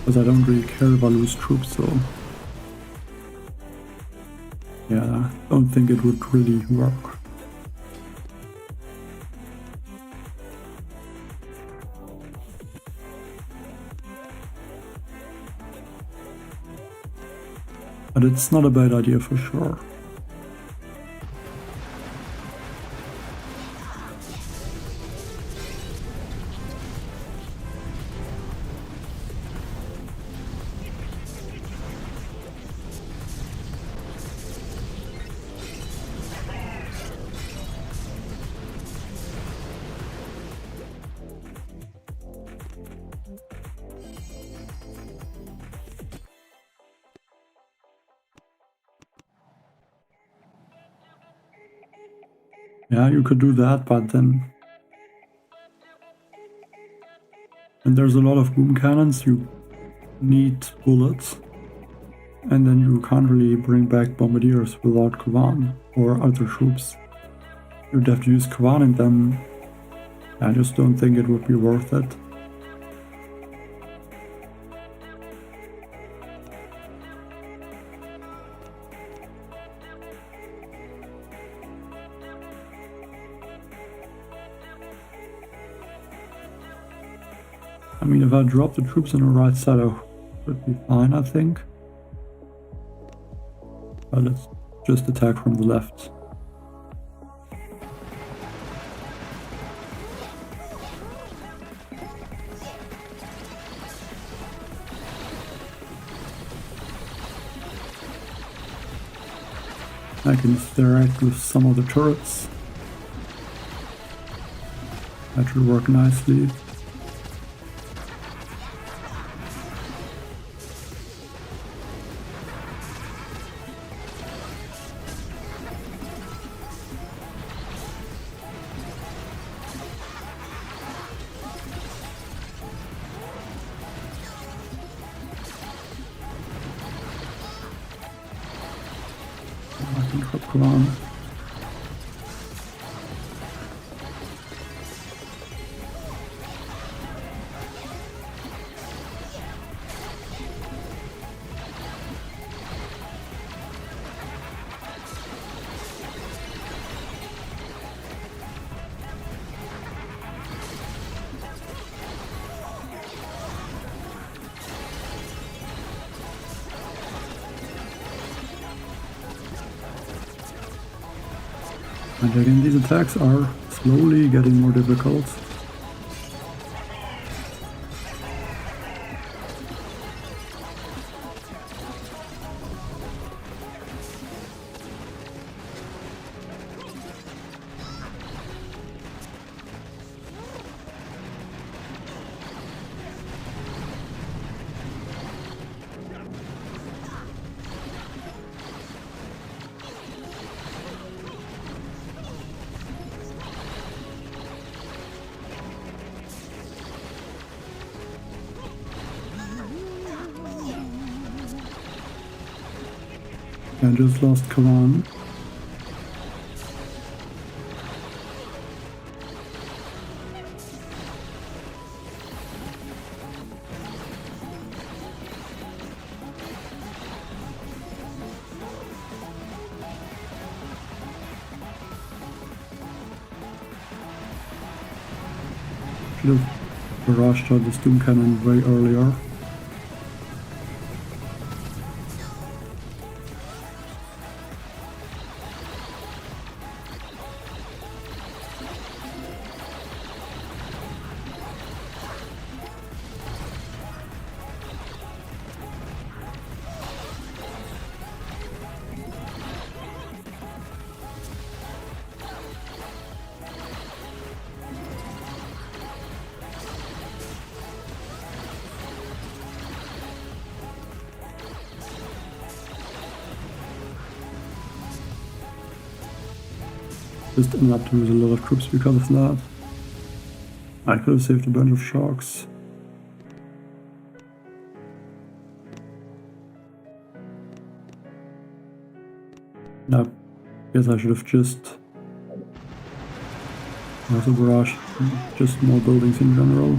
Because I don't really care if I lose troops, so yeah, I don't think it would really work. But it's not a bad idea for sure. Yeah, you could do that, but then when there's a lot of boom cannons, you need bullets, and then you can't really bring back bombardiers without Kavan or other troops. You'd have to use Kavan, and then I just don't think it would be worth it. I mean, if I drop the troops on the right side, I would be fine, I think. But let's just attack from the left. I can interact with some of the turrets. That should work nicely. I can drop Kavan. And again, these attacks are slowly getting more difficult. I just lost Kalan. Should have barraged out the Doom Cannon way earlier. Just ended up to lose a lot of troops because of that. I could have saved a bunch of sharks. I guess I should have just also barraged just more buildings in general.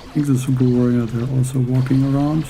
I think the Super Warrior, they're also walking around.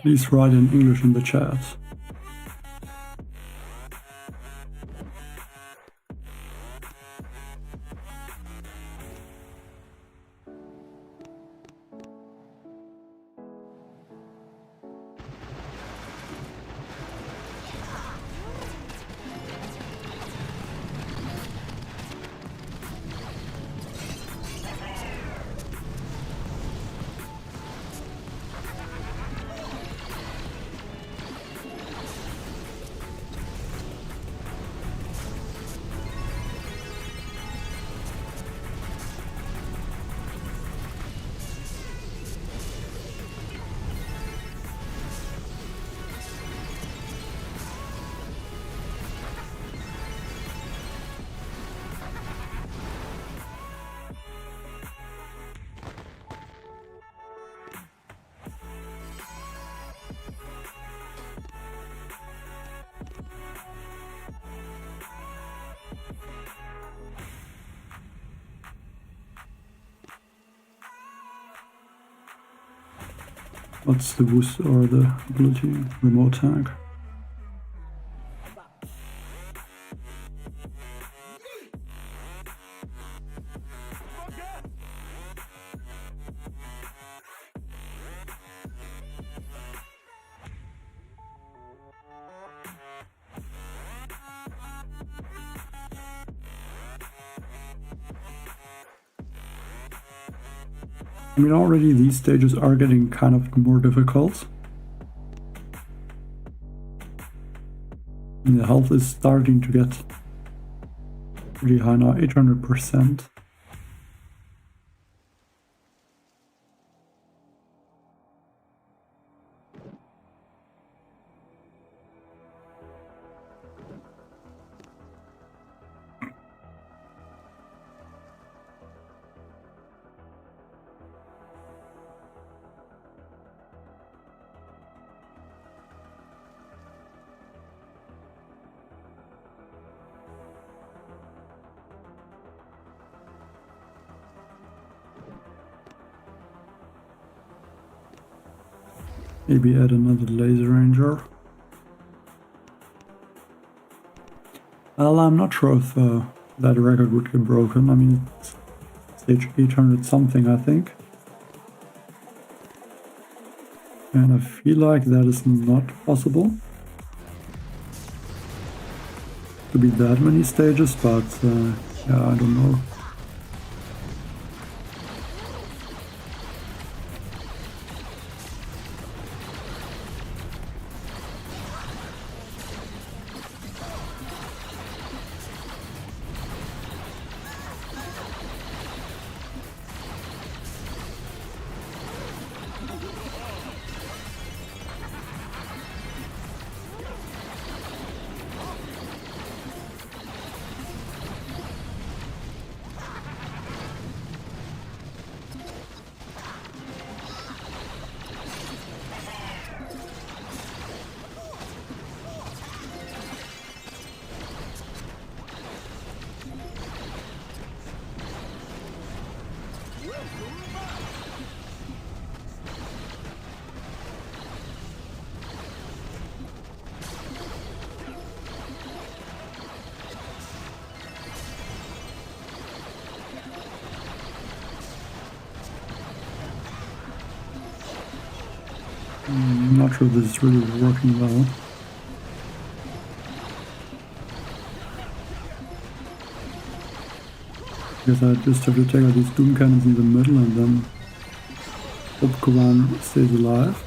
Please write in English in the chat. What's the boost or the ability? Remote tank. I mean, already these stages are getting kind of more difficult. And the health is starting to get pretty high now, 800%. Maybe add another laser ranger. Well, I'm not sure if that record would get broken. I mean, it's stage 800 something, I think. And I feel like that is not possible to be that many stages, but yeah, I don't know. I'm not sure this is really working well. Because I just have to take out these doom cannons in the middle and then hope Kawan stays alive.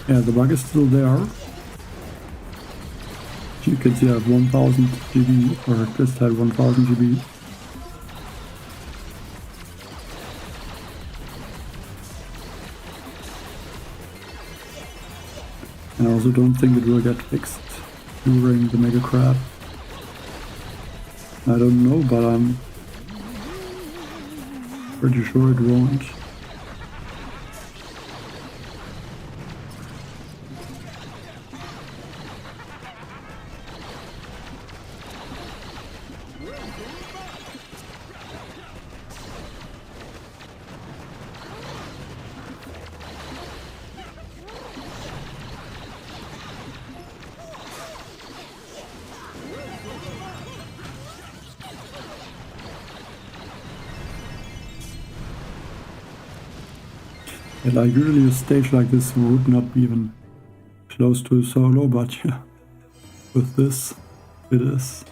Yeah, the bug is still there. You can see I have 1000 GB, or just had 1000 GB. And I also don't think it will get fixed during the Mega Crab. I don't know, but I'm pretty sure it won't. Yeah, like usually a stage like this would not be even close to a solo, but yeah, with this, it is.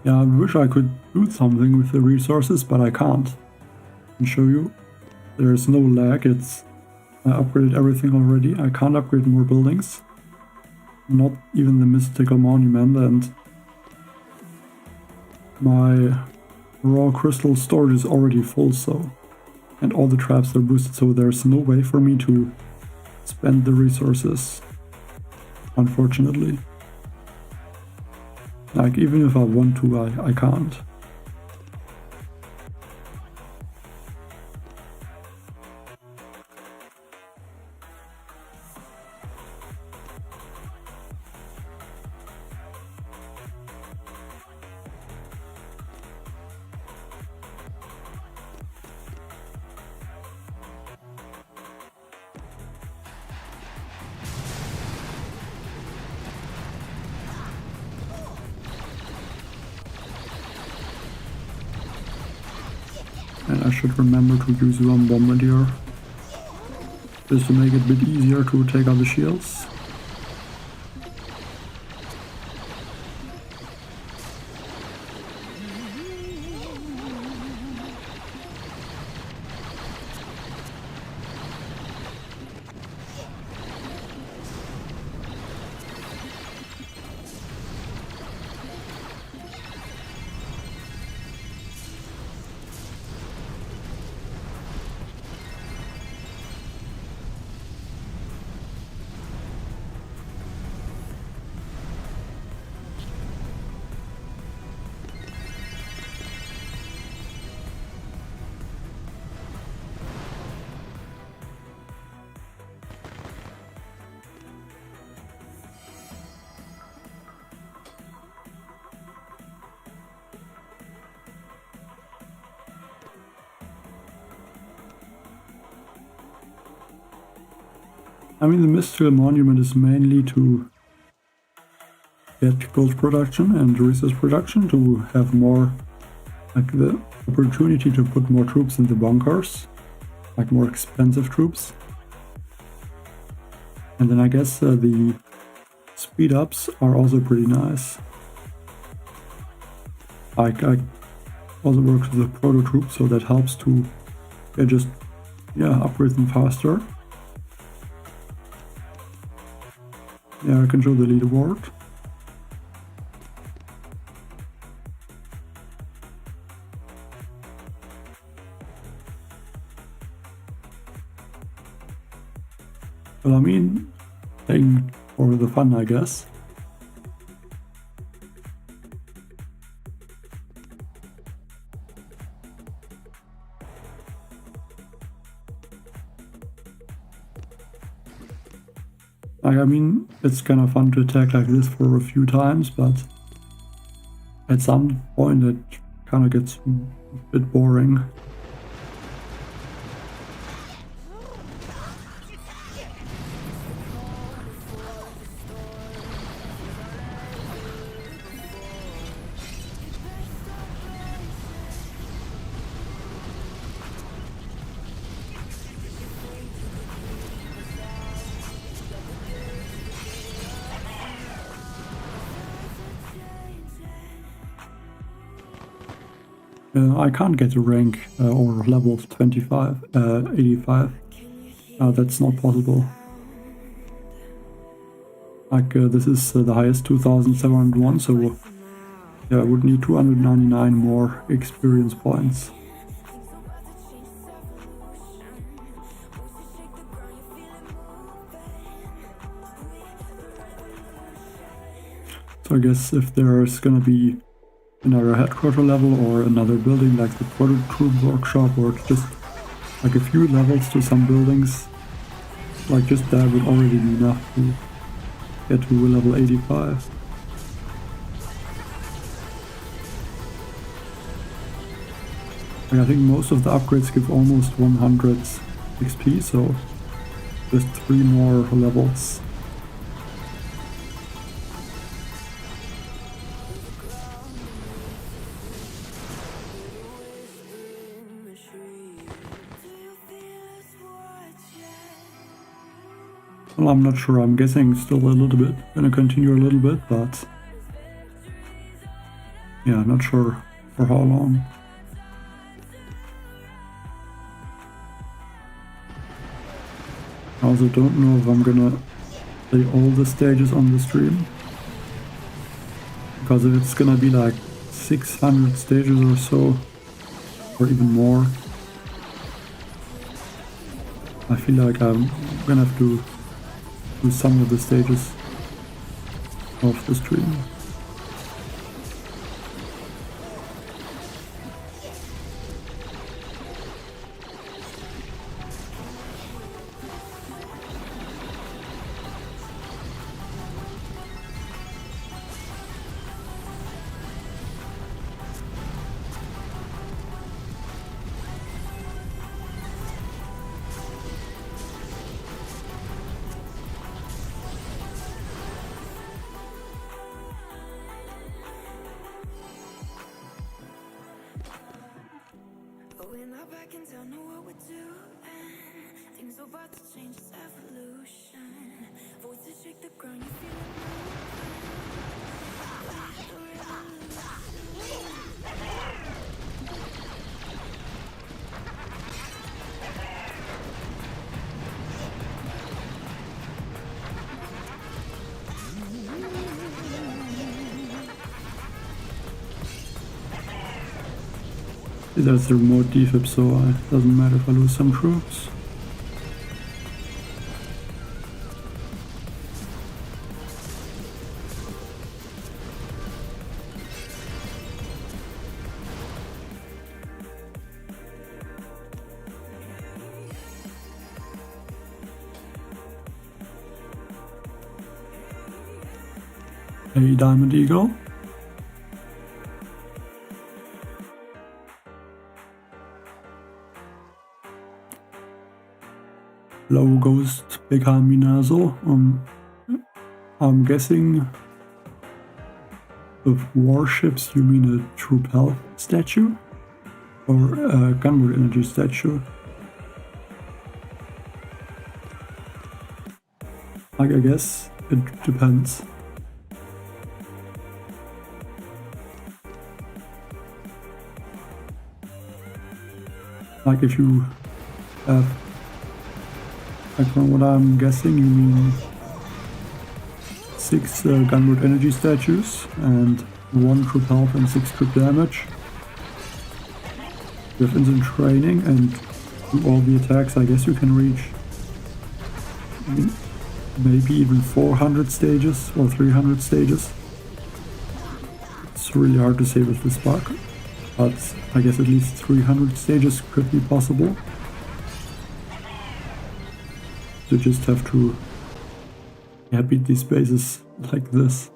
Yeah, I wish I could do something with the resources, but I can't. I can show you. There's no lag, I upgraded everything already. I can't upgrade more buildings. Not even the mystical monument, and my raw crystal storage is already full, so and all the traps are boosted, so there's no way for me to spend the resources, unfortunately. Like, even if I want to, I can't. And I should remember to use one bombardier, just to make it a bit easier to take out the shields. I mean, the Mystical Monument is mainly to get gold production and resource production, to have more, like, the opportunity to put more troops in the bunkers, like more expensive troops. And then I guess the speed ups are also pretty nice. Like, I also work with the proto troops, so that helps to upgrade them faster. Yeah, I can show the leaderboard. Well, I mean, playing for the fun, I guess. Like, I mean, it's kind of fun to attack like this for a few times, but at some point it kind of gets a bit boring. I can't get a rank or level 85. That's not possible. Like, this is the highest 2701, so yeah, I would need 299 more experience points. So I guess if there's gonna be another headquarter level or another building like the proto troop workshop, or just like a few levels to some buildings, like just that would already be enough to get to level 85. Like, I think most of the upgrades give almost 100 XP, so just 3 more levels. Well, I'm not sure, I'm guessing still a little bit, gonna continue a little bit, but yeah, not sure for how long. I also don't know if I'm gonna play all the stages on the stream, because if it's gonna be like 600 stages or so, or even more, I feel like I'm gonna have to do some of the stages of the stream. Going up back and don't know what we're doing. Things are about to change, it's evolution. Voices shake the ground, you feel it There's a remote defib, so it doesn't matter if I lose some troops. A Diamond Eagle. Low Ghost Minazo. I'm guessing with warships you mean a troop health statue or a gunboat energy statue. Like, I guess it depends. Like if you have, like from what I'm guessing, you mean 6 gunboat energy statues and 1 troop health and 6 troop damage. You have instant training and do all the attacks. I guess you can reach maybe even 400 stages or 300 stages. It's really hard to say with this bug, but I guess at least 300 stages could be possible. You just have to beat these bases like this.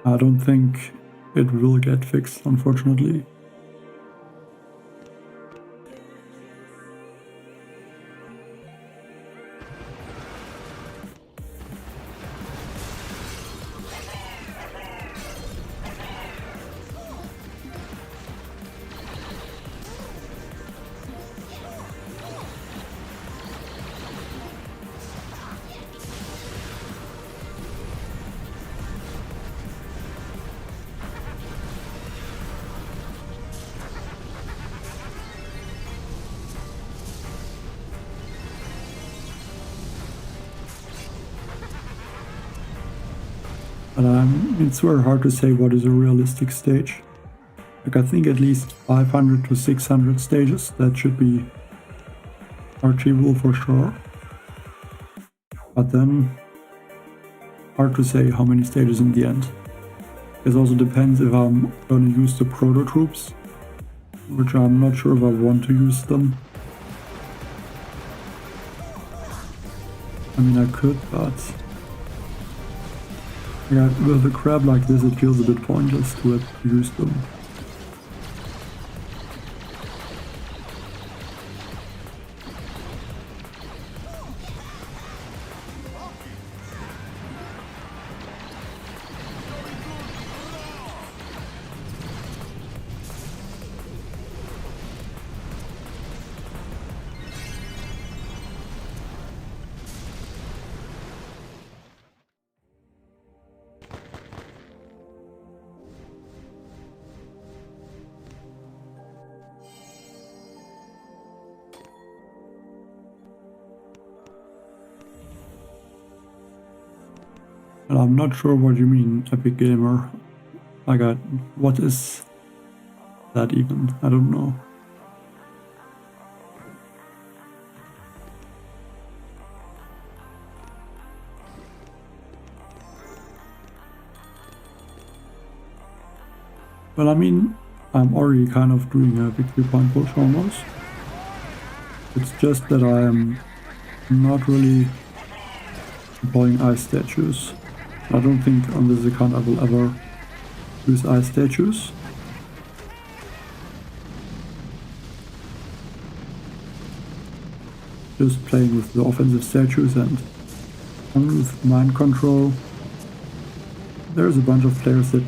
I don't think it will get fixed, unfortunately. But it's very hard to say what is a realistic stage. Like I think at least 500 to 600 stages, that should be achievable for sure. But then, hard to say how many stages in the end. It also depends if I'm gonna use the proto troops, which I'm not sure if I want to use them. I mean I could, but yeah, with a crab like this it feels a bit pointless to use them. And I'm not sure what you mean, Epic Gamer. Like, what is that even? I don't know. Well, I mean, I'm already kind of doing a victory point push almost. It's just that I am not really deploying ice statues. I don't think on this account I will ever use ice statues. Just playing with the offensive statues and with mind control. There's a bunch of players that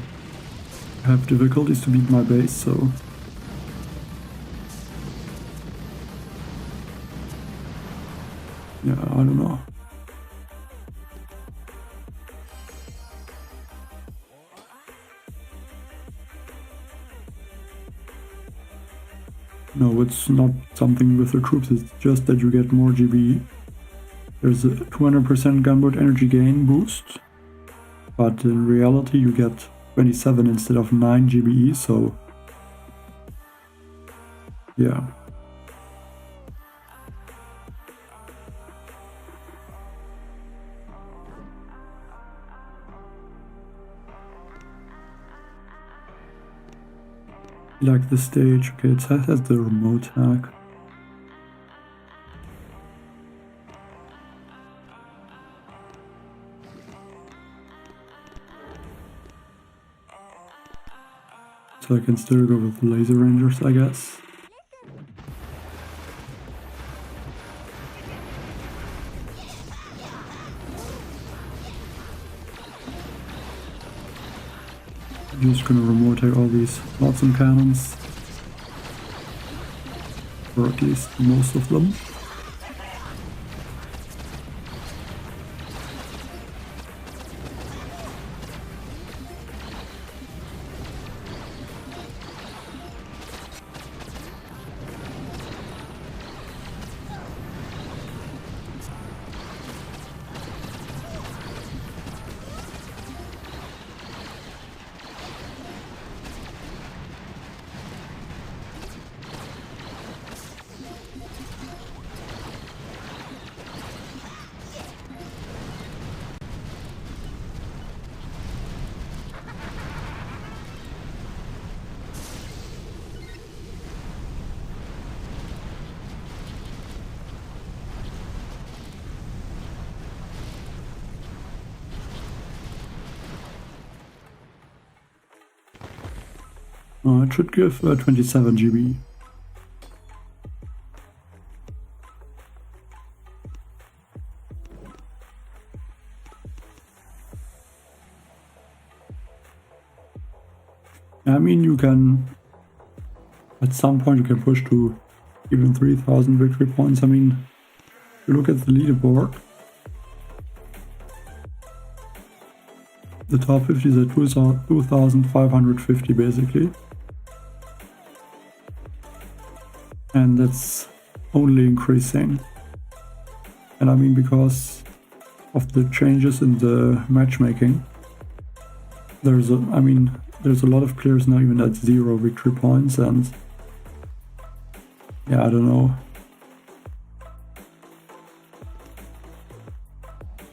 have difficulties to beat my base, so yeah, I don't know. No, it's not something with the troops, it's just that you get more GBE. There's a 200% gunboat energy gain boost, but in reality you get 27 instead of 9 GBE, so yeah. Like the stage, okay, it has the remote hack. So I can still go with the laser rangers, I guess. I'm just gonna remote take all these Watson cannons. Or at least most of them. It should give 27 GB. I mean, you can, at some point you can push to even 3000 victory points. I mean, if you look at the leaderboard, the top 50 is at 2550 basically. And that's only increasing. And I mean, because of the changes in the matchmaking, there's a lot of players now even at 0 victory points, and yeah, I don't know.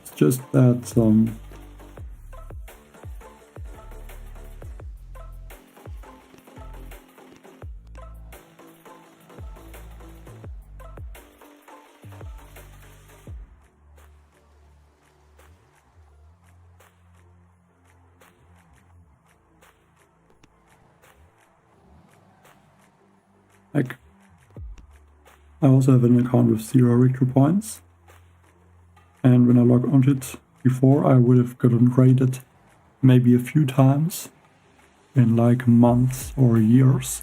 It's just that like, I also have an account with 0 victory points, and when I log onto it before, I would have gotten rated maybe a few times in like months or years.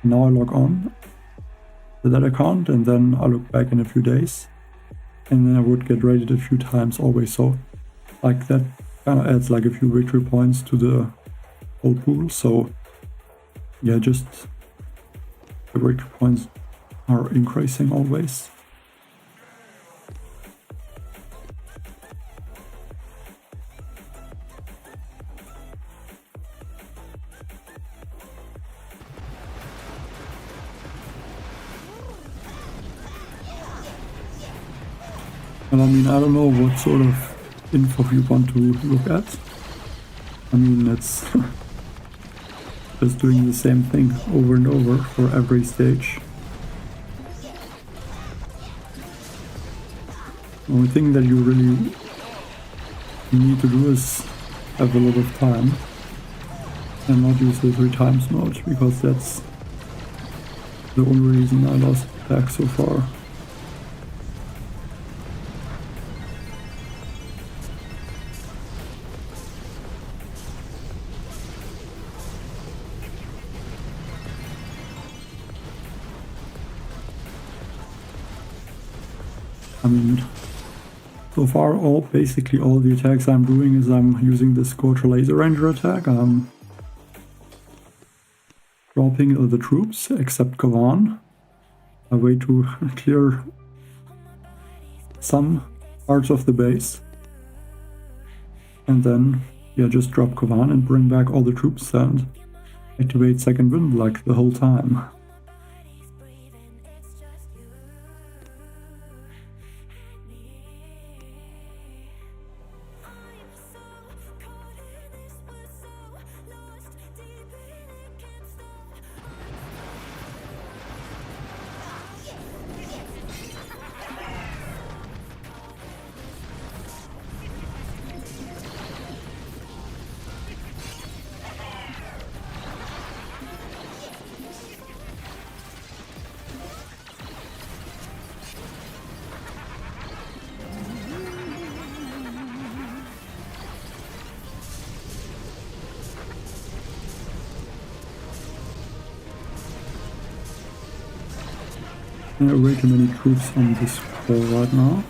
Now I log on to that account and then I look back in a few days, and then I would get rated a few times always, so like that kind of adds like a few victory points to the whole pool. So yeah, just the victory points are increasing always. And I mean, I don't know what sort of info you want to look at. I mean, it's just doing the same thing over and over for every stage. The only thing that you really need to do is have a lot of time and not use the 3x mode, because that's the only reason I lost attack so far. I mean, so far basically all the attacks I'm doing is I'm using the Scorcher Laser Ranger attack. I'm dropping all the troops except Kavan, a way to clear some parts of the base. And then, yeah, just drop Kavan and bring back all the troops and activate second wind like the whole time. There are way too many troops on this wall right now.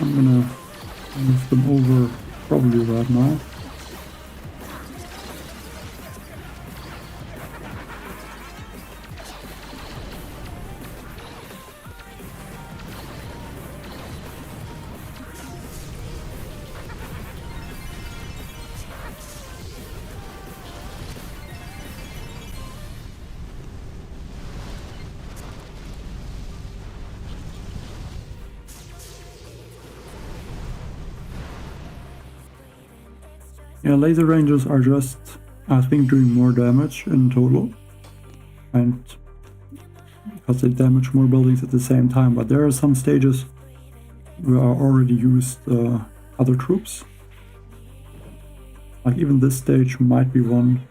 I'm gonna move them over probably right now. Yeah, laser rangers are just, I think, doing more damage in total, and because they damage more buildings at the same time. But there are some stages where I already used other troops. Like even this stage might be one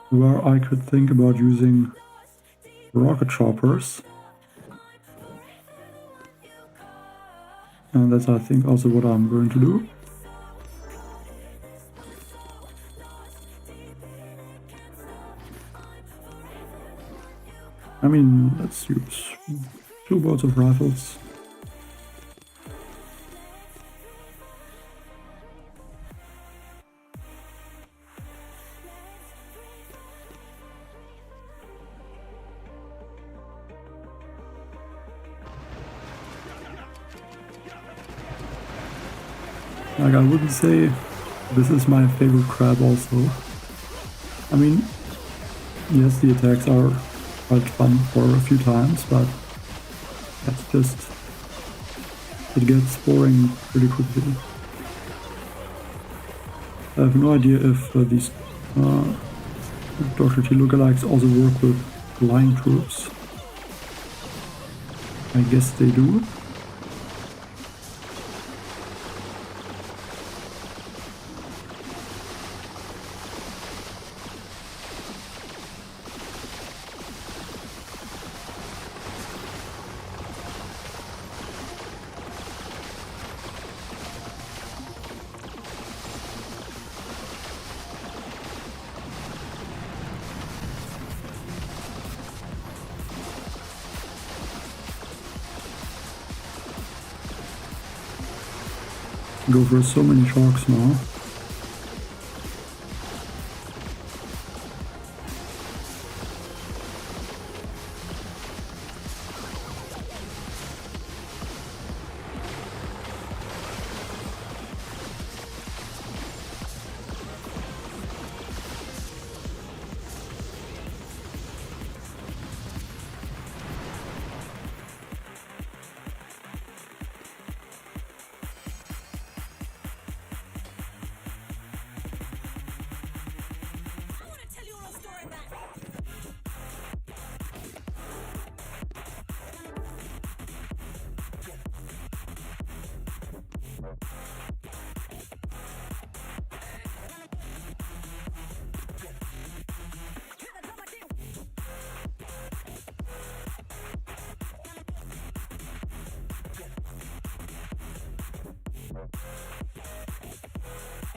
where I could think about using rocket choppers. And that's, I think, also what I'm going to do. I mean, let's use 2 boats of rifles. Like, I wouldn't say this is my favorite crab also. I mean, yes, the attacks are quite fun for a few times, but that's just, it gets boring pretty quickly. I have no idea if these Dr. T lookalikes also work with flying troops. I guess they do. Go for so many sharks now.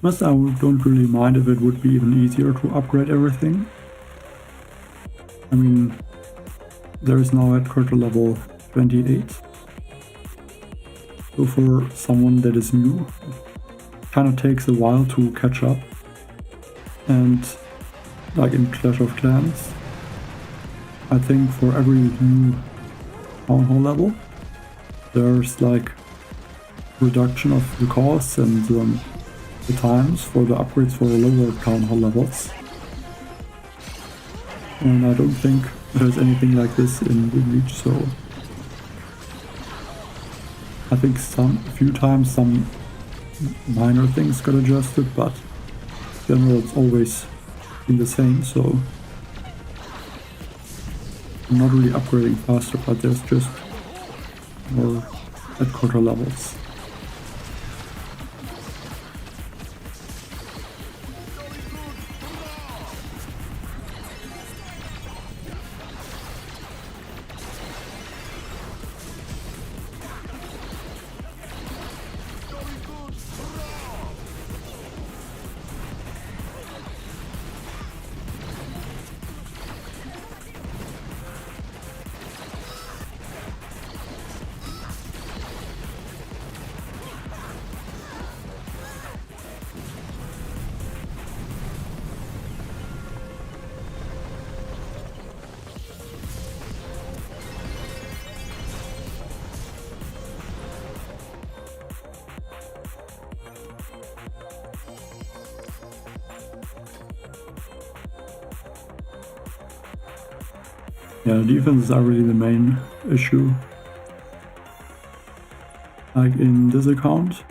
Plus, I don't really mind if it would be even easier to upgrade everything. I mean, there is now headquarter level 28. So for someone that is new, it kind of takes a while to catch up. And like in Clash of Clans, I think for every new town hall level, there's like reduction of the costs and the times for the upgrades for lower town hall levels. And I don't think there's anything like this in the Reach, so I think a few times some minor things got adjusted, but in general it's always been the same, so I'm not really upgrading faster, but there's just more headquarter levels. Yeah, defenses are really the main issue. Like in this account,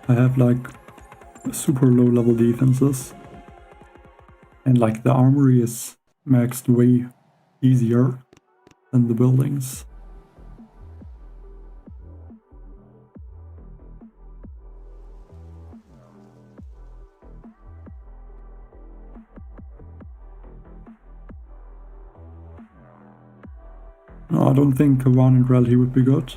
I have like super low level defenses, and like the armory is maxed way easier than the buildings. No, I don't think a one in reality would be good.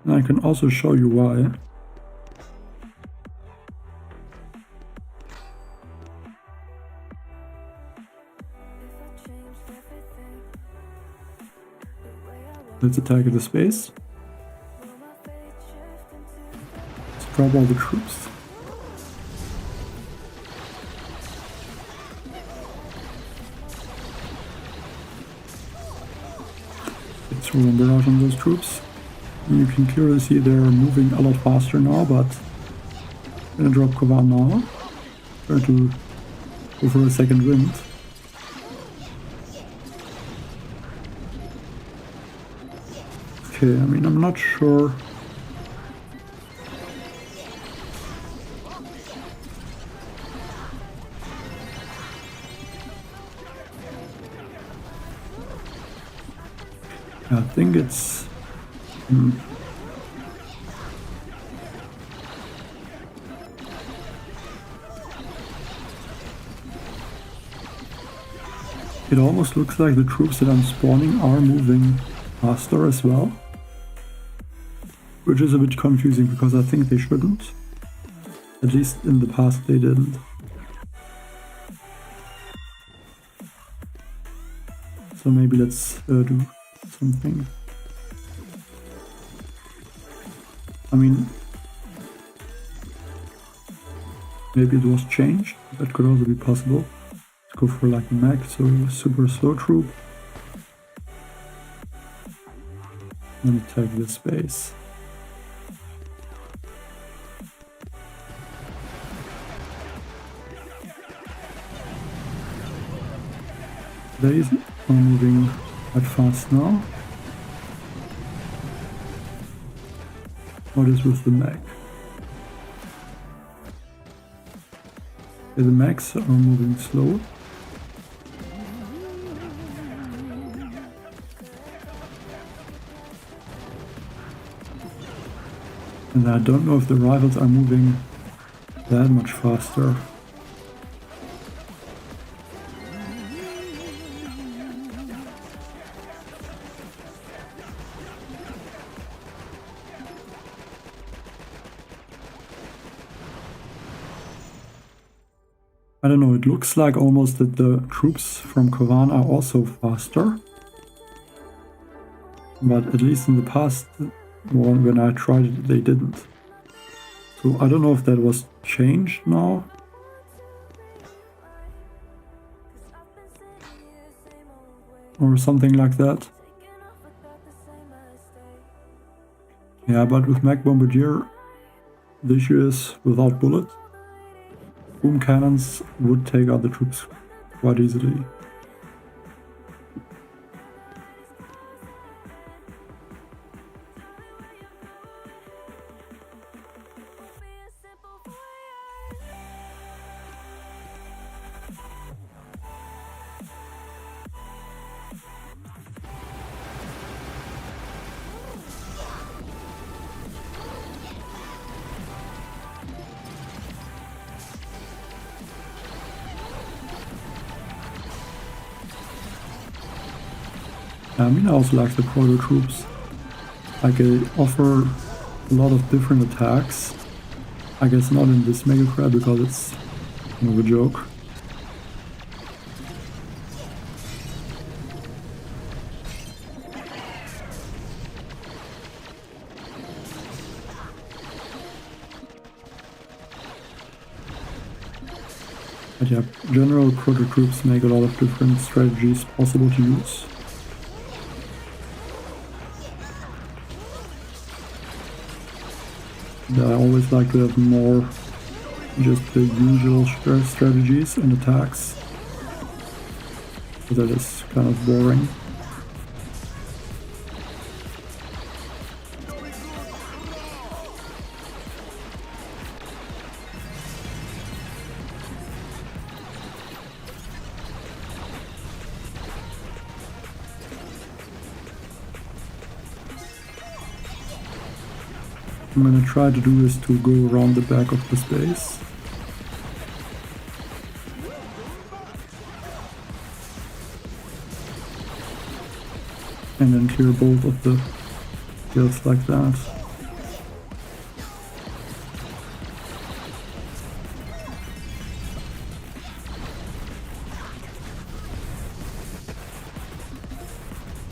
And I can also show you why. Let's attack the space. Let's drop all the troops. Let's remember out on those troops. And you can clearly see they're moving a lot faster now, but I'm gonna drop Kovan now. Try to go for a second wind. Okay, I mean, I'm not sure. I think it's... It almost looks like the troops that I'm spawning are moving faster as well. Which is a bit confusing because I think they shouldn't. At least in the past they didn't. So maybe let's do something. I mean, maybe it was changed. That could also be possible. Let's go for like a max, so a super slow troop. And attack this space. They are moving quite fast now. What is with the mech? The mechs are moving slow. And I don't know if the rivals are moving that much faster. I don't know, it looks like almost that the troops from Kovan are also faster. But at least in the past one, when I tried it, they didn't. So I don't know if that was changed now. Or something like that. Yeah, but with Mech Bombardier, the issue is without bullet, boom cannons would take out the troops quite easily. I mean, I also like the proto troops. Like, they offer a lot of different attacks. I guess not in this Mega Crab because it's kind of a joke. But yeah, general proto troops make a lot of different strategies possible to use. I always like to have more just the usual strategies and attacks. But that is kind of boring. I'm gonna try to do is to go around the back of the space. And then clear both of the hills like that.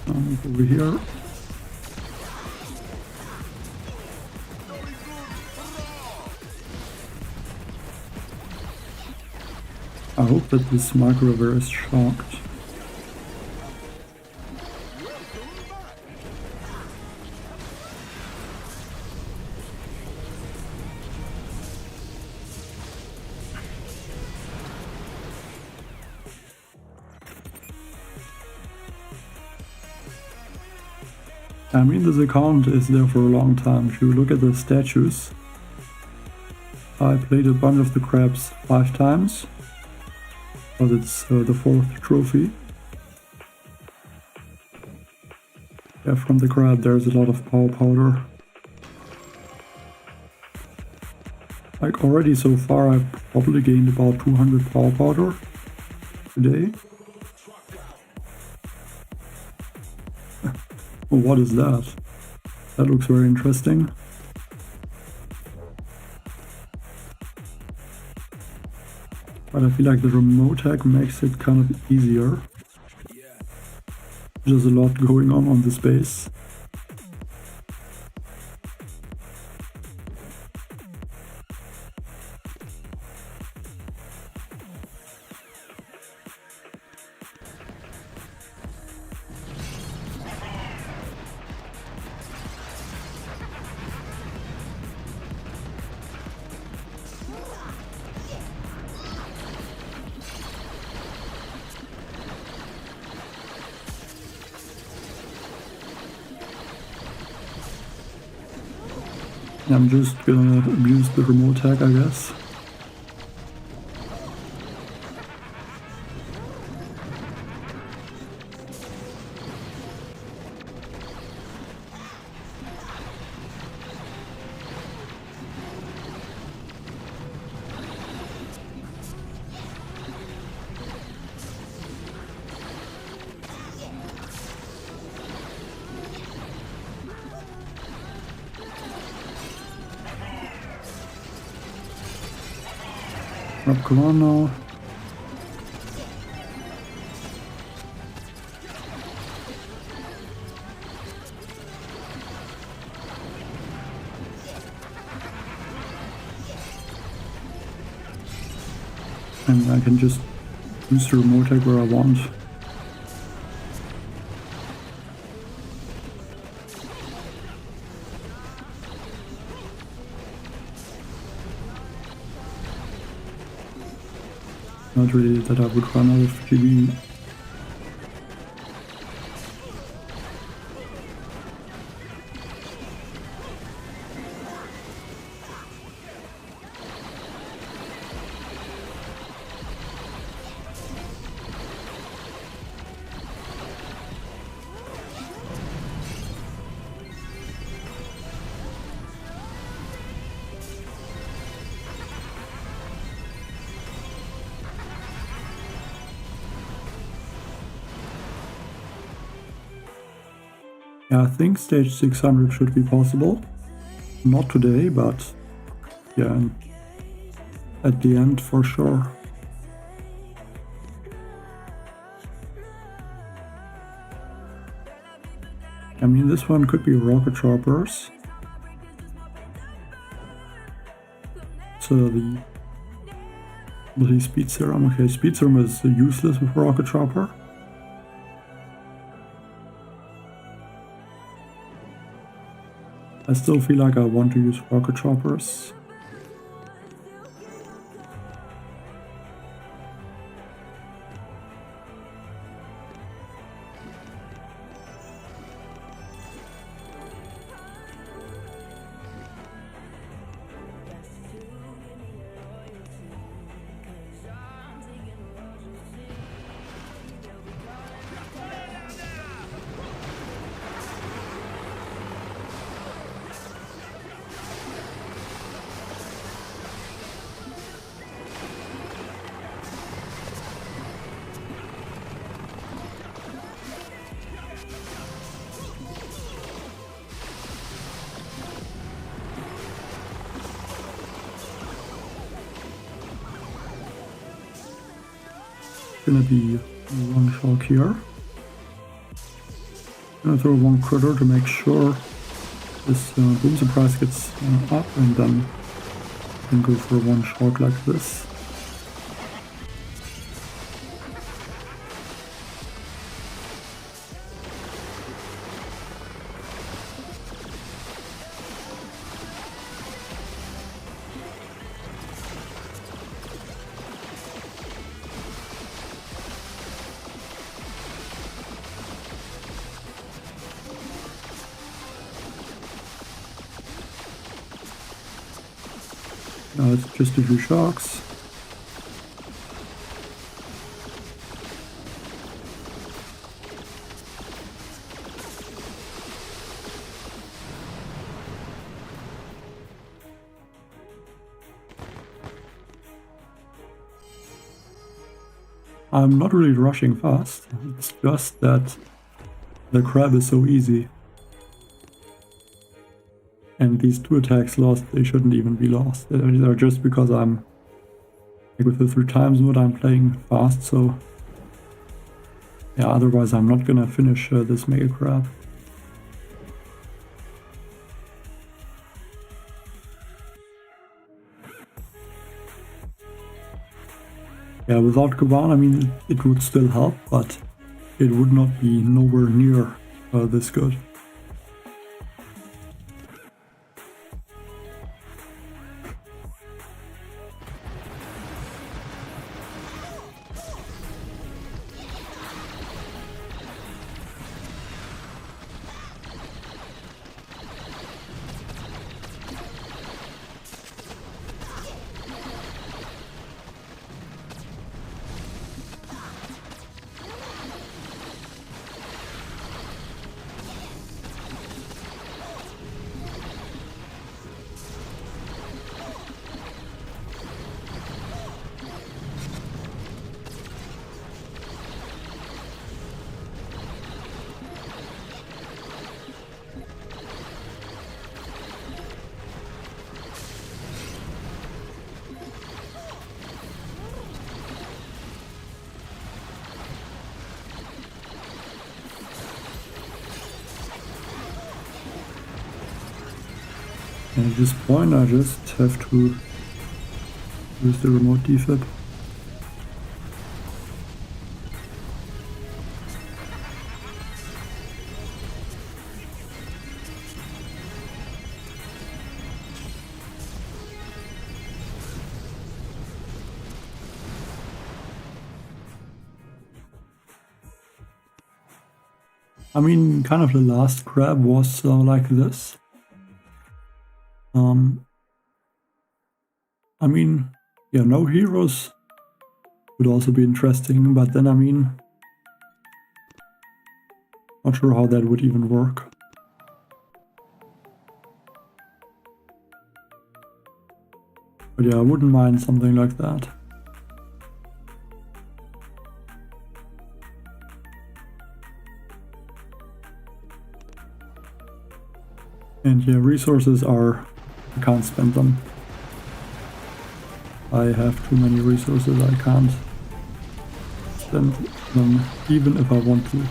I'll move over here. I hope that this micro is shocked. I mean, this account is there for a long time. If you look at the statues, I played a bunch of the crabs 5 times. But it's the 4th trophy. Yeah, from the crab there's a lot of power powder. Like already so far I've probably gained about 200 power powder today. Oh, what is that? That looks very interesting. But I feel like the remote hack makes it kind of easier. There's a lot going on this base. I'm just gonna abuse the remote hack, I guess. Come on now. and I can just use the remote tag where I want. Not really that I would run out of GBE. Yeah, I think stage 600 should be possible. Not today, but yeah, at the end for sure. I mean, this one could be rocket choppers. So the speed serum. Okay, speed serum is useless with rocket chopper. I still feel like I want to use rocket choppers. Gonna be one shock here. Gonna throw one critter to make sure this boom surprise gets up, and then can go for one shock like this. Now it's just a few shocks. I'm not really rushing fast, it's just that the crab is so easy. And these two attacks lost, they shouldn't even be lost. They're just because I'm, like with the 3x mode, I'm playing fast, so yeah, otherwise I'm not gonna finish this Mega Crab. Yeah, without Kaban, I mean, it would still help, but it would not be nowhere near this good. And at this point I just have to use the remote defib. I mean, kind of the last grab was like this. I mean, yeah, no heroes would also be interesting, but then I mean, not sure how that would even work. But yeah, I wouldn't mind something like that. And yeah, resources are, I can't spend them. I have too many resources, I can't spend them even if I want to.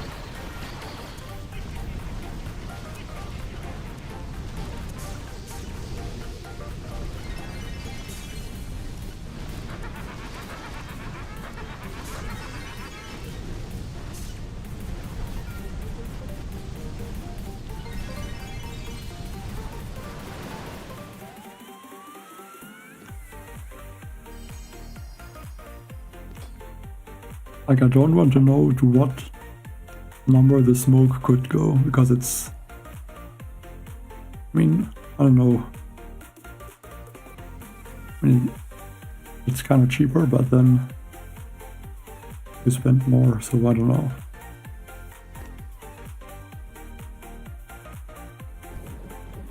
Like, I don't want to know to what number the smoke could go, because it's... I mean, I don't know. I mean, it's kind of cheaper, but then you spend more, so I don't know.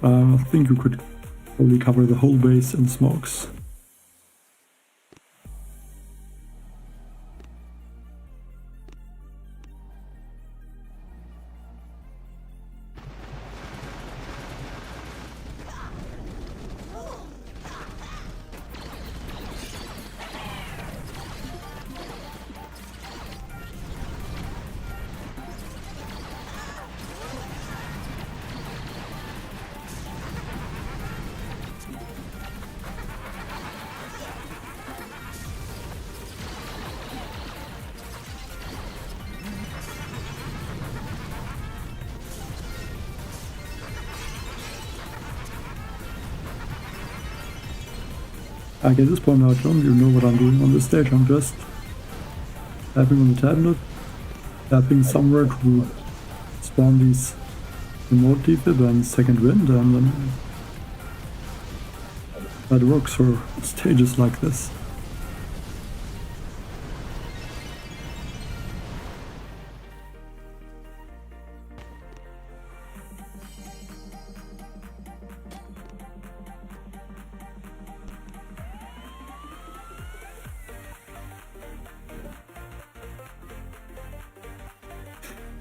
I think you could probably cover the whole base in smokes. Like, at this point I don't even know what I'm doing on this stage. I'm just tapping on the tablet, tapping somewhere to spawn these remote defib and second wind, and then that works for stages like this.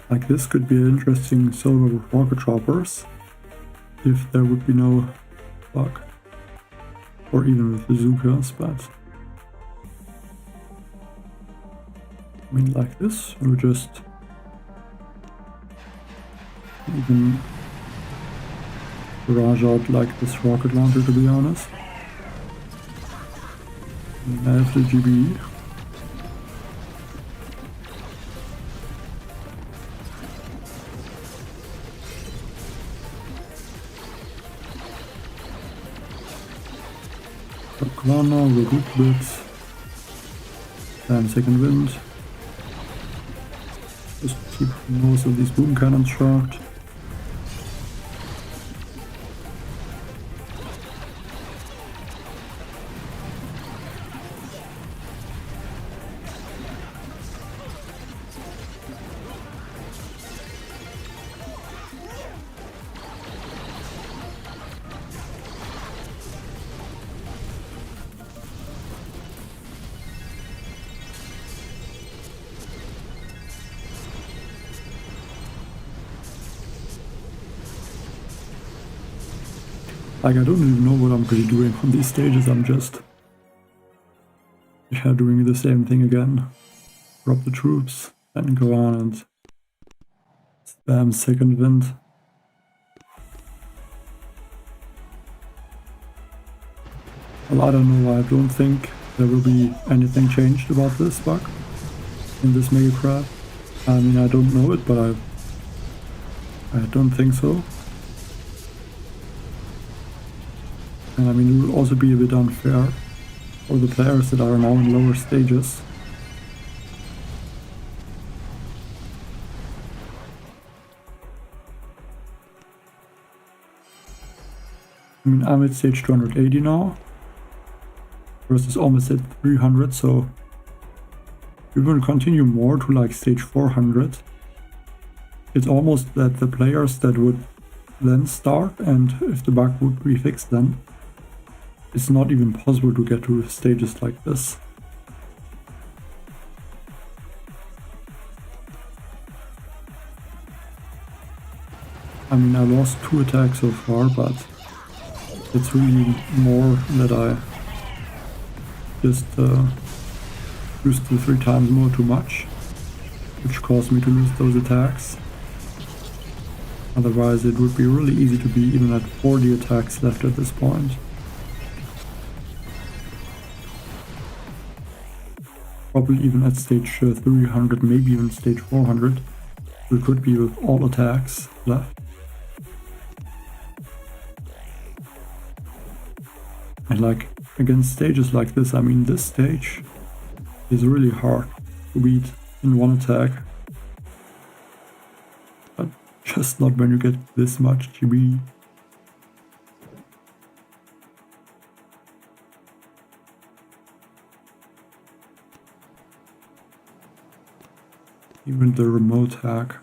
Like, this could be an interesting solo with rocket choppers if there would be no bug, or even with bazookas, but I mean, like this, you just even barrage out like this rocket launcher, to be honest. And I have the GBE. Corner, the root bits, and second wind. Just keep most of these boom cannons charged. Like, I don't even know what I'm really doing on these stages. I'm just doing the same thing again. Drop the troops and go on and spam second wind. Well, I don't know, I don't think there will be anything changed about this bug in this mega crab. I mean, I don't know it, but I don't think so. And I mean, it will also be a bit unfair for the players that are now in lower stages. I mean, I'm at stage 280 now. Versus almost at 300, so we will continue more to like stage 400. It's almost that the players that would then start, and if the bug would be fixed then, it's not even possible to get to stages like this. I mean, I lost 2 attacks so far, but it's really more that I just used 2-3 times more too much, which caused me to lose those attacks. Otherwise it would be really easy to be even at 40 attacks left at this point. Probably even at stage 300, maybe even stage 400, we could be with all attacks left. And like, against stages like this, I mean, this stage is really hard to beat in one attack. But just not when you get this much GB. Even the remote hack.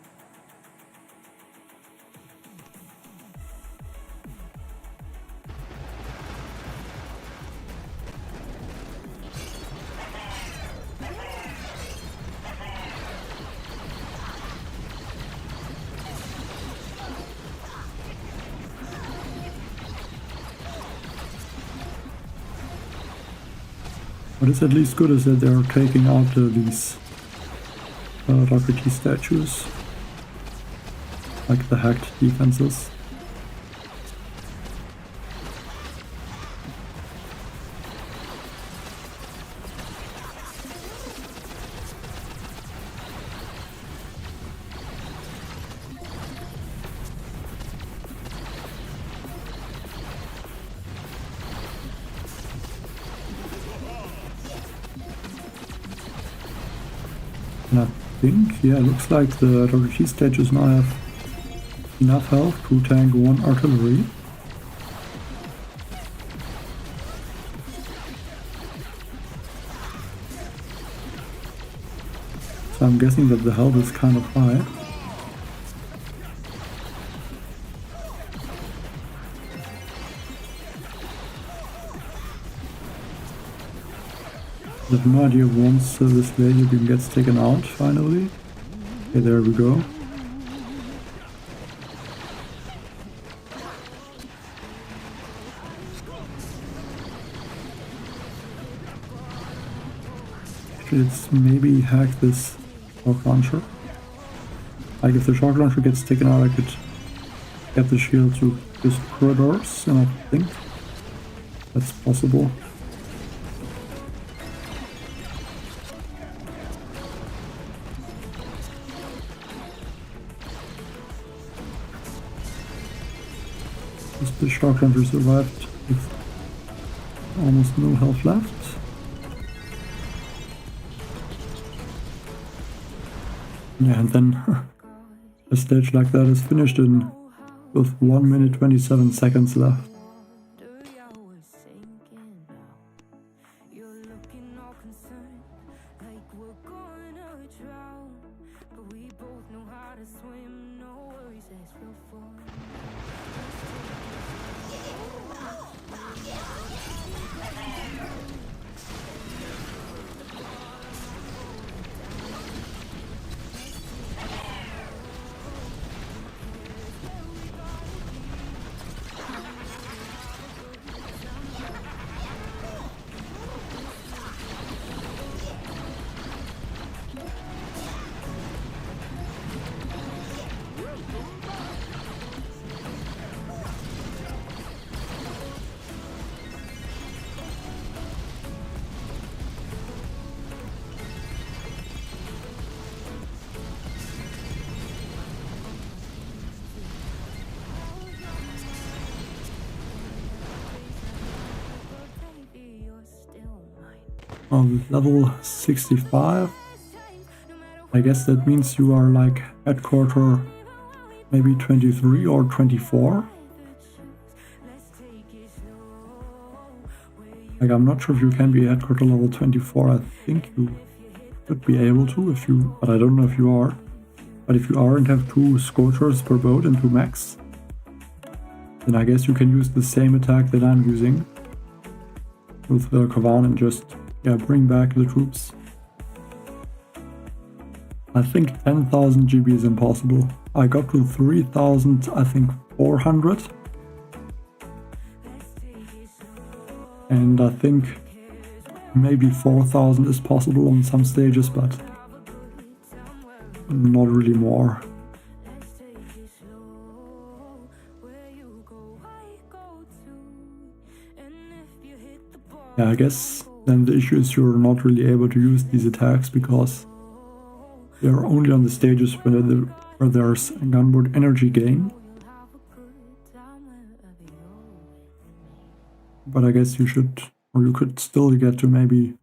What is at least good is that they are taking out these Dr. T statues, like the hacked defenses. And I think, yeah, looks like the Dr. T statues now have enough health to tank 1 artillery. So I'm guessing that the health is kind of high. I have no idea once this laser beam gets taken out, finally. Okay, there we go. Let's maybe hack this shock launcher. Like, if the shock launcher gets taken out, I could get the shield to just corridors, and I think that's possible. The shock launcher survived with almost no health left. Yeah, and then a stage like that is finished in with 1 minute 27 seconds left. On level 65, I guess that means you are like headquarter maybe 23 or 24. Like, I'm not sure if you can be headquarter level 24. I think you should be able to if you, but I don't know if you are. But if you are and have 2 Scorchers per boat and 2 mechs, then I guess you can use the same attack that I'm using with the Kavan and just, yeah, bring back the troops. I think 10,000 GB is impossible. I got to 3,000, I think 400. And I think maybe 4,000 is possible on some stages, but not really more. Yeah, I guess then the issue is you're not really able to use these attacks because they're only on the stages where there's a gunboat energy gain. But I guess you should, or you could still get to maybe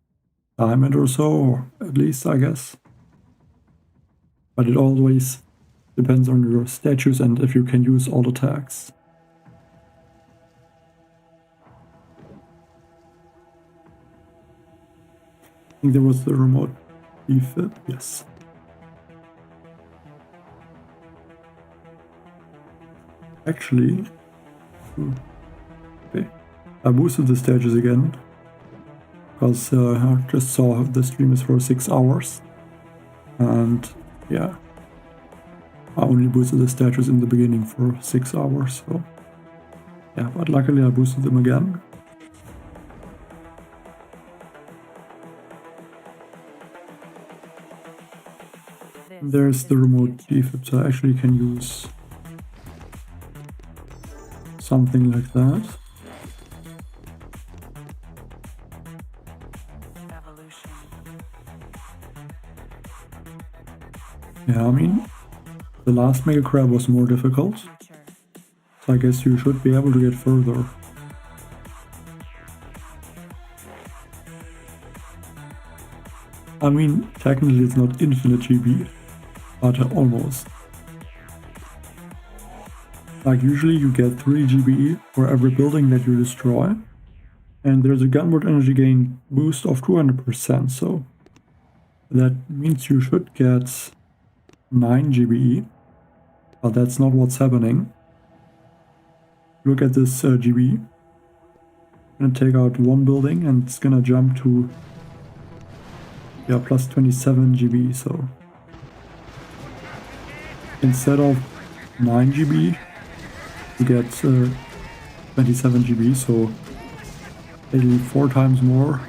diamond or so, or at least, I guess. But it always depends on your statues and if you can use all attacks. I think there was the remote defib, yes. Actually, okay, I boosted the stages again because I just saw the stream is for 6 hours, and yeah, I only boosted the statues in the beginning for 6 hours, so yeah, but luckily I boosted them again. There's the remote defib, so I actually can use something like that. Evolution. Yeah, I mean, the last Mega Crab was more difficult, Future. so I guess you should be able to get further. I mean, technically it's not infinite GB, but almost. Like, usually you get 3 GBE for every building that you destroy, and there's a gunboat energy gain boost of 200%, so that means you should get 9 GBE, but that's not what's happening. Look at this GBE. I'm gonna take out one building and it's gonna jump to, yeah, plus 27 GB, so instead of 9 GB, you get 27 GB, so maybe 4 times more,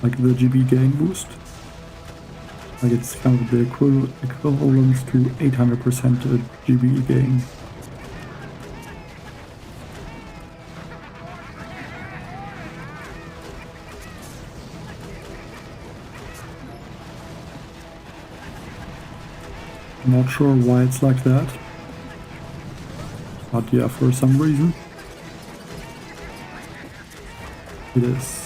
like the GB gain boost. Like, it's kind of the equivalent to 800% GB gain. Not sure why it's like that, but yeah, for some reason it is.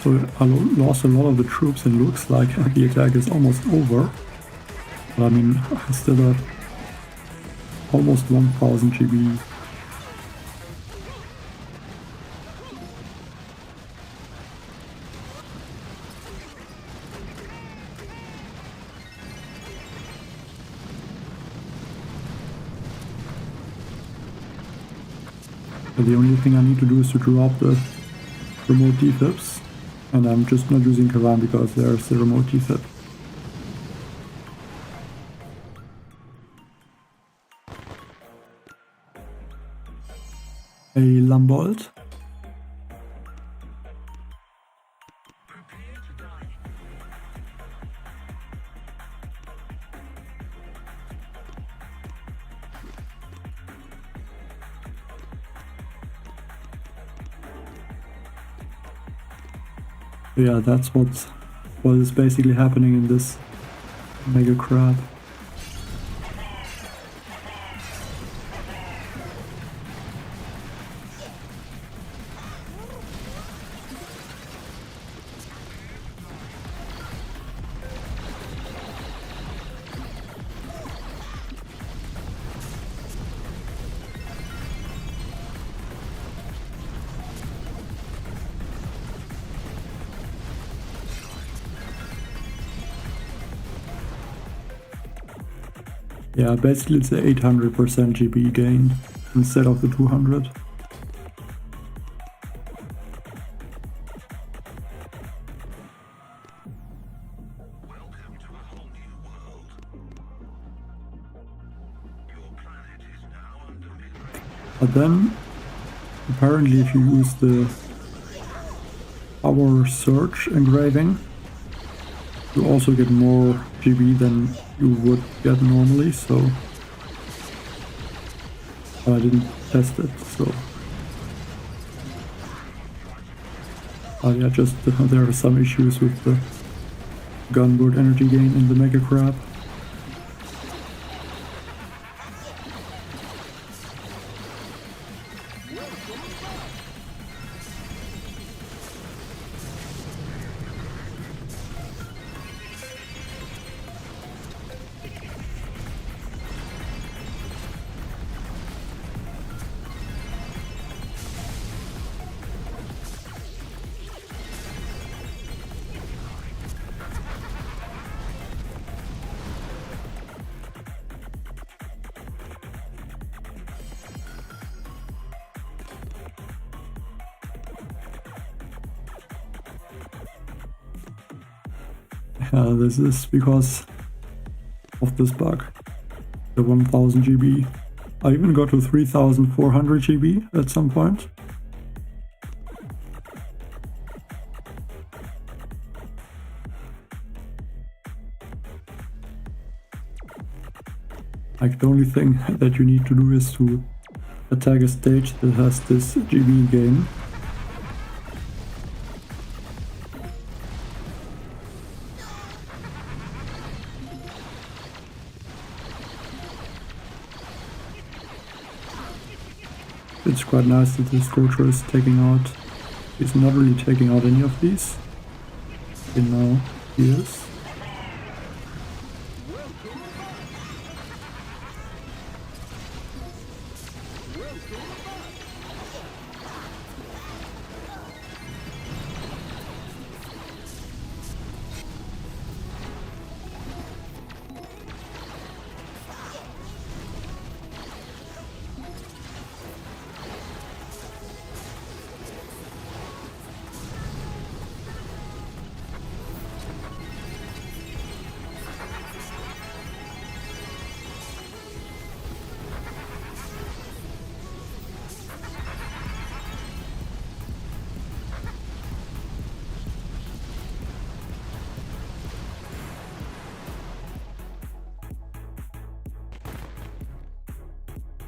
So I lost a lot of the troops and looks like the attack is almost over. But I mean, I still have almost 1000 GB. But the only thing I need to do is to drop the remote defibs. And I'm just not using Kavan because there's the remote defib. A Lambolt. Yeah, that's what is basically happening in this mega crab. Yeah, basically it's a 800% GBE gain instead of the 200. But then, apparently if you use the power surge engraving, you also get more GB than you would get normally, so I didn't test it, so yeah, just there are some issues with the gunboard energy gain in the Mega Crab. This is because of this bug, the 1000 GB. I even got to 3400 GB at some point. Like, the only thing that you need to do is to attack a stage that has this GB gain. It's quite nice that this Scorcher is taking out... He's not really taking out any of these. Okay, now he is.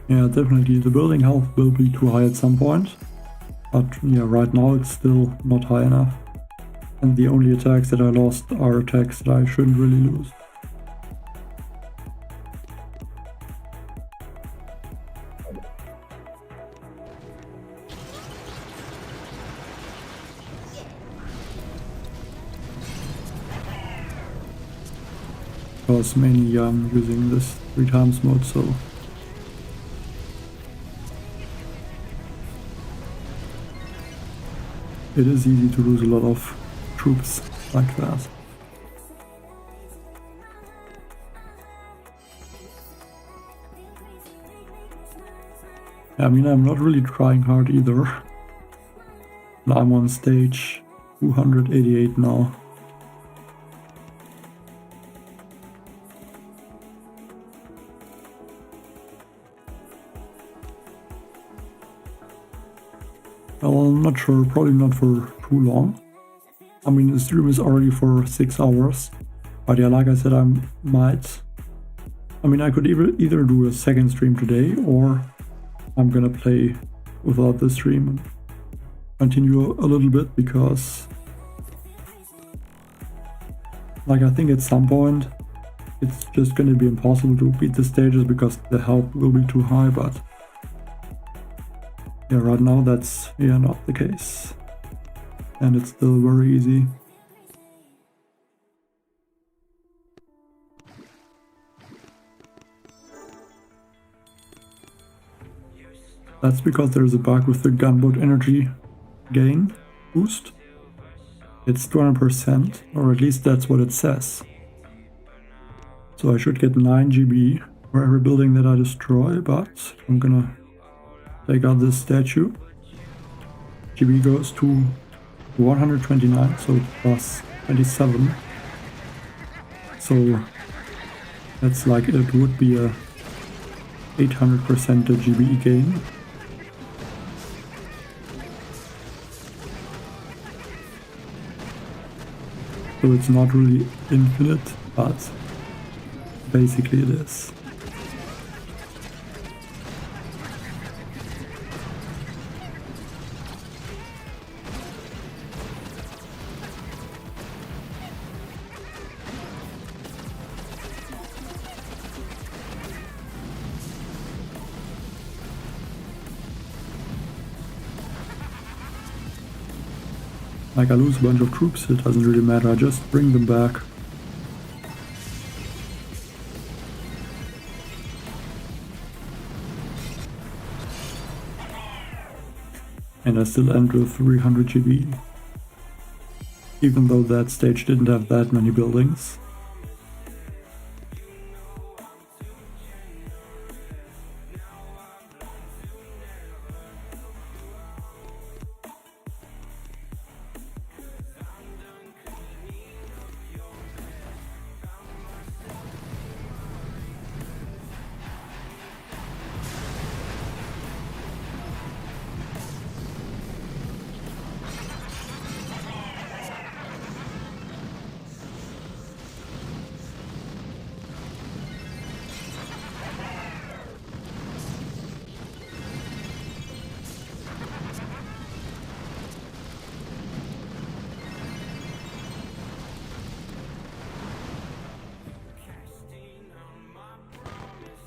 Yeah, definitely the building health will be too high at some point, but yeah, right now it's still not high enough. And the only attacks that I lost are attacks that I shouldn't really lose. Because mainly I'm using this 3x mode, so it is easy to lose a lot of troops like that. I mean, I'm not really trying hard either. I'm on stage 288 now. Well, I'm not sure, probably not for too long. I mean, the stream is already for 6 hours. But yeah, like I said, I might... I mean, I could either do a second stream today, or I'm gonna play without the stream and continue a little bit, because Like, I think at some point it's just gonna be impossible to beat the stages because the health will be too high, but yeah, right now that's not the case. And it's still very easy. That's because there's a bug with the gunboat energy gain boost. It's 200%, or at least that's what it says. So I should get 9 GBE for every building that I destroy, but I'm gonna take out this statue. GBE goes to 129, so it's plus 27. So that's like, it would be a 800% GBE gain. So it's not really infinite, but basically it is. Like, I lose a bunch of troops, it doesn't really matter, I just bring them back. And I still end with 300 GB. Even though that stage didn't have that many buildings.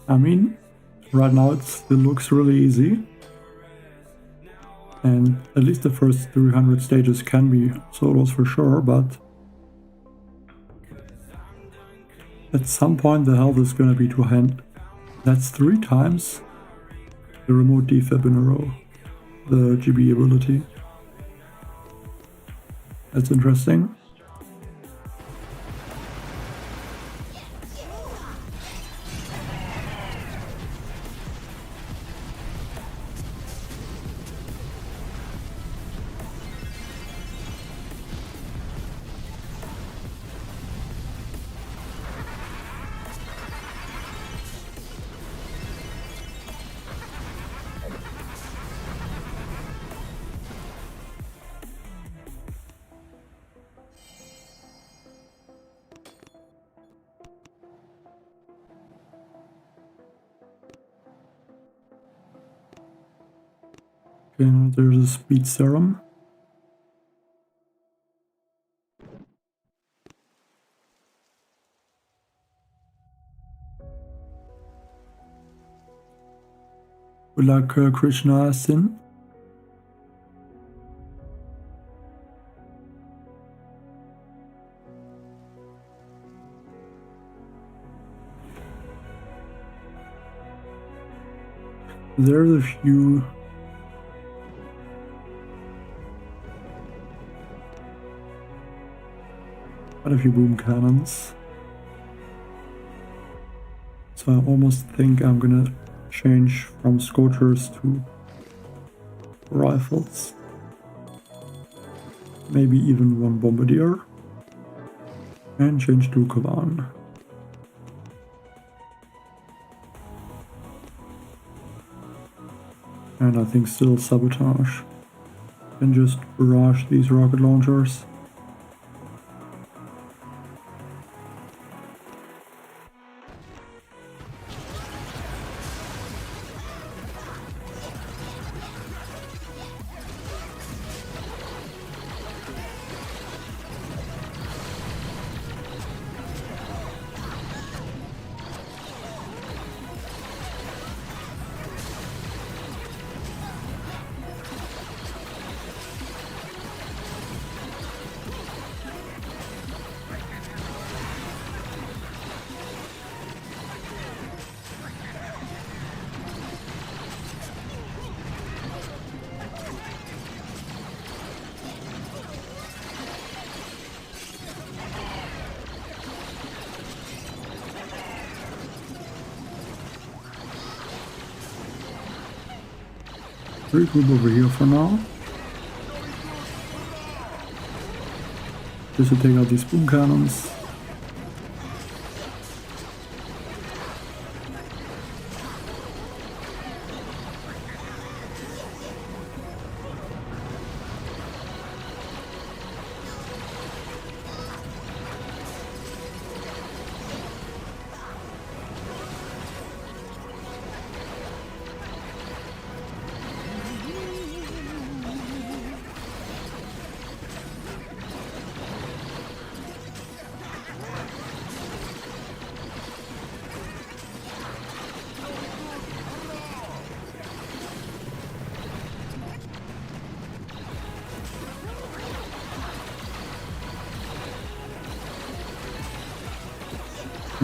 I mean, right now it still looks really easy. And at least the first 300 stages can be solos for sure, but at some point the health is gonna be too high. That's 3 times the remote defib in a row, the GB ability. That's interesting. Okay, now there's a speed serum. Good luck, Krishna Sin. There's a few quite a few boom cannons. So I almost think I'm gonna change from Scorchers to rifles. Maybe even one Bombardier. And change to Kavan. And I think still Sabotage. And just barrage these rocket launchers. regroup over here for now. Just to take out these boom cannons.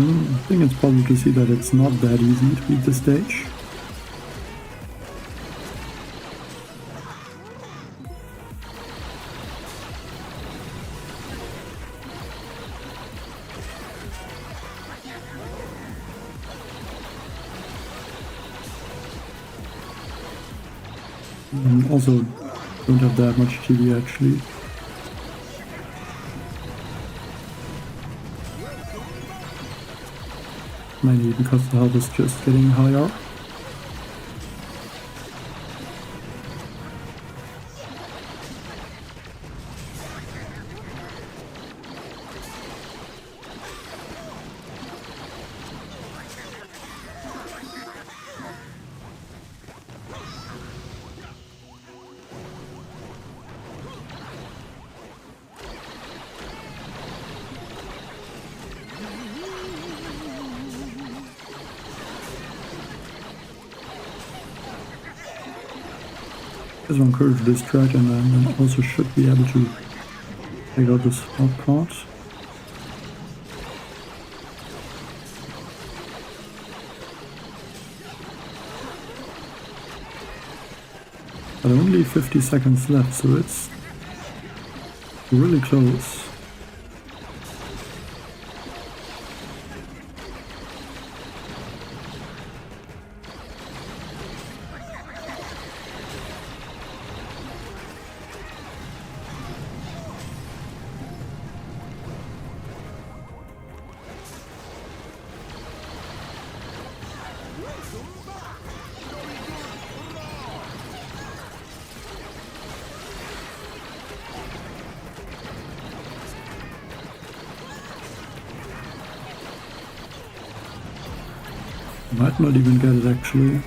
I think it's possible to see that it's not that easy to beat the stage. Also don't have that much TV actually. Mainly because the health is just getting higher. This one curves this track and then also should be able to take out this hot part. But only 50 seconds left, so it's really close. Might not even get it actually.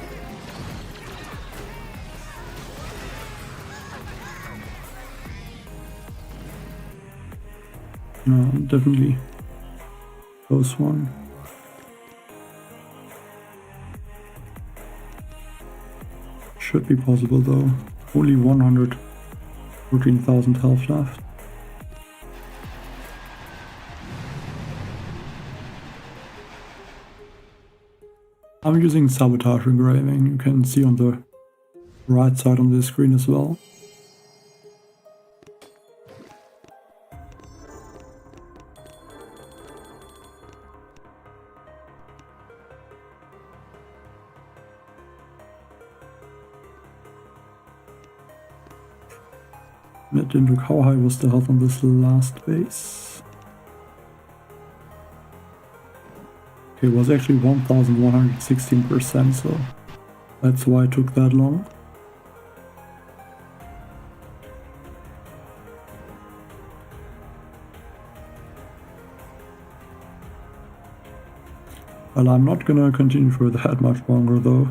No, definitely close one. Should be possible though. Only 114,000 health left. I'm using sabotage engraving, you can see on the right side on the screen as well. It didn't look how high was the health on this last base. It was actually 1116%, so that's why it took that long. Well, I'm not gonna continue for that much longer though.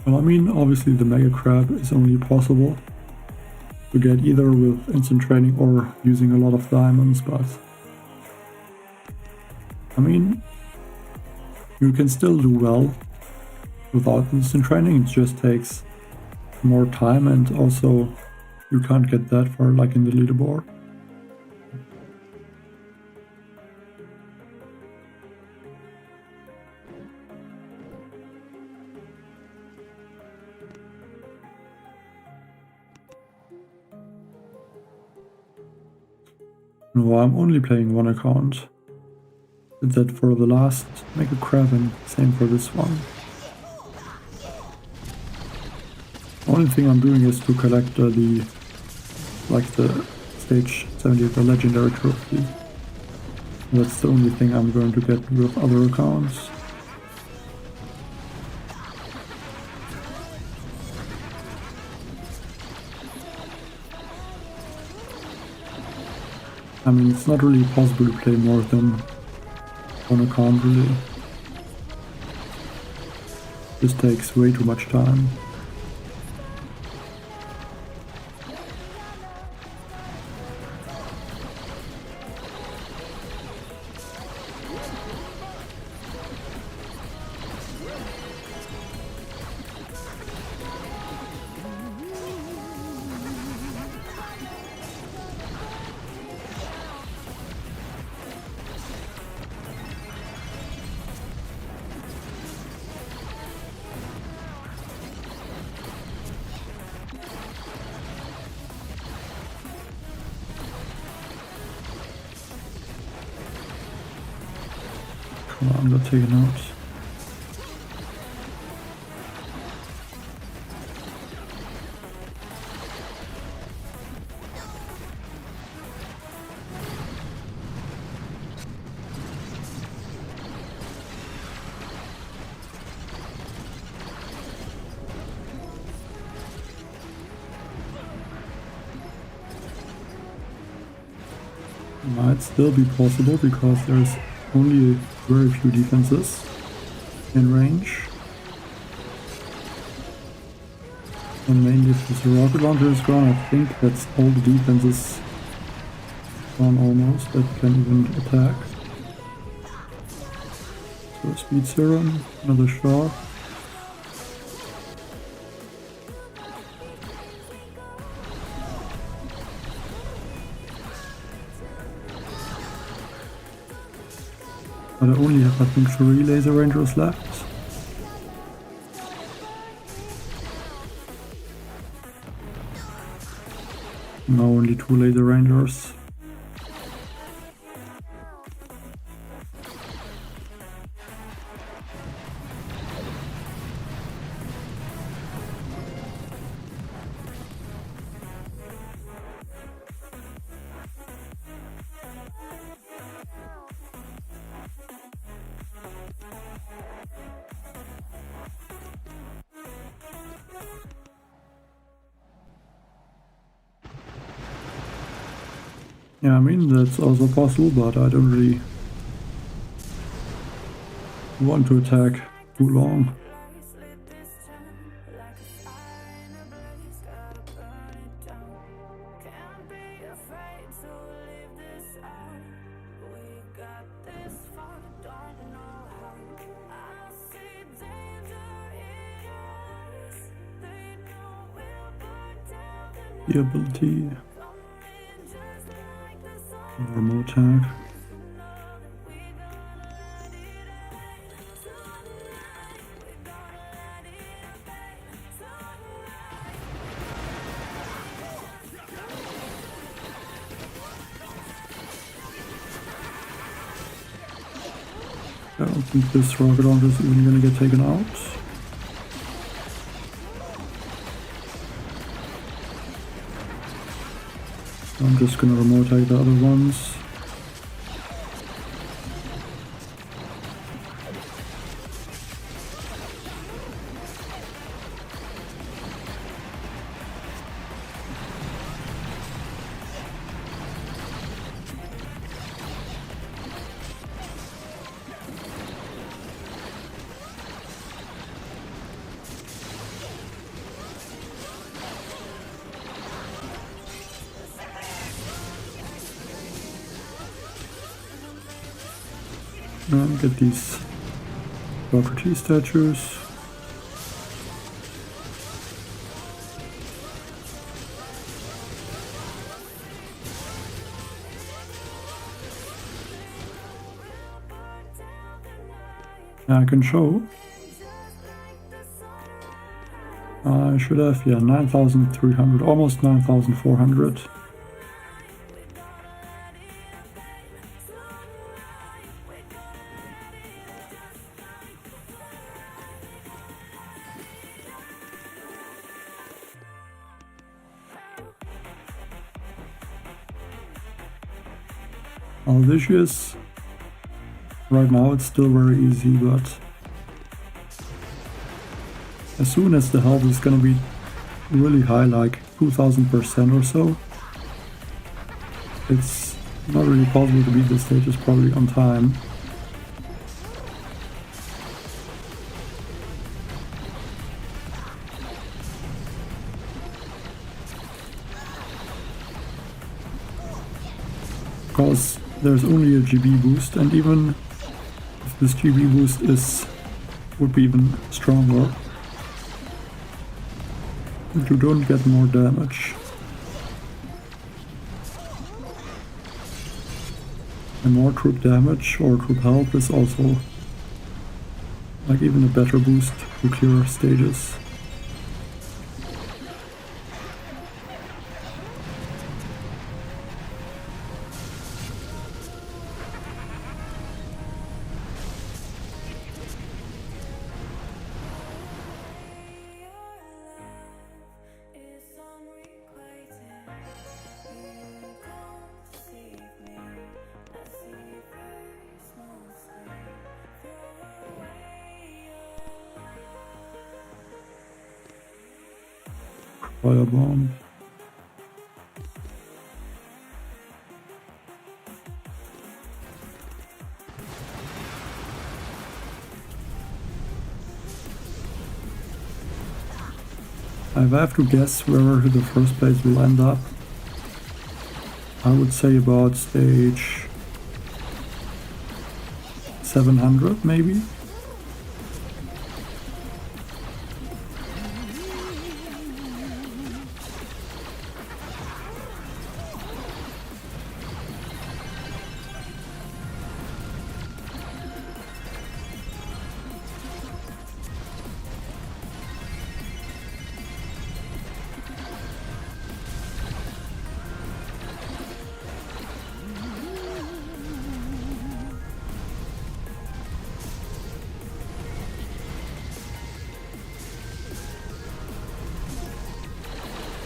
Well, I mean, obviously the Mega Crab is only possible to get either with instant training or using a lot of diamonds, but I mean, you can still do well without instant training. It just takes more time, and also you can't get that far like in the leaderboard. No, I'm only playing one account. Did that for the last Mega Crab and same for this one. Only thing I'm doing is to collect the stage 78, the legendary trophy. That's the only thing I'm going to get with other accounts. I mean, it's not really possible to play more than one account, really. This takes way too much time. Come on, let's take a note. Might still be possible because there's only very few defenses in range. And mainly if the rocket launcher is gone, I think that's all the defenses gone almost that can even attack. So speed serum, another shot. But I only have, I think, 3 laser rangers left. Now only 2 laser rangers. Yeah, I mean, that's also possible, but I don't really want to attack too long. The ability. Normal attack. I don't think this rocket launcher is even gonna get taken out. I'm just gonna remote attack the other ones. And get these Dr. T statues. I can show. I should have, yeah, 9,300, almost 9,400. vicious. Right now it's still very easy, but as soon as the health is gonna be really high, like 2000% or so, it's not really possible to beat the stages probably on time. Because there's only a GB boost, and even if this GB boost would be even stronger, you don't get more damage. And more troop damage or troop health is also like even a better boost to clear stages. Firebomb. If I have to guess where the first place will end up, I would say about stage 700 maybe.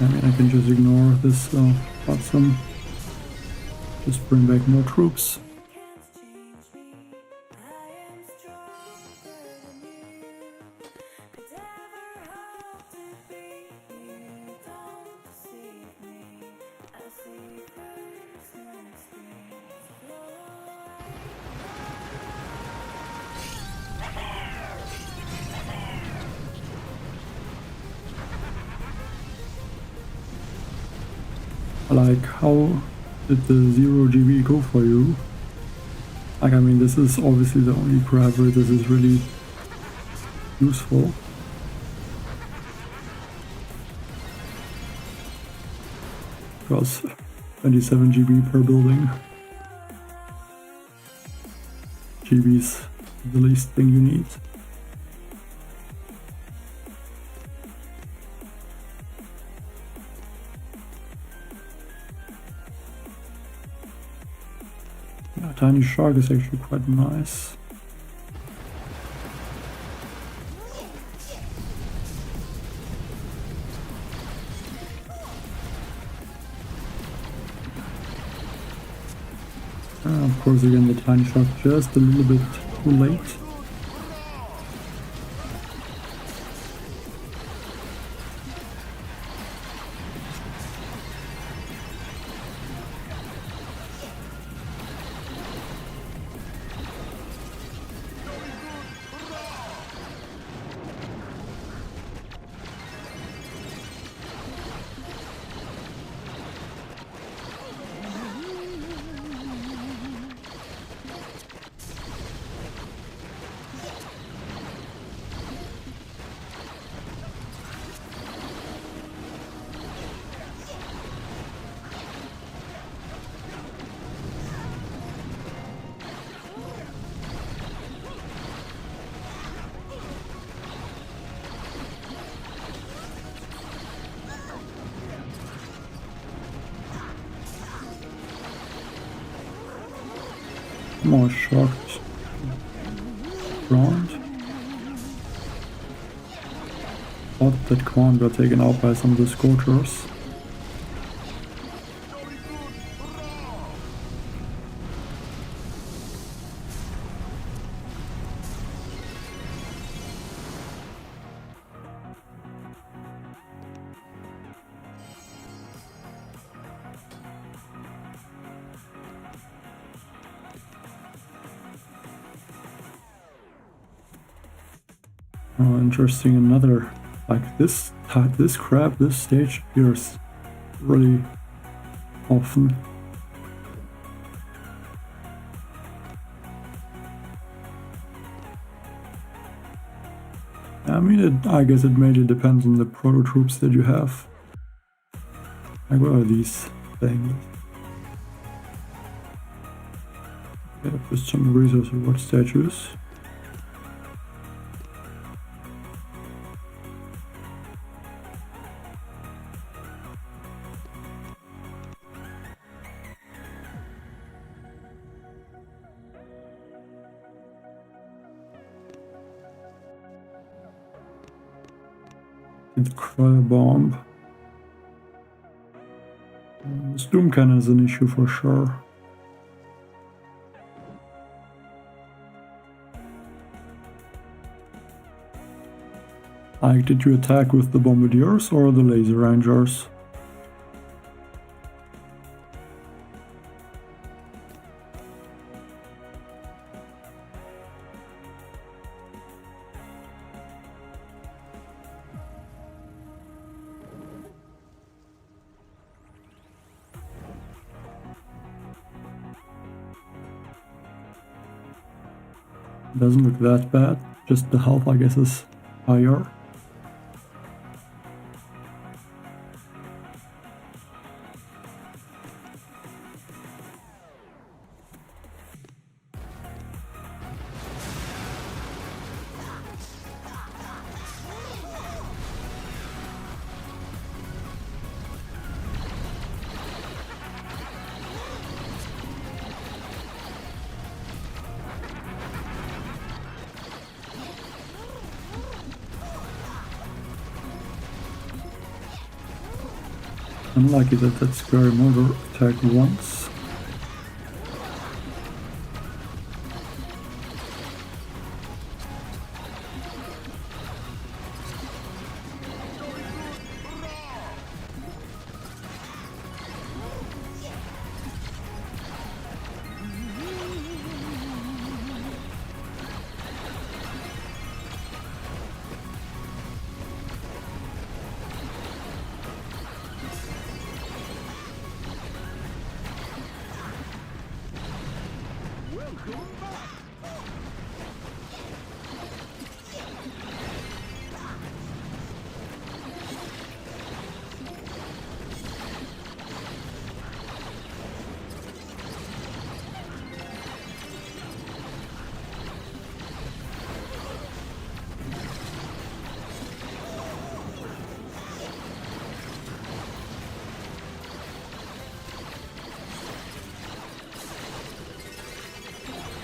I mean, I can just ignore this button. Just bring back more troops. Like, how did the 0 GB go for you? Like, I mean, this is obviously the only parameter this is really useful. Because 27 GB per building. GB's the least thing you need. Tiny shark is actually quite nice. Of course, again, the tiny shark just a little bit too late. More shocked round. Thought that Quan got taken out by some of the Scorchers. Oh, interesting. Another, like this crab, this stage appears really often. I mean, I guess it mainly depends on the proto troops that you have. Like, what are these things? Yeah, just some resources. What statues? The Cruller Bomb. The Doom Cannon is an issue for sure. Like, did you attack with the Bombardiers or the Laser Rangers? Doesn't look that bad, just the health I guess is higher. Unlucky that Scary Motor attacked once.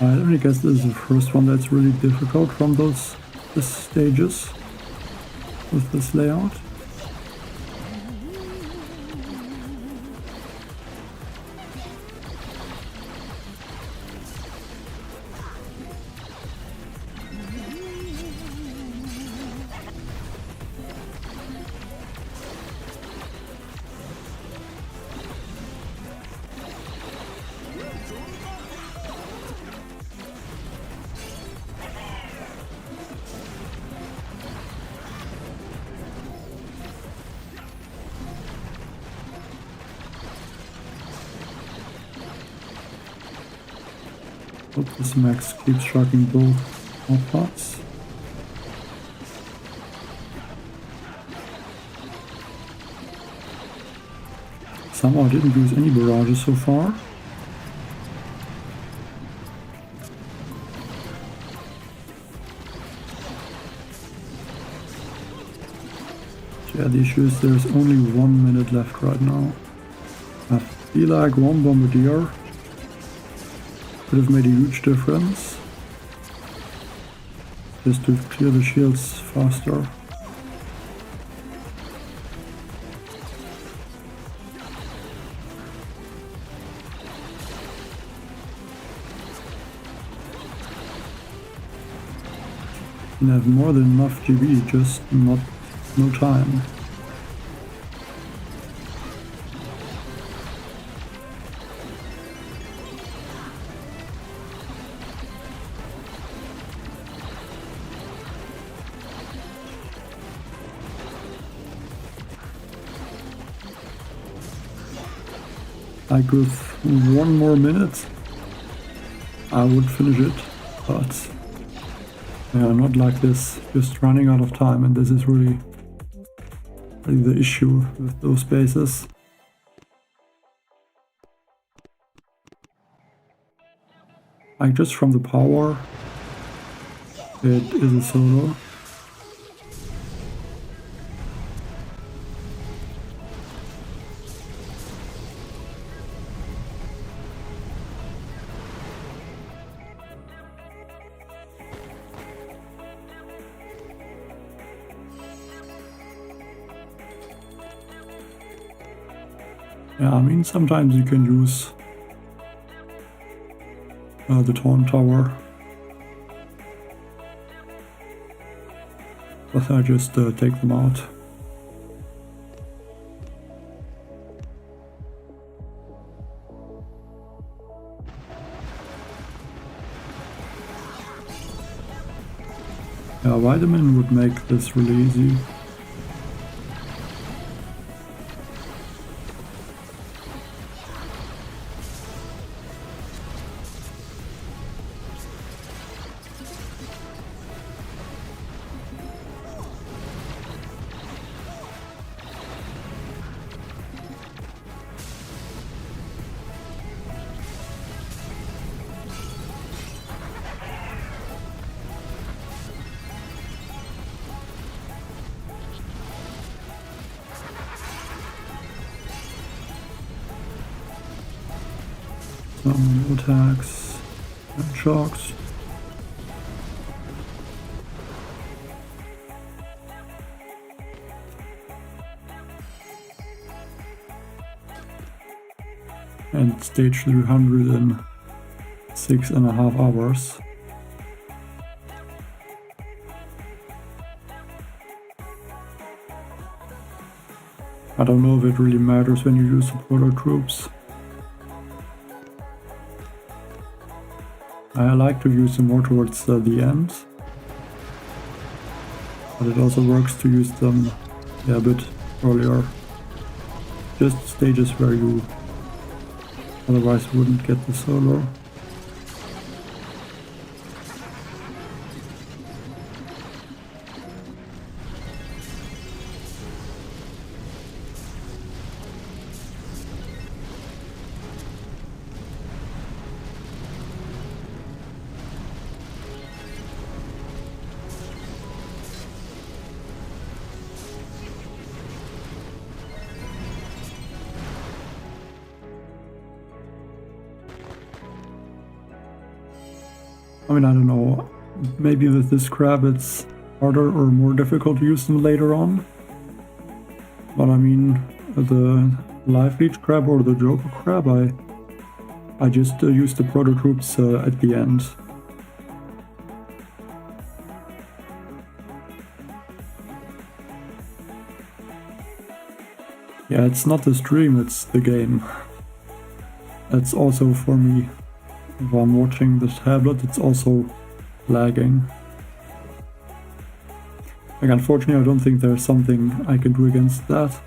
I only guess this is the first one that's really difficult from those stages with this layout. Hope this max keeps shocking both outpots. Somehow I didn't use any barrages so far. Yeah, the issue is there's only 1 minute left right now. I feel like one bombardier could have made a huge difference. Just to clear the shields faster. And have more than enough GBE, just no time. Like with 1 more minute, I would finish it, but yeah, not like this, just running out of time, and this is really the issue with those bases. Like just from the power, it is a solo. Yeah, I mean, sometimes you can use the taunt tower, but I just take them out. Yeah, Vitamin would make this really easy. Some attacks and shocks. And stage 300 in 6.5 hours. I don't know if it really matters when you use supporter troops. I like to use them more towards the end, but it also works to use them a bit earlier. Just stages where you otherwise wouldn't get the solo. I mean, I don't know, maybe with this crab it's harder or more difficult to use them later on. But I mean, the life leech crab or the joker crab, I just use the proto troops at the end. Yeah, it's not the stream, it's the game. That's also for me. If I'm watching the tablet, it's also lagging. Like, unfortunately, I don't think there's something I can do against that.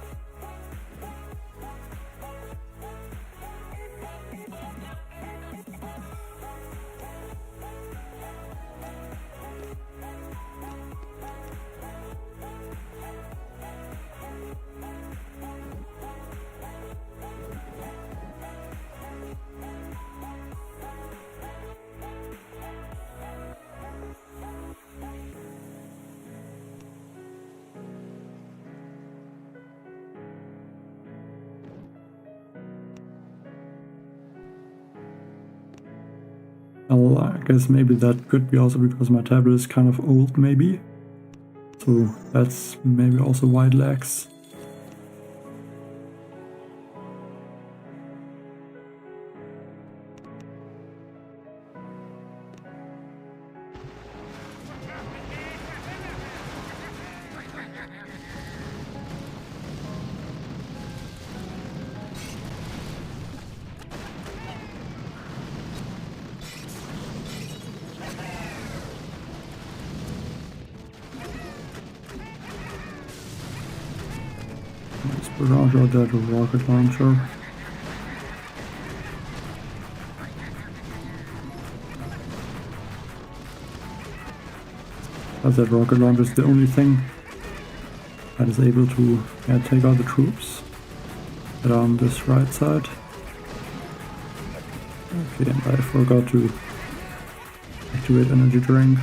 Well, I guess maybe that could be also because my tablet is kind of old, maybe. So that's maybe also why it lags. Let's barrage out that rocket launcher. As that rocket launcher is the only thing that is able to take out the troops that are on this right side. Okay, and I forgot to activate energy drink.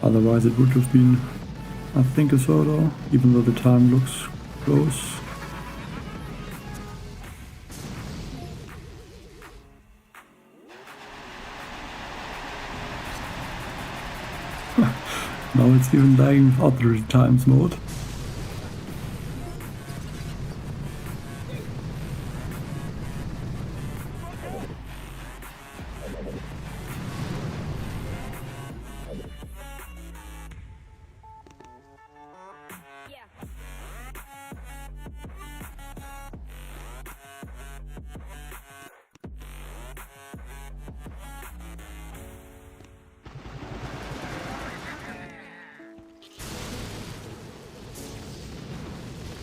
Otherwise it would have been, I think, a solo, even though the time looks close. Now it's even lagging with other times mode.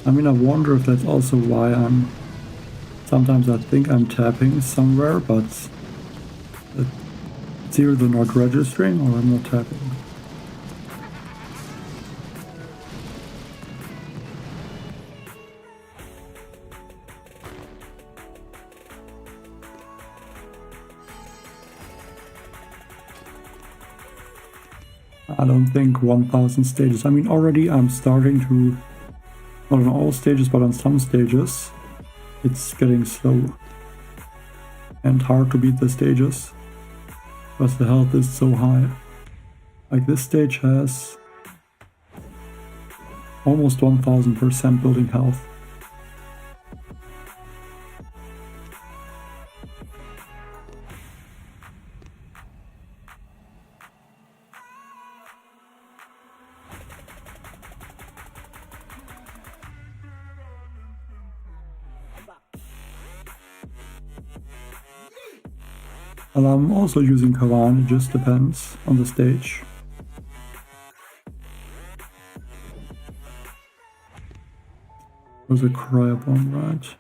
I mean, I wonder if that's also why sometimes I think I'm tapping somewhere, but it's either not registering or I'm not tapping. I don't think 1000 stages. I mean, already I'm starting to, not on all stages, but on some stages, it's getting slow and hard to beat the stages because the health is so high. Like this stage has almost 1000% building health. And I'm also using Kavan, it just depends on the stage. There's a cryo bomb, right?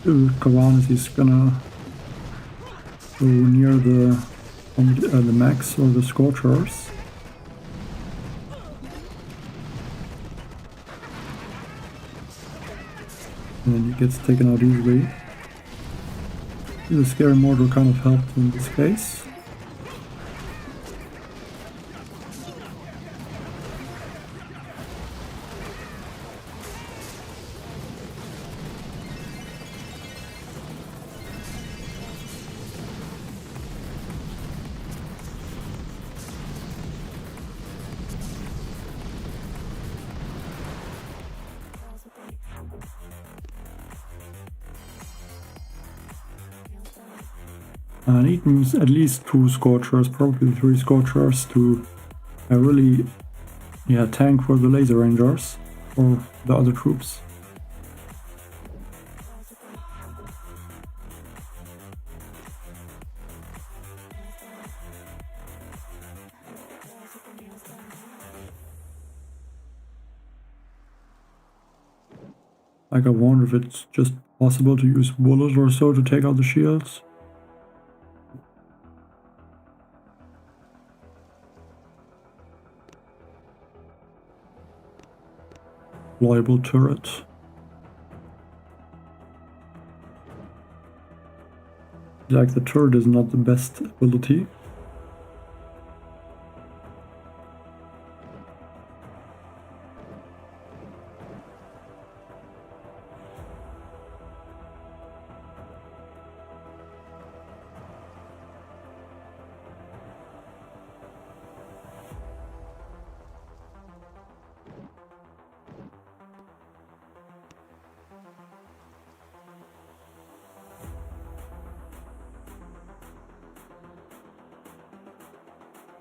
Kavan is gonna go near the max or the scorchers. And then he gets taken out easily. The scary mortar kind of helped in this case. I need at least 2 scorchers, probably 3 scorchers to really tank for the laser rangers or the other troops. Like, I wonder if it's just possible to use bullets or so to take out the shields. Reliable turret. Like, the turret is not the best ability.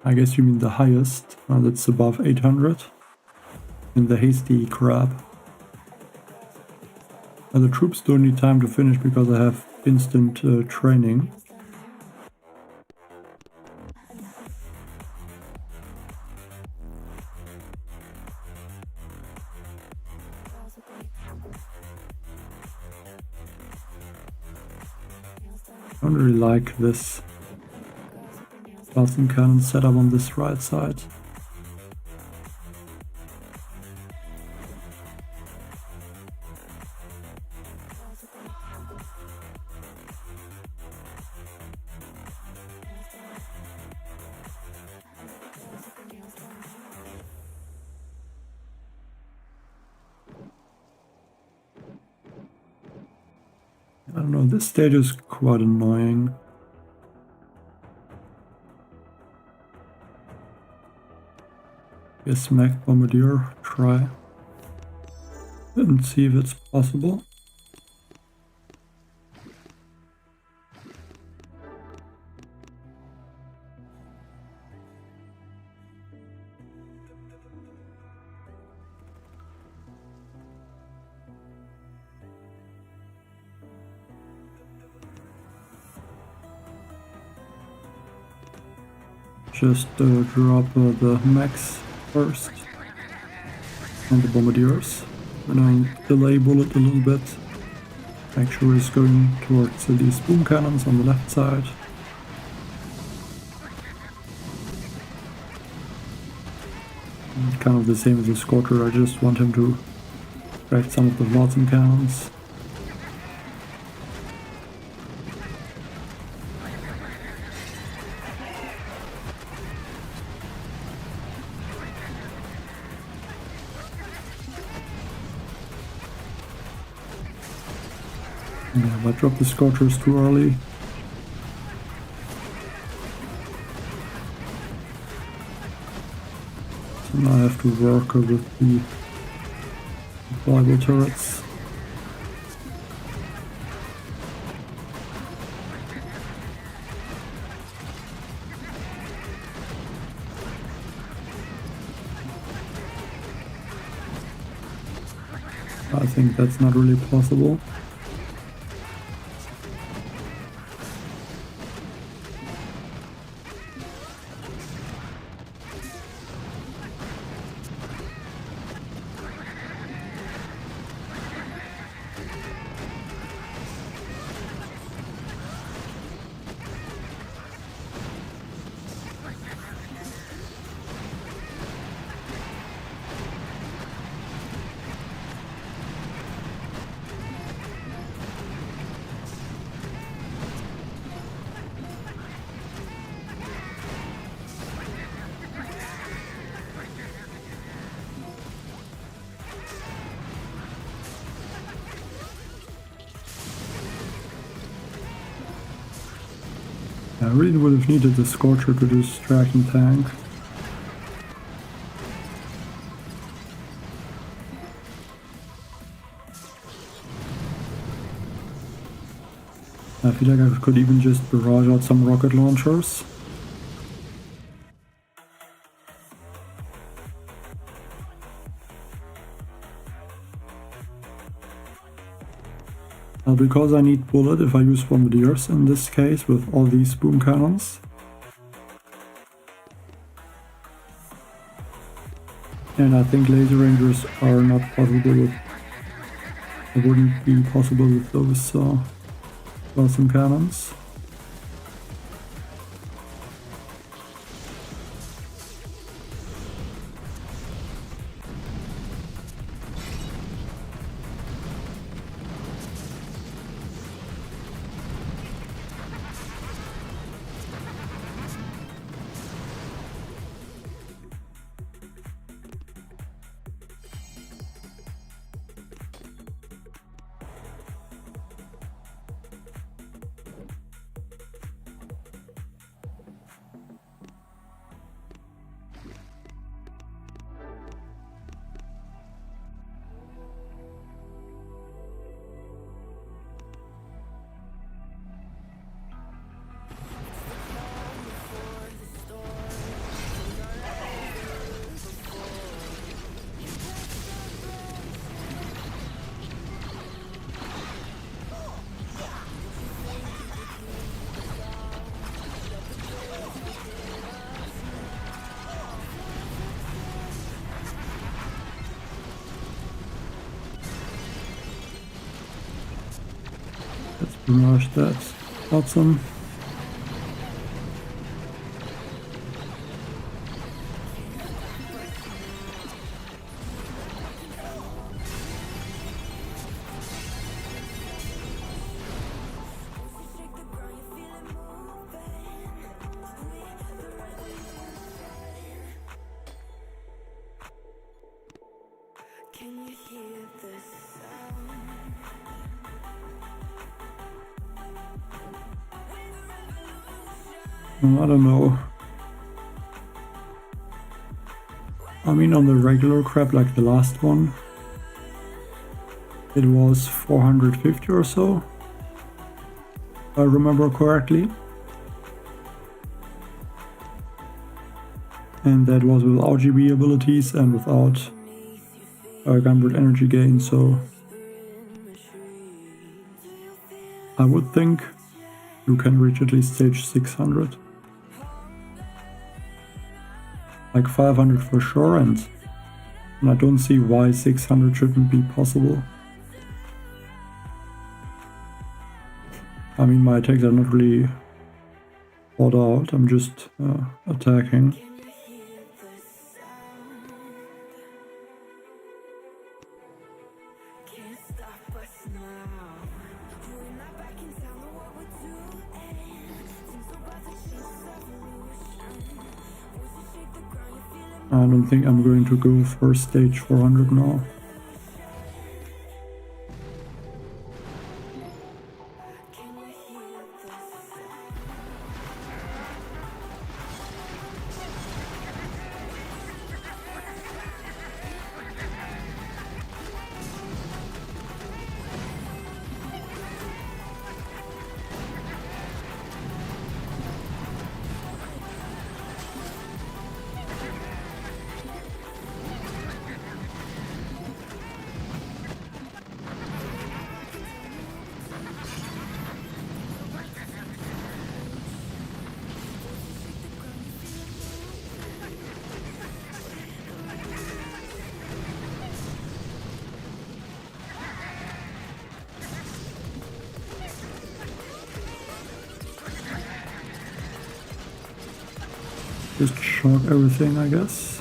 I guess you mean the highest, that's above 800. And the hasty crab. The troops don't need time to finish because I have instant training. I don't really like this plasma cannon setup on this right side. I don't know, this stage is quite annoying. Yes, Mac Bombardier, try and see if it's possible. Just drop the mechs first and the bombardiers, and I delay bullet a little bit. Make sure it's going towards these boom cannons on the left side. And kind of the same as the Scorcher, I just want him to crack some of the Watson cannons. Yeah, I dropped the Scorchers too early. So now I have to work with the deployable turrets. I think that's not really possible. I really would have needed the Scorcher to distract and tank. I feel like I could even just barrage out some rocket launchers. Because I need bullet if I use bombardiers in this case with all these boom cannons. And I think laser rangers are not possible with... It wouldn't be possible with those awesome cannons. Rush that. Awesome. Can you hear the sound? I don't know. I mean, on the regular crab, like the last one, it was 450 or so, if I remember correctly. And that was without GBE abilities and without Gunbird energy gain, so I would think you can reach at least stage 600. Like 500 for sure, and I don't see why 600 shouldn't be possible. I mean, my attacks are not really thought out, I'm just attacking. I don't think I'm going to go for stage 400 now. Just shock everything, I guess.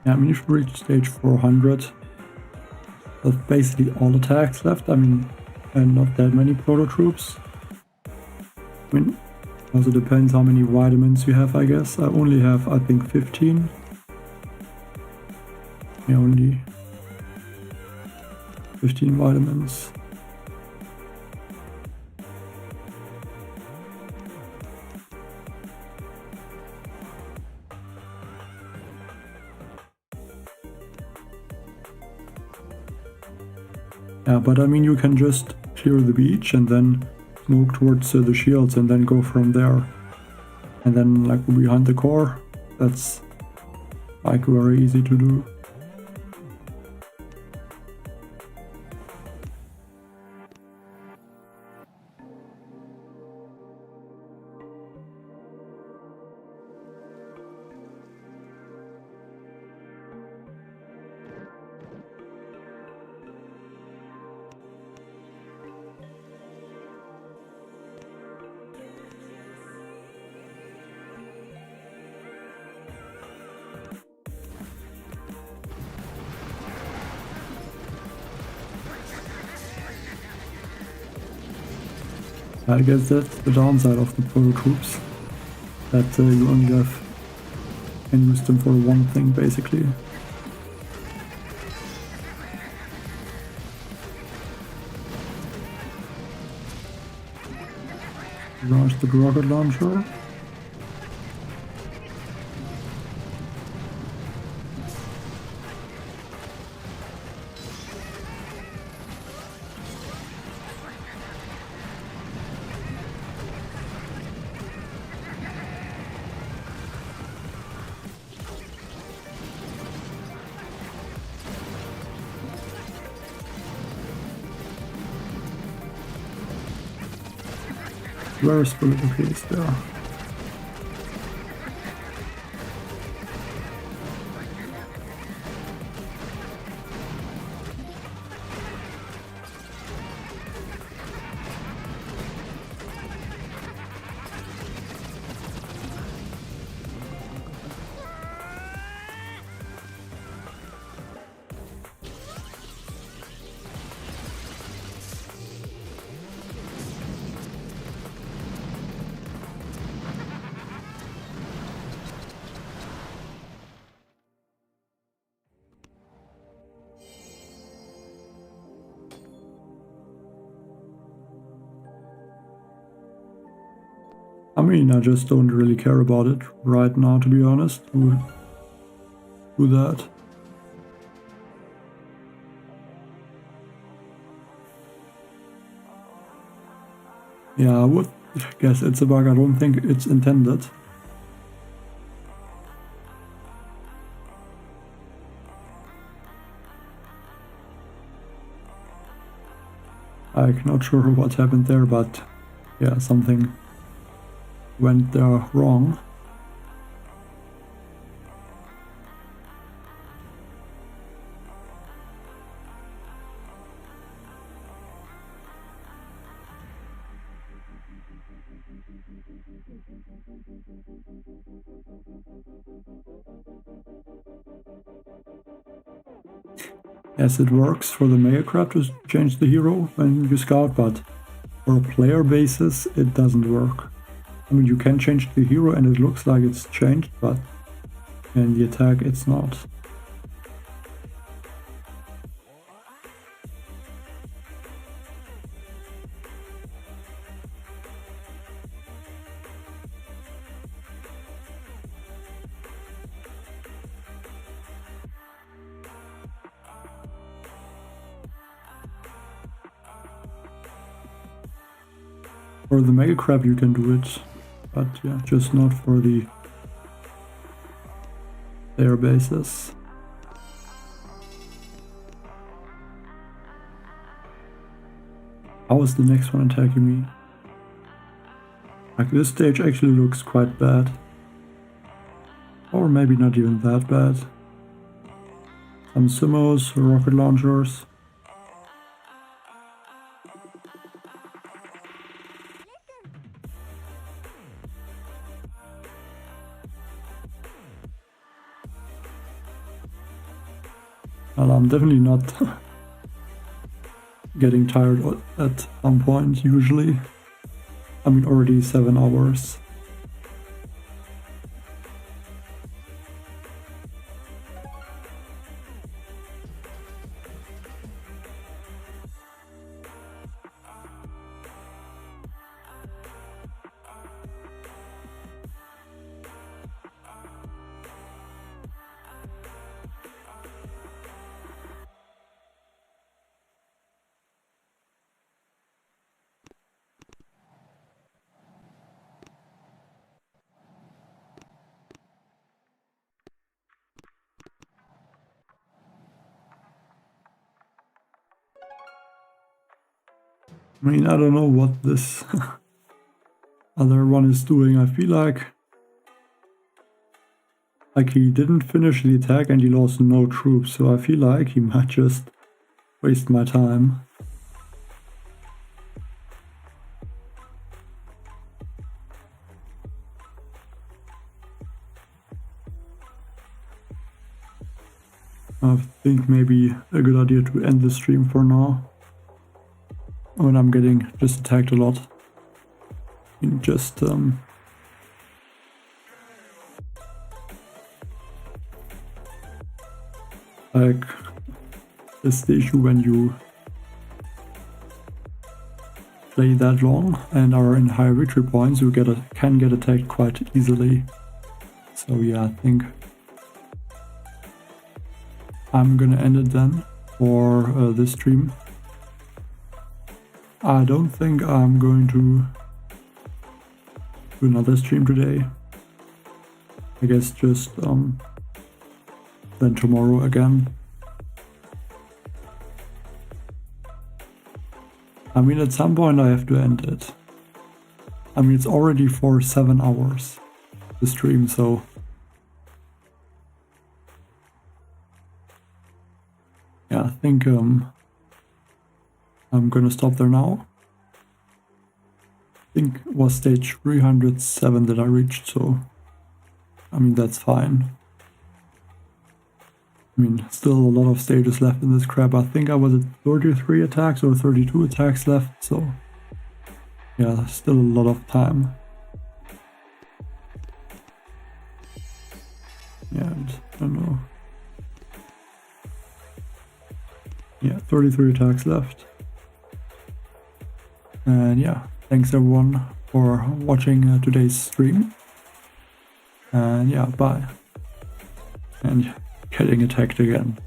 Yeah, I mean, you should reach stage 400. That's basically all attacks left. I mean, and not that many proto troops. I mean, also depends how many vitamins you have, I guess. I only have, I think, 15. Yeah, only 15 vitamins. Yeah, but I mean, you can just clear the beach and then smoke towards the shields and then go from there. And then, like, behind the core, that's like very easy to do. I guess that's the downside of the proto troops, that you only can use them for one thing, basically. Launch the rocket launcher. Where is bullet? Okay, it's there. I mean, I just don't really care about it right now, to be honest. Do that. Yeah, I would guess it's a bug. I don't think it's intended. I'm not sure what happened there, but yeah, something went there wrong. Yes, it works for the Mega Crab to change the hero when you scout, but for a player basis it doesn't work. I mean, you can change the hero and it looks like it's changed, but in the attack it's not. For the Mega Crab you can do it, but yeah, just not for the player bases. How is the next one attacking me? Like, this stage actually looks quite bad. Or maybe not even that bad. Some simmos, rocket launchers. Well, I'm definitely not getting tired at some point, usually. I mean, already 7 hours. I mean, I don't know what this other one is doing. I feel like he didn't finish the attack and he lost no troops, so I feel like he might just waste my time. I think maybe a good idea to end the stream for now. When I'm getting just attacked a lot. Just like, it's the issue when you play that long and are in high victory points, you can get attacked quite easily. So yeah, I think I'm gonna end it then for this stream. I don't think I'm going to do another stream today. I guess just then tomorrow again. I mean, at some point I have to end it. I mean, it's already for 7 hours, the stream, so... yeah, I think I'm gonna stop there now. I think it was stage 307 that I reached, so... I mean, that's fine. I mean, still a lot of stages left in this crap. I think I was at 33 attacks or 32 attacks left, so... yeah, still a lot of time. Yeah, and I don't know. Yeah, 33 attacks left. And yeah, thanks everyone for watching today's stream. And yeah, bye. And getting attacked again.